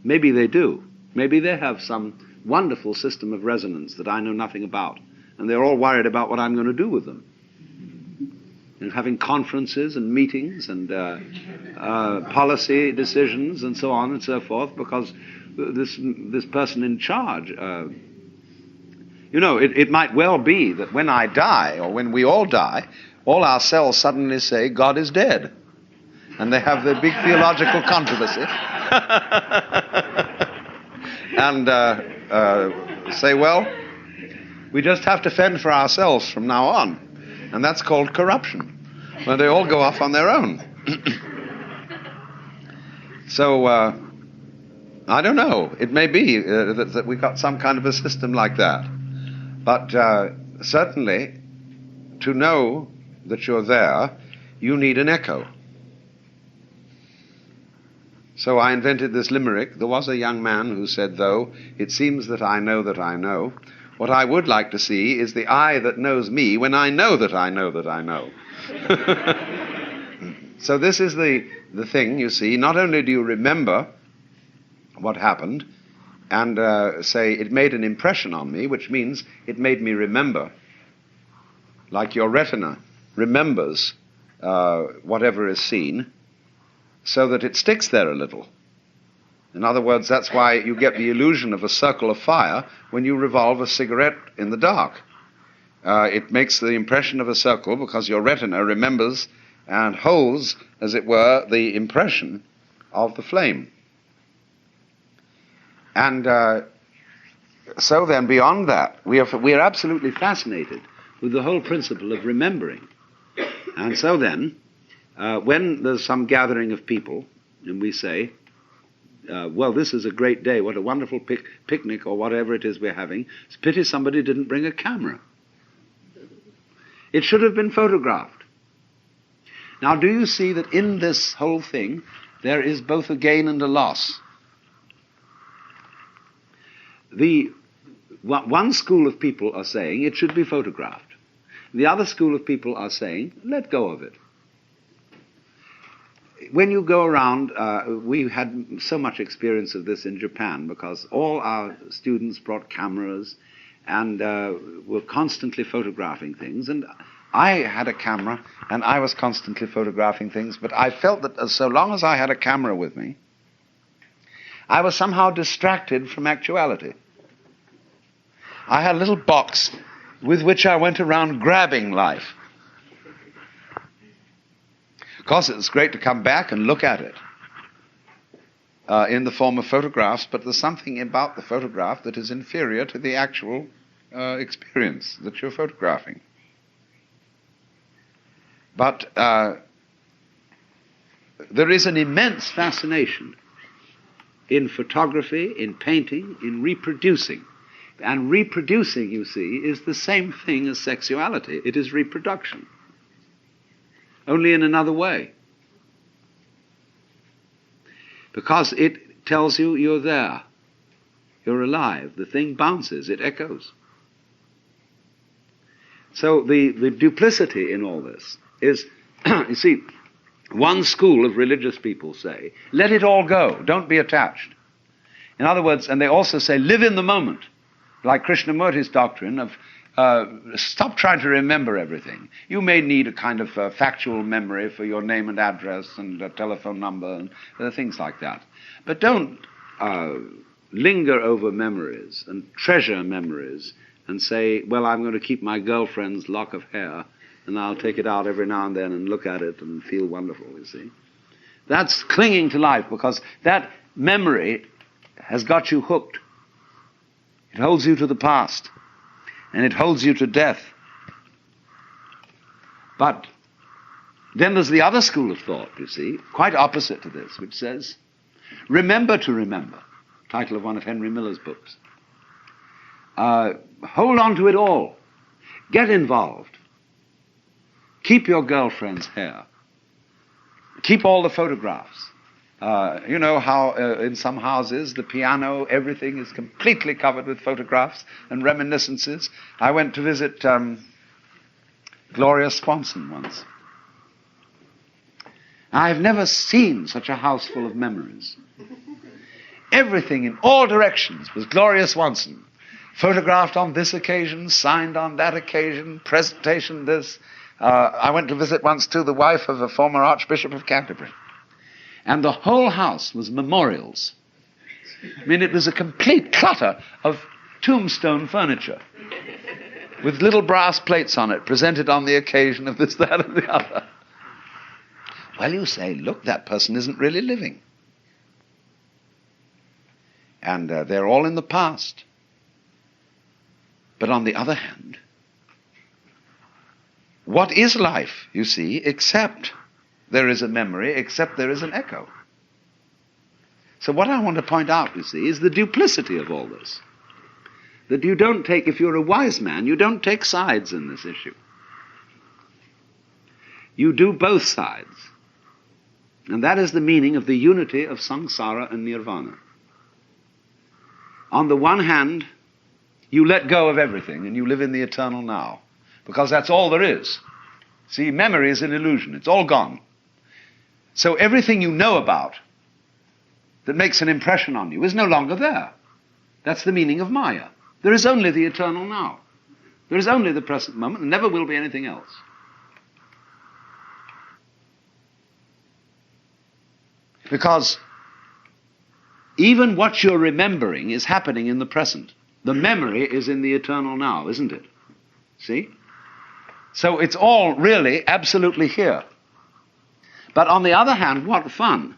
Maybe they do. Maybe they have some wonderful system of resonance that I know nothing about, and they're all worried about what I'm going to do with them. And having conferences and meetings and policy decisions and so on and so forth, because this person in charge, it might well be that when I die, or when we all die, all our cells suddenly say, God is dead. And they have the big theological controversy. And say, well, we just have to fend for ourselves from now on. And that's called corruption, when they all go off on their own. So, I don't know. It may be that we've got some kind of a system like that. But certainly, to know that you're there, you need an echo. So I invented this limerick. There was a young man who said, though, it seems that I know, what I would like to see is the eye that knows me when I know that I know that I know. So this is the thing, you see. Not only do you remember what happened, and say, it made an impression on me, which means it made me remember, like your retina remembers whatever is seen, so that it sticks there a little. In other words, that's why you get the illusion of a circle of fire when you revolve a cigarette in the dark. It makes the impression of a circle because your retina remembers and holds, as it were, the impression of the flame. And so then, beyond that, we are absolutely fascinated with the whole principle of remembering. And so then, when there's some gathering of people, and we say, well, this is a great day, what a wonderful picnic, or whatever it is we're having, it's a pity somebody didn't bring a camera. It should have been photographed. Now, do you see that in this whole thing, there is both a gain and a loss? One school of people are saying it should be photographed. The other school of people are saying, let go of it. When you go around, we had so much experience of this in Japan, because all our students brought cameras and were constantly photographing things. And I had a camera, and I was constantly photographing things, but I felt that so long as I had a camera with me, I was somehow distracted from actuality. I had a little box with which I went around grabbing life. Of course, it's great to come back and look at it in the form of photographs, but there's something about the photograph that is inferior to the actual experience that you're photographing. But there is an immense fascination in photography, in painting, in reproducing. And reproducing, you see, is the same thing as sexuality. It is reproduction, only in another way. Because it tells you you're there, you're alive, the thing bounces, it echoes. So the duplicity in all this is, you see, one school of religious people say, let it all go, don't be attached. In other words, and they also say, live in the moment, like Krishnamurti's doctrine of stop trying to remember everything. You may need a kind of factual memory for your name and address and a telephone number and things like that. But don't linger over memories and treasure memories and say, well, I'm going to keep my girlfriend's lock of hair and I'll take it out every now and then and look at it and feel wonderful, you see. That's clinging to life, because that memory has got you hooked. It holds you to the past, and it holds you to death. But then there's the other school of thought, you see, quite opposite to this, which says, remember to remember, title of one of Henry Miller's books. Hold on to it all. Get involved. Keep your girlfriend's hair. Keep all the photographs. You know how in some houses, the piano, everything is completely covered with photographs and reminiscences. I went to visit Gloria Swanson once. I've never seen such a house full of memories. Everything in all directions was Gloria Swanson. Photographed on this occasion, signed on that occasion, presentation this. I went to visit once too the wife of a former Archbishop of Canterbury. And the whole house was memorials. I mean, it was a complete clutter of tombstone furniture with little brass plates on it, presented on the occasion of this, that, and the other. Well, you say, look, that person isn't really living. And they're all in the past. But on the other hand, what is life, you see, except there is a memory, except there is an echo? So what I want to point out, you see, is the duplicity of all this. That you don't take, if you're a wise man, you don't take sides in this issue. You do both sides. And that is the meaning of the unity of samsara and nirvana. On the one hand, you let go of everything and you live in the eternal now, because that's all there is. See, memory is an illusion. It's all gone. So everything you know about that makes an impression on you is no longer there. That's the meaning of Maya. There is only the eternal now. There is only the present moment, and never will be anything else. Because even what you're remembering is happening in the present. The memory is in the eternal now, isn't it? See? So it's all really absolutely here. But on the other hand, what fun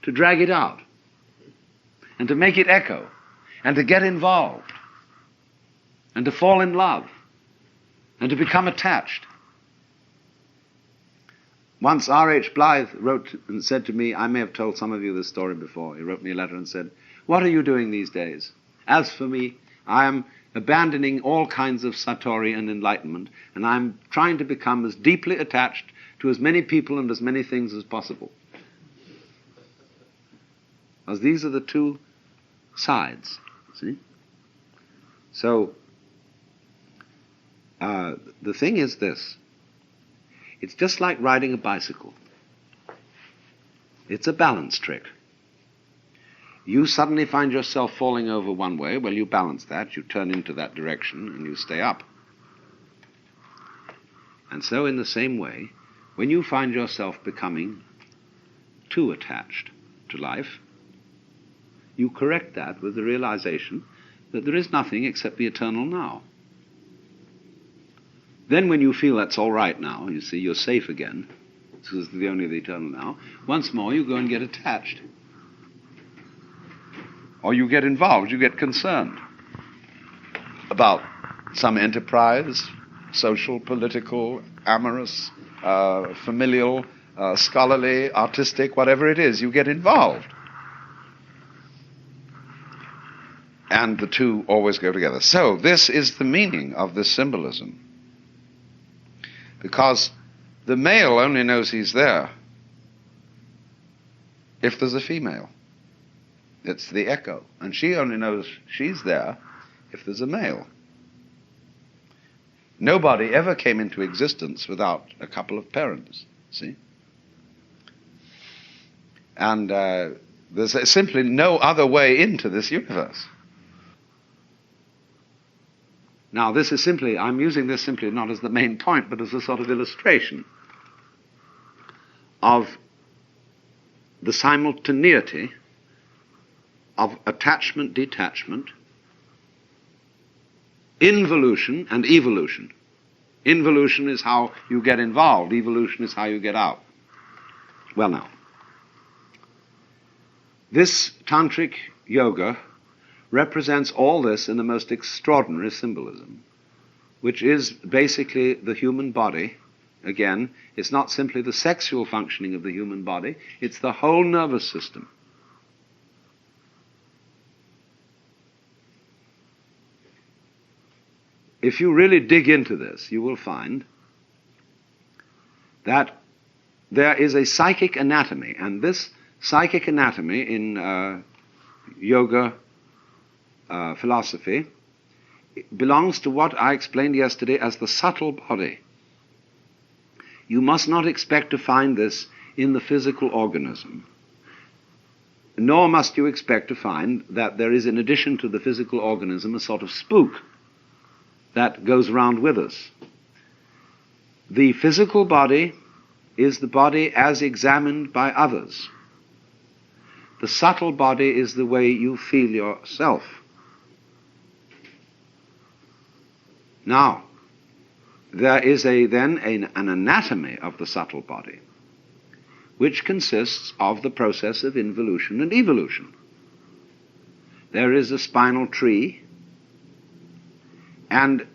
to drag it out and to make it echo and to get involved and to fall in love and to become attached. Once R.H. Blythe wrote and said to me, I may have told some of you this story before, he wrote me a letter and said, what are you doing these days? As for me, I am abandoning all kinds of satori and enlightenment, and I'm trying to become as deeply attached to as many people and as many things as possible. Because these are the two sides, see? So, the thing is this. It's just like riding a bicycle. It's a balance trick. You suddenly find yourself falling over one way, well, you balance that, you turn into that direction, and you stay up. And so in the same way, when you find yourself becoming too attached to life, you correct that with the realization that there is nothing except the eternal now. Then when you feel that's all right now, you see, you're safe again, this is the only the eternal now, once more you go and get attached. Or you get involved, you get concerned about some enterprise, social, political, amorous, familial, scholarly, artistic, whatever it is, you get involved. And the two always go together. So this is the meaning of this symbolism. Because the male only knows he's there if there's a female. It's the echo. And she only knows she's there if there's a male. Nobody ever came into existence without a couple of parents, see? And there's simply no other way into this universe. Now, this is simply, I'm using this simply not as the main point, but as a sort of illustration of the simultaneity of attachment, detachment, involution and evolution. Involution is how you get involved, evolution is how you get out. Well now, this tantric yoga represents all this in the most extraordinary symbolism, which is basically the human body. Again, it's not simply the sexual functioning of the human body, it's the whole nervous system. If you really dig into this, you will find that there is a psychic anatomy, and this psychic anatomy in yoga philosophy belongs to what I explained yesterday as the subtle body. You must not expect to find this in the physical organism, nor must you expect to find that there is, in addition to the physical organism, a sort of spook that goes around with us. The physical body is the body as examined by others. The subtle body is the way you feel yourself. Now, there is then an anatomy of the subtle body, which consists of the process of involution and evolution. There is a spinal tree, and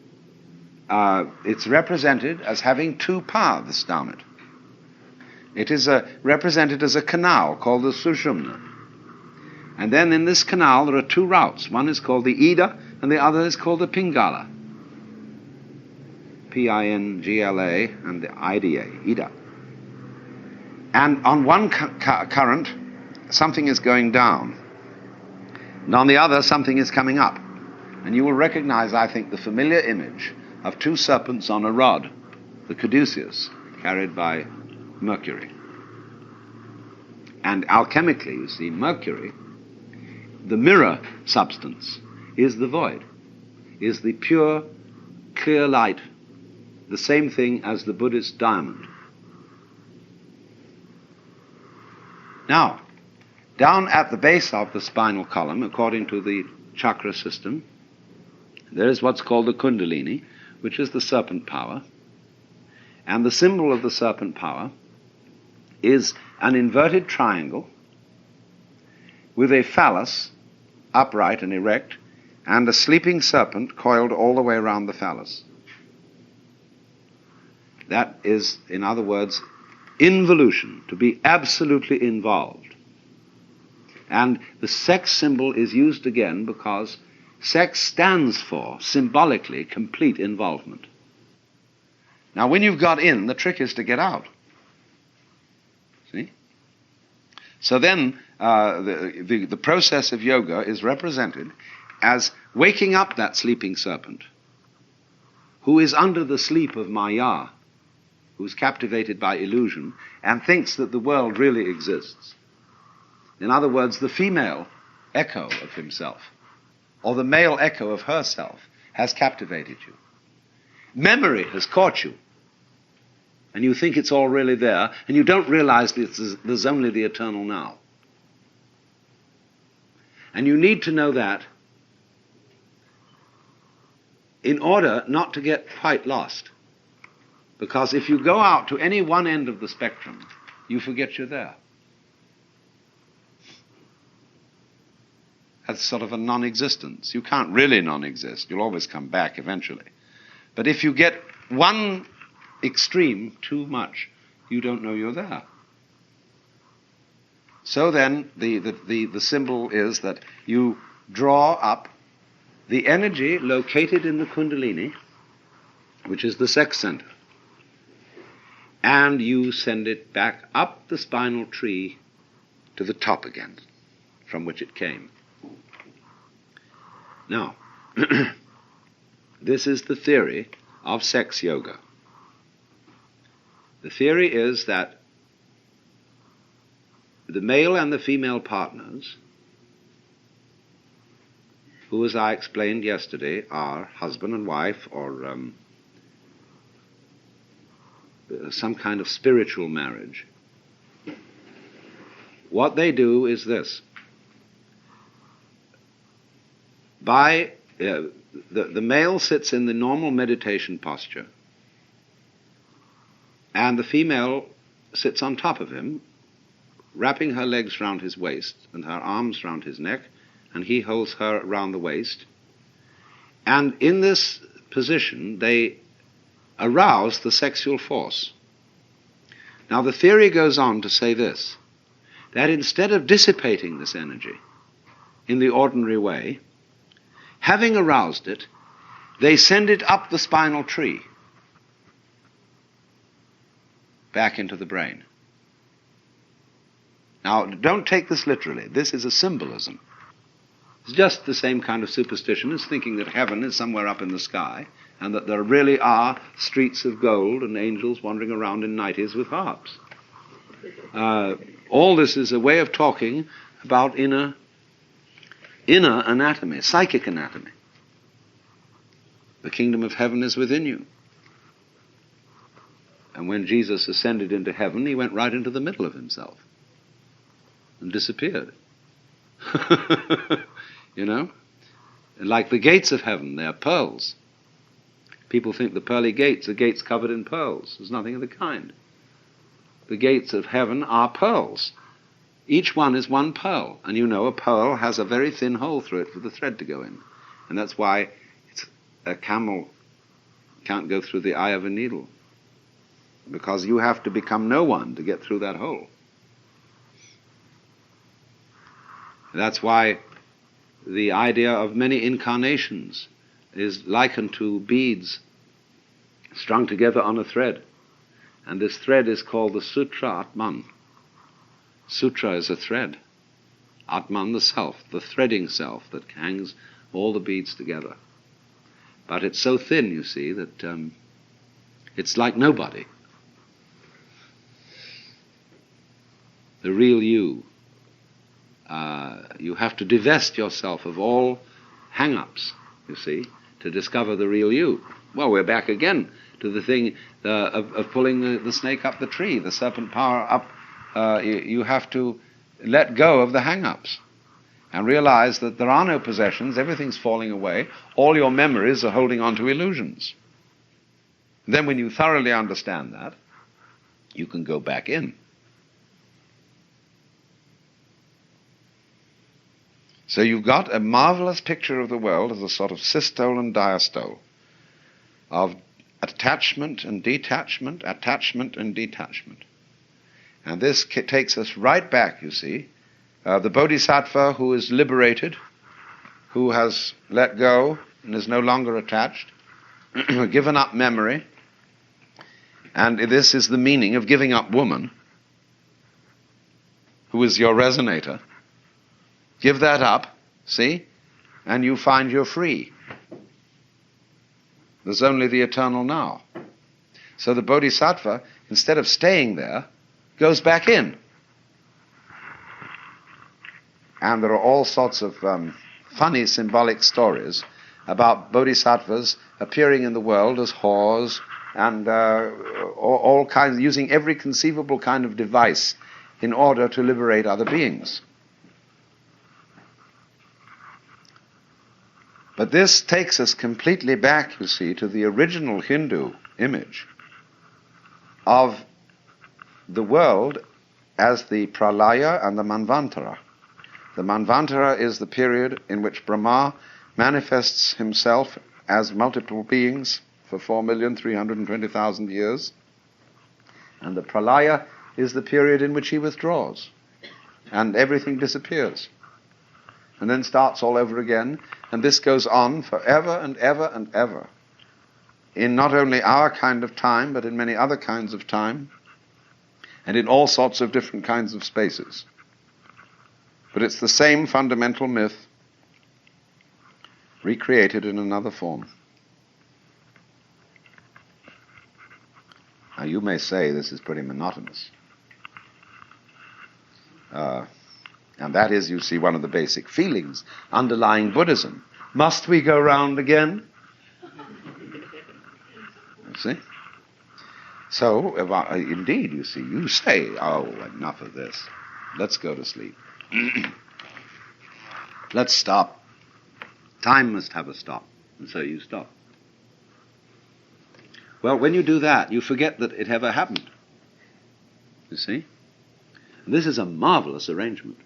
it's represented as having two paths down it. It is represented as a canal called the Sushumna. And then in this canal there are two routes. One is called the Ida, and the other is called the Pingala. P-I-N-G-L-A and the IDA, Ida. And on one current, something is going down. And on the other, something is coming up. And you will recognize, I think, the familiar image of two serpents on a rod, the caduceus, carried by Mercury. And alchemically, you see, Mercury, the mirror substance, is the void, is the pure, clear light, the same thing as the Buddhist diamond. Now, down at the base of the spinal column, according to the chakra system, there is what's called the Kundalini, which is the serpent power. And the symbol of the serpent power is an inverted triangle with a phallus upright and erect, and a sleeping serpent coiled all the way around the phallus. That is, in other words, involution, to be absolutely involved. And the sex symbol is used again because sex stands for, symbolically, complete involvement. Now, when you've got in, the trick is to get out. See? So then, the process of yoga is represented as waking up that sleeping serpent, who is under the sleep of Maya, who's captivated by illusion, and thinks that the world really exists. In other words, the female echo of himself, or the male echo of herself, has captivated you. Memory has caught you, and you think it's all really there, and you don't realize that there's only the eternal now. And you need to know that in order not to get quite lost. Because if you go out to any one end of the spectrum, you forget you're there. That's sort of a non-existence. You can't really non-exist. You'll always come back eventually. But if you get one extreme too much, you don't know you're there. So then the symbol is that you draw up the energy located in the Kundalini, which is the sex center, and you send it back up the spinal tree to the top again, from which it came. Now, this is the theory of sex yoga. The theory is that the male and the female partners, who, as I explained yesterday, are husband and wife, or some kind of spiritual marriage, what they do is this. The male sits in the normal meditation posture, and the female sits on top of him, wrapping her legs round his waist and her arms round his neck, and he holds her round the waist. And in this position, they arouse the sexual force. Now, the theory goes on to say this, that instead of dissipating this energy in the ordinary way, having aroused it, they send it up the spinal tree, back into the brain. Now, don't take this literally. This is a symbolism. It's just the same kind of superstition as thinking that heaven is somewhere up in the sky, and that there really are streets of gold and angels wandering around in nighties with harps. All this is a way of talking about inner anatomy, psychic anatomy. The kingdom of heaven is within you. And when Jesus ascended into heaven, he went right into the middle of himself and disappeared. You know? Like the gates of heaven, they are pearls. People think the pearly gates are gates covered in pearls. There's nothing of the kind. The gates of heaven are pearls. Each one is one pearl. And you know a pearl has a very thin hole through it for the thread to go in. And that's why a camel can't go through the eye of a needle. Because you have to become no one to get through that hole. That's why the idea of many incarnations is likened to beads strung together on a thread. And this thread is called the Sutra Atman. Sutra is a thread. Atman, the self, the threading self that hangs all the beads together. But it's so thin, you see, that it's like nobody. The real you. You have to divest yourself of all hang-ups, you see, to discover the real you. Well, we're back again to the thing of pulling the snake up the tree, the serpent power up. You have to let go of the hang-ups and realize that there are no possessions, everything's falling away, all your memories are holding on to illusions. Then when you thoroughly understand that, you can go back in. So you've got a marvelous picture of the world as a sort of systole and diastole, of attachment and detachment, attachment and detachment. And this takes us right back, you see. The Bodhisattva who is liberated, who has let go and is no longer attached, given up memory, and this is the meaning of giving up woman, who is your resonator. Give that up, see, and you find you're free. There's only the eternal now. So the Bodhisattva, instead of staying there, goes back in. And there are all sorts of funny symbolic stories about bodhisattvas appearing in the world as whores and all kinds, using every conceivable kind of device in order to liberate other beings. But this takes us completely back, you see, to the original Hindu image of the world as the Pralaya and the Manvantara. The Manvantara is the period in which Brahma manifests himself as multiple beings for 4,320,000 years. And the Pralaya is the period in which he withdraws and everything disappears. And then starts all over again, and this goes on forever and ever and ever, in not only our kind of time, but in many other kinds of time, and in all sorts of different kinds of spaces. But it's the same fundamental myth, recreated in another form. Now you may say this is pretty monotonous. And that is, you see, one of the basic feelings underlying Buddhism. Must we go round again? You see? So, indeed, you see, you say, oh, enough of this. Let's go to sleep. Let's stop. Time must have a stop. And so you stop. Well, when you do that, you forget that it ever happened. You see? And this is a marvelous arrangement.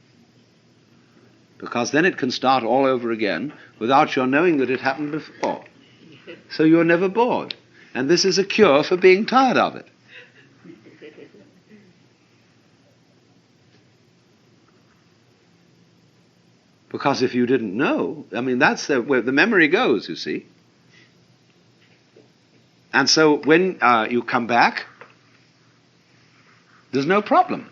Because then it can start all over again without your knowing that it happened before. So you're never bored. And this is a cure for being tired of it. Because if you didn't know, I mean, that's where the memory goes, you see. And so when you come back, there's no problem.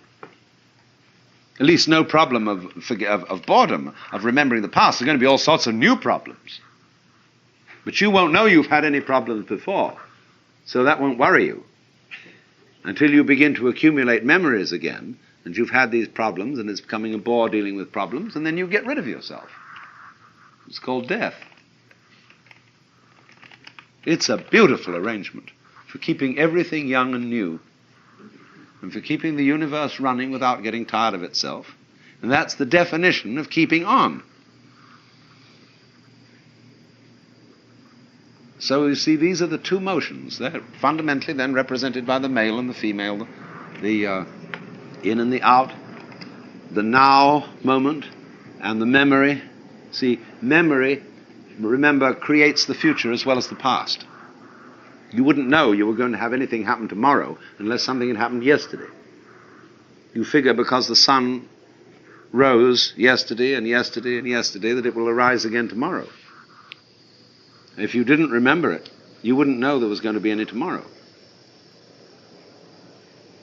At least no problem of boredom, of remembering the past. There's going to be all sorts of new problems. But you won't know you've had any problems before. So that won't worry you. Until you begin to accumulate memories again, and you've had these problems, and it's becoming a bore dealing with problems, and then you get rid of yourself. It's called death. It's a beautiful arrangement for keeping everything young and new, and for keeping the universe running without getting tired of itself. And that's the definition of keeping on. So you see, these are the two motions. They're fundamentally then represented by the male and the female, the in and the out, the now moment, and the memory. See, memory, remember, creates the future as well as the past. You wouldn't know you were going to have anything happen tomorrow unless something had happened yesterday. You figure because the sun rose yesterday and yesterday and yesterday that it will arise again tomorrow. If you didn't remember it, you wouldn't know there was going to be any tomorrow.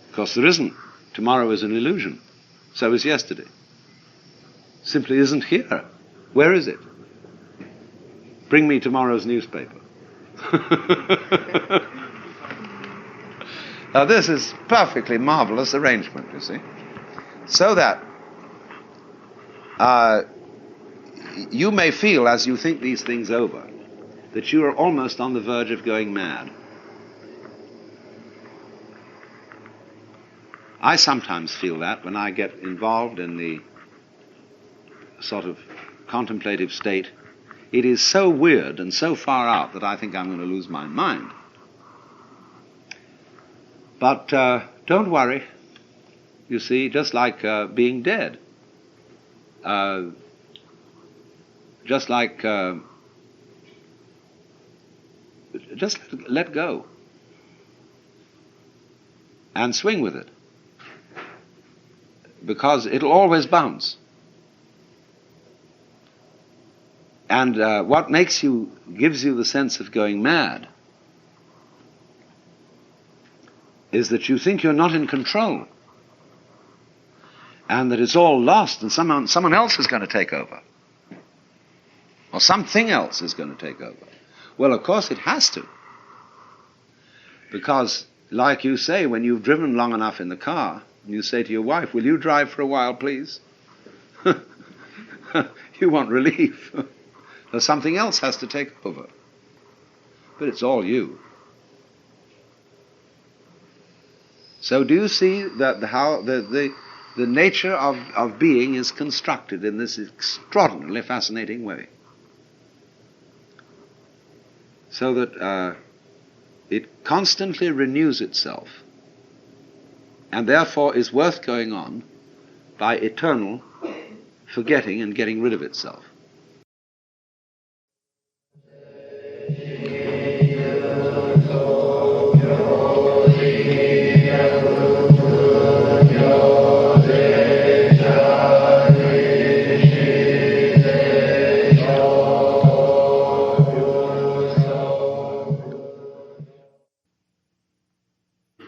Because there isn't. Tomorrow is an illusion. So is yesterday. Simply isn't here. Where is it? Bring me tomorrow's newspaper. Now this is perfectly marvelous arrangement, you see. So that you may feel, as you think these things over, that you are almost on the verge of going mad. I sometimes feel that when I get involved in the sort of contemplative state. It is so weird and so far out that I think I'm going to lose my mind. But don't worry. You see, just like being dead. Just like... just let go. And swing with it. Because it'll always bounce. And what gives you the sense of going mad is that you think you're not in control and that it's all lost and someone else is going to take over. Or something else is going to take over. Well, of course it has to. Because, like you say, when you've driven long enough in the car, you say to your wife, will you drive for a while, please? You want relief. Or something else has to take over. But it's all you. So do you see that how the nature of being is constructed in this extraordinarily fascinating way? So that it constantly renews itself and therefore is worth going on by eternal forgetting and getting rid of itself.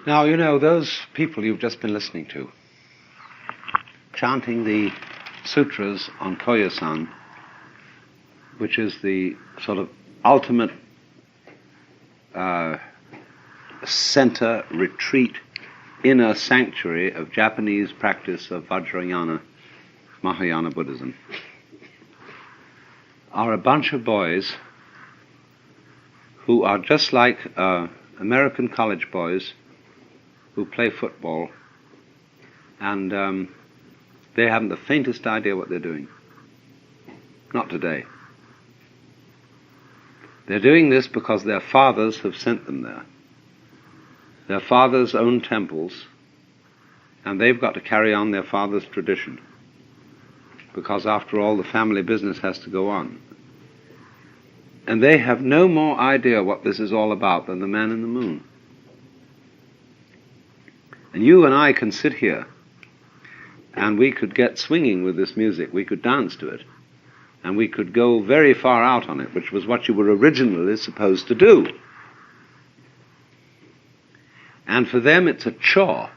Now, you know, those people you've just been listening to, chanting the sutras on Koyasan, which is the sort of ultimate center, retreat, inner sanctuary of Japanese practice of Vajrayana, Mahayana Buddhism, are a bunch of boys who are just like American college boys who play football, and they haven't the faintest idea what they're doing. Not today. They're doing this because their fathers have sent them there. Their fathers own temples, and they've got to carry on their father's tradition, because after all the family business has to go on. And they have no more idea what this is all about than the man in the moon. And you and I can sit here and we could get swinging with this music, we could dance to it, and we could go very far out on it, which was what you were originally supposed to do. And for them it's a chore.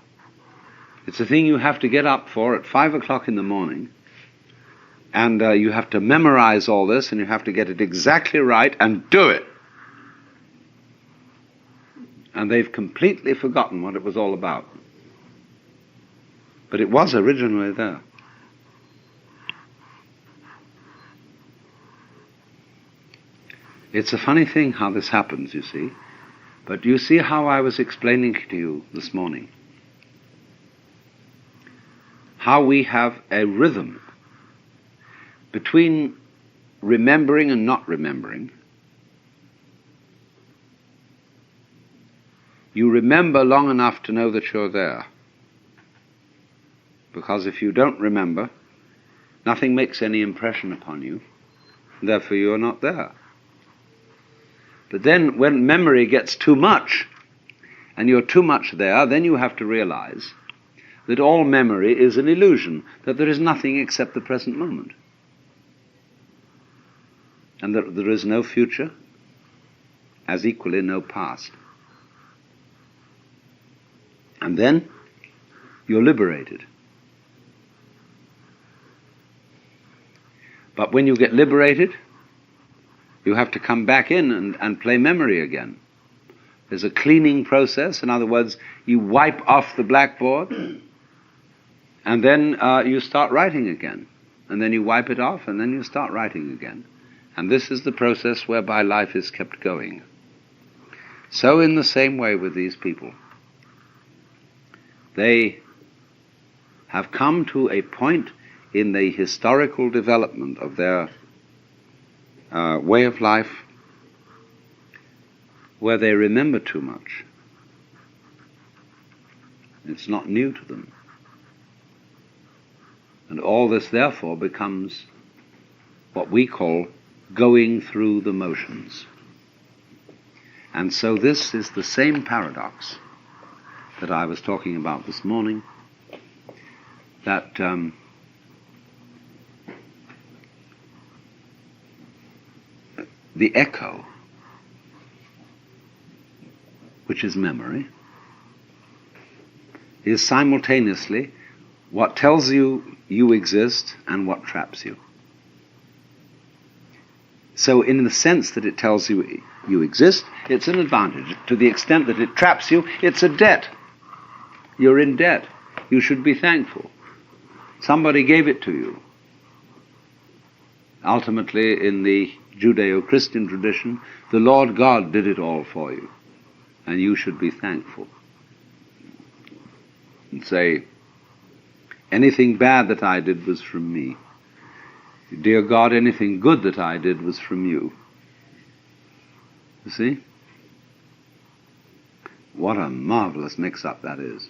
It's a thing you have to get up for at 5 o'clock in the morning, and you have to memorize all this, and you have to get it exactly right and do it. And they've completely forgotten what it was all about. But it was originally there. It's a funny thing how this happens, you see. But you see how I was explaining to you this morning? How we have a rhythm between remembering and not remembering. You remember long enough to know that you're there. Because if you don't remember, nothing makes any impression upon you, and therefore you're not there. But then when memory gets too much, and you're too much there, then you have to realize that all memory is an illusion, that there is nothing except the present moment. And that there is no future, as equally no past. And then you're liberated. But when you get liberated, you have to come back in and play memory again. There's a cleaning process. In other words, you wipe off the blackboard, and then you start writing again. And then you wipe it off, and then you start writing again. And this is the process whereby life is kept going. So in the same way with these people, they have come to a point in the historical development of their way of life where they remember too much. It's not new to them. And all this therefore becomes what we call going through the motions. And so this is the same paradox that I was talking about this morning, that the echo, which is memory, is simultaneously what tells you you exist and what traps you. So in the sense that it tells you you exist, it's an advantage. To the extent that it traps you, it's a debt. You're in debt. You should be thankful. Somebody gave it to you. Ultimately, in the Judeo-Christian tradition, the Lord God did it all for you, and you should be thankful. And say, anything bad that I did was from me. Dear God, anything good that I did was from you. You see? What a marvelous mix-up that is.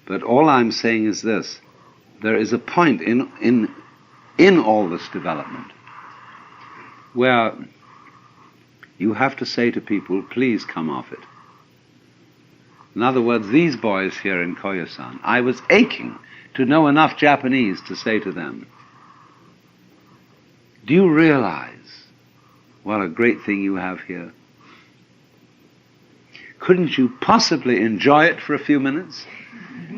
But all I'm saying is this: there is a point in all this development where you have to say to people, please come off it. In other words, these boys here in Koyasan, I was aching to know enough Japanese to say to them, do you realize what a great thing you have here? Couldn't you possibly enjoy it for a few minutes?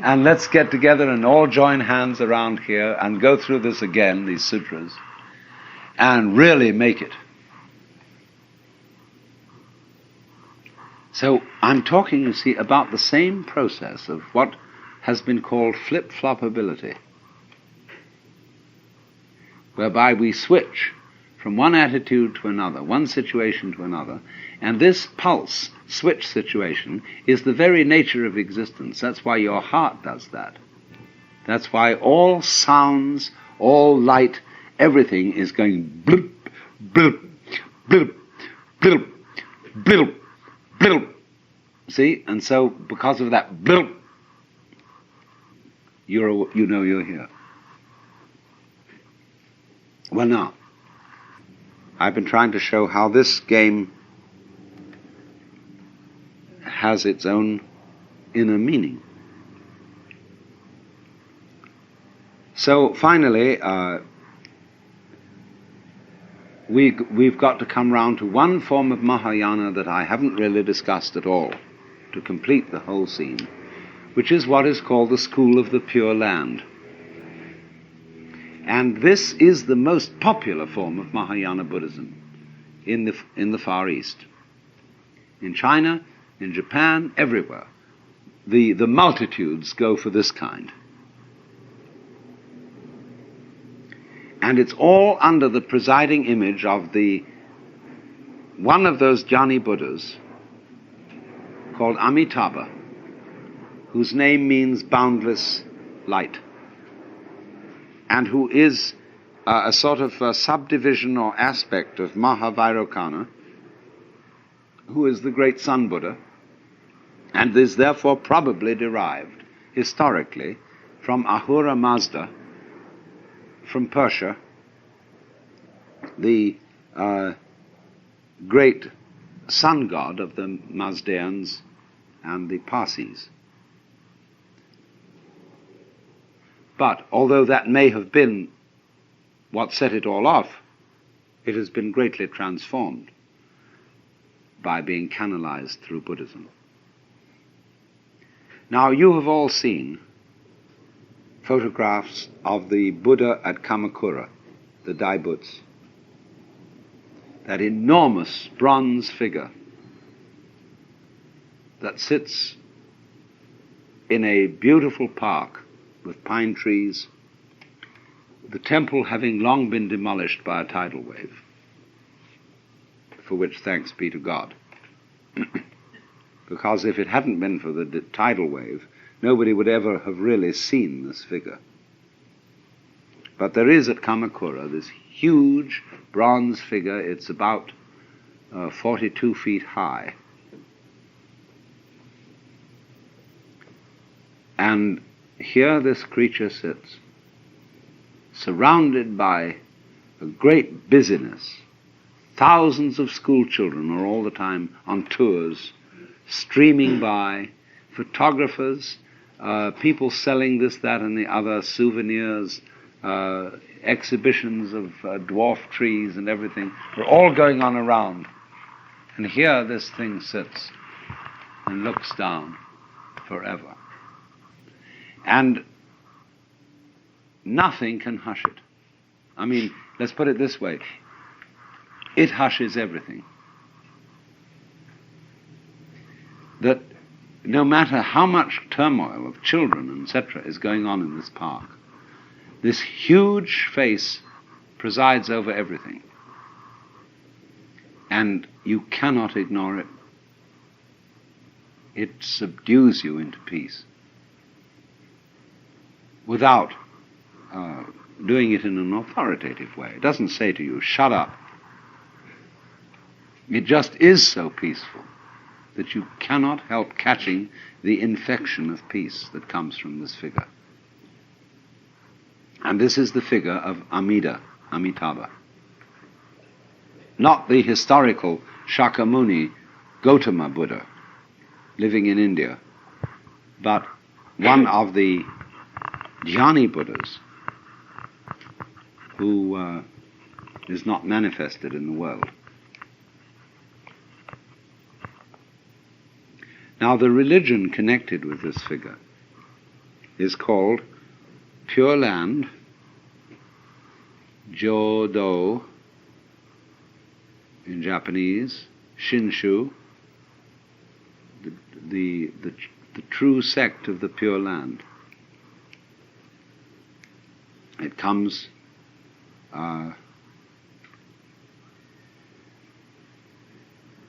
And let's get together and all join hands around here and go through this again, these sutras, and really make it. So I'm talking, you see, about the same process of what has been called flip-flopability, whereby we switch from one attitude to another, one situation to another, and this pulse switch situation is the very nature of existence. That's why your heart does that. That's why all sounds, all light, everything is going bloop, bloop, bloop, bloop, bloop, bloop. See? And so because of that bloop, you know you're here. Well, now, I've been trying to show how this game has its own inner meaning. So finally, we've got to come round to one form of Mahayana that I haven't really discussed at all to complete the whole scene, which is what is called the School of the Pure Land. And this is the most popular form of Mahayana Buddhism in the Far East. In China, in Japan, everywhere. The multitudes go for this kind. And it's all under the presiding image of one of those Jnani Buddhas called Amitabha, whose name means boundless light, and who is a sort of a subdivision or aspect of Mahavairocana, who is the great Sun Buddha, and is therefore probably derived historically from Ahura Mazda, from Persia, the great sun god of the Mazdaeans and the Parsis. But although that may have been what set it all off, it has been greatly transformed by being canalized through Buddhism. Now, you have all seen photographs of the Buddha at Kamakura, the Daibuts, that enormous bronze figure that sits in a beautiful park with pine trees, the temple having long been demolished by a tidal wave, for which thanks be to God. Because if it hadn't been for the tidal wave, nobody would ever have really seen this figure. But there is at Kamakura this huge bronze figure. It's about 42 feet high. And here this creature sits, surrounded by a great busyness. Thousands of school children are all the time on tours, streaming by, photographers, people selling this, that, and the other, souvenirs, exhibitions of dwarf trees and everything. They're all going on around. And here this thing sits and looks down forever. And nothing can hush it. I mean, let's put it this way. It hushes everything. That no matter how much turmoil of children, etc., is going on in this park, this huge face presides over everything. And you cannot ignore it. It subdues you into peace without doing it in an authoritative way. It doesn't say to you, shut up. It just is so peaceful that you cannot help catching the infection of peace that comes from this figure. And this is the figure of Amitabha. Not the historical Shakyamuni Gautama Buddha living in India, but one of the Jnani Buddhas who is not manifested in the world. Now, the religion connected with this figure is called Pure Land, Jodo in Japanese, Shinshu, the true sect of the Pure Land. It comes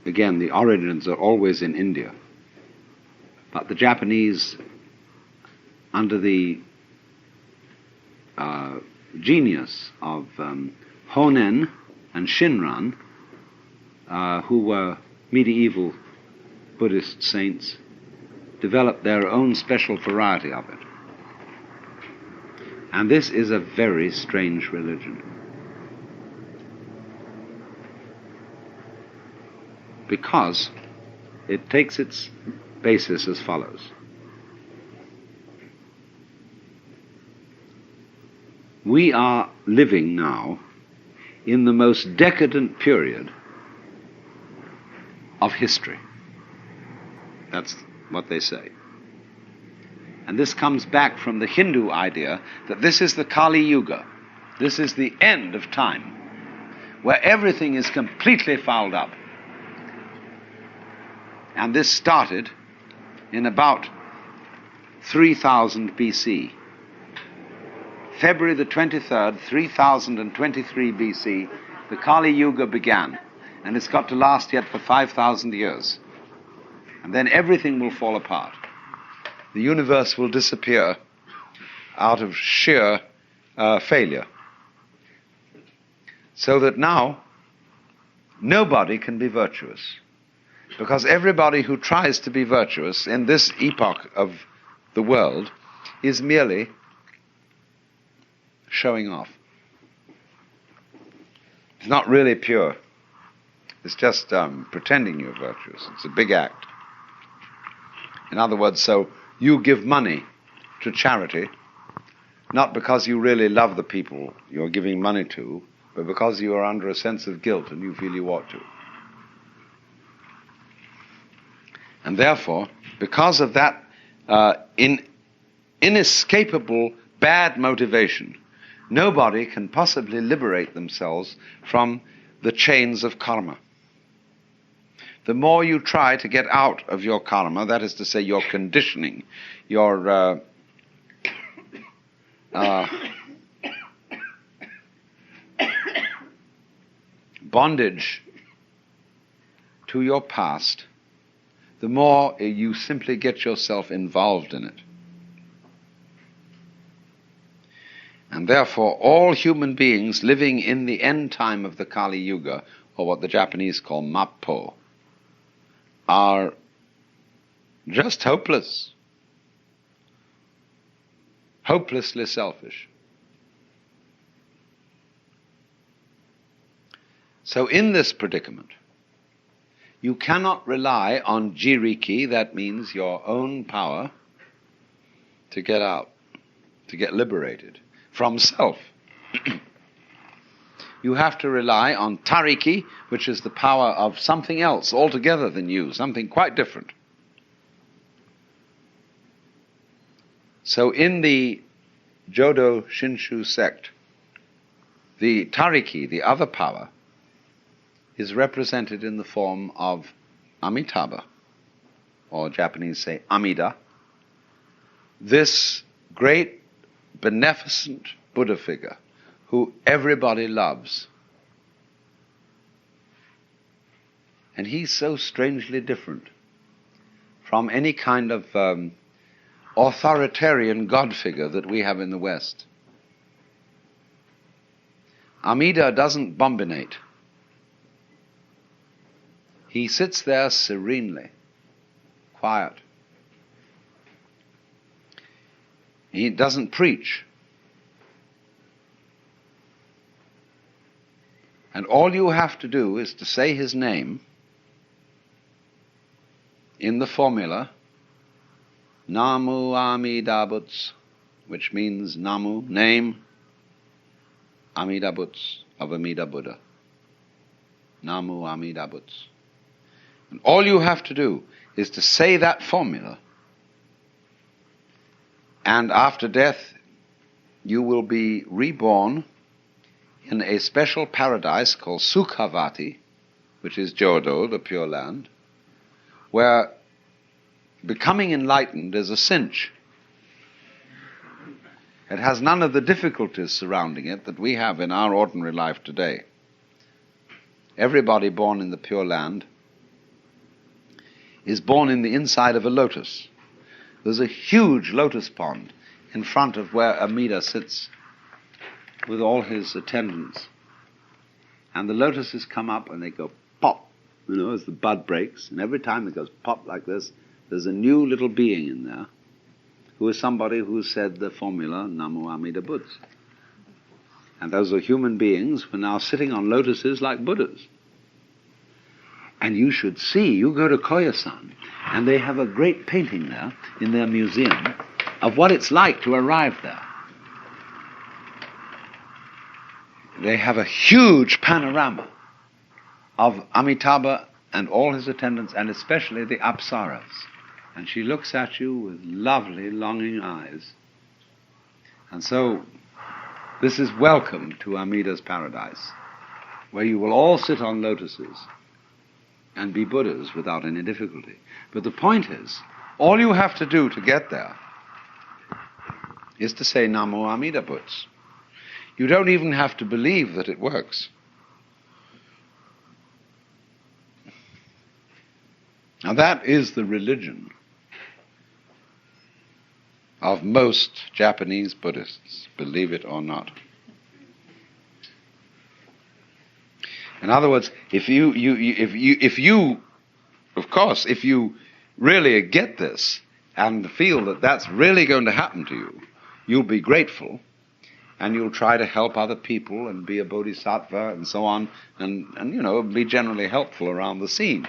again, the origins are always in India, but the Japanese, under the genius of Honen and Shinran, who were medieval Buddhist saints, developed their own special variety of it. And this is a very strange religion, because it takes its basis as follows. We are living now in the most decadent period of history. That's what they say. And this comes back from the Hindu idea that this is the Kali Yuga. This is the end of time, where everything is completely fouled up. And this started in about 3000 BC. February the 23rd, 3023 BC, the Kali Yuga began. And it's got to last yet for 5,000 years. And then everything will fall apart. The universe will disappear out of sheer failure. So that now, nobody can be virtuous. Because everybody who tries to be virtuous in this epoch of the world is merely showing off. It's not really pure. It's just pretending you're virtuous. It's a big act. In other words, so you give money to charity, not because you really love the people you're giving money to, but because you are under a sense of guilt and you feel you ought to. And therefore, because of that inescapable bad motivation, nobody can possibly liberate themselves from the chains of karma. The more you try to get out of your karma, that is to say your conditioning, your bondage to your past, the more you simply get yourself involved in it. And therefore, all human beings living in the end time of the Kali Yuga, or what the Japanese call Mappo, are just hopeless, hopelessly selfish. So in this predicament, you cannot rely on jiriki, that means your own power, to get out, to get liberated from self. You have to rely on tariki, which is the power of something else altogether than you, something quite different. So in the Jodo Shinshu sect, the tariki, the other power, is represented in the form of Amitabha, or Japanese say Amida, this great beneficent Buddha figure who everybody loves. And he's so strangely different from any kind of authoritarian God figure that we have in the West. Amida doesn't bombinate. He sits there serenely, quiet. He doesn't preach. And all you have to do is to say his name in the formula Namu Amida Butsu, which means Namu, name, Amida Butsu, of Amida Buddha. Namu Amida Butsu. And all you have to do is to say that formula, and after death you will be reborn in a special paradise called Sukhavati, which is Jodo, the Pure Land, where becoming enlightened is a cinch. It has none of the difficulties surrounding it that we have in our ordinary life today. Everybody born in the Pure Land is born in the inside of a lotus. There's a huge lotus pond in front of where Amida sits with all his attendants. And the lotuses come up and they go pop, as the bud breaks. And every time it goes pop like this, there's a new little being in there who is somebody who said the formula Namo Amida Buddhas. And those are human beings who are now sitting on lotuses like Buddhas. And you should see, you go to Koyasan, and they have a great painting there in their museum of what it's like to arrive there. They have a huge panorama of Amitabha and all his attendants, and especially the Apsaras. And she looks at you with lovely, longing eyes. And so, this is welcome to Amida's paradise, where you will all sit on lotuses and be Buddhas without any difficulty. But the point is, all you have to do to get there is to say Namo Amida Buddhas. You don't even have to believe that it works. Now that is the religion of most Japanese Buddhists, believe it or not. In other words, if you really get this and feel that that's really going to happen to you, you'll be grateful and you'll try to help other people and be a bodhisattva and so on and be generally helpful around the scene.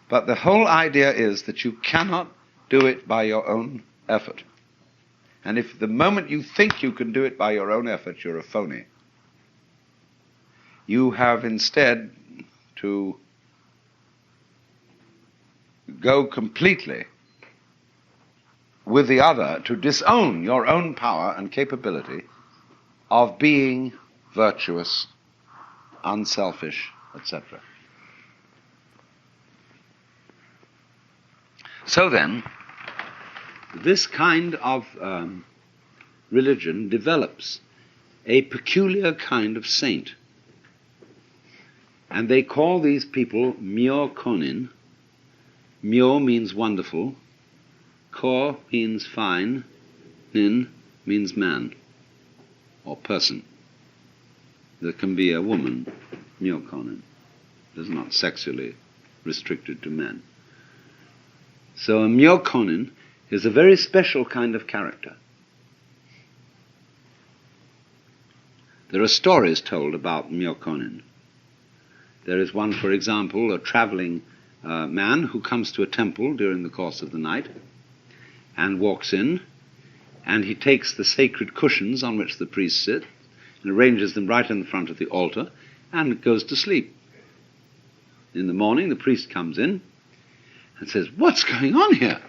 But the whole idea is that you cannot do it by your own effort. And if the moment you think you can do it by your own effort, you're a phony. You have instead to go completely with the other, to disown your own power and capability of being virtuous, unselfish, etc. So then, this kind of religion develops a peculiar kind of saint. And they call these people Myo Konin. Myo means wonderful. Ko means fine. Nin means man or person. There can be a woman, Myo Konin. It is not sexually restricted to men. So a Myo Konin is a very special kind of character. There are stories told about Myo Konin. There is one, for example, a traveling man who comes to a temple during the course of the night and walks in, and he takes the sacred cushions on which the priests sit and arranges them right in the front of the altar and goes to sleep. In the morning, the priest comes in and says, "What's going on here?"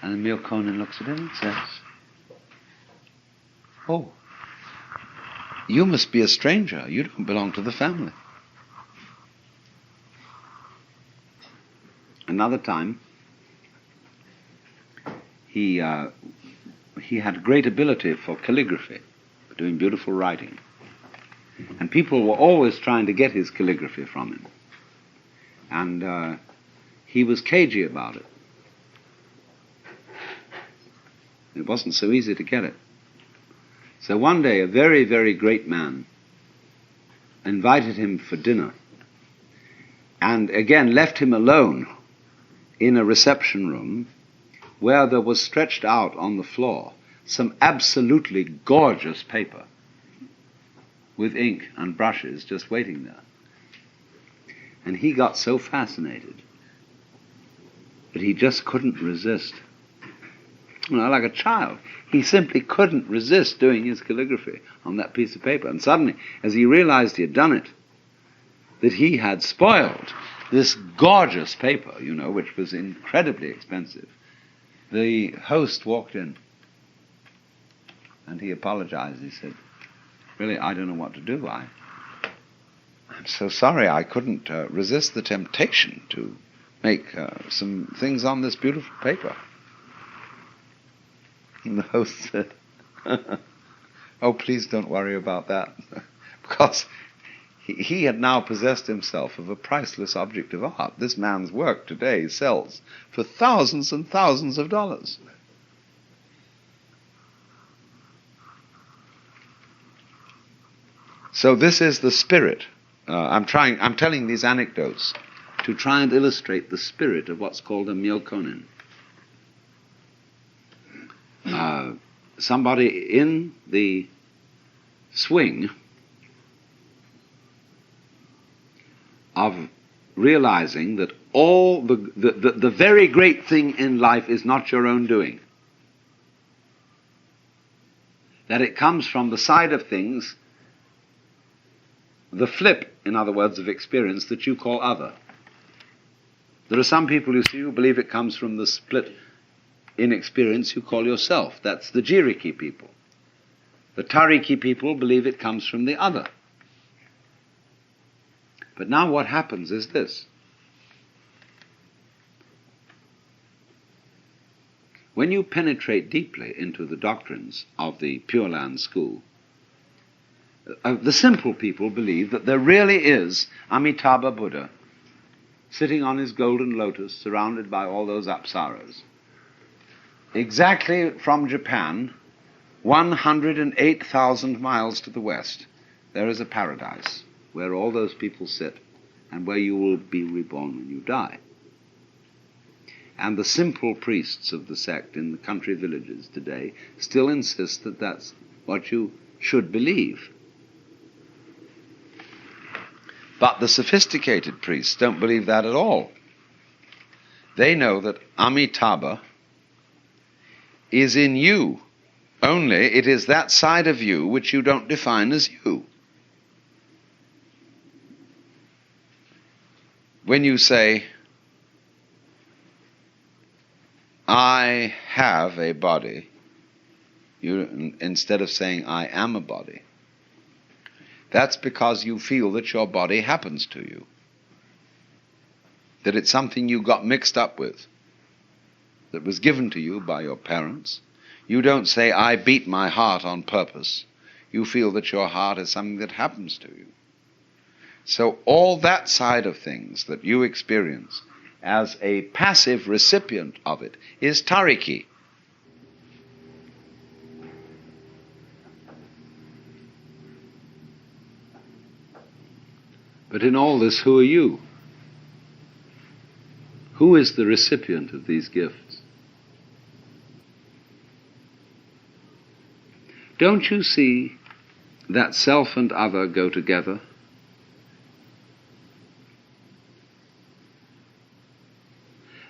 And the Myo Konin looks at him and says, "Oh, you must be a stranger. You don't belong to the family." Another time, he had great ability for calligraphy, for doing beautiful writing. And people were always trying to get his calligraphy from him. And he was cagey about it. It wasn't so easy to get it. So one day a very, very great man invited him for dinner and again left him alone in a reception room where there was stretched out on the floor some absolutely gorgeous paper with ink and brushes just waiting there. And he got so fascinated that he just couldn't resist. Like a child. He simply couldn't resist doing his calligraphy on that piece of paper. And suddenly, as he realized he had done it, that he had spoiled this gorgeous paper, which was incredibly expensive, the host walked in and he apologized. He said, "Really, I don't know what to do. I'm so sorry I couldn't resist the temptation to make some things on this beautiful paper. And the host said, oh, please don't worry about that, because he had now possessed himself of a priceless object of art. This man's work today sells for thousands and thousands of dollars. So this is the spirit. I'm telling these anecdotes to try and illustrate the spirit of what's called a myokonin. Somebody in the swing of realizing that all the very great thing in life is not your own doing. That it comes from the side of things, the flip, in other words, of experience that you call other. There are some people who believe it comes from the split in experience you call yourself. That's the Jiriki people. The Tariki people believe it comes from the other. But now what happens is this. When you penetrate deeply into the doctrines of the Pure Land school, the simple people believe that there really is Amitabha Buddha sitting on his golden lotus surrounded by all those apsaras. Exactly from Japan, 108,000 miles to the west, there is a paradise where all those people sit and where you will be reborn when you die. And the simple priests of the sect in the country villages today still insist that that's what you should believe. But the sophisticated priests don't believe that at all. They know that Amitabha is in you, only it is that side of you which you don't define as you. When you say, I have a body, instead of saying I am a body, that's because you feel that your body happens to you, that it's something you got mixed up with, that was given to you by your parents. You don't say, I beat my heart on purpose. You feel that your heart is something that happens to you. So all that side of things that you experience as a passive recipient of it is tariki. But in all this, who are you? Who is the recipient of these gifts? Don't you see that self and other go together?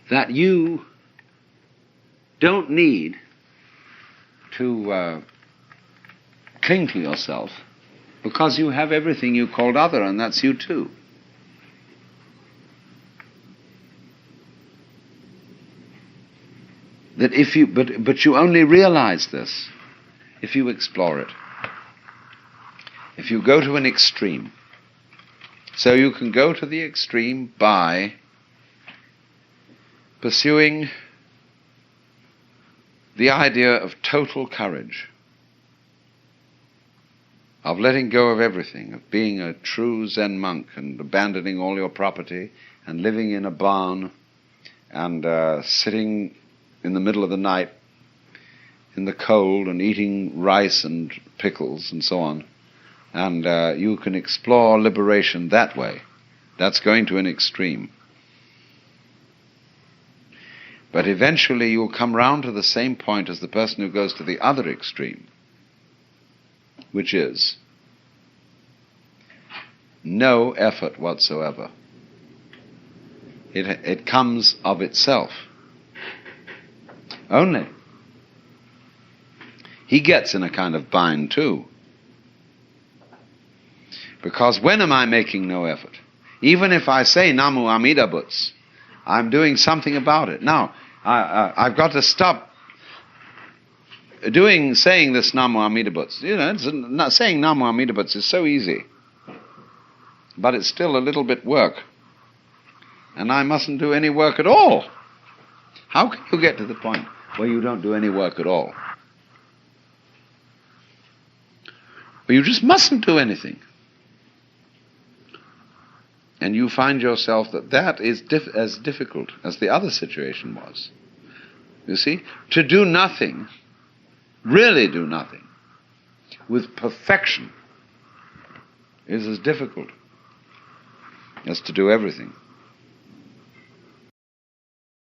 That you don't need to cling to yourself, because you have everything you called other, and that's you too. That if you, but you only realize this if you explore it. If you go to an extreme. So you can go to the extreme by pursuing the idea of total courage, of letting go of everything, of being a true Zen monk and abandoning all your property and living in a barn and sitting in the middle of the night in the cold and eating rice and pickles and so on. And you can explore liberation that way. That's going to an extreme. But eventually you'll come round to the same point as the person who goes to the other extreme, which is no effort whatsoever. It comes of itself. Only. He gets in a kind of bind too. Because when am I making no effort? Even if I say Namu Amida Butsu, I'm doing something about it. Now, I've got to stop saying this Namu Amida Butsu. You know, saying Namu Amida Butsu is so easy. but it's still a little bit work. And I mustn't do any work at all. How can you get to the point where you don't do any work at all? Well, you just mustn't do anything. And you find yourself that is as difficult as the other situation was. You see, to do nothing, really do nothing, with perfection, is as difficult as to do everything.